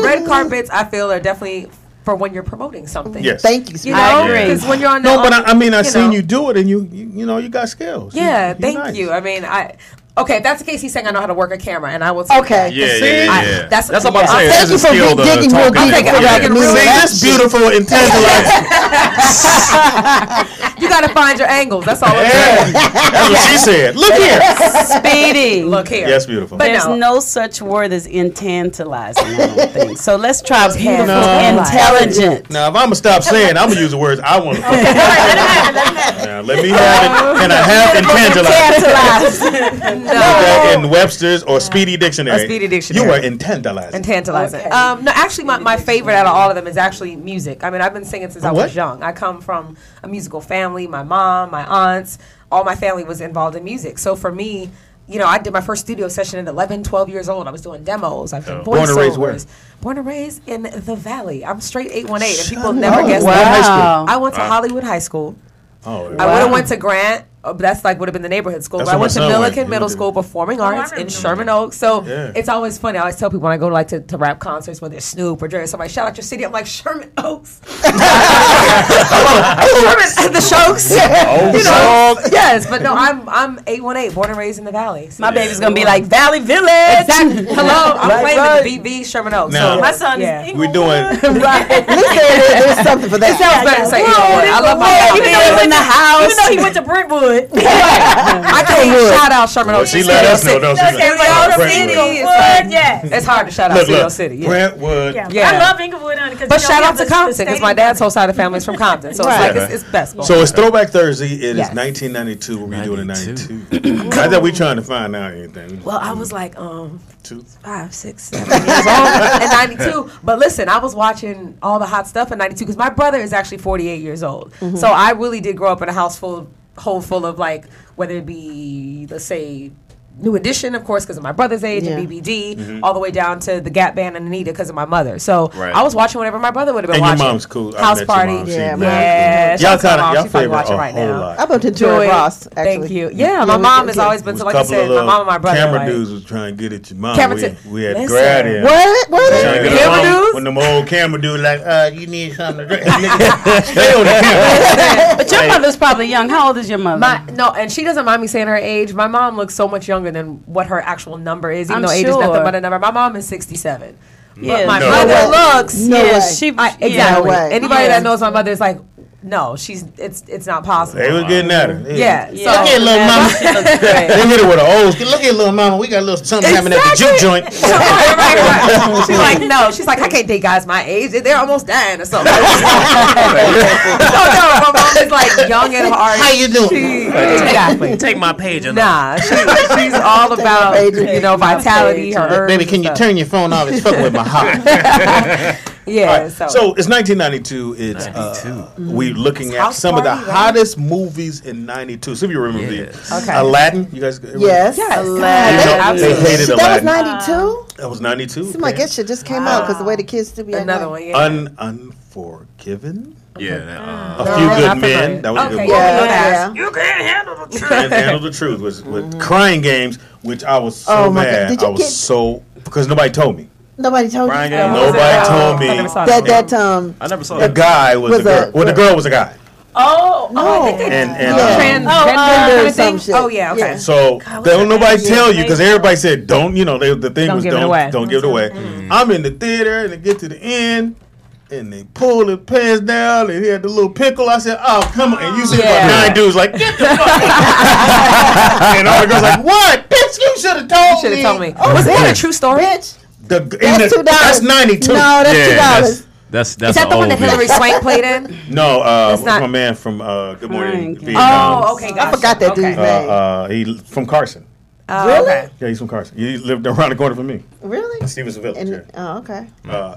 Speaker 12: Red carpets, I feel, are definitely for when you're promoting something.
Speaker 13: Yes.
Speaker 3: Thank you.
Speaker 12: I agree. Because when you're on the
Speaker 13: I've seen you do it, and you got skills.
Speaker 12: Yeah, thank you. I mean, okay, if that's the case, he's saying I know how to work a camera, and I will take
Speaker 3: okay.
Speaker 4: Yeah.
Speaker 12: That's
Speaker 4: what I'm about to say.
Speaker 3: Thank you for digging real deep.
Speaker 13: That's beautiful and tantalizing.
Speaker 12: You got to find your angles. That's all.
Speaker 13: That's what she said. Look here,
Speaker 5: Speedy.
Speaker 12: Look here.
Speaker 13: Yes, beautiful.
Speaker 5: But there's no such word as intantalizing. I don't think. So let's try beautiful, intelligent.
Speaker 13: Now, if I'm gonna stop saying, I'm gonna use the words I want to. Now, let me have it. Can I have intantalizing? No. In Webster's or Speedy Dictionary.
Speaker 12: Speedy Dictionary.
Speaker 13: You are intantalizing.
Speaker 12: Intantalizing. Okay. No, actually, my favorite out of all of them is actually music. I mean, I've been singing since I was young. I come from a musical family. My mom, my aunts, all my family was involved in music. So for me, I did my first studio session at 11, 12 years old. I was doing demos. I've done voiceovers.
Speaker 13: Born and raised where?
Speaker 12: Born and raised in the Valley. I'm straight 818, and people never guess that.
Speaker 13: Wow.
Speaker 12: I went to Hollywood High School.
Speaker 13: Oh,
Speaker 12: I would have went to Grant. That's like would have been the neighborhood school. But I went to Milliken Middle School Performing Arts in Sherman Oaks. So it's always funny. I always tell people when I go to rap concerts, whether it's Snoop or Jerry, somebody shout out your city. I'm like Sherman Oaks. Sherman, the Shokes. Yes, but no, I'm 818, born and raised in the Valley. So
Speaker 5: my baby's gonna be like Valley Village.
Speaker 12: Exactly. Hello, I'm playing with the BB Sherman Oaks.
Speaker 13: Now,
Speaker 12: so
Speaker 14: my son is
Speaker 13: we're doing.
Speaker 3: There's something for that.
Speaker 12: It sounds better to say I love my
Speaker 14: even though he went in the house. Even though he went to Brentwood.
Speaker 12: I can't shout out Sherman Oaks.
Speaker 13: She let us know.
Speaker 12: It's hard to shout out Studio City.
Speaker 13: Brentwood.
Speaker 14: Yeah. I love Inglewood, honey.
Speaker 12: But shout out to Compton because my dad's whole side of the family is from Compton. So it's like it's best.
Speaker 13: So it's Throwback Thursday. It is 1992. What were you doing in 92? I thought we trying to find out anything.
Speaker 12: Well, I was like 5, 6, 7 years old in 92. But listen, I was watching all the hot stuff in 92 because my brother is actually 48 years old. So I really did grow up in a house full of like, whether it be, let's say, New Edition, of course, because of my brother's age, and BBD, all the way down to the Gap Band and Anita because of my mother. So I was watching whatever my brother would have been watching.
Speaker 13: And your mom's cool.
Speaker 12: House Party.
Speaker 13: Y'all favor a whole lot.
Speaker 3: I bumped into her Ross, actually.
Speaker 12: Thank you. Yeah, my mom has always been, so like I said, my mom and my brother.
Speaker 13: Camera dudes was trying to get at your mom. We had
Speaker 12: Listen.
Speaker 13: grad in.
Speaker 3: What?
Speaker 12: Camera dudes?
Speaker 13: When them old camera dudes like, you need something to drink. Stay on the camera.
Speaker 5: But your mother's probably young. How old is your mother?
Speaker 12: No, and she doesn't mind me saying her age. My mom looks so much younger than what her actual number is, even though age is nothing but a number. My mom is 67.
Speaker 5: Yeah.
Speaker 12: But my mother looks.
Speaker 5: Exactly.
Speaker 12: Anybody that knows my mother is like, no, it's not possible.
Speaker 13: They was getting at her.
Speaker 12: Yeah.
Speaker 13: Look at little mama. They hit her with an old. Look at little mama. We got a little something happening at the juke joint.
Speaker 12: right. She's like, no. She's like, I can't date guys my age. They're almost dying or something. No, my mom is like young at heart.
Speaker 13: How you doing?
Speaker 12: Exactly.
Speaker 4: Take my page.
Speaker 12: Nah, she's all about vitality. Her herbs.
Speaker 13: Baby, can you turn your phone off? It's fucking with my heart.
Speaker 12: Yeah.
Speaker 13: Right. So it's 1992. It's we looking at some of the hottest movies in '92. Some of you remember Aladdin. You guys?
Speaker 3: Yes.
Speaker 13: Aladdin. They hated Aladdin.
Speaker 3: That was '92.
Speaker 13: That was '92.
Speaker 3: Seemed like it shit just came out because the way the kids still be
Speaker 12: another one.
Speaker 13: Unforgiven.
Speaker 4: Yeah.
Speaker 13: A Few Good Men. That was a good movie.
Speaker 3: Yeah.
Speaker 12: You can't handle the truth.
Speaker 13: Can't handle the truth was with Crying Games, which I was so mad. I was so because nobody told me.
Speaker 3: Nobody told you.
Speaker 13: Nobody told me
Speaker 3: that
Speaker 4: I never saw
Speaker 13: the guy was a girl. Well, the girl was a guy.
Speaker 12: Oh,
Speaker 3: no.
Speaker 12: I think
Speaker 3: transgender or some shit.
Speaker 12: Oh, yeah, okay.
Speaker 13: So don't nobody tell you because everybody said don't. You know, the thing was don't give it away. I'm in the theater and they get to the end. And they pulled his pants down, and he had the little pickle. I said, "Oh, come on!" And you see about 9 dudes like, "Get the fuck!" And all the girls like, "What, bitch? You should have told me."
Speaker 12: Was that a true story?
Speaker 3: Bitch.
Speaker 13: That's $2. That's 92.
Speaker 3: No, that's $2.
Speaker 4: That's
Speaker 12: is that the one that Hillary Swank played in?
Speaker 13: No, my man from Good Morning Vietnam.
Speaker 12: Oh, okay, gotcha.
Speaker 3: I forgot that dude's name.
Speaker 13: He from Carson.
Speaker 3: Really?
Speaker 12: Okay.
Speaker 13: Yeah, he's from Carson. He lived around the corner from me.
Speaker 3: Really?
Speaker 13: Stevenson Village.
Speaker 3: Oh, okay.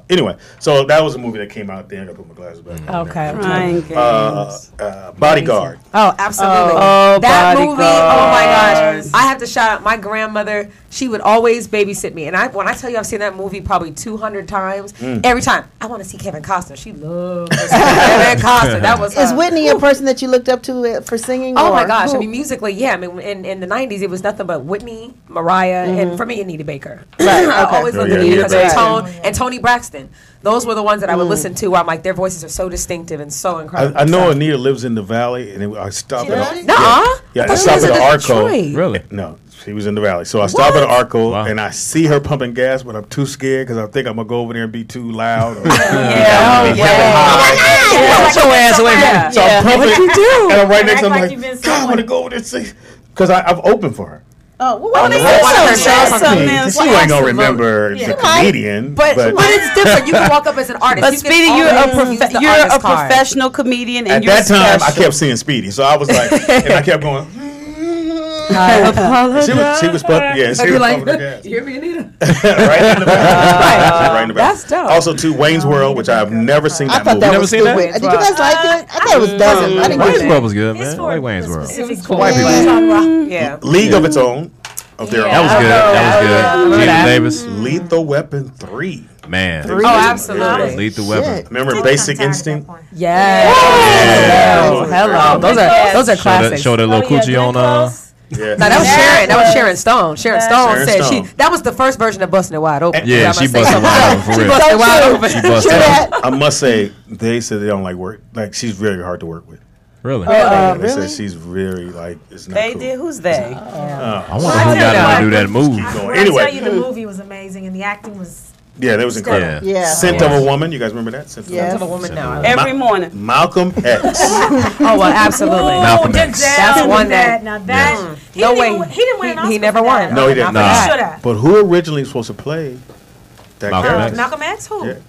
Speaker 13: Anyway, so that was a movie that came out then. I gotta put my glasses back on.
Speaker 12: Okay.
Speaker 13: Bodyguard.
Speaker 12: Oh, absolutely. That movie. Oh my gosh. I have to shout out my grandmother. She would always babysit me, and when I tell you I've seen that movie probably 200 times, every time I want to see Kevin Costner. She loved Kevin Costner. That was.
Speaker 3: Is Whitney a person that you looked up to for singing?
Speaker 12: Oh my gosh! I mean, musically, yeah. I mean, in the '90s, it was nothing but Whitney, Mariah, and for me, Anita Baker. I always looked at Anita because of Tone and Tony Braxton. Those were the ones that I would listen to. Where I'm like, their voices are so distinctive and so incredible.
Speaker 13: I know Anita lives in the Valley, and I stopped at
Speaker 12: I
Speaker 13: stopped at Arco.
Speaker 4: Really?
Speaker 13: No. She was in the Valley. So I stopped at Arco, and I see her pumping gas, but I'm too scared because I think I'm going to go over there and be too loud. Or
Speaker 5: Get your ass away from me.
Speaker 13: So I'm pumping.
Speaker 12: What'd you do?
Speaker 13: And I'm right next to her. I'm like, God, I want to go over there and see. Because I've opened for her.
Speaker 3: Oh, well, they
Speaker 13: she ain't gonna remember the comedian,
Speaker 12: but it's different. You can walk up as an artist.
Speaker 5: But Speedy, you're a professional comedian, and
Speaker 13: at that time I kept seeing Speedy, so I was like, and I kept going.
Speaker 5: I apologize.
Speaker 13: She was pumping. Yeah, she was pumping her gas.
Speaker 12: You hear me, Anita?
Speaker 13: Right in the back. Right in the back.
Speaker 12: That's dope.
Speaker 13: Also, too, Wayne's World, which I've never seen that movie.
Speaker 3: That was stupid. Did you guys like it? I thought it was dumb. I didn't
Speaker 4: Wayne's World was good, man. I like Wayne's World.
Speaker 13: It's for white people.
Speaker 12: Yeah.
Speaker 13: League of Its Own.
Speaker 4: That was good. Gina Davis.
Speaker 13: Lethal Weapon 3.
Speaker 4: Man.
Speaker 12: Oh, absolutely.
Speaker 4: Lethal Weapon.
Speaker 13: Remember Basic Instinct?
Speaker 12: Yes. Hello. Those are classics.
Speaker 4: Show that little coochie on.
Speaker 13: Yeah.
Speaker 12: No, that was Sharon. That was Sharon Stone. Sharon Stone said that was the first version of Busting It Wide Open.
Speaker 4: Yeah, she busted it wide open for real.
Speaker 12: Busted wide open.
Speaker 4: She busted it.
Speaker 13: I must say, they said they don't like work. Like, she's really hard to work with.
Speaker 4: Really?
Speaker 13: They said she's very, like, it's not
Speaker 5: They
Speaker 13: cool.
Speaker 5: did? Who's they?
Speaker 4: I wonder who got him to do that move.
Speaker 13: Anyway.
Speaker 14: I tell you, the movie was amazing and the acting was.
Speaker 13: Yeah, that was incredible.
Speaker 3: Yeah.
Speaker 13: Scent of a Woman. You guys remember that? Scent
Speaker 12: of a Woman now.
Speaker 5: Every morning.
Speaker 13: Malcolm X.
Speaker 12: Oh, well, absolutely.
Speaker 4: Malcolm X.
Speaker 12: That's one that.
Speaker 14: Now that.
Speaker 12: No way.
Speaker 14: He didn't win an Oscar.
Speaker 12: He never
Speaker 14: for that.
Speaker 12: won.
Speaker 13: No, he didn't.
Speaker 14: He should have.
Speaker 13: But who originally was supposed to play that character?
Speaker 14: Malcolm X? Who?
Speaker 13: Yeah.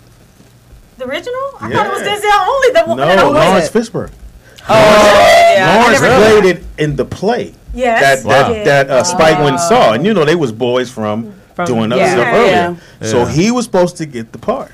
Speaker 14: The original? I thought it was Denzel only.
Speaker 13: No, Lawrence Fishburne. Lawrence played it in the play.
Speaker 14: Yes.
Speaker 13: That Spike went and saw. And, you know, they was boys from doing other stuff earlier. So he was supposed to get the part.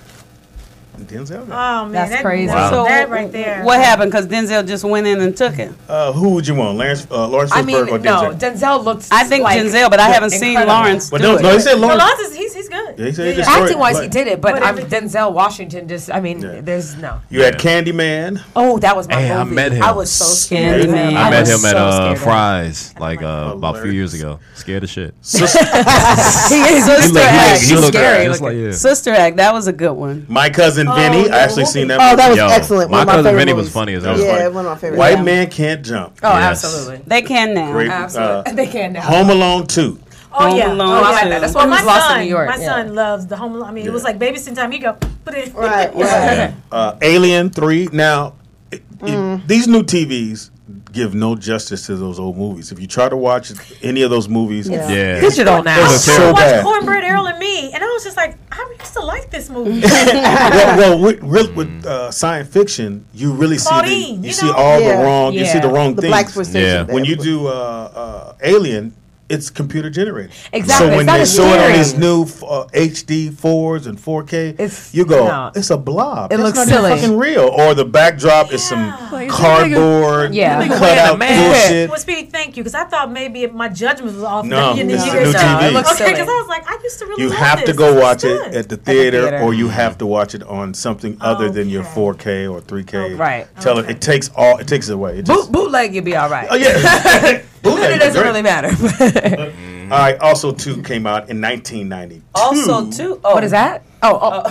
Speaker 13: Denzel.
Speaker 14: Oh man,
Speaker 12: That's crazy.
Speaker 4: Wow.
Speaker 5: So
Speaker 14: that right there.
Speaker 5: What happened? Because Denzel just went in and took it.
Speaker 13: Who would you want, Lawrence Fishburne or
Speaker 12: no,
Speaker 13: Denzel?
Speaker 12: Denzel looks.
Speaker 5: I think
Speaker 12: like
Speaker 5: Denzel, but I haven't seen
Speaker 12: incredible.
Speaker 5: Lawrence
Speaker 13: But
Speaker 5: do it.
Speaker 13: no, he said
Speaker 14: No,
Speaker 13: Lawrence.
Speaker 14: Lawrence he's good.
Speaker 13: Yeah, he said he just saw it,
Speaker 12: Acting wise,
Speaker 13: but-
Speaker 12: he did it, but
Speaker 14: But
Speaker 12: I'm
Speaker 14: if
Speaker 12: Denzel Washington. Just, I mean, there's no.
Speaker 13: You had Candyman.
Speaker 12: Oh, that was my
Speaker 4: Hey,
Speaker 12: movie.
Speaker 4: I met him.
Speaker 12: I was so scared.
Speaker 5: Candyman.
Speaker 4: I met him
Speaker 12: so
Speaker 4: at
Speaker 12: scared of him.
Speaker 4: Fry's like about a few years ago. Scared as shit.
Speaker 12: He is
Speaker 5: Sister Act.
Speaker 4: He looked
Speaker 12: scary.
Speaker 4: just like yeah.
Speaker 5: Sister Act. That was a good one.
Speaker 13: My Cousin Vinny. I actually seen that.
Speaker 3: Oh, that was
Speaker 4: Yo,
Speaker 3: excellent.
Speaker 4: My
Speaker 3: One of
Speaker 4: Cousin
Speaker 3: favorite
Speaker 4: Vinny
Speaker 3: movies.
Speaker 4: was funny as
Speaker 13: That
Speaker 4: hell.
Speaker 13: was funny.
Speaker 3: Yeah, one of my favorite.
Speaker 13: White Man Can't Jump.
Speaker 12: Oh,
Speaker 4: Yes.
Speaker 12: absolutely.
Speaker 5: They can now.
Speaker 13: Great.
Speaker 12: Absolutely. They can now.
Speaker 13: Home Alone 2.
Speaker 14: Oh yeah.
Speaker 5: Home Alone
Speaker 12: Oh, I like
Speaker 5: too.
Speaker 12: that. That's
Speaker 14: Well,
Speaker 12: why
Speaker 14: my
Speaker 12: he was lost
Speaker 14: son,
Speaker 12: in New York.
Speaker 14: my
Speaker 12: Yeah.
Speaker 14: son loves the Home Alone. I mean, it was like babysitting time. He go put it.
Speaker 3: Right.
Speaker 13: Yeah. Alien 3. Now, these new TVs give no justice to those old movies. If you try to watch any of those movies,
Speaker 4: Yeah.
Speaker 12: Digital now.
Speaker 13: those are
Speaker 14: I
Speaker 13: so
Speaker 14: watched
Speaker 13: bad.
Speaker 14: Cornbread Earl and Me, and I was just like, I used to like this movie.
Speaker 13: well, with science fiction, you really see
Speaker 14: Claudine,
Speaker 13: you
Speaker 14: you
Speaker 13: see
Speaker 14: know?
Speaker 13: all
Speaker 12: Yeah.
Speaker 13: the wrong. You see the wrong
Speaker 3: The
Speaker 13: things.
Speaker 3: black exploitation.
Speaker 4: Yeah.
Speaker 13: When you do Alien, it's computer generated.
Speaker 12: Exactly.
Speaker 13: So when
Speaker 12: It's not
Speaker 13: they
Speaker 12: as
Speaker 13: show it on
Speaker 12: scary.
Speaker 13: these new HD 4s and 4K,
Speaker 12: It's-
Speaker 13: you go,
Speaker 12: no.
Speaker 13: it's a blob.
Speaker 12: It
Speaker 13: That's
Speaker 12: looks
Speaker 13: not
Speaker 12: silly.
Speaker 13: even fucking real. Or the backdrop is some cardboard,
Speaker 12: Yeah.
Speaker 13: cut out bullshit.
Speaker 14: Well, Speedy, thank you, because I thought maybe my judgment was off.
Speaker 13: No,
Speaker 14: You know,
Speaker 13: it's
Speaker 14: you
Speaker 13: a
Speaker 14: guys-
Speaker 13: new TV.
Speaker 12: It looks
Speaker 14: Okay,
Speaker 12: silly.
Speaker 14: because I was like, I used to really
Speaker 13: You
Speaker 14: love
Speaker 13: have to
Speaker 14: this.
Speaker 13: go
Speaker 14: This
Speaker 13: watch
Speaker 14: is
Speaker 13: it
Speaker 14: good.
Speaker 13: at the theater,
Speaker 12: theater.
Speaker 13: or you have to watch it on something other than your 4K or 3K.
Speaker 12: Right.
Speaker 13: It takes it away. It just,
Speaker 12: Bootleg, you'd be all right.
Speaker 13: oh yeah. Bootleg
Speaker 12: It
Speaker 13: is
Speaker 12: doesn't
Speaker 13: great.
Speaker 12: really matter.
Speaker 13: All right. Also, 2 came out in 1992.
Speaker 5: Also, too. Oh.
Speaker 12: What is that? Oh.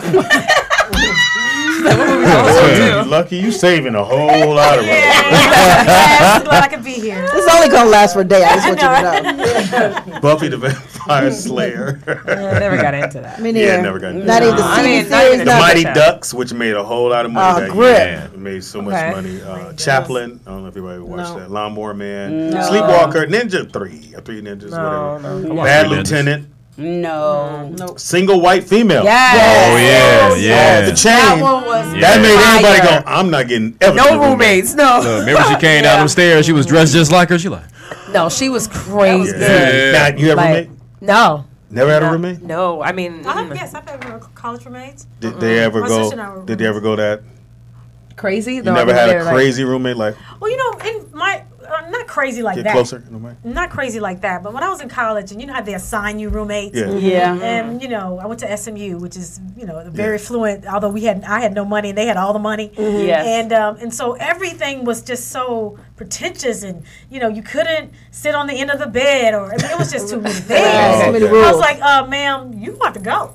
Speaker 13: You're lucky you saving a whole lot of money.
Speaker 14: Yes, glad I could be here.
Speaker 3: It's only gonna last for a day. I just want you to know.
Speaker 13: Buffy the Vampire Slayer.
Speaker 12: I never got into that.
Speaker 3: Me
Speaker 13: Yeah,
Speaker 3: neither.
Speaker 13: never got into
Speaker 3: Not
Speaker 13: that.
Speaker 3: even the
Speaker 12: I
Speaker 3: TV
Speaker 12: mean, not
Speaker 3: series.
Speaker 12: even
Speaker 13: The
Speaker 12: No,
Speaker 13: Mighty
Speaker 12: no.
Speaker 13: Ducks, which made a whole lot of money that
Speaker 3: Grip.
Speaker 13: year. It made so much
Speaker 12: Okay.
Speaker 13: money. Chaplin, I don't know if everybody watched
Speaker 3: No.
Speaker 13: that. Lawnmower Man,
Speaker 5: No.
Speaker 13: Sleepwalker, Ninja 3, or 3 Ninjas, whatever.
Speaker 4: watched
Speaker 13: Bad
Speaker 4: Three Ninjas.
Speaker 13: Lieutenant,
Speaker 5: No.
Speaker 13: Single White Female.
Speaker 12: Yes.
Speaker 4: Oh yeah, yeah.
Speaker 13: The chain.
Speaker 12: That one was
Speaker 13: That made everybody
Speaker 12: fire.
Speaker 13: go, I'm not getting ever
Speaker 12: No roommates, no.
Speaker 4: Look, remember she came down them stairs. She was dressed just like her. She like,
Speaker 12: No, she was crazy.
Speaker 13: Yeah. Now, you have a
Speaker 12: Like,
Speaker 13: roommate?
Speaker 12: No.
Speaker 13: Never had a roommate?
Speaker 12: No, I mean,
Speaker 14: Yes, I've had college roommates.
Speaker 13: Did they ever
Speaker 14: My
Speaker 13: go?
Speaker 14: sister and I were
Speaker 13: Did they ever go that?
Speaker 12: crazy.
Speaker 13: You
Speaker 12: No,
Speaker 13: never
Speaker 12: I mean,
Speaker 13: had
Speaker 12: they're
Speaker 13: a
Speaker 12: like-
Speaker 13: crazy roommate like
Speaker 14: Well, you know, in my not crazy like
Speaker 13: get
Speaker 14: that.
Speaker 13: closer in a way?
Speaker 14: Not crazy like that, but when I was in college, and you know how they assign you roommates.
Speaker 13: Yeah.
Speaker 5: Yeah.
Speaker 14: And you know, I went to SMU, which is very fluent. Although I had no money, and they had all the money.
Speaker 5: Yes.
Speaker 14: And so everything was just so pretentious, and you couldn't sit on the end of the bed, or it was just too many things.
Speaker 13: Too many
Speaker 14: I
Speaker 3: rules.
Speaker 14: was like, ma'am, you have to go.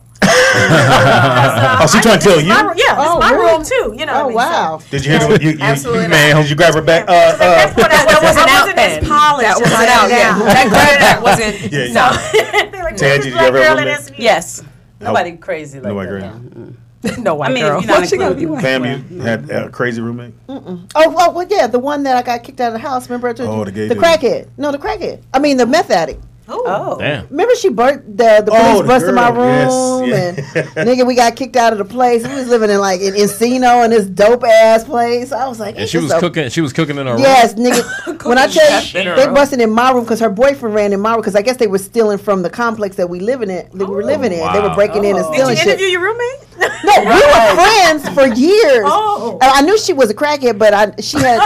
Speaker 13: Oh, she trying to tell you?
Speaker 14: Yeah,
Speaker 3: Oh,
Speaker 14: it's my
Speaker 3: really?
Speaker 14: room too. You know.
Speaker 3: Oh
Speaker 14: what I mean?
Speaker 3: wow.
Speaker 13: Did you hear what you
Speaker 12: Absolutely
Speaker 13: man? Did you grab her back?
Speaker 12: That wasn't out
Speaker 14: wasn't
Speaker 12: then.
Speaker 14: as polished
Speaker 12: That
Speaker 14: as
Speaker 12: wasn't
Speaker 14: I am
Speaker 12: out yet.
Speaker 14: now.
Speaker 12: That credit wasn't.
Speaker 13: Yeah,
Speaker 12: No.
Speaker 14: They're like,
Speaker 13: Tad,
Speaker 14: "Who's
Speaker 13: did you
Speaker 14: black
Speaker 13: ever
Speaker 14: girl
Speaker 13: have
Speaker 14: at
Speaker 13: roommate?
Speaker 14: SMU?"
Speaker 5: Yes. Nobody crazy like
Speaker 13: Nobody
Speaker 5: that.
Speaker 13: crazy.
Speaker 12: No white
Speaker 5: I mean,
Speaker 12: girl.
Speaker 5: if you're not
Speaker 12: What she gonna be
Speaker 5: including-
Speaker 12: white?
Speaker 13: Fam, you had a crazy roommate?
Speaker 3: Oh well, yeah, the one that I got kicked out of the house. Remember I told you?
Speaker 13: Oh, the gay
Speaker 3: the
Speaker 13: dude.
Speaker 3: crackhead. No, the crackhead. I mean the meth addict.
Speaker 5: Oh.
Speaker 4: damn.
Speaker 3: Remember she burnt the police
Speaker 13: Oh, the
Speaker 3: busted my
Speaker 13: girl.
Speaker 3: room
Speaker 13: Yes,
Speaker 3: and nigga we got kicked out of the place. We was living in like in Encino in this dope ass place. I was like,
Speaker 4: And she was cooking. She was cooking in her room.
Speaker 3: Yes, nigga. When I tell you,
Speaker 12: in her
Speaker 3: they
Speaker 12: room.
Speaker 3: busted in my room because her boyfriend ran in my room because I guess they were stealing from the complex that we living in. That we were living in. They were
Speaker 4: wow.
Speaker 3: breaking in and
Speaker 14: Did
Speaker 3: stealing
Speaker 14: you
Speaker 3: shit.
Speaker 14: interview your roommate?
Speaker 3: No, we were friends for years.
Speaker 14: Oh.
Speaker 3: I knew she was a crackhead, but she had.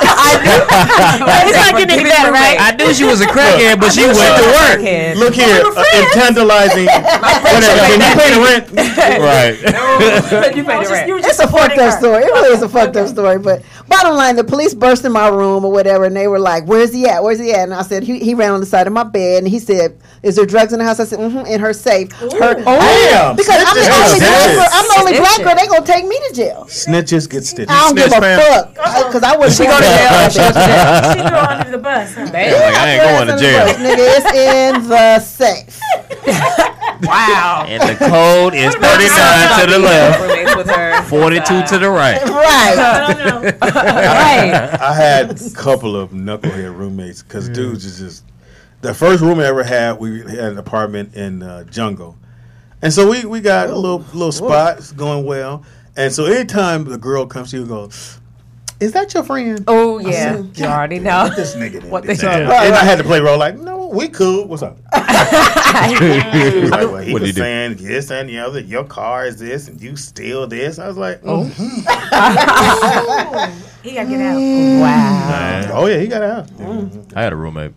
Speaker 14: It's not getting any better, right?
Speaker 4: I knew she was a crackhead, but she went to work.
Speaker 13: Look here, tantalizing. Whatever. Can you pay the rent? Right.
Speaker 12: You paid the rent.
Speaker 3: It's a fucked up story. It really is a fucked up story. But bottom line, the police burst in my room or whatever, and they were like, "Where's he at? Where's he at?" And I said, "He ran on the side of my bed." And he said, "Is there drugs in the house?" I said, "Mm-hmm, in her safe."
Speaker 13: Damn.
Speaker 3: Because I'm the only black
Speaker 13: Snitches.
Speaker 3: girl. I'm the only black girl. They gonna take me to jail.
Speaker 13: Snitches get stitches.
Speaker 3: I don't give a fuck because I wouldn't
Speaker 12: She go to jail. She goes to jail.
Speaker 14: She threw her under the bus. Huh?
Speaker 4: Like, I ain't going to jail.
Speaker 3: Nigga, it's in the safe.
Speaker 12: Wow.
Speaker 4: And the code is 39 to the left,
Speaker 12: Roommates with her.
Speaker 4: 42 to the right.
Speaker 3: Right.
Speaker 14: I don't know.
Speaker 12: Right.
Speaker 13: I had a couple of knucklehead roommates because dudes is just the first roommate I ever had. We had an apartment in Jungle, and so we got a little spot it's going well. And so anytime the girl comes to you and goes, "Is that your friend?"
Speaker 12: Oh yeah. You already know.
Speaker 13: This nigga.
Speaker 12: What they
Speaker 13: So,
Speaker 12: do.
Speaker 13: and I had to play role like, "No, we cool. What's up?" He was saying this and the other. Your car is this, and you steal this. I was like, oh.
Speaker 14: He got to get out.
Speaker 12: Wow.
Speaker 4: Man.
Speaker 13: Oh yeah, he got out.
Speaker 4: I had a roommate.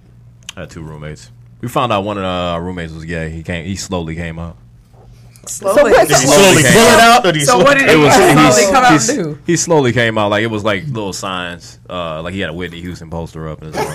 Speaker 4: I had 2 roommates. We found out one of our roommates was gay. He slowly came out.
Speaker 12: Slowly.
Speaker 13: Did he slowly pull it out? Or did he
Speaker 12: So what did he slowly come out and do?
Speaker 4: He slowly came out. Like, it was like little signs. Like he had a Whitney Houston poster up in his room.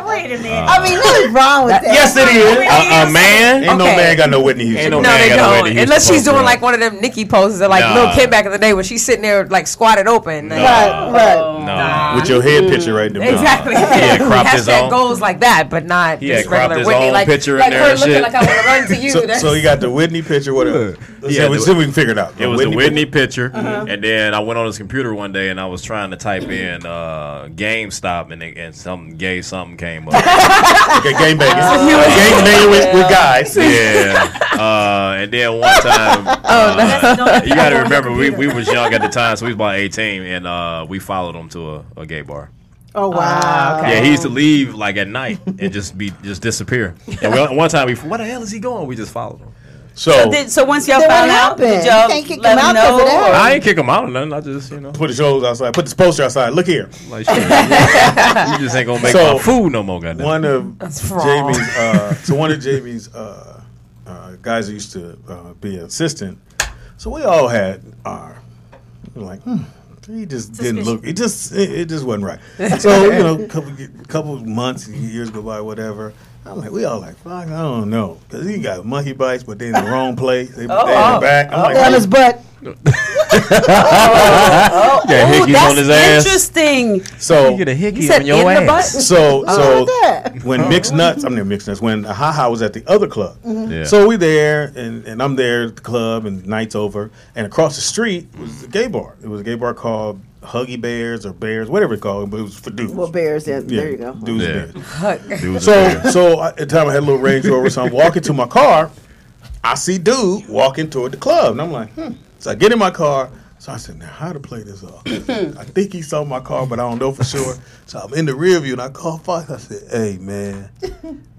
Speaker 14: Wait a minute.
Speaker 3: I mean, what is wrong with that?
Speaker 13: Yes, it is.
Speaker 4: A man?
Speaker 13: Ain't no man got no Whitney Houston.
Speaker 4: Ain't no
Speaker 12: No,
Speaker 4: man
Speaker 12: they
Speaker 4: got no
Speaker 12: don't.
Speaker 4: Whitney Houston
Speaker 12: Unless she's
Speaker 4: poster
Speaker 12: doing
Speaker 4: up.
Speaker 12: like one of them Nikki poses or like
Speaker 4: Nah.
Speaker 12: little kid back in the day when she's sitting there like squatted open. Like,
Speaker 4: No.
Speaker 13: With your head picture right in the middle.
Speaker 12: Exactly.
Speaker 4: He had cropped his
Speaker 12: Hashtag
Speaker 4: own.
Speaker 12: goals like that, but not
Speaker 4: He had
Speaker 12: just
Speaker 4: cropped
Speaker 12: regular
Speaker 4: his
Speaker 12: Whitney.
Speaker 4: own
Speaker 12: Like,
Speaker 4: picture in
Speaker 12: like
Speaker 4: there
Speaker 12: her
Speaker 4: and
Speaker 12: looking
Speaker 4: shit.
Speaker 12: like I want to run to you.
Speaker 13: So you got the Whitney picture, whatever.
Speaker 4: Yeah,
Speaker 13: See if we can figure it out.
Speaker 4: It was the Whitney picture,
Speaker 12: Uh-huh.
Speaker 4: and then I went on his computer one day and I was trying to type in GameStop, and some gay something came up.
Speaker 13: Okay, game banging. Game banging with guys.
Speaker 4: Yeah. And then one time, you got to remember we was young at the time, so we was about 18, and we followed him to a gay bar.
Speaker 3: Oh wow!
Speaker 4: Yeah, he used to leave like at night and just disappear. And one time where the hell is he going? We just followed him.
Speaker 5: So once y'all
Speaker 3: Then
Speaker 5: found
Speaker 3: what
Speaker 5: out, did
Speaker 3: happened?
Speaker 5: y'all
Speaker 3: You can't kick
Speaker 5: let
Speaker 3: him
Speaker 5: him
Speaker 3: out 'cause of
Speaker 5: know?
Speaker 3: that.
Speaker 5: or-
Speaker 4: I ain't kick him out or nothing. I just,
Speaker 13: Put the shows outside. Put the poster outside. Look here.
Speaker 4: Like, shit, you just ain't gonna make my food no more, goddamn.
Speaker 13: One of Jamie's guys who used to be an assistant. So we all had our he just didn't look. It just wasn't right. So couple months, years go by, whatever. I'm like, we all like, fuck, I don't know, because he got monkey bites, but they in the wrong place. They in the back. I'm like,
Speaker 3: on his butt.
Speaker 4: Yeah, hickeys on his ass.
Speaker 5: Interesting.
Speaker 13: So
Speaker 4: you get a hickey on your ass.
Speaker 13: So when Mixed Nuts, when Ha was at the other club,
Speaker 4: Yeah.
Speaker 13: so we there and I'm there at the club and night's over, and across the street was a gay bar. It was a gay bar called Huggy Bears or Bears, whatever it's called, but it was for dudes.
Speaker 3: Well, bears. There you go.
Speaker 13: Dudes and bears.
Speaker 4: Dudes
Speaker 13: So
Speaker 4: and bears.
Speaker 13: at the time I had a little Range Rover, so I'm walking to my car. I see dude walking toward the club, and I'm like, So I get in my car. So I said, now how to play this off? I think he saw my car, but I don't know for sure. So I'm in the rear view, and I call Fox. I said, hey, man,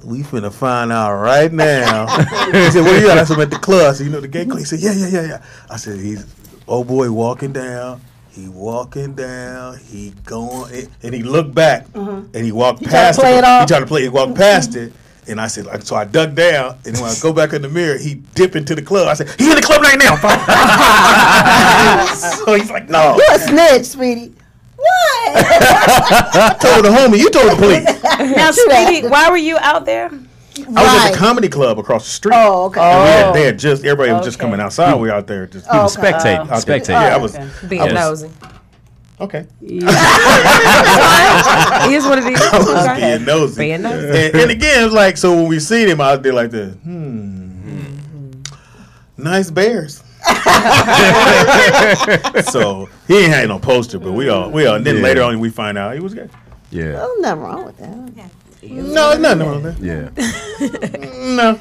Speaker 13: we finna find out right now. He said, where you at? I said, I'm at the club. I said, the gay club? He said, yeah. I said, he's, old boy walking down. He walking down. He going, and he looked back, and he walked past it. He tried to play it. He walked past it. And I said, so I dug down, and when I go back in the mirror, he dipped into the club. I said, he in the club right now. So he's like, no.
Speaker 3: You a snitch, sweetie. What?
Speaker 13: I told the homie, you told the police.
Speaker 5: Now, Speedy, why were you out there?
Speaker 13: I was at the comedy club across the street.
Speaker 3: Oh, okay.
Speaker 13: And everybody was just coming outside. We were out there just
Speaker 4: spectating.
Speaker 13: Spectating. Yeah, I was
Speaker 12: being nosy.
Speaker 13: Okay.
Speaker 12: He is what it is.
Speaker 13: I was being nosy.
Speaker 12: Being nosy.
Speaker 13: And again, it's like, so when we seen him out there like this, nice bears. So he ain't had no poster, but we all. And then later on, we find out he was gay.
Speaker 4: Yeah.
Speaker 3: There's nothing wrong with that.
Speaker 13: No, nothing wrong with that.
Speaker 4: Yeah.
Speaker 13: No.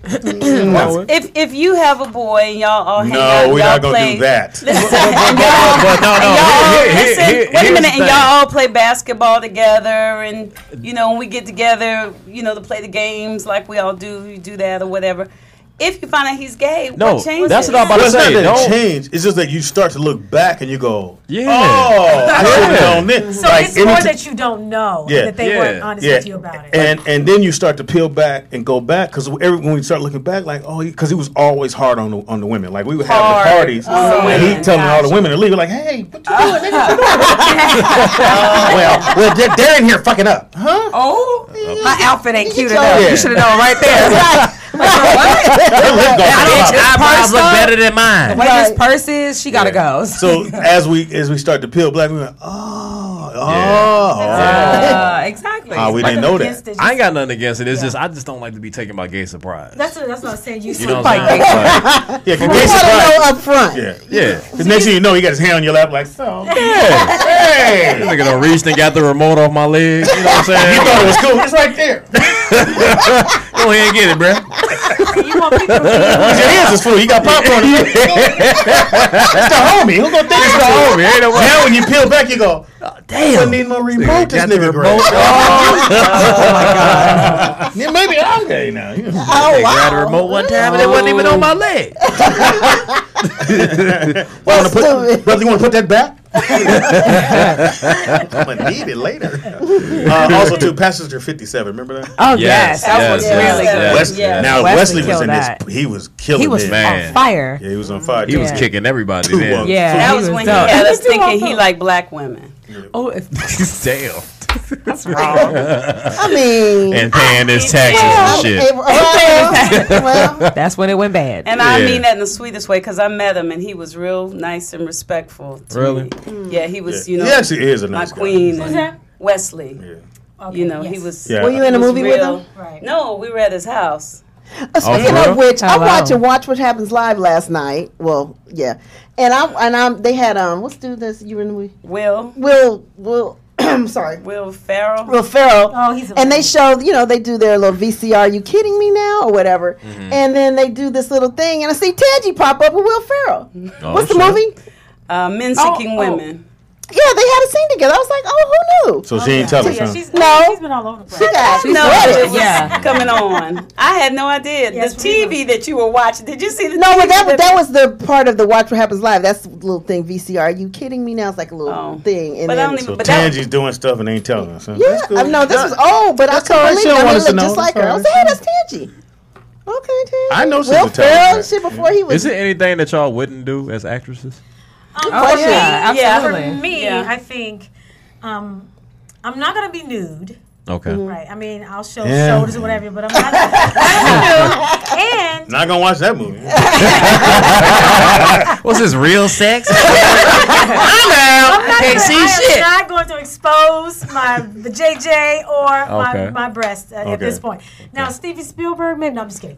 Speaker 5: If you have a boy and y'all all hang out,
Speaker 13: No, we're
Speaker 5: y'all
Speaker 13: not gonna
Speaker 5: play,
Speaker 13: do that.
Speaker 5: Wait a minute, and y'all all play basketball together, and when we get together, to play the games like we all do, you do that or whatever. If you find out he's gay, what changes?
Speaker 4: That's what I'm about to say.
Speaker 13: It's not that it changed. It's just that you start to look back and you go,
Speaker 4: yeah.
Speaker 13: Oh, I should have known this.
Speaker 14: So it's more that you don't know that they weren't honest with you about it.
Speaker 13: And then you start to peel back and go back because when we start looking back, like, because he was always hard on the women. Like we would have the parties and he telling all the women to leave. Like, hey, what you doing? Well, they're in here fucking up, huh?
Speaker 12: Oh, my outfit ain't cute enough. You should have known right there.
Speaker 4: Eyebrows look better than mine.
Speaker 12: The way his purse is, she gotta go.
Speaker 13: So as we start to peel back, we went,
Speaker 5: exactly.
Speaker 13: We didn't know that.
Speaker 4: I ain't got nothing against it. It's just I just don't like to be taken by gay surprise.
Speaker 14: That's what I'm saying.
Speaker 4: You know what I'm saying?
Speaker 13: Yeah, because gay
Speaker 3: surprise up front.
Speaker 13: Yeah. Because next thing you know, he got his hand on your lap, like, so.
Speaker 4: Hey, this nigga done reached and got the remote off my leg. You know what I'm saying?
Speaker 13: You thought it was cool. It's right there.
Speaker 4: Go ahead and get it, bro.
Speaker 14: You want people to
Speaker 13: His hands is full. He got popcorn. It's the homie. Who gonna think it's the homie? Ain't no way. Now when you peel back, you go, damn. I need more remote. This nigga great. Oh my god. Yeah, maybe I'm gay now.
Speaker 4: They grabbed the remote one time and it wasn't even on my leg.
Speaker 13: Brother, you want to put that back? I'm gonna need it later. Also, too, Passenger 57. Remember that?
Speaker 12: Oh yes, that was really good.
Speaker 13: Now Wesley was in this. He was killing.
Speaker 12: He was on fire.
Speaker 13: Yeah, he was on fire.
Speaker 4: He was kicking everybody.
Speaker 5: Yeah, that was when he had us thinking he liked black women.
Speaker 12: Oh,
Speaker 4: damn.
Speaker 12: That's wrong.
Speaker 3: I mean,
Speaker 4: and paying his taxes and shit.
Speaker 3: Well,
Speaker 12: that's when it went bad.
Speaker 5: And I mean that in the sweetest way because I met him and he was real nice and respectful. To me. Yeah, he was. You know,
Speaker 13: he actually is a nice
Speaker 5: my queen.
Speaker 14: Who's that?
Speaker 5: Wesley.
Speaker 13: Yeah.
Speaker 14: Okay,
Speaker 5: you know, he was.
Speaker 3: Were you in a movie with him?
Speaker 14: Right.
Speaker 5: No, we were at his house.
Speaker 3: Speaking of which, I'm watching Watch What Happens Live last night. Well, yeah, and they had what's do this? You were in the movie? Will. I'm sorry.
Speaker 5: Will Ferrell.
Speaker 3: Oh, he's and they showed, they do their little VCR. You kidding me now, or whatever? Mm-hmm. And then they do this little thing, and I see Tangy pop up with Will Ferrell. What's the movie?
Speaker 5: Men Seeking Women.
Speaker 3: Yeah, they had a scene together. I was like, oh, who knew?
Speaker 13: So she ain't telling us.
Speaker 14: She's been all over the place.
Speaker 5: Coming on. I had no idea. The TV that you were watching. Did you see the?
Speaker 3: No, but that was the part of the Watch What Happens Live. That's the little thing. VCR. Are you kidding me now? It's like a little thing. And
Speaker 5: but
Speaker 13: so Tangy's doing stuff and ain't telling us. Huh?
Speaker 3: Yeah, cool. No, this was old, but I couldn't believe it. I looked just like her. I was like, hey, that's Tangy. Okay, Tangy.
Speaker 13: I know she's
Speaker 3: Will Ferrell shit before he was.
Speaker 4: Is there anything that y'all wouldn't do as actresses?
Speaker 14: For me, I think I'm not going to be nude.
Speaker 4: Okay.
Speaker 14: Right. I mean, I'll show shoulders or whatever, but I'm not going to be nude. And
Speaker 13: not going to watch that movie.
Speaker 4: What's this, real sex?
Speaker 14: I'm not going to expose the JJ or my breast at this point. Now, Steven Spielberg, maybe. No, I'm just kidding.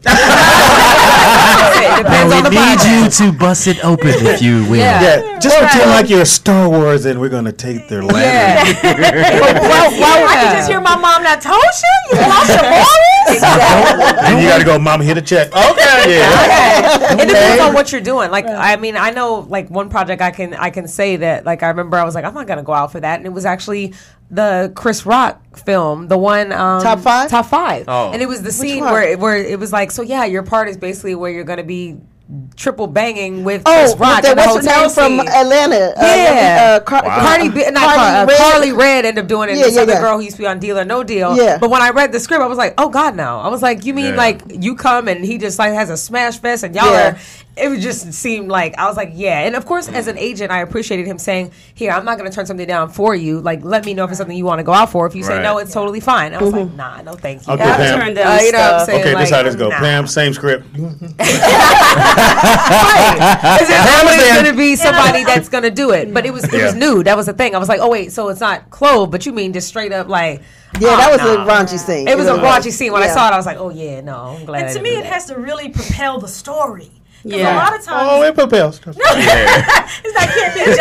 Speaker 4: We need you to bust it open, if you will.
Speaker 13: Yeah. Just pretend like you're Star Wars and we're going to take their land.
Speaker 14: I can just hear my mom, now, Ptosha? You lost your morals?
Speaker 3: Exactly.
Speaker 13: And you got to go, Mama, hit a check. Okay.
Speaker 12: Yeah. It depends on what you're doing. Like, I mean, I know, like, one project I can say that, like, I remember I was like, I'm not going to go out for that. And it was actually the Chris Rock film, the one
Speaker 3: Top 5?
Speaker 12: Top 5.
Speaker 4: Oh.
Speaker 12: And it was the scene where it was like, so yeah, your part is basically where you're going to be triple banging with Chris Rock in the hotel
Speaker 3: from Atlanta.
Speaker 12: Carly Red ended up doing it. This other girl who used to be on Deal or No Deal.
Speaker 3: Yeah.
Speaker 12: But when I read the script, I was like, oh God, no. I was like, you mean like you come and he just like has a smash fest and y'all are. It would just seem like I was like, yeah. And of course, as an agent, I appreciated him saying, here, I'm not going to turn something down for you. Like, let me know if it's something you want to go out for. If you say no, it's totally fine. I was like, nah, no, thank you.
Speaker 13: Okay, Pam.
Speaker 5: Turned down
Speaker 12: you know what I'm saying?
Speaker 13: Okay,
Speaker 12: like,
Speaker 13: this is how this goes. Pam, same script.
Speaker 12: Because there's always going to be somebody that's going to do it. But it was nude. That was the thing. I was like, oh, wait, so it's not clothed, but you mean just straight up like.
Speaker 3: Yeah, that was a raunchy scene.
Speaker 12: It was a raunchy scene. When I saw it, I was like, oh, yeah, no, I'm glad.
Speaker 14: And to me, it has to really propel the story.
Speaker 5: Yeah.
Speaker 14: A lot of times.
Speaker 13: Oh, it propels.
Speaker 14: No. It's like, can't be just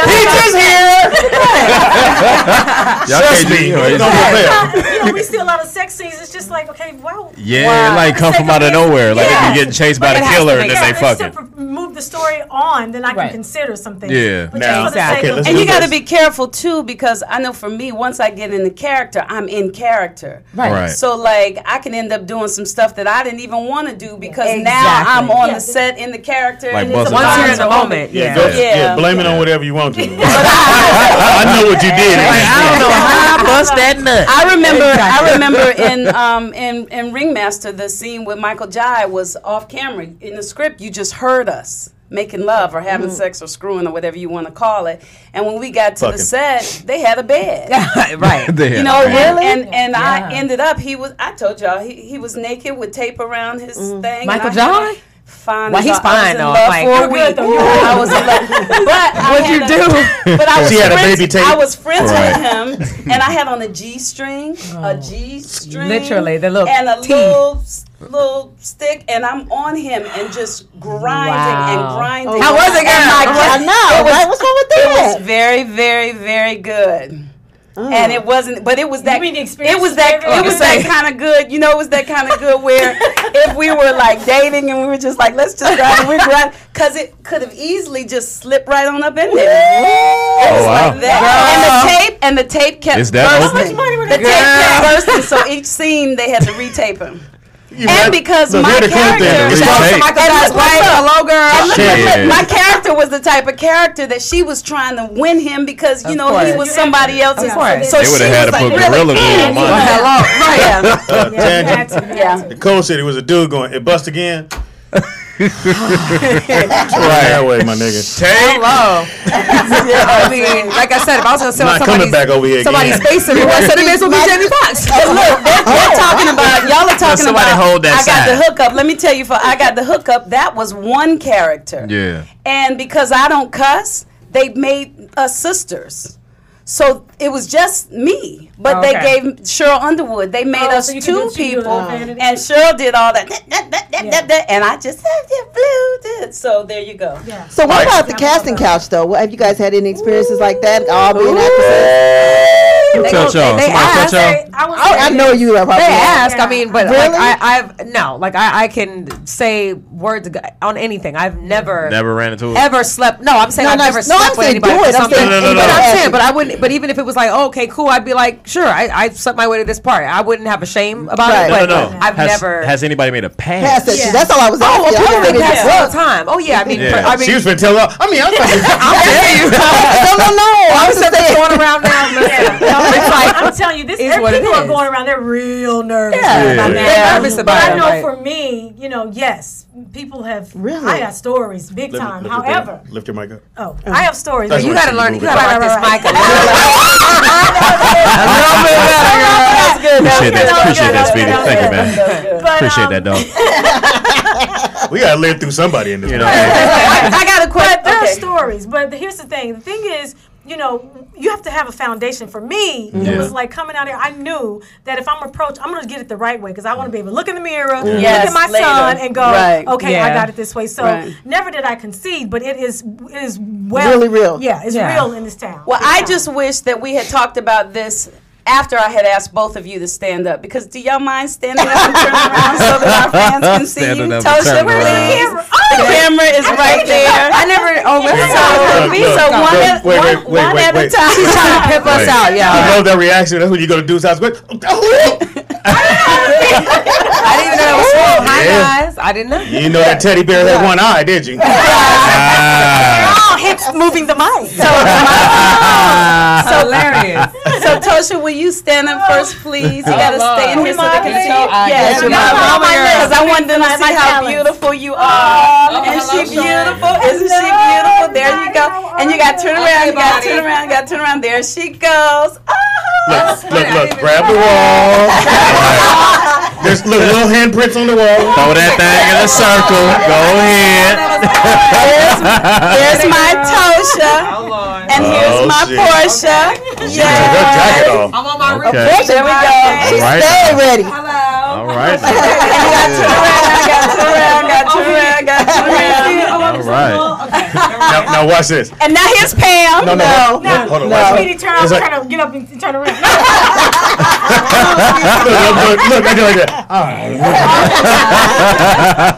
Speaker 13: here.
Speaker 14: We see a lot of sex scenes. It's just like, okay, wow.
Speaker 4: Yeah, like come from out of nowhere. Like if you're getting chased by the killer and then they fucking.
Speaker 14: To move the story on, then I can consider something.
Speaker 4: Yeah.
Speaker 14: But
Speaker 13: now,
Speaker 5: and you got to be careful too, because I know for me, once I get in the character, I'm in character.
Speaker 4: Right.
Speaker 5: So like, I can end up doing some stuff that I didn't even want to do because now I'm on the set in the character.
Speaker 4: Like
Speaker 12: once you're in the moment,
Speaker 13: blame it on whatever you want to. I know what you did.
Speaker 4: I don't know how I bust that nut.
Speaker 5: I remember in Ringmaster, the scene with Michael Jai was off camera. In the script, you just heard us making love or having sex or screwing or whatever you want to call it. And when we got to the set, they had a bed.
Speaker 12: Right.
Speaker 5: You know, really? And I ended up, I told y'all, he was naked with tape around his thing.
Speaker 12: Michael Jai?
Speaker 5: Fine.
Speaker 12: Well, he's fine though.
Speaker 5: Like, for a week. I was in love. But
Speaker 12: what'd you do?
Speaker 5: But I was
Speaker 13: she had a baby tape.
Speaker 5: I was friends with him, and I had on a G-string,
Speaker 12: literally the little
Speaker 5: and a little stick, and I'm on him and just grinding and grinding.
Speaker 12: How was it, girl?
Speaker 3: I know. What's wrong with that?
Speaker 5: It was very, very, very good. And it wasn't, but it was that.
Speaker 14: You mean the
Speaker 5: It
Speaker 14: experience
Speaker 5: was that.
Speaker 14: you gave
Speaker 5: It was that kind of good. You know, it was that kind of good where if we were like dating and we were just like, let's just grind and we grind, because it could have easily just slipped right on up in there. It was like that. And the tape kept
Speaker 4: Is that
Speaker 5: bursting. The tape kept bursting. So each scene they had to retape him. And because my character was the type of character that she was trying to win him because he was somebody else's.
Speaker 4: So they would have had to put Gorilla Glue on mine.
Speaker 13: Yeah. Nicole said it was a dude going, it bust again. Right that way, my nigga.
Speaker 12: Hello. I mean, like I said, if I was going to sell somebody's face everywhere, I said it may as well be Jamie Foxx.
Speaker 5: Look, they're talking about, y'all are talking
Speaker 4: somebody
Speaker 5: about,
Speaker 4: hold that
Speaker 5: I got
Speaker 4: side.
Speaker 5: the hookup. Let me tell you, I got the hookup. That was one character.
Speaker 4: Yeah.
Speaker 5: And because I don't cuss, they made us sisters. So it was just me, but they gave Cheryl Underwood. They made us
Speaker 14: so
Speaker 5: two people, and Cheryl did all that, and I just blew. So there you go.
Speaker 14: Yeah.
Speaker 3: So what about the casting couch, though? Have you guys had any experiences like that? All being actresses? I know you have.
Speaker 12: They ask. I mean, but
Speaker 3: really?
Speaker 12: I can say words on anything. I've never
Speaker 4: ran into it.
Speaker 12: Ever slept. No, I'm saying I've never slept with anybody. I'm saying, but I wouldn't. But even if it was like, oh, okay, cool, I'd be like, sure, I slept my way to this part. I wouldn't have a shame about it. But I've never.
Speaker 4: Has anybody made a pass?
Speaker 3: That's all I was asking.
Speaker 12: Oh, people pass all the time. Oh yeah, I mean,
Speaker 13: she was going to tell her. I mean, I'm
Speaker 12: telling you.
Speaker 3: No. I was just
Speaker 12: going around now.
Speaker 14: I'm telling you, people are going around. They're real nervous about that.
Speaker 12: They're nervous about it.
Speaker 14: But I know for me, yes, people have.
Speaker 3: Really?
Speaker 14: I got stories, big time. However,
Speaker 13: lift your mic up.
Speaker 14: Oh, I have stories.
Speaker 12: You got to learn. You got to learn this mic.
Speaker 4: Appreciate that, Speedy. Thank you, man. Appreciate that, dog.
Speaker 13: We gotta live through somebody in this.
Speaker 5: I got a question.
Speaker 14: There are stories, but here's the thing. The thing is, you have to have a foundation. For me, it was like coming out here. I knew that if I'm approached, I'm going to get it the right way because I want to be able to look in the mirror, look at my son, and go, okay, I got it this way. So never did I concede, but it is
Speaker 3: really real.
Speaker 14: Yeah, it's real in this town.
Speaker 5: Well, I just wish that we had talked about this after I had asked both of you to stand up, because do y'all mind standing up and turning around so that our fans can see you? Tosha, where's the camera? The camera is right there.
Speaker 12: I never.
Speaker 5: So one at a time.
Speaker 12: She's trying to pimp us out. Yeah.
Speaker 13: I love that reaction. That's what you're gonna do. Sounds good.
Speaker 12: I didn't even know it was small. Hi guys. I didn't know.
Speaker 13: You didn't know that teddy bear had one eye, did you?
Speaker 14: Hence moving the mic.
Speaker 5: So hilarious. So Tosha, will you stand up first, please? You gotta stay in here so they can see you. Yes, because I want them to see how beautiful you are. Isn't she beautiful? Isn't she beautiful? There you go. And you gotta turn around. You gotta turn around. You gotta turn around. There she goes.
Speaker 13: Look. Grab the wall. There's little handprints on the wall.
Speaker 4: Throw that thing in a circle. Go ahead.
Speaker 5: There's my Tosha. And here's my Porscha. Yeah.
Speaker 12: I'm on my room.
Speaker 4: Okay.
Speaker 5: There we go.
Speaker 3: She's staying ready.
Speaker 4: All right.
Speaker 5: All
Speaker 4: right.
Speaker 13: Now watch this.
Speaker 5: And now here's Pam.
Speaker 13: No. Hold on.
Speaker 14: Speedy, turn around, get up and turn around.
Speaker 13: Look, I do like that. All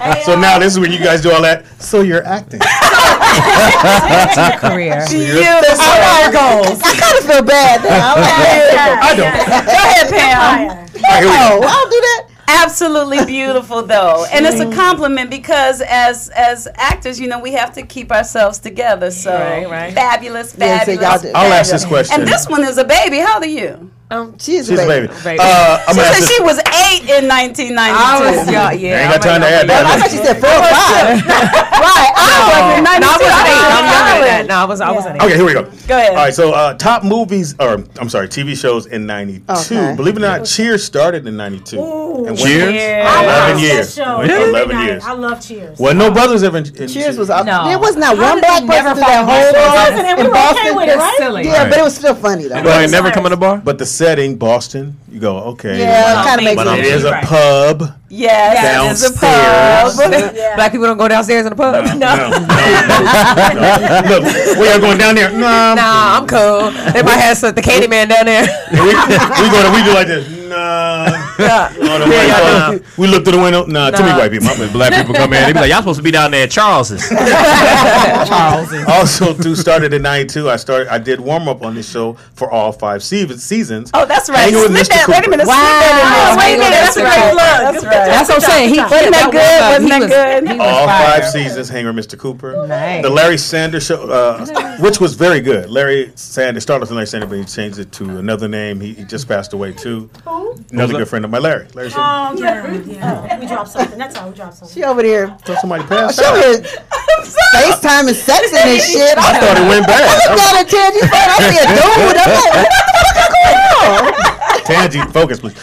Speaker 13: right. So now this is when you guys do all that. So you're acting.
Speaker 12: That's your career.
Speaker 5: Beautiful.
Speaker 3: Our goals. I kind of feel bad now.
Speaker 13: I don't.
Speaker 5: Go ahead, Pam.
Speaker 3: I'll do that.
Speaker 5: Absolutely beautiful, though, and it's a compliment because as actors, we have to keep ourselves together. So fabulous.
Speaker 13: I'll ask this question.
Speaker 5: And this one is a baby. How old are you?
Speaker 3: She's a baby.
Speaker 5: She said she was 8 in 1992.
Speaker 12: I was young,
Speaker 13: I ain't got time to add that.
Speaker 3: I thought she said 4 or 5.
Speaker 5: Right. I was in 92.
Speaker 12: No, I wasn't 8. I'm younger than that. No, I wasn't 8.
Speaker 13: Okay, here we go.
Speaker 5: Go ahead.
Speaker 13: All right, so top movies, TV shows in 92.
Speaker 3: Okay.
Speaker 13: Believe it or not, Cheers started in 92.
Speaker 14: Ooh,
Speaker 13: and
Speaker 4: Cheers?
Speaker 14: I
Speaker 13: 11
Speaker 14: love
Speaker 13: years.
Speaker 14: that show.
Speaker 13: 11 years.
Speaker 14: I love Cheers.
Speaker 13: Well, no brothers ever in
Speaker 3: Cheers was up.
Speaker 12: No.
Speaker 3: There was not one
Speaker 14: How did
Speaker 3: black
Speaker 14: he
Speaker 3: person
Speaker 14: never
Speaker 3: through that
Speaker 14: find
Speaker 3: whole
Speaker 14: and we were okay with it, right?
Speaker 12: Silly.
Speaker 3: Yeah, but it was still funny though.
Speaker 4: But I never come in the bar?
Speaker 13: But the setting, Boston, You go, okay.
Speaker 3: Yeah, kind of makes
Speaker 13: sense.
Speaker 3: sense.
Speaker 13: It is a pub.
Speaker 12: Yes, it is a pub. Black people don't go downstairs in the pub. No.
Speaker 13: Look, we are going down there.
Speaker 12: Nah, I'm cool. They might have the candy man down there.
Speaker 13: We do like this. We look through the window. Too many white people.
Speaker 4: When black people come in, they be like, y'all supposed to be down there at Charles's.
Speaker 13: Also, too, started in '92. I did warm up on this show for all 5 seasons.
Speaker 12: Oh, that's right.
Speaker 13: Hanging with Mr. Cooper.
Speaker 12: Wait a minute. Wow.
Speaker 14: Wait a minute. That's a great plug.
Speaker 12: That's right. That's what I'm saying. Wasn't that good? Wasn't that good?
Speaker 13: All 5 seasons, hanging with Mr. Cooper.
Speaker 12: Nice.
Speaker 13: The Larry Sanders Show, which was very good. Larry Sanders started with Larry Sanders, but he changed it to another name. He just passed away too. Another good friend of mine, Larry Sanders.
Speaker 14: Oh, yeah. We dropped something. That's how we dropped something.
Speaker 3: She over there.
Speaker 13: So somebody passed
Speaker 3: She over
Speaker 13: out.
Speaker 3: here FaceTime and sexing and shit.
Speaker 13: I thought it went bad.
Speaker 3: I looked down at Tangy. I see a dude. I'm like, what the fuck is going on?
Speaker 13: Tangy, focus, please.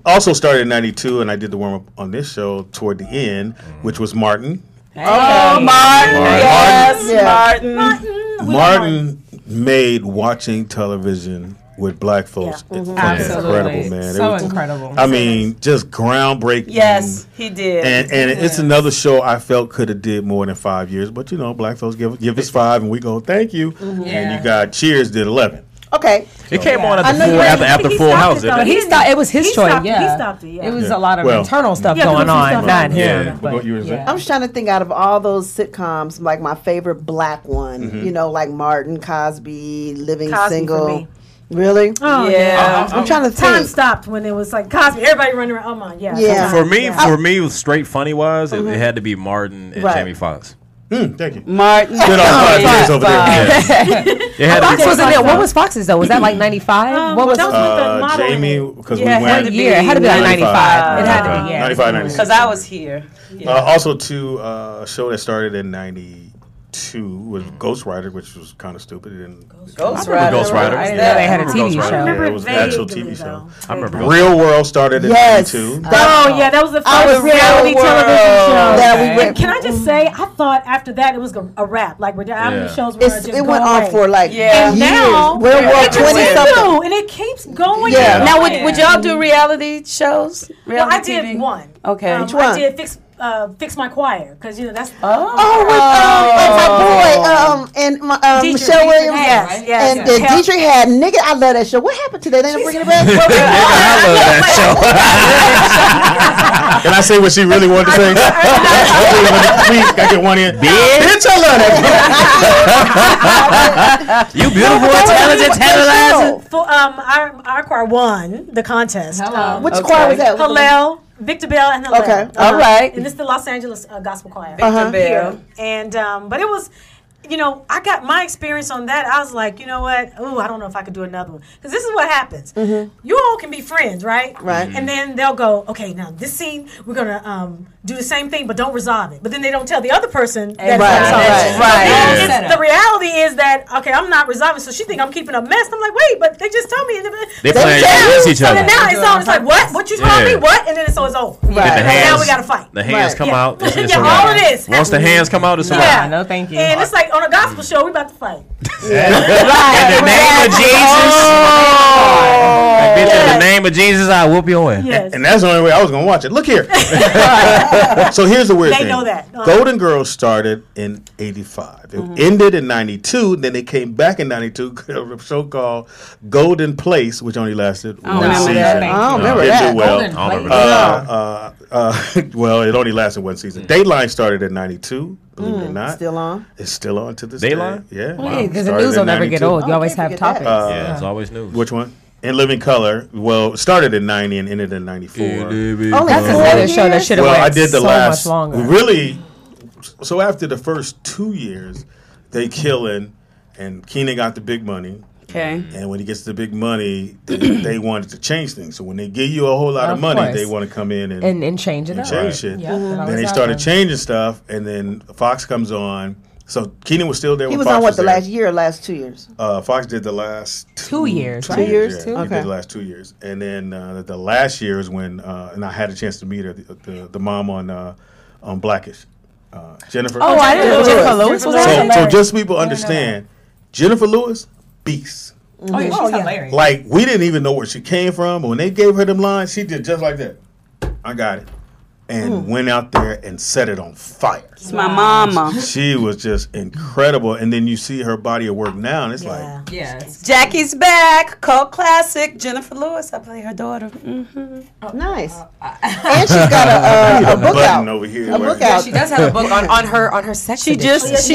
Speaker 13: Also started in '92, and I did the warm up on this show toward the end, which was Martin.
Speaker 12: Oh, Martin. Yes, Martin.
Speaker 13: Martin made watching television with black folks incredible, man.
Speaker 12: So incredible.
Speaker 13: I mean, just groundbreaking.
Speaker 5: Yes, he did.
Speaker 13: And it's another show I felt could have did more than 5 years, but you know, black folks give us 5, and we go thank you. And you got Cheers did 11.
Speaker 3: Okay.
Speaker 4: It came on after Full House.
Speaker 12: It was his choice.
Speaker 14: He stopped it.
Speaker 12: It was a lot of internal stuff going on, not him.
Speaker 3: I'm just trying to think out of all those sitcoms, like my favorite black one, you know, like Martin, Cosby, Living Single. Really?
Speaker 14: Oh
Speaker 3: yeah. I'm trying to think.
Speaker 14: Time stopped when it was like Cosby. Everybody running around. Oh my,
Speaker 3: yeah.
Speaker 4: For me, straight funny wise, it had to be Martin and Jamie Foxx.
Speaker 13: Thank you.
Speaker 3: Martin.
Speaker 13: Good old 5 years over there.
Speaker 12: Fox wasn't there. What was Fox's though? Was that like 95? What was
Speaker 13: Jamie? Because we
Speaker 12: went.
Speaker 13: What
Speaker 12: year? It had to be like 95. It had to be
Speaker 13: 95, 96.
Speaker 5: Because I was here.
Speaker 13: Also, to a show that started in '92 was Ghost Rider, which was kind of stupid.
Speaker 5: Ghost Rider.
Speaker 12: I didn't know they had a TV show.
Speaker 13: It was an actual TV show.
Speaker 4: I remember
Speaker 13: Real World started in '92.
Speaker 14: Oh yeah, that was the first reality television show.
Speaker 3: That
Speaker 14: Can I just say, I thought after that it was a wrap. Like reality shows were just
Speaker 3: it went on for like
Speaker 14: and now
Speaker 3: Real World 20-something,
Speaker 14: and it keeps going.
Speaker 3: Yeah.
Speaker 5: Now, would y'all do reality shows?
Speaker 14: Well, I did one.
Speaker 5: Okay.
Speaker 14: Which one? I did Fix My Choir, because you know that's
Speaker 3: my boy and Michelle Williams.
Speaker 14: Yes.
Speaker 3: And Dietrich had nigga. I love that show. What happened today? They didn't bring it back.
Speaker 4: I love that show.
Speaker 13: Can I say what she really wanted to say? Please, I get one in. Bitch, I love that.
Speaker 4: You beautiful, intelligent, tantalizing.
Speaker 14: Our choir won the contest.
Speaker 3: Which choir was that?
Speaker 14: Hillel. Victor Bell and Hillel.
Speaker 3: Okay.
Speaker 12: All right.
Speaker 14: And this is the Los Angeles Gospel Choir.
Speaker 5: Victor Bell.
Speaker 14: And but it was, you know, I got my experience on that. I was like, you know what? Oh, I don't know if I could do another one. Because this is what happens. You all can be friends, right?
Speaker 3: Right.
Speaker 14: And then they'll go, okay, now this scene, we're going to do the same thing, but don't resolve it. But then they don't tell the other person that's
Speaker 12: Right.
Speaker 14: The reality is that, okay, I'm not resolving, so she think I'm keeping a mess. I'm like, wait, but they just told me.
Speaker 4: They playing against each
Speaker 14: So
Speaker 4: other.
Speaker 14: then now it's like, what? What you told me? What? And then it's over. Now we got to fight.
Speaker 4: The hands come out. It's a
Speaker 14: all
Speaker 4: wrap.
Speaker 14: it is.
Speaker 4: Once the hands come out, it's a wrap.
Speaker 14: Yeah.
Speaker 12: No, thank you.
Speaker 14: And it's like on a gospel show, we about to fight.
Speaker 4: In the name of Jesus. Bitch, in the name of Jesus, I whoop your ass.
Speaker 14: Yes.
Speaker 13: And that's the only way I was going to watch it. Look here. So here's the weird thing.
Speaker 14: They know that.
Speaker 13: Golden Girls started in '85. It ended in '92. Then they came back in '92. A show called Golden Place, which only lasted one season.
Speaker 3: I don't remember that.
Speaker 13: Well, it only lasted one season. Dateline started in '92. Believe it or not,
Speaker 3: Still on.
Speaker 13: It's still on to this
Speaker 4: Dateline?
Speaker 13: day. Yeah,
Speaker 12: Because the news will never get old. You always have topics.
Speaker 4: Yeah, it's always news.
Speaker 13: Which one? In Living Color. Well, it started in '90 and ended in '94.
Speaker 12: That's another show that should have
Speaker 13: Well, I
Speaker 12: went
Speaker 13: did the
Speaker 12: so
Speaker 13: last.
Speaker 12: much longer.
Speaker 13: Really. So after the first 2 years, they killing, and Keenan got the big money.
Speaker 5: Okay.
Speaker 13: And when he gets the big money, they wanted to change things. So when they give you a whole lot of money,
Speaker 12: course.
Speaker 13: they want to come in
Speaker 12: and change it up.
Speaker 13: change shit.
Speaker 12: Yeah,
Speaker 13: Then they started changing stuff, and then Fox comes on. So Keenan was still there.
Speaker 3: He
Speaker 13: when
Speaker 3: was
Speaker 13: Fox
Speaker 3: on what, the
Speaker 13: there.
Speaker 3: last year or last 2 years?
Speaker 13: Fox did the last
Speaker 12: 2 years.
Speaker 3: 2 years?
Speaker 13: Yeah,
Speaker 3: Okay.
Speaker 13: he did the last 2 years, and then the last year is when, and I had a chance to meet her, the mom on Blackish, Jennifer.
Speaker 12: I didn't know Jennifer Lewis was on.
Speaker 13: So just so people understand, Jennifer Lewis, beast.
Speaker 12: Oh yeah, she's hilarious.
Speaker 13: Like, we didn't even know where she came from, but when they gave her them lines, she did just like that. I got it. And went out there and set it on fire.
Speaker 5: It's my mama.
Speaker 13: She was just incredible. And then you see her body of work now, and it's like...
Speaker 5: Yes. Jackie's back. Cult classic. Jennifer Lewis. I play her daughter. Mm-hmm.
Speaker 3: Nice. And she's got a book out.
Speaker 13: Over here,
Speaker 3: a book out.
Speaker 12: She does have a book on her sex.
Speaker 5: She
Speaker 12: addiction.
Speaker 5: just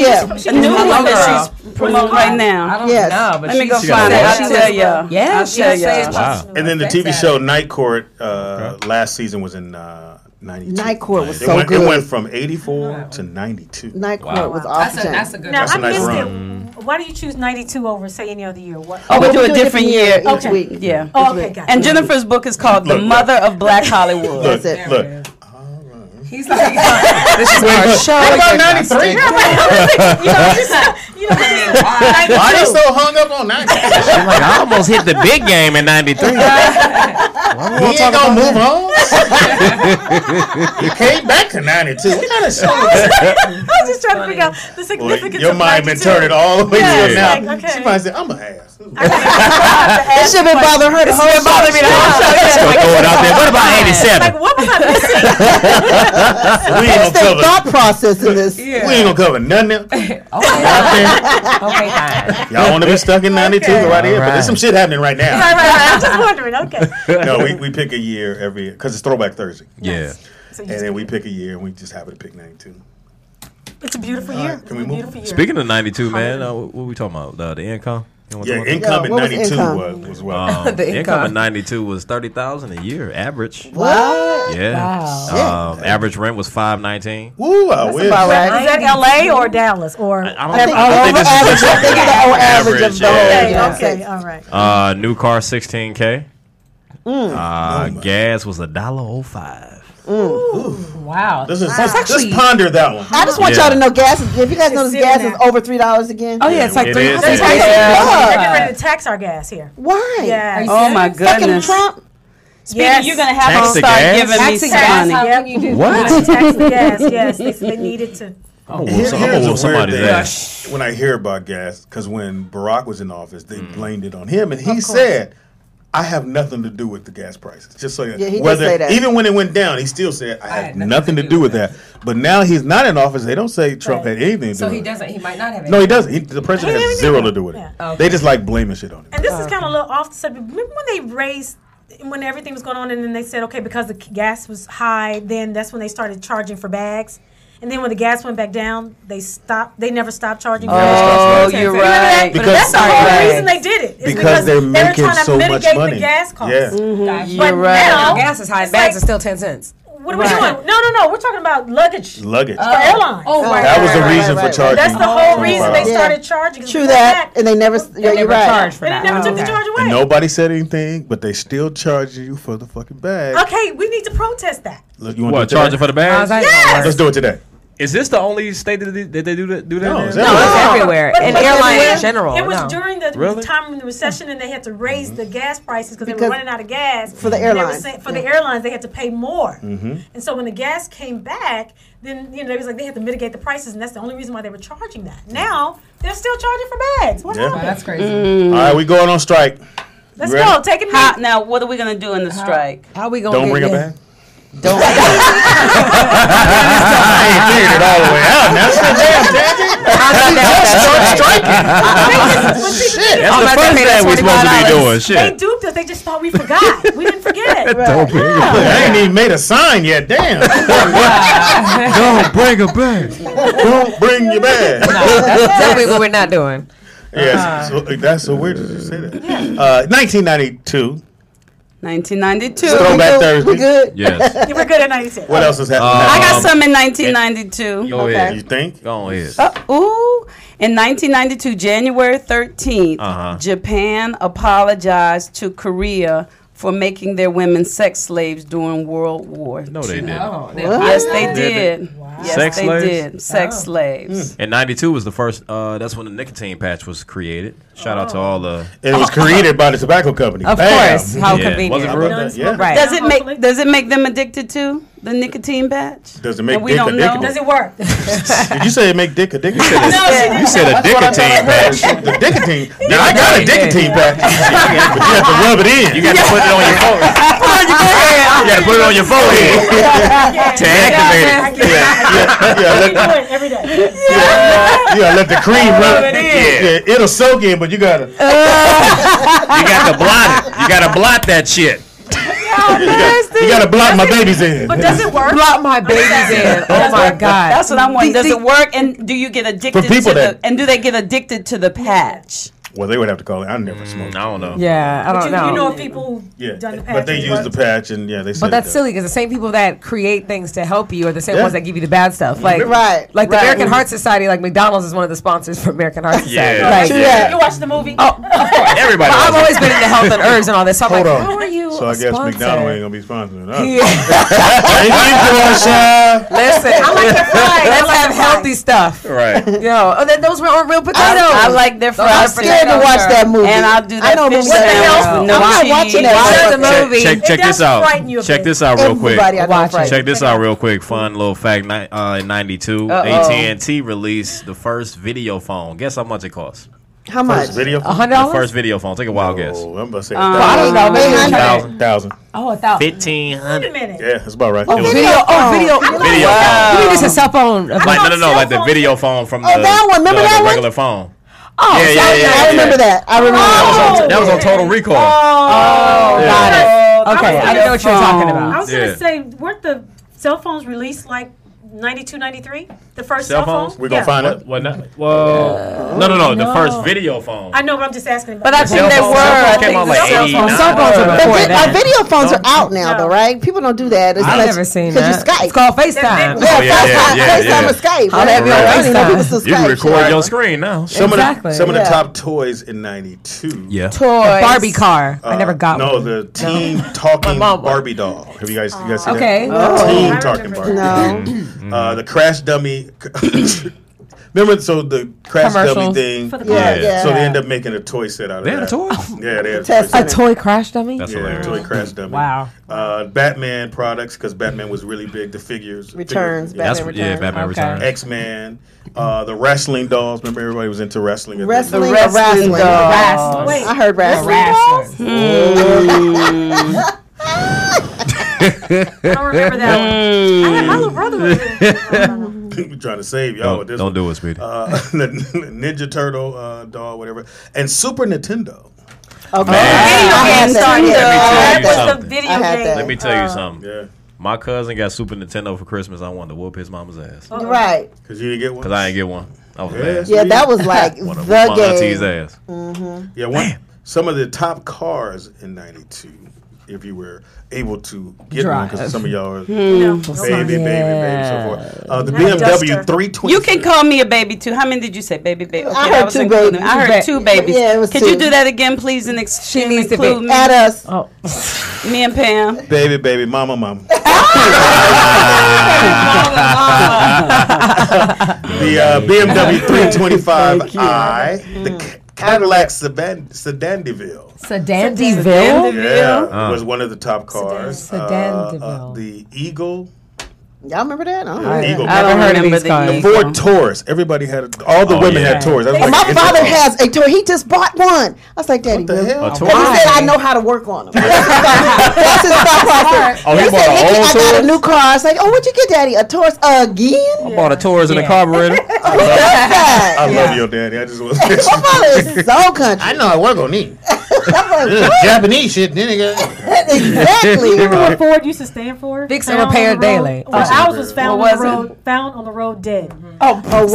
Speaker 5: a new one that she's promoting right now.
Speaker 12: I don't know, but
Speaker 5: let me go
Speaker 12: she
Speaker 5: find it.
Speaker 12: got
Speaker 5: I'll tell y'all.
Speaker 12: Yeah,
Speaker 5: I'll tell y'all.
Speaker 13: Wow. And then the TV show Night Court last season was in 92.
Speaker 3: Night Court was so good.
Speaker 13: It went from 84 to 92.
Speaker 3: Night Court was awesome.
Speaker 12: That's a good.
Speaker 14: Now,
Speaker 13: That's a nice
Speaker 14: missed
Speaker 13: run.
Speaker 14: it. Why do you choose 92 over, say, any other year? What?
Speaker 5: Oh, we do a different year
Speaker 3: each week.
Speaker 5: Yeah.
Speaker 14: Oh, okay, got it.
Speaker 5: And Jennifer's book is called The Mother of Black Hollywood.
Speaker 13: Look,
Speaker 3: That's it.
Speaker 13: look.
Speaker 12: He's like, this is our show.
Speaker 13: What about 93? Why are you so hung up on 93?
Speaker 4: She's like, I almost hit the big game in 93.
Speaker 13: He ain't gonna move on. He came back to 92. What kind of show is that?
Speaker 14: I was just trying to figure out the significance
Speaker 13: Your
Speaker 14: of
Speaker 13: mind been
Speaker 14: 92.
Speaker 13: turning all the way to now.
Speaker 14: Like, okay.
Speaker 13: She might say, I'm a ass.
Speaker 3: It should have been bothering her the whole show.
Speaker 5: Bothering me the whole show.
Speaker 4: Like, going out there. What about 87?
Speaker 14: Like, what was I missing?
Speaker 13: We ain't
Speaker 3: That's
Speaker 13: gonna
Speaker 3: their
Speaker 13: cover.
Speaker 3: thought process in this.
Speaker 13: We ain't gonna cover nothing.
Speaker 12: Okay, fine.
Speaker 13: Y'all want to be stuck in 92
Speaker 14: Okay.
Speaker 13: right here? But there's some shit happening right now.
Speaker 14: Right. I'm just wondering. Okay.
Speaker 13: No, we pick a year every year because it's Throwback Thursday.
Speaker 4: Yeah.
Speaker 14: So
Speaker 13: And then we pick a year and we just happen to pick 92.
Speaker 14: it's a beautiful year.
Speaker 13: Can we move?
Speaker 14: Beautiful year.
Speaker 4: Speaking of 92, man, what we talking about? The income? You wanna
Speaker 13: Yeah,
Speaker 4: talk about
Speaker 13: income
Speaker 3: Yeah,
Speaker 13: in
Speaker 3: what was
Speaker 13: 92
Speaker 3: income?
Speaker 13: was well.
Speaker 12: The
Speaker 4: The income
Speaker 12: income.
Speaker 4: in 92 was $30,000 a year, average.
Speaker 3: What?
Speaker 4: Yeah. Average rent was $519.
Speaker 13: Woo, I wish.
Speaker 3: about right.
Speaker 14: Is that LA or Dallas or?
Speaker 4: I think this is just
Speaker 3: I think it's the whole average of the whole.
Speaker 14: Okay,
Speaker 3: Yeah.
Speaker 14: okay, all right.
Speaker 4: New car $16K. Gas was $1.05.
Speaker 12: Wow.
Speaker 13: Just ponder that one.
Speaker 3: I just want y'all to know gas is, if you guys notice gas is over $3 again.
Speaker 12: Oh yeah, it's like
Speaker 4: It
Speaker 12: three.
Speaker 4: is.
Speaker 12: That's
Speaker 4: It
Speaker 12: crazy.
Speaker 4: is.
Speaker 14: They're getting ready to tax our gas here.
Speaker 3: Why?
Speaker 14: Yeah.
Speaker 5: Oh my
Speaker 3: Fucking
Speaker 5: goodness.
Speaker 3: Trump.
Speaker 5: Speedy,
Speaker 14: Yes.
Speaker 5: you're gonna have
Speaker 4: Tax
Speaker 5: to
Speaker 4: the
Speaker 5: start
Speaker 4: gas?
Speaker 5: giving me
Speaker 12: Taxing
Speaker 5: some
Speaker 12: gas,
Speaker 5: money.
Speaker 12: how can you do
Speaker 4: What?
Speaker 12: that?
Speaker 14: Tax the gas. Yes, they needed to.
Speaker 4: Oh,
Speaker 13: Here's
Speaker 4: I'm
Speaker 13: a
Speaker 4: gonna whoop
Speaker 13: weird
Speaker 4: somebody's
Speaker 13: thing.
Speaker 4: ass.
Speaker 13: When I hear about gas, because when Barack was in office, they blamed it on him, and he said, "I have nothing to do with the gas prices." Just so
Speaker 3: Yeah, he did say that.
Speaker 13: even when it went down, he still said, "I had nothing to do with that." But now he's not in office. They don't say Trump had anything to do
Speaker 12: So
Speaker 13: with
Speaker 12: he
Speaker 13: it.
Speaker 12: doesn't. He might not have.
Speaker 13: No, he doesn't. The president has zero to do with it.
Speaker 14: Yeah.
Speaker 13: They just like blaming shit on him.
Speaker 14: And this is kind of a little off the subject. Remember when they raised, when everything was going on, and then they said, okay, because the gas was high, then that's when they started charging for bags. And then when the gas went back down, they stopped. They never stopped charging.
Speaker 5: Oh,
Speaker 14: gas.
Speaker 5: you're
Speaker 14: Remember that?
Speaker 5: right.
Speaker 14: But that's the whole reason they did it. Is
Speaker 13: Because they're
Speaker 14: they were
Speaker 13: making
Speaker 14: trying to
Speaker 13: so much
Speaker 14: mitigate
Speaker 13: money.
Speaker 14: the gas costs.
Speaker 13: Yeah.
Speaker 14: But
Speaker 5: You're right.
Speaker 14: now,
Speaker 12: Gas is high.
Speaker 14: it's
Speaker 12: Bags
Speaker 14: like,
Speaker 12: are still 10 cents.
Speaker 14: what are we doing? No. We're talking about luggage.
Speaker 13: Luggage.
Speaker 14: For airlines.
Speaker 12: Oh, right.
Speaker 13: That was the
Speaker 12: right,
Speaker 13: reason
Speaker 12: right,
Speaker 13: for
Speaker 12: right.
Speaker 13: charging.
Speaker 14: That's the whole reason they
Speaker 13: $25.
Speaker 14: started charging.
Speaker 3: True that, and they never. Yeah, you're right.
Speaker 12: Charge for
Speaker 14: And
Speaker 12: that.
Speaker 14: they never took the
Speaker 12: Okay.
Speaker 14: charge away.
Speaker 13: And nobody said anything, but they still charge you for the fucking bag.
Speaker 14: Okay, we need to protest that.
Speaker 13: Look, you want
Speaker 4: What,
Speaker 13: to do it
Speaker 4: charging
Speaker 13: today?
Speaker 4: for the bags?
Speaker 14: Yes.
Speaker 13: Let's do it today.
Speaker 4: Is this the only state that they do that?
Speaker 13: No, it's
Speaker 12: No,
Speaker 13: everywhere.
Speaker 12: it's everywhere.
Speaker 14: But
Speaker 12: And
Speaker 14: it was
Speaker 12: airlines
Speaker 14: when-
Speaker 12: in general.
Speaker 14: It was
Speaker 12: no.
Speaker 14: during the
Speaker 4: Really?
Speaker 14: time of the recession, and they had to raise the gas prices because they were
Speaker 3: Because-
Speaker 14: running out of gas.
Speaker 3: For the
Speaker 14: And they were
Speaker 3: airlines.
Speaker 14: saying- For the airlines, they had to pay more. And so when the gas came back, then they was like they had to mitigate the prices, and that's the only reason why they were charging that. Now they're still charging for bags. What
Speaker 13: Yeah.
Speaker 14: happened?
Speaker 12: That's crazy.
Speaker 13: All right, we going on strike.
Speaker 14: Let's
Speaker 13: You ready?
Speaker 14: go. Take it.
Speaker 5: How, now, what are we gonna do in the strike?
Speaker 12: How we gonna
Speaker 13: Don't
Speaker 12: get
Speaker 13: bring a
Speaker 12: there?
Speaker 13: bag.
Speaker 5: Don't.
Speaker 13: I ain't figured it all the way out. Now,
Speaker 4: Shit, that's the first thing we're supposed to be doing.
Speaker 14: They
Speaker 4: Shit.
Speaker 14: duped us. They just thought we forgot. We didn't forget.
Speaker 13: I ain't even made a sign yet. Damn.
Speaker 4: Don't bring a bag.
Speaker 13: Don't bring your bag.
Speaker 12: That's exactly what we're not doing.
Speaker 13: Yes. So that's so weird that you say that. 1992.
Speaker 5: 1992.
Speaker 13: Throwback
Speaker 3: We
Speaker 13: Thursday.
Speaker 3: good.
Speaker 4: Yes.
Speaker 14: You were good at 96.
Speaker 13: What else is happening?
Speaker 5: I got some in 1992.
Speaker 4: Go ahead.
Speaker 13: You think?
Speaker 4: Go ahead.
Speaker 5: Ooh. In 1992, January 13th, Japan apologized to Korea for making their women sex slaves during World War II.
Speaker 4: No, they didn't.
Speaker 5: Yes, they did. Yes,
Speaker 4: Sex
Speaker 5: they
Speaker 4: slaves?
Speaker 5: did. Sex slaves.
Speaker 4: And 92 was the first, that's when the nicotine patch was created. Shout out to all the...
Speaker 13: It was created by the tobacco company.
Speaker 12: Of
Speaker 13: Bam.
Speaker 12: course. How
Speaker 4: Yeah.
Speaker 12: convenient.
Speaker 4: Was it
Speaker 13: How
Speaker 4: real?
Speaker 13: about that? Yeah.
Speaker 12: Right.
Speaker 5: Does it make them addicted too? The nicotine patch?
Speaker 13: Does it make
Speaker 5: and we
Speaker 13: dick
Speaker 5: don't
Speaker 13: a
Speaker 5: know?
Speaker 13: dick?
Speaker 14: Does it work?
Speaker 13: Did you say it make dick a dick?
Speaker 4: You said a nicotine patch.
Speaker 13: The nicotine. Now I got a nicotine patch. But you have to rub it in.
Speaker 4: You got to put it on your forehead. You got to put it on your forehead to activate it.
Speaker 14: Yeah, every day.
Speaker 13: You gotta let the cream rub it in. Yeah, it'll soak in, but you gotta.
Speaker 4: You got to blot it. You got to blot that shit.
Speaker 13: You gotta block my babies in.
Speaker 14: But does it work?
Speaker 12: Block my babies in. Oh my God.
Speaker 5: That's what I'm wondering. Does it work? And do you get addicted to the? And do they get addicted to the patch?
Speaker 13: Well, they would have to call it. I never smoked.
Speaker 4: I don't know.
Speaker 12: Yeah, I don't know.
Speaker 14: You know if people done the patch.
Speaker 13: But they use the patch, and they.
Speaker 12: But that's silly because the same people that create things to help you are the same ones that give you the bad stuff. Like, like the American Heart Society, like McDonald's is one of the sponsors for American Heart Society. Like,
Speaker 14: You watch the movie?
Speaker 12: Oh, of course.
Speaker 4: Everybody.
Speaker 12: I've always been into health and herbs and all this. So I'm
Speaker 13: Hold
Speaker 12: like,
Speaker 13: on.
Speaker 12: how are you?
Speaker 13: So I guess
Speaker 12: sponsored?
Speaker 13: McDonald's ain't gonna be sponsoring us.
Speaker 12: Listen, let's have healthy stuff.
Speaker 4: Right.
Speaker 12: Yo, those aren't real potatoes.
Speaker 5: I like their fries.
Speaker 3: I'm scared to watch that movie.
Speaker 5: And I'll do that.
Speaker 3: I know
Speaker 5: fish
Speaker 3: what the hell?
Speaker 5: sandwich with
Speaker 3: I'm
Speaker 5: no
Speaker 3: not
Speaker 5: cheese.
Speaker 3: watching that.
Speaker 12: Watch the movie.
Speaker 4: Check this out. Check this out real quick.
Speaker 3: Everybody I know frightened.
Speaker 4: Check this out real quick. Fun little fact. In '92, AT&T released the first video phone. Guess how much it cost?
Speaker 3: How much?
Speaker 13: First video phone?
Speaker 12: $100?
Speaker 4: The first video phone. Take a wild guess.
Speaker 13: I'm about to say
Speaker 12: I don't know. Maybe
Speaker 13: 1,000.
Speaker 12: Oh, 1,000.
Speaker 4: 1,500.
Speaker 13: Yeah, that's about right.
Speaker 12: Oh, video.
Speaker 4: Video
Speaker 12: You
Speaker 4: phone.
Speaker 12: mean it's a cell phone?
Speaker 4: Like like the video phone from the
Speaker 3: that one. Remember that
Speaker 4: the
Speaker 3: one?
Speaker 4: regular phone.
Speaker 12: Oh,
Speaker 3: I remember that. I remember that.
Speaker 4: That was on Total Recall.
Speaker 12: Oh, got it. Okay, I didn't know what you were talking
Speaker 14: I
Speaker 12: about.
Speaker 14: was going to say, weren't the cell phones released like 92, 93? The first
Speaker 4: Cell
Speaker 14: cell
Speaker 4: phones?
Speaker 14: phone?
Speaker 13: We're gonna find it.
Speaker 4: Well, no. The first video phone.
Speaker 14: I know, but I'm just asking.
Speaker 12: But I think they were.
Speaker 4: Cell phones came out like 89.
Speaker 12: Cell phones are before that.
Speaker 3: Video phones are out now, though, right? People don't do that.
Speaker 12: I've never seen that.
Speaker 3: Because you Skype.
Speaker 12: It's called FaceTime.
Speaker 3: FaceTime or Skype.
Speaker 12: I'll have you on FaceTime.
Speaker 4: You can record your screen now.
Speaker 13: Some of the top toys in '92.
Speaker 4: Yeah.
Speaker 12: Toys. Barbie car. I never got one.
Speaker 13: No, the teen talking Barbie doll. Have you guys seen
Speaker 12: Okay.
Speaker 13: that? Teen talking Barbie.
Speaker 3: No.
Speaker 13: The Crash Dummy. Remember, so the Crash Dummy thing.
Speaker 3: Yeah.
Speaker 13: So they end up making a toy set out of that.
Speaker 4: They had a toy?
Speaker 13: Yeah, they had
Speaker 12: A toy Crash Dummy?
Speaker 4: That's
Speaker 13: a
Speaker 4: hilarious.
Speaker 13: toy Crash Dummy.
Speaker 12: Wow.
Speaker 13: Batman products, because Batman was really big. The figures.
Speaker 3: Returns. Batman Returns.
Speaker 4: Yeah, Batman Returns.
Speaker 13: X-Men. The wrestling dolls. Remember, everybody was into wrestling.
Speaker 3: Wrestling or
Speaker 12: Wrestling
Speaker 3: wrestling?
Speaker 12: dolls.
Speaker 14: Wait,
Speaker 3: I heard wrestling.
Speaker 14: I don't remember that one. I had my little brother with it.
Speaker 13: We're trying to save y'all with this.
Speaker 4: Don't do it, Speedy.
Speaker 13: The Ninja Turtle doll, whatever, and Super Nintendo.
Speaker 3: Okay.
Speaker 14: That was the video game.
Speaker 4: Let me tell you something.
Speaker 13: Yeah.
Speaker 4: My cousin got Super Nintendo for Christmas. I wanted to whoop his mama's ass.
Speaker 3: Right.
Speaker 13: Because you didn't get one?
Speaker 4: Because I didn't get one. I was mad.
Speaker 3: Yeah, that was like
Speaker 4: Wanted to whoop
Speaker 3: the
Speaker 4: my auntie's
Speaker 3: game.
Speaker 4: ass.
Speaker 13: Yeah, some of the top cars in '92, if you were able to get one, because some of y'all are baby, so forth. The BMW 320.
Speaker 5: You can call me a baby too. How many did you say, baby? Okay,
Speaker 3: I heard two babies.
Speaker 5: I heard two babies.
Speaker 3: Yeah, it was
Speaker 5: Could
Speaker 3: two.
Speaker 5: you do that again, please, and include me?
Speaker 3: At us.
Speaker 12: Oh.
Speaker 5: Me and Pam.
Speaker 13: Baby, mama. The BMW 325i, the Cadillac Sedan DeVille.
Speaker 12: Sedan DeVille?
Speaker 13: Yeah, was one of the top cars.
Speaker 12: Sedan DeVille.
Speaker 13: The Eagle.
Speaker 3: Y'all remember that?
Speaker 13: Eagle.
Speaker 12: I haven't heard of these cars.
Speaker 13: The Ford Taurus. Everybody had all the women had Taurus. That was
Speaker 3: My
Speaker 13: like
Speaker 3: father has a Taurus. He just bought one. I was like, Daddy,
Speaker 13: What the hell?
Speaker 3: because he said I know how to work on them. That's his thought process.
Speaker 4: Oh, he bought an old
Speaker 3: I got
Speaker 4: Taurus?
Speaker 3: a new car. I was like, oh, what'd you get, Daddy? A Taurus again?
Speaker 4: I bought a Taurus and a carburetor.
Speaker 13: I love your daddy. I just was.
Speaker 3: My father is so country.
Speaker 22: I know I work on it. This is Japanese shit, then
Speaker 3: Exactly.
Speaker 14: Remember what Ford used to stand for?
Speaker 12: Fix and repair daily.
Speaker 14: Well, ours was found on the road. Found on the road dead.
Speaker 3: Oh wow.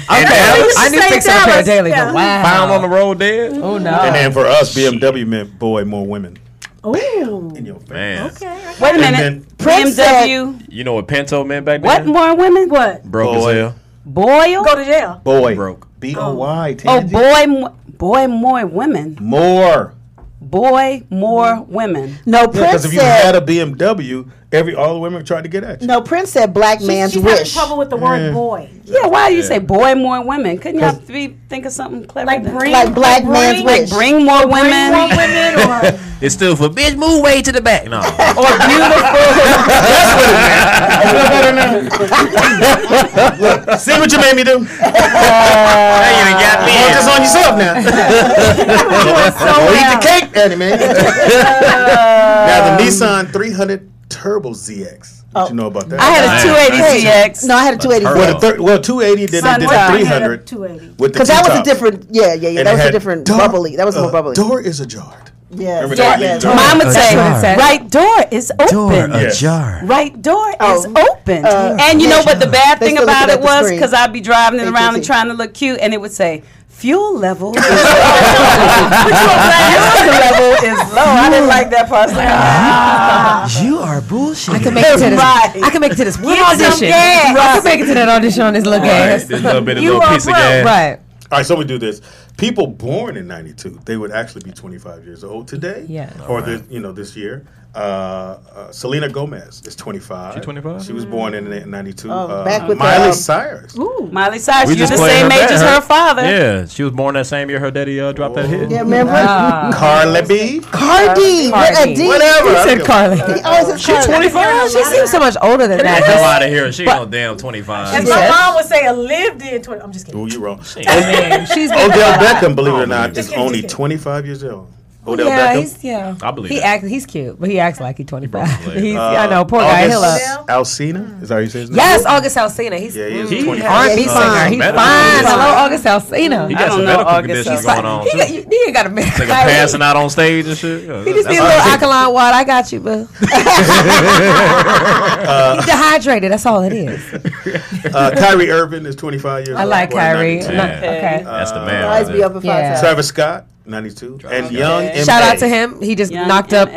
Speaker 12: I knew fix and repair daily.
Speaker 14: Yeah.
Speaker 12: Wow.
Speaker 4: Found on the road dead.
Speaker 12: Oh no.
Speaker 13: And then for us, BMW meant boy, more women.
Speaker 14: Ooh.
Speaker 13: In your face.
Speaker 4: Man.
Speaker 14: Okay.
Speaker 5: Wait a minute. BMW.
Speaker 4: You know what Pinto meant back
Speaker 5: What
Speaker 4: then?
Speaker 5: more women?
Speaker 14: What?
Speaker 4: Broke as hell.
Speaker 5: Boy.
Speaker 14: Go to jail.
Speaker 13: Boy.
Speaker 4: Broke.
Speaker 13: B-O-Y.
Speaker 5: Oh, boy, more women.
Speaker 13: More.
Speaker 5: Boy, more women.
Speaker 3: No,
Speaker 13: Because
Speaker 3: Prince
Speaker 13: if you
Speaker 3: said.
Speaker 13: had a BMW, all the women tried to get at you.
Speaker 3: No, Prince said black man's
Speaker 14: She's having
Speaker 3: wish.
Speaker 14: trouble with the word boy.
Speaker 5: Yeah, why do you say boy, more women? Couldn't you think of something clever?
Speaker 14: Like bring,
Speaker 3: Like black man's
Speaker 5: like
Speaker 3: wish.
Speaker 5: bring more women.
Speaker 14: Bring more women or
Speaker 4: It stood for bitch, move way to the back. No.
Speaker 5: Or beautiful.
Speaker 13: That's what it meant. Look, see what you made me do? Now you done got me. You just on yourself now. Eat the cake, Annie, man. Now, the Nissan 300 Turbo ZX. What you know about that?
Speaker 5: I had a 280 ZX.
Speaker 3: No, I had a 280.
Speaker 13: Well, 280, then they did a 300.
Speaker 14: 280.
Speaker 3: Because that was a different, that was a different bubbly. That was more bubbly.
Speaker 13: Door is ajar.
Speaker 3: Yeah.
Speaker 5: Mom would say, right door is open.
Speaker 4: Ajar.
Speaker 5: Right door is open. And you know what the bad thing about it was? Because I'd be driving it around and trying to look cute, and it would say, fuel level is low. Fuel level is low. I didn't like that part.
Speaker 4: You are bullshit.
Speaker 12: I can make it to this. I can make it to this one audition. I can make it to that audition on this little gas.
Speaker 4: This little piece of gas.
Speaker 12: Right.
Speaker 13: All right, so we do this. People born in '92, they would actually be 25 years old today.
Speaker 12: Yeah.
Speaker 13: Or this year. Selena Gomez is 25.
Speaker 4: She 25?
Speaker 13: She was born in '92.
Speaker 3: Back with
Speaker 13: Miley Cyrus.
Speaker 5: Ooh, Miley Cyrus.
Speaker 4: We
Speaker 5: You're
Speaker 4: just
Speaker 5: the
Speaker 4: played
Speaker 5: same age as her father.
Speaker 4: Yeah, she was born that same year her daddy dropped that hit.
Speaker 3: Yeah, remember?
Speaker 13: Carly B.
Speaker 3: Cardi.
Speaker 13: Whatever.
Speaker 12: He said Carly.
Speaker 3: He always said
Speaker 12: She's 25? She seems so much older than that.
Speaker 4: Get out of here. She no damn 25.
Speaker 14: As my mom would say, a lived in 20. I'm just kidding.
Speaker 13: Oh, you're wrong.
Speaker 12: She's
Speaker 13: Odell Beckham, believe it or not, is only 25 years old. Odell Beckham.
Speaker 4: I believe
Speaker 12: he's cute, but he acts like he's 25.
Speaker 4: He
Speaker 12: I know, poor guy. He'll
Speaker 13: Alsina, is that how you say his name?
Speaker 12: Yes, August Alsina. He's
Speaker 13: he's
Speaker 12: R&B
Speaker 13: 25.
Speaker 12: singer. He's fine. Hello, August Alsina.
Speaker 4: He got some medical conditions going on.
Speaker 12: He ain't got a medical.
Speaker 4: Like passing out on stage and shit.
Speaker 12: He just need a little alkaline water. I got you, boo. He's dehydrated. That's all it is.
Speaker 13: Kyrie Irving is 25 years old.
Speaker 12: I like Kyrie.
Speaker 4: Okay. That's the man.
Speaker 3: Always be up at 5.
Speaker 13: Travis Scott, 92. And young M.A.
Speaker 12: Shout out to him. He just knocked up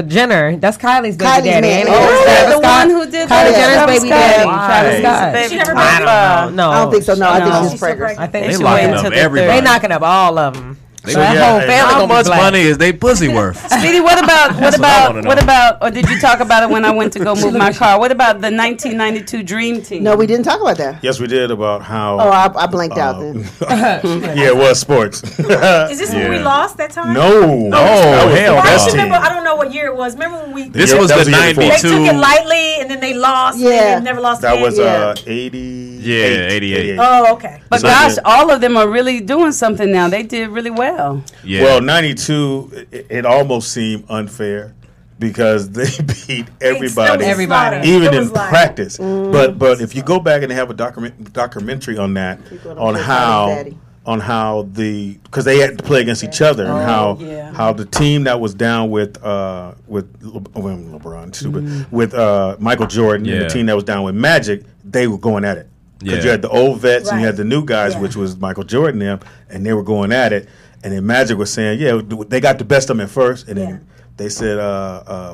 Speaker 12: Jenner. That's Kylie's baby daddy. Ain't it?
Speaker 5: The one who did
Speaker 12: Kylie Jenner's baby daddy.
Speaker 5: Travis
Speaker 12: Scott.
Speaker 5: She never
Speaker 12: No,
Speaker 3: I don't think so. No, I think she's pregnant.
Speaker 12: I think
Speaker 4: They locking up everybody.
Speaker 12: They knocking up all of them.
Speaker 4: So how much money is they pussy worth?
Speaker 5: Speedy, or did you talk about it when I went to go move my car? What about the 1992 Dream Team?
Speaker 3: No, we didn't talk about that.
Speaker 13: Yes, we did about how.
Speaker 3: Oh, I blanked out then.
Speaker 13: Yeah, it was sports.
Speaker 14: Is this when we lost that time?
Speaker 13: No.
Speaker 14: Hell, I don't know what year it was. Remember when we?
Speaker 4: This was the 92.
Speaker 14: They took it lightly and then they lost.
Speaker 3: Yeah,
Speaker 14: and never lost.
Speaker 13: That
Speaker 14: again.
Speaker 13: was 80.
Speaker 4: Yeah, 88.
Speaker 14: Oh, okay.
Speaker 5: But gosh, all of them are really doing something now. They did really well.
Speaker 4: Yeah.
Speaker 13: Well, 92, it almost seemed unfair because they beat everybody, even in practice. But if you go back and they have a documentary on that, on how because they had to play against each other and how the team that was down with LeBron, with Michael Jordan and the team that was down with Magic, they were going at it. Because you had the old vets and you had the new guys, which was Michael Jordan and they were going at it. And then Magic was saying, they got the best of them at first. And then they said,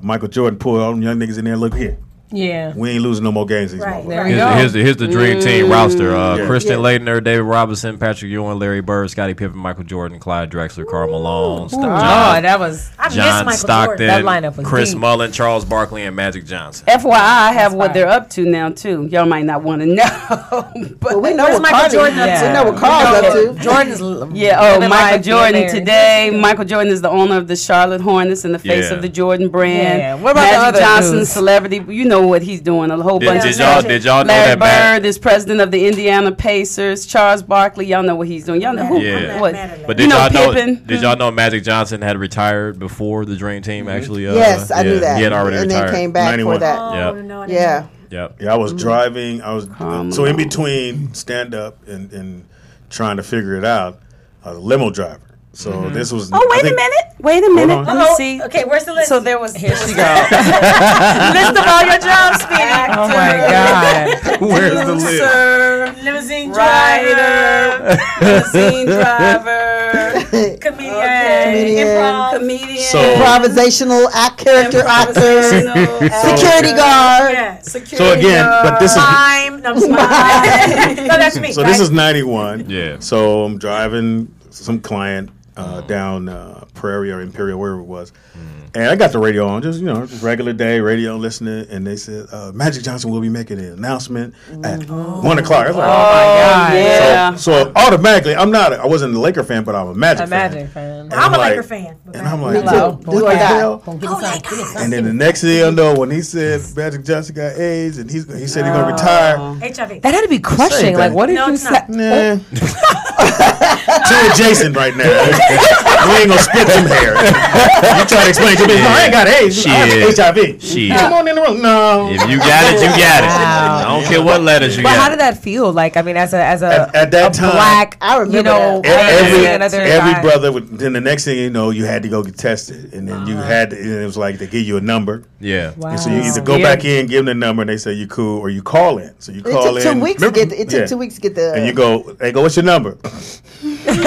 Speaker 13: Michael Jordan pulled all them young niggas in there. Look here.
Speaker 12: Yeah.
Speaker 13: We ain't losing no more games.
Speaker 12: There we
Speaker 4: go. Here's the dream team roster. Christian
Speaker 13: Leitner,
Speaker 4: David Robinson, Patrick Ewing, Larry Bird, Scottie Pippen, Michael Jordan, Clyde Drexler, Karl Malone, John Stockton,
Speaker 12: that lineup was
Speaker 4: Chris
Speaker 12: deep.
Speaker 4: Mullen, Charles Barkley, and Magic Johnson.
Speaker 5: FYI, I have what they're up to now, too. Y'all might not want to know.
Speaker 3: But we know what Michael Jordan up to. We know what Carl's up to.
Speaker 12: Jordan's
Speaker 5: Michael Jordan today. Michael Jordan is the owner of the Charlotte Hornets and the face of the Jordan brand.
Speaker 12: Yeah. What about
Speaker 5: Magic
Speaker 12: the other
Speaker 5: Johnson,
Speaker 12: dudes?
Speaker 5: celebrity. You know what he's doing. A whole bunch of
Speaker 4: stuff. Did y'all know
Speaker 5: Larry
Speaker 4: that
Speaker 5: Bird is president of the Indiana Pacers. Charles Barkley, y'all know what he's doing. Y'all know who? What?
Speaker 4: But did y'all know Magic Johnson had retired before the Dream Team actually?
Speaker 3: Yes, I knew that.
Speaker 4: He had already
Speaker 3: and
Speaker 4: retired.
Speaker 3: And then came back
Speaker 13: 91.
Speaker 3: for that.
Speaker 13: Yeah, I was driving. So in between stand up and trying to figure it out, I was a limo driver. So this was.
Speaker 5: Oh, wait a minute. Let me see.
Speaker 14: Okay, where's the list?
Speaker 5: So there was.
Speaker 12: Here she goes.
Speaker 14: List of all your jobs, Speedy.
Speaker 12: Oh my God.
Speaker 4: Where's the list?
Speaker 14: Limousine
Speaker 5: driver,
Speaker 14: comedian,
Speaker 3: improvisational character actor, security guard.
Speaker 14: Yeah, security
Speaker 13: so again, but this is
Speaker 14: mime. No, that's me.
Speaker 13: So this is 91.
Speaker 4: Yeah.
Speaker 13: So I'm driving some client down Prairie or Imperial, wherever it was. And I got the radio on, just regular day radio listening, and they said Magic Johnson will be making an announcement at 1 o'clock. I was like,
Speaker 12: oh my God!
Speaker 13: Yeah.
Speaker 2: Yeah.
Speaker 13: So automatically, I wasn't a Laker fan, but I'm a Magic fan.
Speaker 14: I'm a
Speaker 13: like,
Speaker 14: Laker fan.
Speaker 13: And I'm like,
Speaker 3: Hello.
Speaker 13: what the hell? And then the next thing I know, when he said Magic Johnson got AIDS and he said he's gonna retire,
Speaker 14: HIV.
Speaker 12: That had to be crushing. Like, what did you say?
Speaker 13: Nah. Too adjacent right now. We ain't gonna split some hair. You try to explain to me, no, I ain't got AIDS. I have HIV.
Speaker 4: Shit.
Speaker 13: Come on in the room. No.
Speaker 4: If you got it, you got it. I don't care what letters you
Speaker 12: But
Speaker 4: got.
Speaker 12: how did that feel? Like, I mean, as a
Speaker 13: at that time,
Speaker 12: black, I remember
Speaker 13: every brother would, then the next thing you know, you had to go get tested, and then you had to, and it was like they give you a number.
Speaker 4: Yeah.
Speaker 13: Wow. And so you either go back in, give them the number, and they say you cool, or you call in. So you call in.
Speaker 3: It took 2 weeks to get. It took 2 weeks to get the.
Speaker 13: And you go. They go. What's your number?
Speaker 3: 6, 7.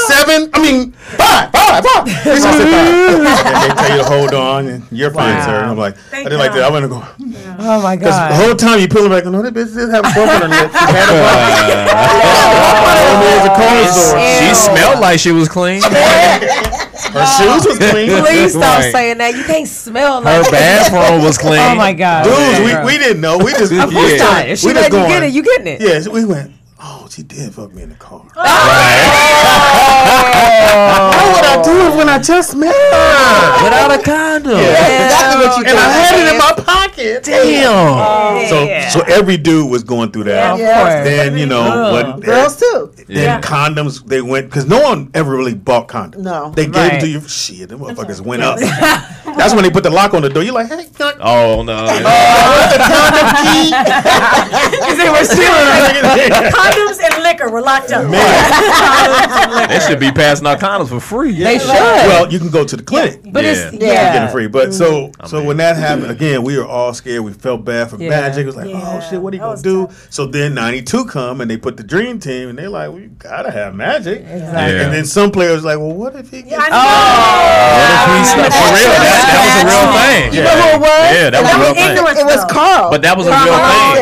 Speaker 13: 7. I mean, 5. And they tell you to hold on, and you're fine, sir. And I'm like, I didn't like that. I want to go.
Speaker 12: Oh my
Speaker 13: Because
Speaker 12: god!
Speaker 13: the whole time you pulling back, no, that bitch didn't have a bump on her lip. She had a
Speaker 4: She smelled like she was clean.
Speaker 13: Her shoes was clean.
Speaker 12: Please stop saying that. You can't smell like
Speaker 4: Her bathroom was clean.
Speaker 12: Oh my god!
Speaker 13: Dudes, we didn't know. We just
Speaker 12: Of course not. If she let you get it, you getting it.
Speaker 13: Yeah, so we went. Oh, she did fuck me in the car.
Speaker 12: Oh.
Speaker 13: How would I do it when I just met her?
Speaker 4: Without a condom.
Speaker 13: Yeah, exactly what you and I had it in my pocket.
Speaker 4: Damn.
Speaker 13: So every dude was going through that.
Speaker 12: Yeah, of course.
Speaker 13: Then, you know,
Speaker 3: Girls too.
Speaker 13: Then condoms, they went, because no one ever really bought condoms.
Speaker 3: No.
Speaker 13: They gave them to you. Shit, them motherfuckers went up. That's when they put the lock on the door. You're like, hey,
Speaker 4: oh, no.
Speaker 13: What's the condom key?
Speaker 14: Because they were stealing condoms and liquor were locked up.
Speaker 4: They should be passing out condoms for free.
Speaker 12: They should.
Speaker 13: Well, you can go to the clinic.
Speaker 12: But it's
Speaker 13: You get it free. But so when that happened, again, we were all scared. We felt bad for Magic. It was like, oh shit, what are you gonna do? So then '92 come and they put the Dream Team and they're like, well, you gotta have Magic.
Speaker 12: Exactly.
Speaker 13: And then some players like, well, what if he gets?
Speaker 4: What if he slept for real? That was a real thing.
Speaker 3: You know who it was?
Speaker 4: Yeah, that was a real thing.
Speaker 3: It was Carl.
Speaker 4: But that was a real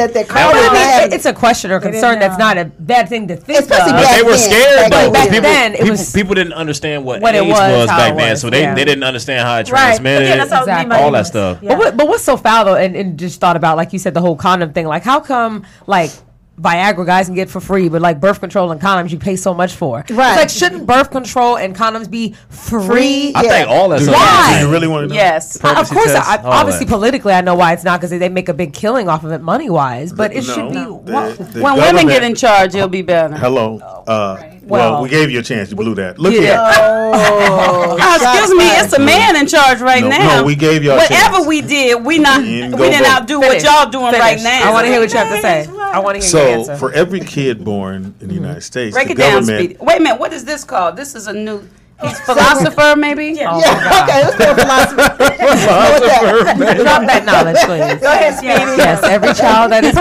Speaker 4: thing.
Speaker 12: It's a question or concern that's not a bad thing to think
Speaker 3: Especially
Speaker 12: of.
Speaker 4: But they were scared though.
Speaker 12: Back then, it was
Speaker 4: People didn't understand what
Speaker 12: it
Speaker 4: AIDS
Speaker 12: was, how
Speaker 4: back
Speaker 12: it
Speaker 4: then,
Speaker 12: was,
Speaker 4: so they didn't understand how it transmitted, all that stuff.
Speaker 12: But what's so foul though, and just thought about, like you said, the whole condom thing. Like, how come like Viagra guys can get for free, but like birth control and condoms you pay so much for? Right. It's like, shouldn't birth control and condoms be free?
Speaker 4: I think all that stuff.
Speaker 12: Why?
Speaker 13: Do you really want to know?
Speaker 12: Yes. Of
Speaker 4: Pregnancy
Speaker 12: course,
Speaker 4: tests, all
Speaker 12: obviously
Speaker 4: that.
Speaker 12: politically I know why it's not, because they make a big killing off of it money wise. But it should be.
Speaker 2: When women get in charge, it'll be better.
Speaker 13: Hello. Well, we gave you a chance. You blew that. Look
Speaker 2: Yeah.
Speaker 13: here.
Speaker 2: Oh, excuse me, it's a man in charge right now.
Speaker 13: No, we gave y'all a
Speaker 2: Whatever
Speaker 13: chance.
Speaker 2: we did, we didn't outdo what
Speaker 12: Finish.
Speaker 2: y'all doing right
Speaker 12: Finish.
Speaker 2: now.
Speaker 12: I want to hear what you have to say. I want to hear your answer.
Speaker 13: So for every kid born in the United States,
Speaker 2: Break
Speaker 13: the
Speaker 2: it down,
Speaker 13: government.
Speaker 2: Speedy. Wait a minute, what is this called? This is a new philosopher, maybe?
Speaker 3: Yeah. Okay, let's go philosopher.
Speaker 12: Drop that knowledge, please.
Speaker 14: Go ahead, Speedy.
Speaker 12: Yes, every child that is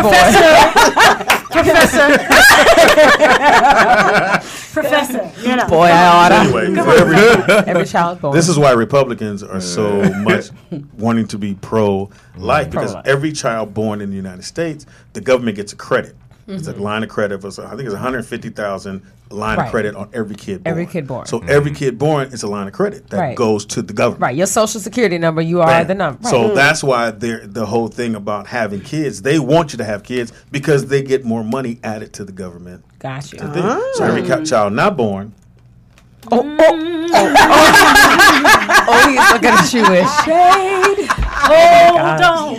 Speaker 14: Professor, you know.
Speaker 12: Boy, I oughta.
Speaker 13: Anyway, for
Speaker 12: every child born.
Speaker 13: This is why Republicans are so much wanting to be pro-life, because every child born in the United States, the government gets a credit. It's a line of credit. I think it's $150,000 line of credit on every kid born.
Speaker 12: Every kid born.
Speaker 13: So every kid born is a line of credit that goes to the government.
Speaker 12: Right, your social security number, you are the number. Right.
Speaker 13: So that's why the whole thing about having kids, they want you to have kids because they get more money added to the government.
Speaker 12: Got you.
Speaker 13: So every child not born.
Speaker 12: Oh, he's looking at you with shade.
Speaker 14: Hold on.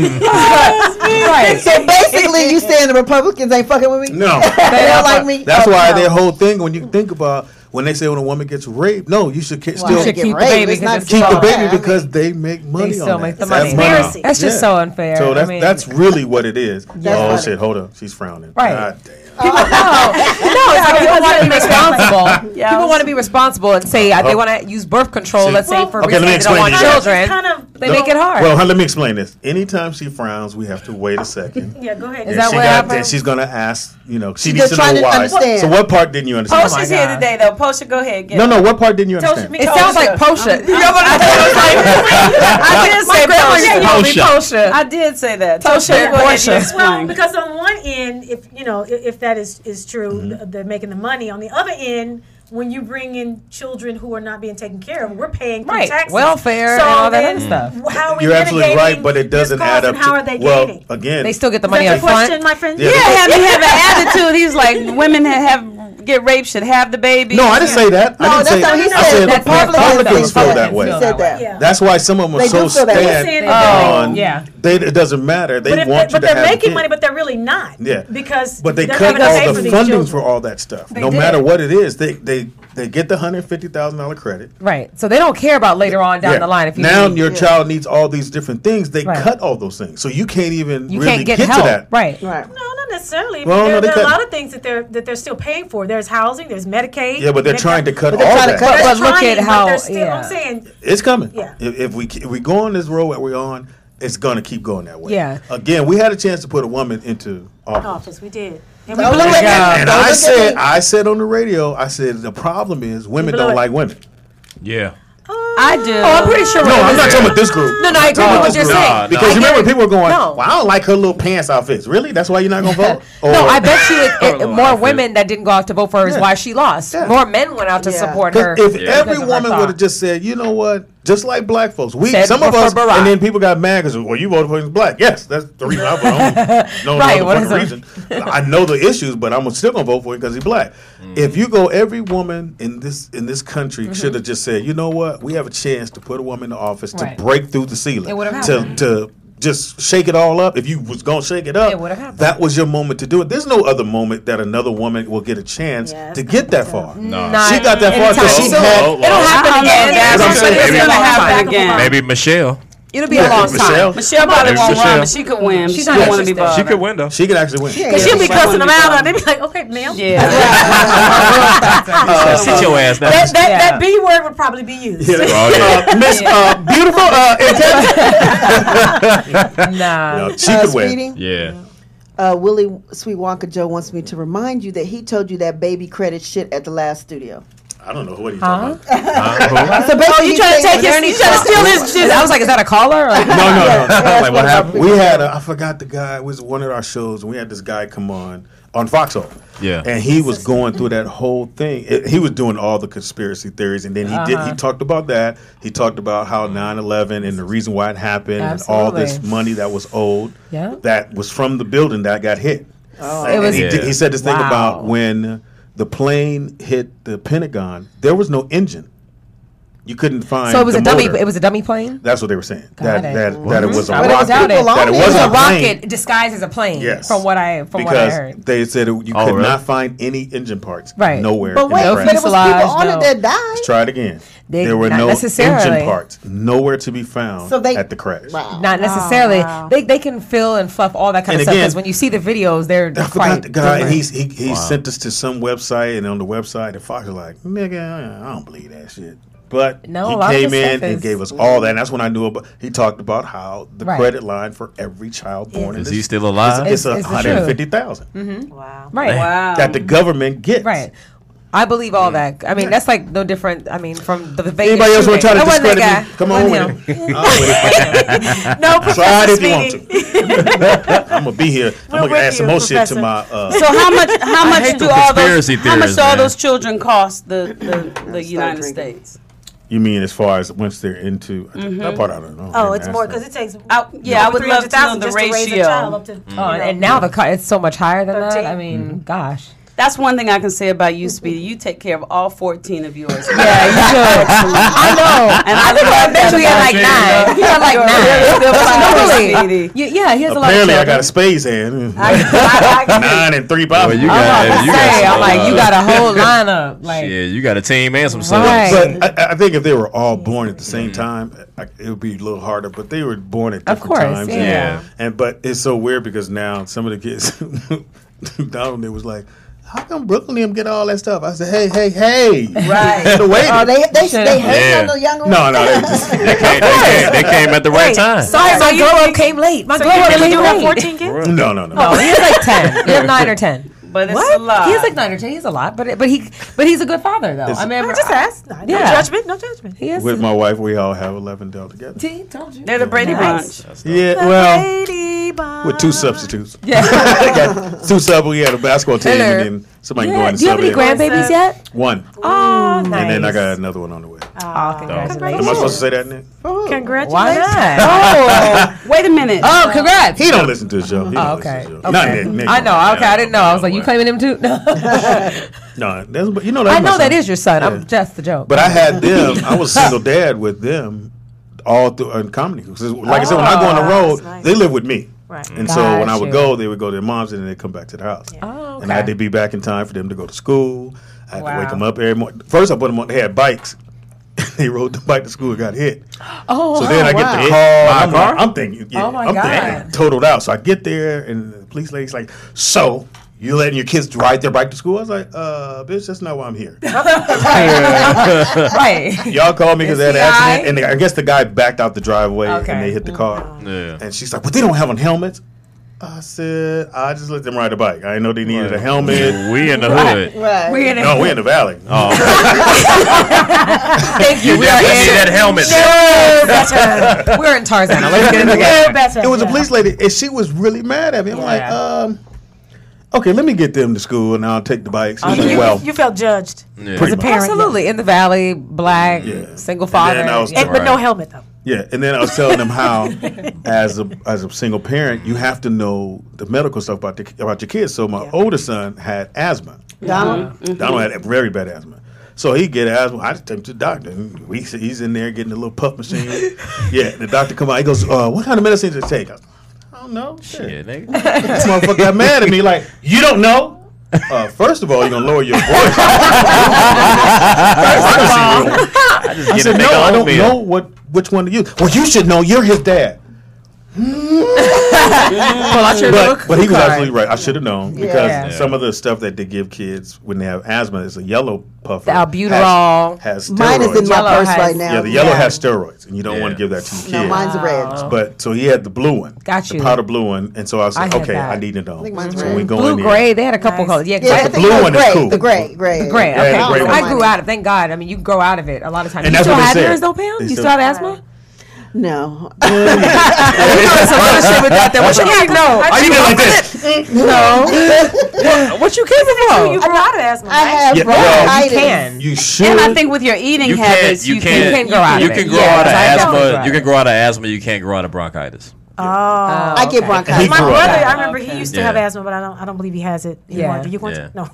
Speaker 3: Right. So basically, you saying the Republicans ain't fucking with me?
Speaker 13: No.
Speaker 3: They don't like me?
Speaker 13: That's why their whole thing, when you think about, when they say when a woman gets raped, no, you should still
Speaker 12: keep the baby
Speaker 13: because they make money
Speaker 12: still
Speaker 13: on
Speaker 12: make
Speaker 13: that.
Speaker 12: the money. That's just so unfair.
Speaker 13: So that's really what it is. Oh shit, hold up, she's frowning.
Speaker 12: Right.
Speaker 13: God damn.
Speaker 12: People, no, it's like people want to be responsible. People want to be responsible and say they want to use birth control. Let's say for reasons they don't want children. They make it hard.
Speaker 13: Well, let me explain this. Anytime she frowns, we have to wait a second.
Speaker 14: Yeah, go ahead.
Speaker 12: Is that what happened?
Speaker 13: And she's gonna ask. She
Speaker 3: She's
Speaker 13: needs to
Speaker 3: trying
Speaker 13: know
Speaker 3: to
Speaker 13: why.
Speaker 3: understand.
Speaker 13: So what part didn't you understand?
Speaker 2: Posha's here today, though. Posha, go ahead.
Speaker 13: No, what part didn't you understand?
Speaker 12: It sounds like Porscha. You know what I
Speaker 2: I did say
Speaker 12: Porscha.
Speaker 2: I did say that.
Speaker 12: Tosha and Porscha.
Speaker 14: Well, because on one end, if that is true, they're making the money. On the other end, when you bring in children who are not being taken care of, we're paying for
Speaker 12: Right.
Speaker 14: taxes,
Speaker 12: Welfare and all that other stuff.
Speaker 14: How are we
Speaker 13: You're absolutely
Speaker 14: mitigating
Speaker 13: right, but it doesn't
Speaker 14: this cost
Speaker 13: add up.
Speaker 14: and how are they gaining?
Speaker 13: Again,
Speaker 12: They still get the money
Speaker 14: That's
Speaker 12: up
Speaker 14: a
Speaker 12: front.
Speaker 14: question, my friend.
Speaker 13: Yeah,
Speaker 5: Yeah, he have an attitude. He's like, women get raped should have the baby.
Speaker 13: No, I didn't say that.
Speaker 3: No,
Speaker 13: I didn't
Speaker 3: that's
Speaker 13: say
Speaker 3: not what he
Speaker 13: I
Speaker 3: said.
Speaker 13: said
Speaker 3: That's
Speaker 13: Republicans feel that way.
Speaker 3: He said that.
Speaker 14: Yeah.
Speaker 13: That's why some of them are
Speaker 3: They
Speaker 13: so
Speaker 3: do feel that way.
Speaker 13: stand
Speaker 14: Oh,
Speaker 13: on.
Speaker 14: yeah.
Speaker 13: It doesn't matter. They
Speaker 14: But,
Speaker 13: want you
Speaker 14: but
Speaker 13: to
Speaker 14: they're
Speaker 13: have a
Speaker 14: making
Speaker 13: kid.
Speaker 14: money, but they're really not.
Speaker 13: Yeah,
Speaker 14: because
Speaker 13: but they
Speaker 14: they're
Speaker 13: cut
Speaker 14: having to pay
Speaker 13: all
Speaker 14: for
Speaker 13: the
Speaker 14: these
Speaker 13: funding
Speaker 14: children.
Speaker 13: for all that stuff.
Speaker 12: They
Speaker 13: No
Speaker 12: did.
Speaker 13: matter what it is, they get the $150,000 credit.
Speaker 12: Right. So they don't care about later on down
Speaker 13: Yeah.
Speaker 12: the line if you
Speaker 13: now
Speaker 12: need-
Speaker 13: your child needs all these different things. They
Speaker 12: Right.
Speaker 13: cut all those things, so you can't even
Speaker 12: You
Speaker 13: really
Speaker 12: can't get
Speaker 13: to
Speaker 12: help.
Speaker 13: that.
Speaker 12: Right.
Speaker 3: Right.
Speaker 14: No, not necessarily.
Speaker 13: Well, no,
Speaker 14: there
Speaker 13: they
Speaker 14: are a
Speaker 13: cut-
Speaker 14: lot of things that they're still paying for. There's housing, there's Medicaid.
Speaker 13: Yeah, but they're trying to cut
Speaker 3: But they're
Speaker 13: all
Speaker 3: trying to
Speaker 13: that.
Speaker 3: cut-
Speaker 12: But look
Speaker 14: trying,
Speaker 12: at how.
Speaker 14: they're still,
Speaker 12: Yeah.
Speaker 14: I'm saying,
Speaker 13: It's coming.
Speaker 14: Yeah.
Speaker 13: If we go on this road that we're on, it's going to keep going that way.
Speaker 12: Yeah.
Speaker 13: Again, we had a chance to put a woman into office.
Speaker 14: office, we did. And we
Speaker 3: Don't
Speaker 14: blew
Speaker 3: look
Speaker 14: it.
Speaker 3: at me.
Speaker 13: And
Speaker 3: Don't
Speaker 13: I
Speaker 3: look at me.
Speaker 13: said on the radio, I said the problem is women
Speaker 14: blew
Speaker 13: don't
Speaker 14: it.
Speaker 13: like women.
Speaker 4: Yeah.
Speaker 5: I do.
Speaker 12: Oh, I'm pretty sure.
Speaker 13: No, I'm not talking about this group.
Speaker 12: No, I agree with what you're saying.
Speaker 4: Nah,
Speaker 13: Because
Speaker 12: I
Speaker 13: you remember
Speaker 12: get it.
Speaker 13: people were going,
Speaker 12: No.
Speaker 13: well, I don't like her little pants outfits. Really? That's why you're not going to vote? Or,
Speaker 12: No, I bet you
Speaker 4: Or
Speaker 12: more
Speaker 4: outfit.
Speaker 12: women that didn't go out to vote for her is
Speaker 13: Yeah.
Speaker 12: why she lost.
Speaker 13: Yeah.
Speaker 12: More men went out to
Speaker 3: Yeah.
Speaker 12: support
Speaker 13: 'Cause
Speaker 12: her.
Speaker 13: if
Speaker 4: Yeah.
Speaker 13: every
Speaker 12: because of her
Speaker 13: woman
Speaker 12: thought.
Speaker 13: would have just said, you know what, just like black folks,
Speaker 12: Said
Speaker 13: some of
Speaker 12: for
Speaker 13: us,
Speaker 12: Barack.
Speaker 13: and then people got mad because, well, you voted for his black. Yes, that's the reason I voted. No
Speaker 12: Right,
Speaker 13: other
Speaker 12: what
Speaker 13: fucking
Speaker 12: is
Speaker 13: reason. I know the issues, but I'm still gonna vote for him because he's black. If you go, every woman in this country should have just said, you know what, we have a chance to put a woman in the office
Speaker 12: Right.
Speaker 13: to break through the ceiling,
Speaker 12: It would have
Speaker 13: to
Speaker 12: happened.
Speaker 13: to just shake it all up. If you was gonna shake it up,
Speaker 12: It would have happened.
Speaker 13: that was your moment to do it. There's no other moment that another woman will get a chance
Speaker 14: Yeah,
Speaker 13: to get that far.
Speaker 12: Not
Speaker 13: She got that far because she
Speaker 12: anytime
Speaker 13: had.
Speaker 12: soon. It'll happen
Speaker 5: I'm
Speaker 12: again.
Speaker 5: saying
Speaker 13: That's what I'm saying.
Speaker 5: It's gonna happen
Speaker 12: Maybe-
Speaker 5: again.
Speaker 4: Maybe Michelle.
Speaker 12: It'll be a long time.
Speaker 13: Michelle?
Speaker 5: Michelle probably
Speaker 4: Maybe
Speaker 5: won't
Speaker 4: Michelle.
Speaker 5: run, but she could win.
Speaker 12: She's
Speaker 5: She
Speaker 12: not
Speaker 5: don't want to be
Speaker 12: interested.
Speaker 4: She
Speaker 5: bothered.
Speaker 4: could win though.
Speaker 13: She could actually win.
Speaker 14: Because she'll be
Speaker 5: Yeah.
Speaker 14: cussing them out, and they be like, okay, ma'am.
Speaker 5: Yeah.
Speaker 4: Sit your ass down.
Speaker 14: That B word would probably be used.
Speaker 13: Yeah.
Speaker 4: Oh, yeah.
Speaker 13: Miss Beautiful Intelligent.
Speaker 12: Nah.
Speaker 13: No, she could win.
Speaker 3: Speedy,
Speaker 4: Yeah.
Speaker 3: Willie Sweetwalker Joe wants me to remind you that he told you that baby credit shit at the last studio.
Speaker 13: I don't know what he's talking about.
Speaker 3: So basically,
Speaker 14: You trying to take his? You trying to steal his shit?
Speaker 12: I was like, is that a caller? Or?
Speaker 13: No. Like what happened? We had I forgot the guy. It was one of our shows, and we had this guy come on Foxhole.
Speaker 4: Yeah.
Speaker 13: And he was going through that whole thing. He was doing all the conspiracy theories, and then he talked about that. He talked about how 9/11 and the reason why it happened, and all this
Speaker 12: Absolutely.
Speaker 13: money that was owed,
Speaker 12: Yeah.
Speaker 13: that was from the building that got hit.
Speaker 3: Oh.
Speaker 13: And
Speaker 12: It was-
Speaker 13: he said this thing
Speaker 12: Wow.
Speaker 13: about when the plane hit the Pentagon, there was no engine. You couldn't find.
Speaker 12: So it was
Speaker 13: the
Speaker 12: a dummy.
Speaker 13: motor.
Speaker 12: It was a dummy plane.
Speaker 13: That's what they were saying.
Speaker 12: Got
Speaker 13: That
Speaker 12: it.
Speaker 13: that it was a
Speaker 12: I would
Speaker 13: rocket.
Speaker 12: doubt it.
Speaker 13: That it
Speaker 12: was
Speaker 13: wasn't
Speaker 12: a
Speaker 13: plane.
Speaker 12: rocket disguised as a plane.
Speaker 13: Yes.
Speaker 12: From what I
Speaker 13: Because
Speaker 12: heard.
Speaker 13: they said you
Speaker 4: Oh,
Speaker 13: could
Speaker 4: really?
Speaker 13: not find any engine parts.
Speaker 12: Right.
Speaker 13: Nowhere.
Speaker 3: But
Speaker 13: in
Speaker 3: wait,
Speaker 13: the
Speaker 3: but
Speaker 13: crash.
Speaker 3: it was people
Speaker 12: Fuselage,
Speaker 3: on
Speaker 12: no.
Speaker 3: it that died.
Speaker 13: Let's try it again.
Speaker 12: They-
Speaker 13: There were
Speaker 12: not
Speaker 13: no
Speaker 12: necessarily.
Speaker 13: engine parts. Nowhere to be found
Speaker 3: So they-
Speaker 13: at the crash.
Speaker 3: Wow.
Speaker 12: Not necessarily.
Speaker 14: wow.
Speaker 12: They can fill and fluff all that kind
Speaker 13: And
Speaker 12: of stuff.
Speaker 13: again-
Speaker 12: Because when you see the videos, they're
Speaker 13: I forgot
Speaker 12: quite
Speaker 13: the guy, and
Speaker 12: different.
Speaker 13: he sent us to some website, and on the website, the Fox was like, "Nigga, I don't believe that shit." But
Speaker 12: No, a
Speaker 13: he
Speaker 12: lot of
Speaker 13: came
Speaker 12: the
Speaker 13: in
Speaker 12: stuff
Speaker 13: and
Speaker 12: is-
Speaker 13: gave us all that, and that's when I knew about. He talked about how the
Speaker 12: Right.
Speaker 13: credit line for every child born in
Speaker 4: Is
Speaker 13: this
Speaker 4: he still alive?
Speaker 13: It's
Speaker 12: It's the truth.
Speaker 13: 150,000
Speaker 14: Wow.
Speaker 12: Right.
Speaker 5: Wow.
Speaker 13: that the government gets.
Speaker 12: Right. I believe all that. I mean, that's like no different. I mean, from the Vegas
Speaker 13: Anybody else want to try to
Speaker 12: shooting. It wasn't
Speaker 13: discredit
Speaker 12: that
Speaker 13: me?
Speaker 12: guy.
Speaker 13: Come
Speaker 12: It
Speaker 13: on
Speaker 12: wasn't
Speaker 13: with
Speaker 12: him.
Speaker 13: it. I'm with it.
Speaker 14: No,
Speaker 13: Try it
Speaker 14: Professor
Speaker 13: if you want
Speaker 14: Speedy.
Speaker 13: to. I'm gonna be here. I'm gonna
Speaker 14: with
Speaker 13: add some
Speaker 14: you,
Speaker 13: more shit to
Speaker 14: Professor.
Speaker 13: my.
Speaker 5: So how much
Speaker 4: hate
Speaker 5: do
Speaker 4: the
Speaker 5: all
Speaker 4: conspiracy
Speaker 5: those how much
Speaker 4: theories,
Speaker 5: do all
Speaker 4: man.
Speaker 5: those children cost the United States?
Speaker 13: You mean as far as once they're into that part? I don't know.
Speaker 14: Oh,
Speaker 13: I
Speaker 14: it's
Speaker 13: didn't
Speaker 14: more
Speaker 13: ask
Speaker 14: because it takes.
Speaker 5: Yeah, I would love to know the
Speaker 14: just to raise a
Speaker 5: ratio.
Speaker 14: child up to,
Speaker 12: And now it's so much higher than that.
Speaker 14: 13.
Speaker 12: I mean, gosh.
Speaker 5: That's one thing I can say about you, Speedy. You take care of all 14 of yours.
Speaker 12: Yeah, you should. I know.
Speaker 5: And
Speaker 12: I think I bet you had like 9. He had like 9. Really? Yeah, he has a lot of
Speaker 13: Apparently, I
Speaker 12: children.
Speaker 13: got a space hand.
Speaker 12: I
Speaker 13: 9 and 3 pounds.
Speaker 4: Well, you
Speaker 12: I'm
Speaker 4: got-
Speaker 12: about to
Speaker 4: you got
Speaker 12: say, I'm
Speaker 4: some,
Speaker 12: like, you got a whole lineup. Like,
Speaker 4: Yeah, you got a team and some
Speaker 12: Right.
Speaker 4: subs.
Speaker 13: But I think if they were all born at the same time, it would be a little harder. But they were born at different
Speaker 12: course,
Speaker 13: times.
Speaker 12: yeah.
Speaker 13: But it's so weird because now some of the kids down there was like, "How come Brooklyn them get all that stuff?" I said, "Hey,
Speaker 3: Right.
Speaker 13: the way
Speaker 3: Oh, they hate
Speaker 4: Yeah.
Speaker 3: on the young ones.
Speaker 13: no, they just
Speaker 4: They came at the right time.
Speaker 12: sorry, my glow up came late. My glow up
Speaker 14: you
Speaker 12: came
Speaker 14: do have
Speaker 12: late.
Speaker 14: 14 kids?
Speaker 13: no.
Speaker 12: No, he has like 10. He has 9 or 10.
Speaker 5: But it's
Speaker 12: What?
Speaker 5: a lot.
Speaker 12: He is like 9 or 10. He's a lot, but he's a good father though. I mean,
Speaker 14: just ask. No judgment. No judgment.
Speaker 12: He is.
Speaker 13: With my wife, we all have 11 together.
Speaker 12: See, told you.
Speaker 5: They're the Brady
Speaker 12: Nice.
Speaker 5: Bunch.
Speaker 13: Yeah, well, with 2 substitutes.
Speaker 12: Yeah.
Speaker 13: Got 2 sub. We had a basketball team,
Speaker 12: Hello.
Speaker 13: and then somebody can go
Speaker 12: Yeah.
Speaker 13: in and
Speaker 12: Do you have
Speaker 13: sub
Speaker 12: any
Speaker 13: in.
Speaker 12: grandbabies yet?
Speaker 13: 1.
Speaker 12: Oh, nice.
Speaker 13: And then I got another one on the way.
Speaker 12: Oh, congratulations.
Speaker 13: Am I supposed to say that, Nick?
Speaker 14: Congratulations.
Speaker 12: Why not?
Speaker 5: Oh, wait a minute.
Speaker 12: Oh, congrats.
Speaker 13: He don't listen to the show. He don't
Speaker 12: okay.
Speaker 13: listen to the show. Not
Speaker 12: Okay.
Speaker 13: Nick.
Speaker 12: I know. Okay, I didn't know. I was like, you claiming him too? No.
Speaker 13: No, that's, you know that's
Speaker 12: I
Speaker 13: my
Speaker 12: know that
Speaker 13: son.
Speaker 12: is your son.
Speaker 13: Yeah.
Speaker 12: I'm just the joke.
Speaker 13: But I had them. I was a single dad with them all through in comedy. 'Cause like I said, when I go on the road, they live with me.
Speaker 14: Right.
Speaker 13: And so when I would go, they would go to their moms and then they'd come back to the house.
Speaker 12: Oh, okay.
Speaker 13: And I had to be back in time for them to go to school. I had to wake
Speaker 12: Wow.
Speaker 13: them up every morning. First, I put them on. They had bikes. They rode the bike to school and got hit.
Speaker 12: Oh,
Speaker 13: so then I get
Speaker 12: wow.
Speaker 13: the call. I'm thinking,
Speaker 12: Oh, my
Speaker 13: I'm
Speaker 12: God.
Speaker 13: thinking totaled out. So I get there and the police lady's like, "So you letting your kids ride their bike to school?" I was like, bitch, that's not why I'm here.
Speaker 12: Right.
Speaker 13: Y'all called me because they had an
Speaker 12: SCI?
Speaker 13: accident, and I guess the guy backed out the driveway
Speaker 12: Okay.
Speaker 13: and they hit the car.
Speaker 4: Yeah.
Speaker 13: And she's like, "But they don't have on helmets." I said, "I just let them ride a bike. I didn't know they needed a helmet."
Speaker 4: We in the hood.
Speaker 3: Right.
Speaker 12: We're in a-
Speaker 13: No, we in the valley.
Speaker 4: Oh,
Speaker 12: Thank you.
Speaker 4: you
Speaker 12: We are
Speaker 4: definitely need
Speaker 12: in.
Speaker 4: that helmet.
Speaker 12: We're in Tarzana. Let's get it together.
Speaker 13: It was a police lady, and she was really mad at me. I'm like, okay, let me get them to school, and I'll take the bikes. She's like, well,
Speaker 14: You felt judged.
Speaker 4: Yeah.
Speaker 14: As a parent.
Speaker 12: Absolutely. In the valley, black,
Speaker 13: Yeah.
Speaker 12: single
Speaker 13: And
Speaker 12: father.
Speaker 13: then I was-
Speaker 14: But no helmet though.
Speaker 13: yeah. And then I was telling them how, as a single parent, you have to know the medical stuff about your kids. So my older son had asthma.
Speaker 3: Donald?
Speaker 13: Donald had very bad asthma. So he get asthma. I just take him to the doctor. And he's in there getting a little puff machine. Yeah, the doctor come out. He goes, "What kind of medicine does it take?" I don't know.
Speaker 4: Shit, nigga.
Speaker 13: This motherfucker got mad at me like, "You don't know?" First of all, you're gonna lower your voice.
Speaker 4: I just
Speaker 13: I
Speaker 4: get
Speaker 13: said,
Speaker 4: a
Speaker 13: "No,
Speaker 4: nigga
Speaker 13: I don't
Speaker 4: oatmeal.
Speaker 13: know which one to use." Well, you should know. You're his dad.
Speaker 12: Pull out your book.
Speaker 13: But he was absolutely right. I should have known because
Speaker 12: Yeah.
Speaker 13: some of the stuff that they give kids when they have asthma is a yellow puffer.
Speaker 12: The albuterol.
Speaker 13: has steroids.
Speaker 3: Mine is in my
Speaker 12: Yellow
Speaker 3: purse
Speaker 12: has-
Speaker 3: right now.
Speaker 13: Yeah, the yellow has steroids, and you don't want to give that to your
Speaker 3: No,
Speaker 13: kid.
Speaker 3: mine's a red.
Speaker 13: But so he had the blue one,
Speaker 12: Got
Speaker 13: the
Speaker 12: you.
Speaker 13: powder blue one, and so I was
Speaker 12: I
Speaker 13: like,
Speaker 12: had
Speaker 13: okay,
Speaker 12: that.
Speaker 13: I need to know.
Speaker 3: I think mine's
Speaker 13: so
Speaker 3: red.
Speaker 13: we go
Speaker 12: Blue,
Speaker 13: in there.
Speaker 12: gray. They had a couple colors. Yeah,
Speaker 3: Yeah, I
Speaker 13: the
Speaker 3: think
Speaker 13: blue
Speaker 3: it was
Speaker 13: one is
Speaker 3: gray.
Speaker 13: cool.
Speaker 3: The gray.
Speaker 12: Great.
Speaker 13: Yeah,
Speaker 12: Okay.
Speaker 13: the gray
Speaker 12: I
Speaker 13: one.
Speaker 12: grew out of. Thank God. I mean, you grow out of it a lot of times.
Speaker 13: And
Speaker 12: You
Speaker 13: that's
Speaker 12: still
Speaker 13: what they
Speaker 12: have
Speaker 13: said.
Speaker 12: yours though, Pam?
Speaker 13: They
Speaker 12: You
Speaker 13: said-
Speaker 12: still have asthma?
Speaker 3: No.
Speaker 12: You know, there's some other shit with that. What you keep? No.
Speaker 13: Are you like this?
Speaker 12: No. What you keeping for?
Speaker 14: You grew out of asthma.
Speaker 3: I have
Speaker 13: Yeah,
Speaker 3: bronchitis.
Speaker 12: You can.
Speaker 13: You should.
Speaker 5: And I think with your eating habits,
Speaker 4: You
Speaker 12: can
Speaker 4: can't
Speaker 12: grow out of
Speaker 4: You
Speaker 12: it.
Speaker 4: can grow
Speaker 12: Yeah,
Speaker 4: out of
Speaker 12: I definitely
Speaker 4: asthma.
Speaker 12: grow
Speaker 4: You can grow out of asthma. You can't grow out of bronchitis.
Speaker 3: I get bronchitis.
Speaker 13: He
Speaker 14: My
Speaker 13: grew up.
Speaker 14: brother, I remember he used to
Speaker 4: Yeah.
Speaker 14: have asthma, but I don't believe he has it anymore.
Speaker 12: Yeah.
Speaker 14: Do you want
Speaker 4: Yeah.
Speaker 14: to? No.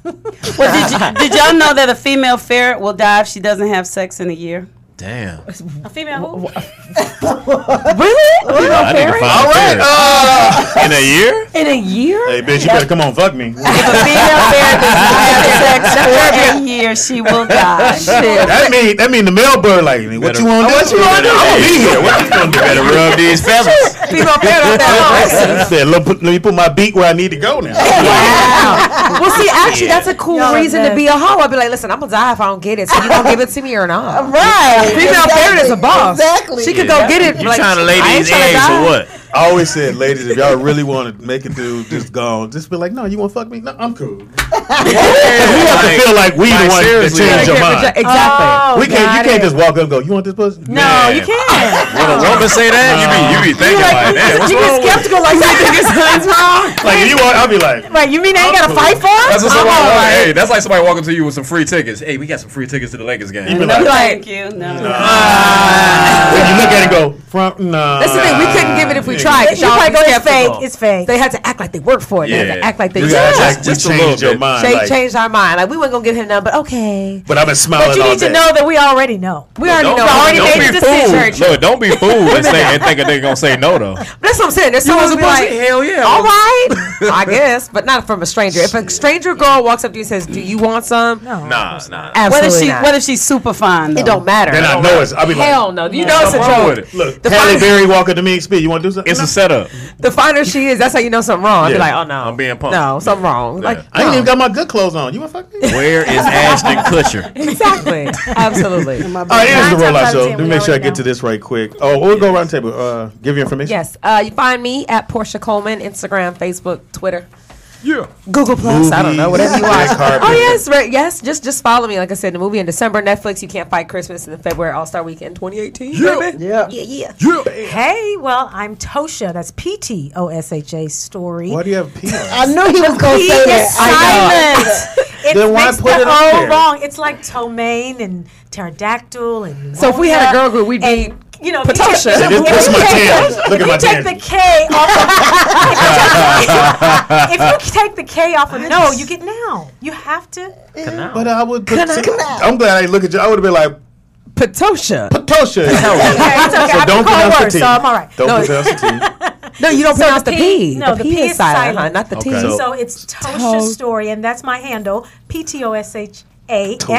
Speaker 5: Well, did y'all know that a female ferret will die if she doesn't have sex in a year?
Speaker 4: Damn.
Speaker 14: A female who?
Speaker 12: Really?
Speaker 4: I need to find
Speaker 13: All
Speaker 4: a
Speaker 13: right.
Speaker 4: ferret. In a year?
Speaker 12: In a year?
Speaker 13: Hey, bitch, you better come on, fuck me.
Speaker 5: If a female ferret does not have sex for a year, she will die.
Speaker 12: Shit.
Speaker 13: That mean the male bird like me. What
Speaker 4: Better-
Speaker 13: you want to do?
Speaker 12: What you wanna do?
Speaker 13: I'm gonna be here. What you gonna do?
Speaker 4: Better rub these feathers.
Speaker 12: Female parent out there.
Speaker 13: Said, let me put my beak where I need to go now.
Speaker 12: Wow. Well, see, actually, that's a cool
Speaker 14: Y'all
Speaker 12: reason to
Speaker 14: are
Speaker 12: be a hoe. I'd be like, listen, I'm gonna die if I don't get it. So you gonna give it to me or not?
Speaker 3: Right.
Speaker 12: Female parent is a boss.
Speaker 3: Exactly.
Speaker 12: She could go get it.
Speaker 4: You
Speaker 12: like,
Speaker 4: trying to lay
Speaker 12: I ain't
Speaker 4: these
Speaker 12: tryna
Speaker 4: eggs
Speaker 12: die.
Speaker 4: or what?
Speaker 13: I always said, ladies, if y'all really want to make it through, just go. Just be like, no, you want to fuck me? No, I'm cool. We have to feel like we the one that
Speaker 4: seriously.
Speaker 13: changed your mind.
Speaker 12: Exactly.
Speaker 13: We can't. You can't just walk up and go. You want this pussy?
Speaker 14: No, you can't.
Speaker 4: When a woman say that, you be thinking like, damn, what's
Speaker 14: You
Speaker 4: wrong
Speaker 14: get
Speaker 4: with
Speaker 14: skeptical like that. You think something's wrong.
Speaker 13: Like if you want, I'll be like,
Speaker 14: Right, you mean they ain't got to fight for it?
Speaker 4: That's what somebody hey, that's like somebody walking to you with some free tickets. Hey, we got some free tickets to the Lakers game.
Speaker 13: you be
Speaker 5: No,
Speaker 13: like,
Speaker 5: thank you. No.
Speaker 13: Then you look at it and go, front, no.
Speaker 12: That's the thing. We couldn't give it if we tried.
Speaker 14: You probably go, it's fake. It's fake.
Speaker 12: They had to act like they worked for it. They had to
Speaker 4: Yeah.
Speaker 12: act like they
Speaker 13: You
Speaker 12: did.
Speaker 13: gotta act like we
Speaker 4: Just a little
Speaker 13: changed your
Speaker 4: bit.
Speaker 13: mind. Like,
Speaker 12: Changed our mind. Like we weren't gonna give him none, but okay.
Speaker 13: but I've been smiling
Speaker 14: But you
Speaker 13: all
Speaker 14: need to
Speaker 13: day.
Speaker 14: know that we already know.
Speaker 12: We already know.
Speaker 4: Don't,
Speaker 12: We already
Speaker 4: don't
Speaker 12: made
Speaker 4: be
Speaker 12: the decision.
Speaker 4: fooled. Look, don't be fooled and think they're gonna say no though.
Speaker 12: That's what I'm saying. There's
Speaker 4: You
Speaker 12: someone
Speaker 4: was
Speaker 12: who
Speaker 4: a
Speaker 12: be like,
Speaker 4: pussy? Hell yeah.
Speaker 12: all right, I guess, but not from a stranger. If a stranger girl walks up to you and says, "Do you want some?"
Speaker 14: No.
Speaker 4: Nah.
Speaker 12: Absolutely not.
Speaker 5: What if she's super fine? Though?
Speaker 12: It don't matter.
Speaker 13: Then I know it's. I'll be like,
Speaker 12: Hell no. You know it's a
Speaker 4: What's wrong with
Speaker 12: joke.
Speaker 4: it?
Speaker 13: look,
Speaker 12: The
Speaker 13: Halle
Speaker 12: fine-
Speaker 13: Berry walk up to me, Speed, you want to do something?
Speaker 4: It's a setup.
Speaker 12: The finer she is, that's how you know something wrong. I'd be
Speaker 13: Yeah.
Speaker 12: like, oh no,
Speaker 4: I'm being punked.
Speaker 12: no, something wrong. Like,
Speaker 13: I ain't
Speaker 12: no.
Speaker 13: even got my good clothes on. You want to fuck me?
Speaker 4: Where is Ashton Kutcher?
Speaker 12: Exactly. Absolutely.
Speaker 13: All right, here's the
Speaker 14: Nine
Speaker 13: rollout
Speaker 14: times out
Speaker 13: show.
Speaker 14: of
Speaker 13: Let
Speaker 14: 10,
Speaker 13: me
Speaker 14: we
Speaker 13: make sure I
Speaker 14: already
Speaker 13: get to
Speaker 14: know.
Speaker 13: this right quick. Oh, we'll go around the table. Give your information.
Speaker 12: Yes. You find me at Porscha Coleman, Instagram, Facebook, Twitter.
Speaker 4: Yeah.
Speaker 12: Google Plus. I don't know, whatever you watch.
Speaker 13: Carpet.
Speaker 12: Oh yes, right. Yes, just follow me. Like I said, the movie in December, Netflix. You Can't Fight Christmas, and the February All-Star Weekend 2018.
Speaker 3: Yeah.
Speaker 12: Yeah.
Speaker 14: Hey, well, I'm Ptosha. That's Ptosha Story.
Speaker 13: Why do you have P?
Speaker 3: I knew he was going to say that.
Speaker 14: It
Speaker 13: Then why
Speaker 14: makes
Speaker 13: put
Speaker 14: the
Speaker 13: it on
Speaker 14: O
Speaker 13: there?
Speaker 14: wrong. It's like Ptomaine and Pterodactyl and.
Speaker 12: So if we had a girl group, we'd be
Speaker 14: you know,
Speaker 12: Ptosha.
Speaker 13: This is my tan. Look at my
Speaker 14: if you take
Speaker 13: tan.
Speaker 14: the K off if you take the K off of no, you get now. You have to.
Speaker 13: But I would put. I'm glad I didn't look at you. I would have been like
Speaker 12: Ptosha.
Speaker 13: Ptosha.
Speaker 14: It's okay.
Speaker 13: So don't pronounce the T.
Speaker 14: So I'm all right.
Speaker 13: Don't pronounce the T.
Speaker 12: No, you don't pronounce the P.
Speaker 14: No,
Speaker 12: the P is silent, huh? Not the T.
Speaker 13: Okay.
Speaker 14: So it's Ptosha Story, and that's my handle. Ptosha.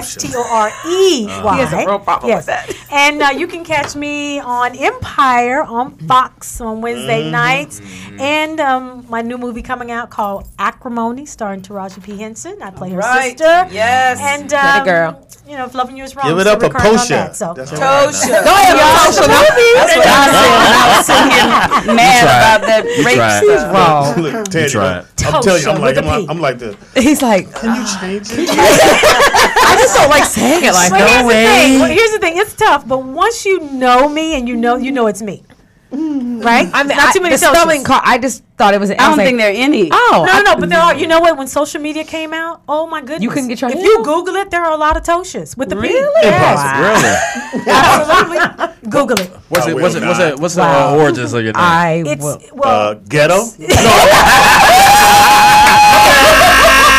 Speaker 14: Storey.
Speaker 12: He has a real problem with that.
Speaker 14: And you can catch me on Empire on Fox on Wednesday nights. And my new movie coming out called Acrimony, starring Taraji P. Henson. I play her sister.
Speaker 12: Yes.
Speaker 14: And
Speaker 12: Get a girl.
Speaker 14: You know, if loving you is wrong,
Speaker 13: Give it
Speaker 14: so
Speaker 13: up for
Speaker 14: recurring on
Speaker 13: Porscha.
Speaker 14: that, so.
Speaker 13: That's
Speaker 12: Ptosha.
Speaker 14: Go ahead,
Speaker 12: Ptosha.
Speaker 5: That's what I said when I was sitting here mad about that rape stuff.
Speaker 12: Wrong.
Speaker 13: Look, Ted,
Speaker 4: tried.
Speaker 13: I'm telling you,
Speaker 14: Ptosha with a P.
Speaker 13: I'm like the.
Speaker 12: He's like,
Speaker 13: Can you change it?
Speaker 12: I just don't like saying it like
Speaker 14: But
Speaker 12: no way.
Speaker 14: here's the thing. It's tough, but once you know me and you know it's me. Right?
Speaker 12: I mean,
Speaker 14: Not too many
Speaker 12: the spelling
Speaker 14: Ptoshas.
Speaker 12: I just thought it was.
Speaker 5: I don't think there are any.
Speaker 12: Oh,
Speaker 14: No, but there are. You know what? When social media came out, oh my goodness,
Speaker 12: You couldn't get your
Speaker 14: If
Speaker 12: handle?
Speaker 14: you Google it, there are a lot of Toshas with the P.
Speaker 12: Really?
Speaker 14: Yes.
Speaker 4: Really?
Speaker 14: Absolutely. Google it.
Speaker 4: What's the origins of your name?
Speaker 14: It's
Speaker 13: Ghetto.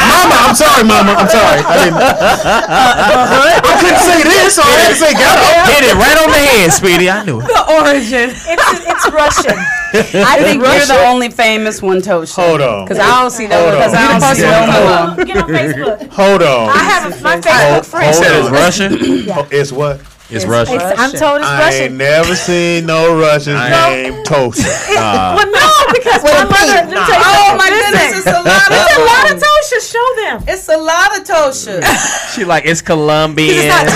Speaker 13: Mama, I'm sorry, Mama. I'm sorry. I couldn't say this, so I had to say ghetto.
Speaker 4: Hit it right on the head, Speedy. I knew it.
Speaker 12: The origin.
Speaker 14: It's Russian.
Speaker 5: I think you're the only famous one, Tosha.
Speaker 13: Hold on.
Speaker 12: Because I don't see no.
Speaker 13: Hold on.
Speaker 12: Because I don't see no more.
Speaker 14: Get on Facebook.
Speaker 13: Hold on.
Speaker 14: I have my Facebook friend.
Speaker 4: You said it's Russian?
Speaker 14: Yeah.
Speaker 13: It's what?
Speaker 4: It's Russian.
Speaker 14: I'm told it's
Speaker 13: I
Speaker 14: Russian.
Speaker 13: ain't never seen no Russians named Tosha.
Speaker 14: Well, no, because my mother. Let me tell you
Speaker 5: Oh my
Speaker 14: something.
Speaker 5: goodness, it's a lot
Speaker 14: It's a lot of
Speaker 5: of
Speaker 14: Toshas. Show them.
Speaker 5: It's a lot of Tosha.
Speaker 4: She like, it's Colombian.
Speaker 14: Yes,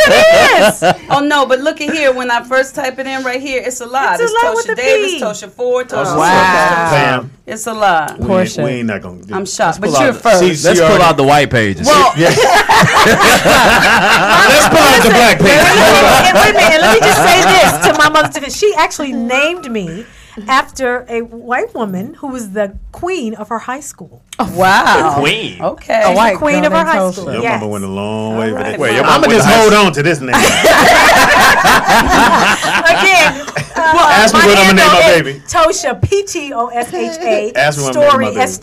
Speaker 14: it is.
Speaker 5: Oh no, but look at here. When I first type it in right here, it's a lot.
Speaker 14: It's a lot with
Speaker 5: Tosha
Speaker 14: the
Speaker 5: Davis,
Speaker 14: P.
Speaker 5: Tosha Ford, Tosha.
Speaker 12: Wow.
Speaker 13: Pam,
Speaker 5: It's a lot.
Speaker 13: we ain't not gonna.
Speaker 5: I'm shocked, but
Speaker 4: Pull
Speaker 5: you're
Speaker 4: out-
Speaker 5: first.
Speaker 4: Let's pull out the white pages.
Speaker 12: Well,
Speaker 13: Let's pull out the black page.
Speaker 14: And wait a minute, and let me just say this to my mother's defense. She actually named me after a white woman who was the queen of her high school.
Speaker 5: Wow.
Speaker 4: Queen.
Speaker 5: Okay.
Speaker 12: A white
Speaker 14: Queen
Speaker 12: girl
Speaker 14: of her
Speaker 12: named
Speaker 14: high
Speaker 12: Tosha.
Speaker 14: school.
Speaker 13: Your
Speaker 14: Yes.
Speaker 13: mama went a long way for that.
Speaker 4: Wait, your
Speaker 13: I'm
Speaker 4: mama
Speaker 13: gonna just
Speaker 4: went to
Speaker 13: hold on to this name.
Speaker 14: Again,
Speaker 13: Ask me what I'm gonna name my
Speaker 14: handle
Speaker 13: baby.
Speaker 14: is Tosha, Ptosha,
Speaker 13: Ask me what I'm gonna
Speaker 14: Story,
Speaker 13: name my baby.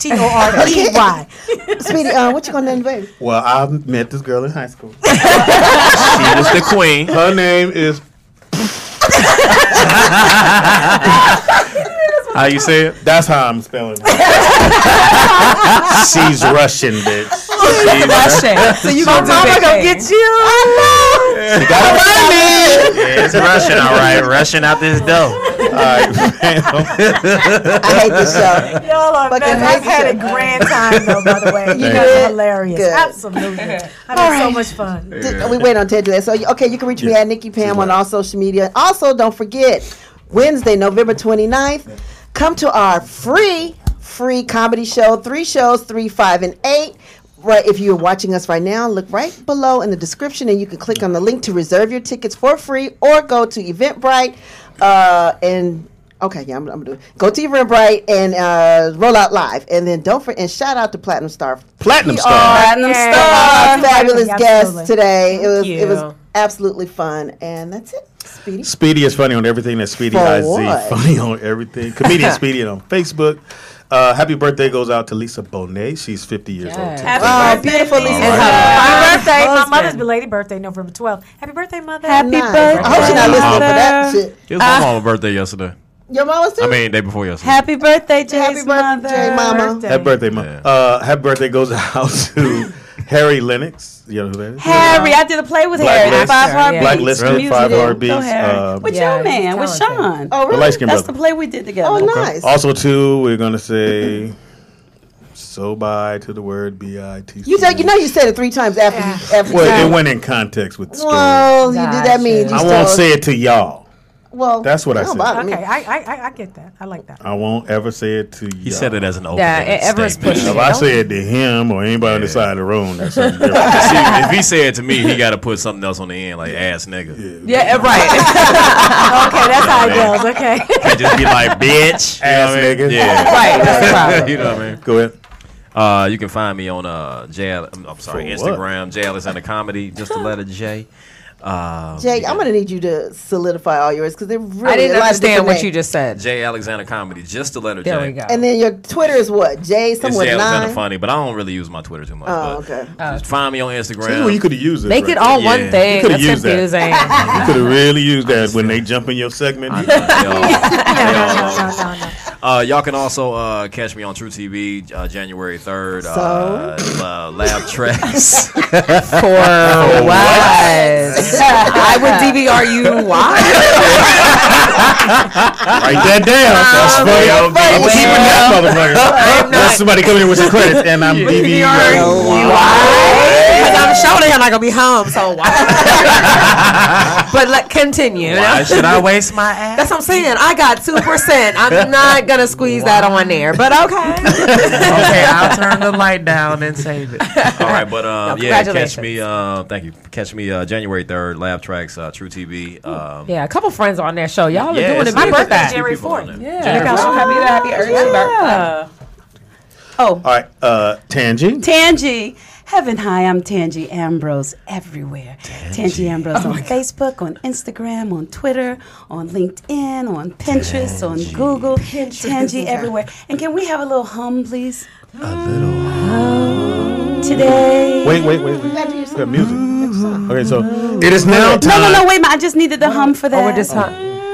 Speaker 14: Storey.
Speaker 3: Sweetie, what you gonna name the baby?
Speaker 13: Well, I met this girl in high school.
Speaker 4: She was the queen.
Speaker 13: Her name is.
Speaker 4: How you say it?
Speaker 13: That's how I'm spelling it. She's Russian, bitch.
Speaker 12: She's Russian. So you gonna
Speaker 14: Mama gonna get you. I know.
Speaker 13: She got money.
Speaker 4: Yeah, it's Russian, all right. Russian out this dough.
Speaker 13: All right,
Speaker 3: I hate this show.
Speaker 14: Y'all are
Speaker 3: Fucking
Speaker 14: best. I've
Speaker 3: hate
Speaker 14: had
Speaker 3: the
Speaker 14: a
Speaker 3: show.
Speaker 14: grand time though, by the way. You guys
Speaker 3: Good.
Speaker 14: are hilarious.
Speaker 3: Good.
Speaker 14: Absolutely. I've had so much fun.
Speaker 3: We wait on Ted to that. So, okay, you can reach me at Nikki Pam on all social media. Also, don't forget, Wednesday, November 29th, come to our free comedy show. 3 shows, 3, 5, and 8. Right, if you're watching us right now, look right below in the description, and you can click on the link to reserve your tickets for free, or go to Eventbrite and. Okay, yeah, I'm gonna do it. Go to Eventbrite and roll out live, and then and shout out to Platinum Star.
Speaker 13: Platinum Star.
Speaker 5: Platinum Star.
Speaker 3: Fabulous
Speaker 14: Absolutely.
Speaker 3: guest today. It was
Speaker 12: you.
Speaker 3: absolutely fun, and that's it. Speedy.
Speaker 13: Speedy is funny on everything. That's Speedy
Speaker 3: For
Speaker 13: IZ.
Speaker 3: what?
Speaker 13: Funny on everything. Comedian Speedy on Facebook. Happy birthday goes out to Lisa Bonet. She's 50 years old today.
Speaker 14: Happy birthday,
Speaker 3: beautiful
Speaker 14: Lisa.
Speaker 3: Lisa.
Speaker 14: Happy birthday. My
Speaker 12: husband.
Speaker 14: mother's belated birthday, November 12th. Happy birthday, mother.
Speaker 3: Nice. I hope she's not listening for that shit.
Speaker 4: It was my mama's birthday yesterday.
Speaker 3: Your mama's too?
Speaker 4: I mean, day before yesterday.
Speaker 5: Happy birthday, Jay's
Speaker 3: Happy birthday,
Speaker 5: mother.
Speaker 3: mama.
Speaker 13: Happy birthday, Mom. Happy birthday goes out to Harry Lennox. You know who that is?
Speaker 5: Harry, I did a play with Harry.
Speaker 13: Blacklist.
Speaker 5: 5 Heartbeats.
Speaker 13: Blacklisted,
Speaker 5: Music
Speaker 13: 5
Speaker 5: video.
Speaker 13: Heartbeats.
Speaker 5: Go Harry. With
Speaker 12: Yeah,
Speaker 5: your man,
Speaker 12: he's
Speaker 5: with
Speaker 12: talented.
Speaker 5: Sean.
Speaker 3: Oh,
Speaker 13: The
Speaker 3: really?
Speaker 13: light-skinned
Speaker 5: That's
Speaker 13: brother.
Speaker 5: the play we did together.
Speaker 3: Oh, nice.
Speaker 13: Also, too, we're going to say, so bye to the word B-I-T-C.
Speaker 3: You said you said it 3 times after.
Speaker 13: Well, it went in context with the story.
Speaker 3: Well, you did that mean you
Speaker 13: I won't say it to y'all.
Speaker 3: Well,
Speaker 13: that's what I said.
Speaker 14: Okay, I get that. I like that.
Speaker 13: I won't ever say it to you.
Speaker 4: He said it as an open
Speaker 13: statement. If I say it to him or anybody on the side of the room, that's something different.
Speaker 4: See, if he said it to me, he got to put something else on the end, like ass nigga.
Speaker 12: Yeah, right.
Speaker 14: Okay, that's how it goes. Okay.
Speaker 4: Can't just be like bitch,
Speaker 13: ass nigga.
Speaker 4: Yeah,
Speaker 12: right. That's the problem.
Speaker 4: You know what I mean?
Speaker 13: Go ahead.
Speaker 4: You can find me on Instagram, J Alexander Comedy, just the letter J.
Speaker 3: Jay, I'm gonna need you to solidify all yours because they're really.
Speaker 12: I didn't understand what
Speaker 3: names.
Speaker 12: you just said.
Speaker 4: J Alexander Comedy, just the letter
Speaker 12: there
Speaker 4: J.
Speaker 12: We go.
Speaker 3: And then your Twitter is what? J
Speaker 4: It's
Speaker 3: somewhere
Speaker 4: J Alexander
Speaker 3: 9.
Speaker 4: Funny, but I don't really use my Twitter too much.
Speaker 3: Oh,
Speaker 4: but
Speaker 3: okay.
Speaker 4: Just find me on Instagram.
Speaker 13: See, well, you could have used it.
Speaker 12: Make it all one thing.
Speaker 13: You could have
Speaker 12: That's
Speaker 13: used
Speaker 12: confusing.
Speaker 13: that. You could have really used that when they jump in your segment.
Speaker 4: Y'all can also catch me on True TV January 3rd. Lab Tracks.
Speaker 12: For what? I would DVR you. Why?
Speaker 13: Write that down. That's funny. I'm keeping that motherfucker. Let somebody come in with some credits, and I'm DVR you.
Speaker 12: Because I'm sure they're not gonna be home. So why? But continue.
Speaker 4: Why should I waste my ass?
Speaker 12: That's what I'm saying. I got 2%. I'm not gonna squeeze that on there. But okay.
Speaker 4: Okay, I'll turn the light down and save it. All right, but
Speaker 12: congratulations.
Speaker 4: catch me. Thank you. Catch me January 3rd. Lab Tracks, True TV.
Speaker 12: Yeah, a couple friends on their show. Y'all are doing it.
Speaker 14: My
Speaker 12: big with
Speaker 14: birthday
Speaker 12: that.
Speaker 14: January 4th.
Speaker 12: Yeah. Happy early birthday.
Speaker 2: Oh.
Speaker 13: All right, Tangi.
Speaker 2: Tangi. Heaven high, I'm Tangi Ambrose everywhere. Tangi Ambrose on Facebook, on Instagram, on Twitter, on LinkedIn, on Pinterest, on Google. Tangi everywhere. And can we have a little hum, please?
Speaker 13: A little hum.
Speaker 2: Today.
Speaker 13: Wait. We got music. Okay, so it is now time.
Speaker 2: No, wait a minute. I just needed the hum for that.
Speaker 12: Oh, we're just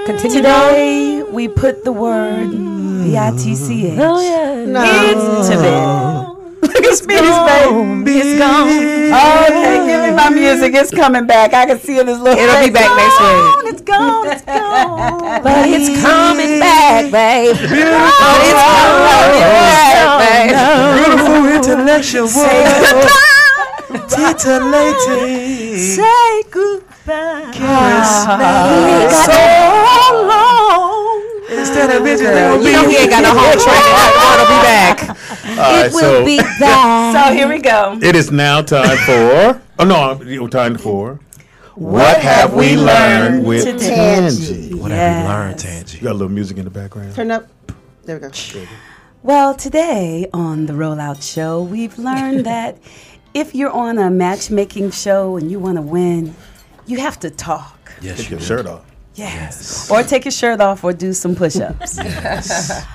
Speaker 12: continue.
Speaker 2: Today, we put the word B-I-T-C-H.
Speaker 12: Oh, yeah.
Speaker 2: No. Into bed. Look at Speedy's baby. It's gone. Okay, give me my music. It's coming back. I can see it. It'll
Speaker 12: be back next week.
Speaker 2: It's gone. It's gone.
Speaker 12: But it's coming back, babe.
Speaker 2: Beautiful.
Speaker 12: It's coming back, babe.
Speaker 4: Beautiful intellectual. Titillating.
Speaker 2: Say goodbye.
Speaker 4: So
Speaker 2: long.
Speaker 4: Instead of bitches,
Speaker 12: you know he ain't got no home training. It'll be back.
Speaker 2: It will be back. So here we go.
Speaker 13: It is now time for. Time for. What have we learned with Tangi?
Speaker 4: What have we learned, Tangi?
Speaker 13: You got a little music in the background.
Speaker 3: Turn up. There we go.
Speaker 2: Well, today on the Rollout Show, we've learned that if you're on a matchmaking show and you want to win, you have to talk.
Speaker 13: Yes, take your shirt off.
Speaker 2: Yes. Or take your shirt off or do some push-ups.
Speaker 4: Yes.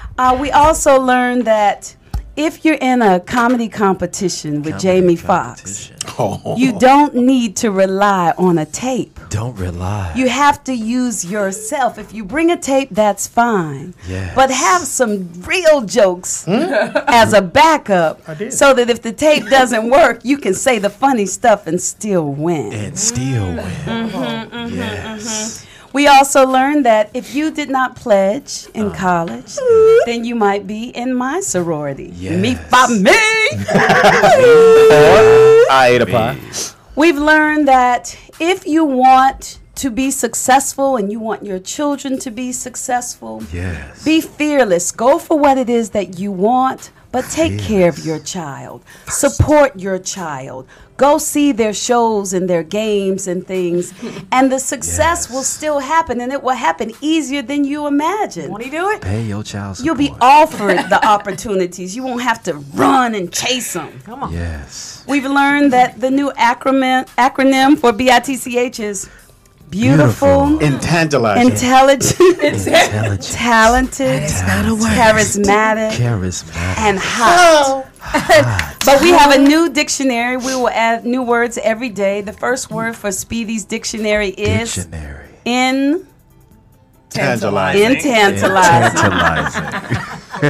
Speaker 2: We also learned that if you're in a comedy competition with Jamie Foxx, you don't need to rely on a tape.
Speaker 4: Don't rely.
Speaker 2: You have to use yourself. If you bring a tape, that's fine.
Speaker 4: Yes.
Speaker 2: But have some real jokes as a backup so that if the tape doesn't work, you can say the funny stuff and still win.
Speaker 4: Yes.
Speaker 2: We also learned that if you did not pledge in college, then you might be in my sorority.
Speaker 4: Yes.
Speaker 2: Me for me.
Speaker 13: Or I ate a pie.
Speaker 2: We've learned that if you want to be successful and you want your children to be successful,
Speaker 4: yes,
Speaker 2: be fearless. Go for what it is that you want, but take care of your child. Support your child. Go see their shows and their games and things, and the success will still happen, and it will happen easier than you imagine.
Speaker 14: Want to do it?
Speaker 4: Pay your child support.
Speaker 2: You'll be offered the opportunities. You won't have to run and chase them.
Speaker 14: Come on.
Speaker 4: Yes.
Speaker 2: We've learned that the new acronym for BITCH is beautiful,
Speaker 13: intelligent,
Speaker 2: talented, charismatic, and hot. But we have a new dictionary. We will add new words every day. The first word for Speedy's dictionary is
Speaker 13: tantalizing.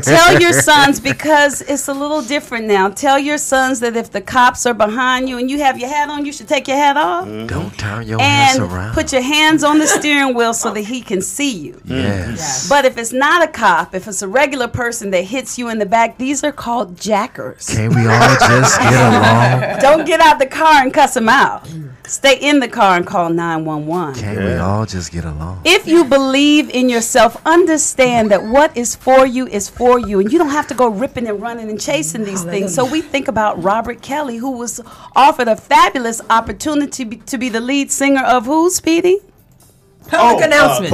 Speaker 2: Tell your sons, because it's a little different now. Tell your sons that if the cops are behind you and you have your hat on, you should take your hat off.
Speaker 4: Don't turn your ass around.
Speaker 2: And put your hands on the steering wheel so that he can see you.
Speaker 4: Yes.
Speaker 2: But if it's not a cop, if it's a regular person that hits you in the back, these are called jackers.
Speaker 4: Can we all just get along?
Speaker 2: Don't get out the car and cuss them out. Stay in the car and call 911.
Speaker 4: Can't we all just get along?
Speaker 2: If you believe in yourself, understand that what is for you is for you, and you don't have to go ripping and running and chasing these things. So we think about Robert Kelly, who was offered a fabulous opportunity to be the lead singer of who, Speedy?
Speaker 13: Public announcement.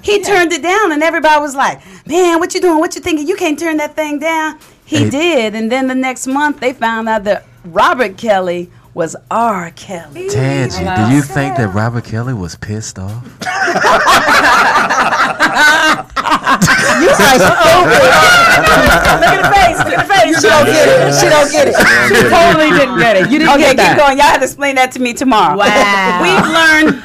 Speaker 2: He turned it down, and everybody was like, man, what you doing? What you thinking? You can't turn that thing down. He did, and then the next month they found out that Robert Kelly was R. Kelly.
Speaker 4: Tangy, do you think that Robert Kelly was pissed off?
Speaker 3: You are stupid.
Speaker 2: Look at the face. She don't get it. She totally didn't get it. You didn't get that. Keep going. Y'all have to explain that to me tomorrow.
Speaker 12: Wow.
Speaker 2: We've learned.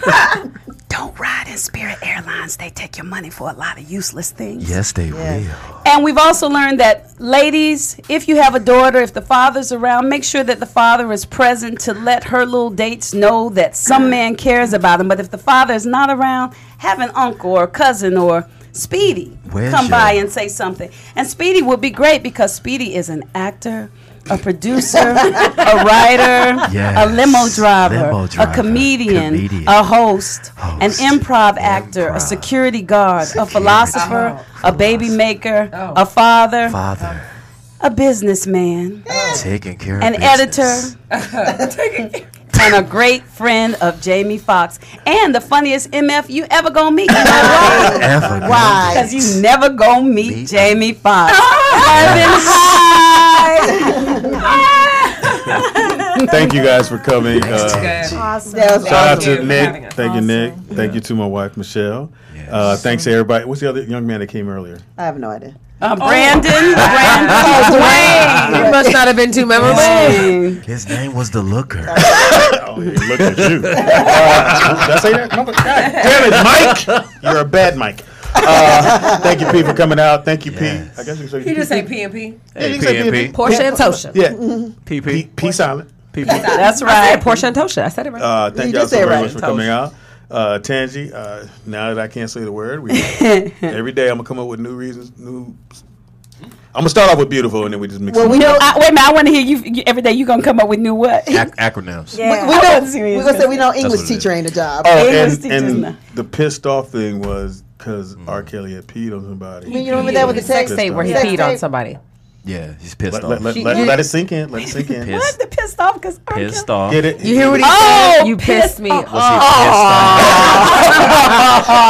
Speaker 2: Don't ride in Spirit Airlines. They take your money for a lot of useless things.
Speaker 4: Yes, they will.
Speaker 2: And we've also learned that, ladies, if you have a daughter, if the father's around, make sure that the father is present to let her little dates know that some man cares about them. But if the father is not around, have an uncle or cousin or Speedy come by and say something. And Speedy would be great because Speedy is an actor, a producer, a writer, a limo driver, a comedian, a host, an improv actor, a security guard, a philosopher, a baby maker, a father, a businessman,
Speaker 4: taking care of
Speaker 2: an editor, and a great friend of Jamie Foxx, and the funniest MF you ever gonna meet. You know why? Why? Because you never gonna meet Jamie Foxx.
Speaker 13: Thank you guys for coming.
Speaker 3: Awesome.
Speaker 13: Shout out to Nick. Thank you, Nick. Thank you to my wife, Michelle. Thanks to everybody. What's the other young man that came earlier?
Speaker 3: I have no idea.
Speaker 2: Brandon.
Speaker 12: Dwayne. You must not have been too memorable.
Speaker 4: His name was the Looker.
Speaker 13: Oh, he looked at you. Did I say that? God damn it, Mike. You're a bad Mike. Thank you, P, for coming out. Thank you, P. I guess you can say
Speaker 12: He just say P and P.
Speaker 13: Yeah, you can say P.
Speaker 12: Porscha and Ptosha.
Speaker 13: Yeah. P silent. P.
Speaker 2: That's right.
Speaker 12: Porscha and Ptosha. I said it right.
Speaker 13: Thank y'all so very much for coming out. Tangi, now that I can't say the word, every day I'm gonna come up with new reasons. I'm gonna start off with beautiful, and then we just mix.
Speaker 2: Well, wait a minute. I want to hear you every day. You gonna come up with new what?
Speaker 4: Acronyms.
Speaker 3: Yeah. We're gonna say we know English teacher ain't a job.
Speaker 13: Oh, and the pissed off thing was because R. Kelly had peed on somebody.
Speaker 3: You remember that with the sex
Speaker 12: tape where he peed on somebody?
Speaker 4: Yeah, he's pissed off.
Speaker 13: Let it sink in. Let it sink in.
Speaker 2: What? The pissed off? Because
Speaker 4: pissed off.
Speaker 13: Get it?
Speaker 12: You hear what he said? You pissed me.
Speaker 4: Was he pissed off?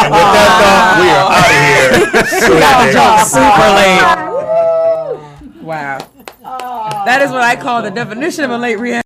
Speaker 13: And with that thought, we are out of here.
Speaker 12: Super late. Wow. That is what I call the definition of a late reaction.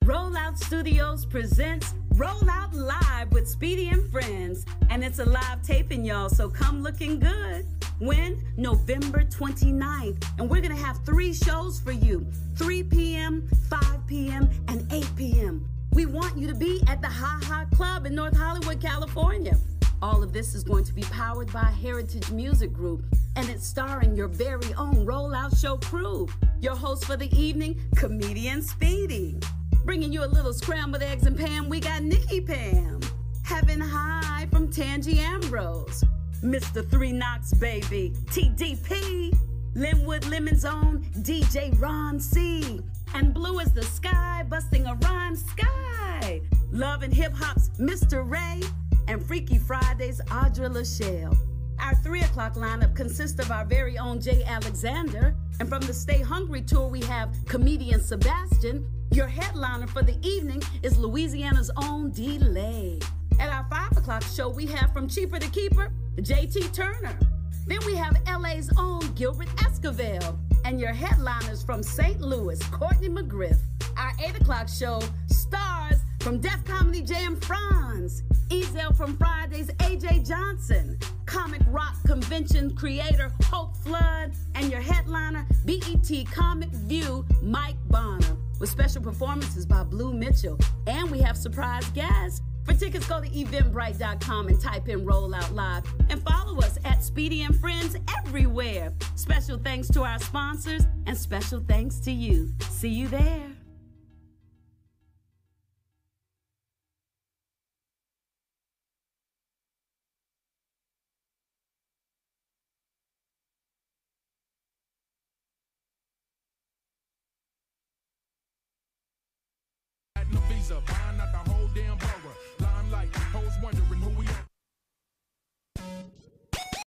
Speaker 10: Rollout Studios presents Rollout Live with Speedy and Friends. And it's a live taping, y'all, so come looking good. When? November 29th. And we're going to have 3 shows for you. 3 p.m., 5 p.m., and 8 p.m. We want you to be at the Ha Ha Club in North Hollywood, California. All of this is going to be powered by Heritage Music Group, and it's starring your very own Rollout Show crew. Your host for the evening, comedian Speedy. Bringing you a little scrambled eggs and Pam, we got Nikki Pam. Heaven High from Tangi Ambrose. Mr. Three Knox Baby, TDP. Linwood Lemon's own DJ Ron C. And Blue as the Sky, busting a rhyme Sky. Love and Hip Hop's Mr. Ray. And Freaky Fridays, Audra Lachelle. Our 3 o'clock lineup consists of our very own Jay Alexander. And from the Stay Hungry tour, we have comedian Sebastian. Your headliner for the evening is Louisiana's own D-Lay. At our 5 o'clock show, we have from Cheaper to Keeper, JT Turner. Then we have LA's own Gilbert Esquivel. And your headliners from St. Louis, Courtney McGriff. Our 8 o'clock show stars from Def Comedy Jam Franz. Ezel from Fridays, AJ Johnson. Comic Rock Convention creator Hope Flood. And your headliner, BET Comic View, Mike Bonner. With special performances by Blue Mitchell. And we have surprise guests. For tickets, go to eventbrite.com and type in Rollout Live. And follow us at Speedy and Friends everywhere. Special thanks to our sponsors and special thanks to you. See you there.
Speaker 6: It's a bond,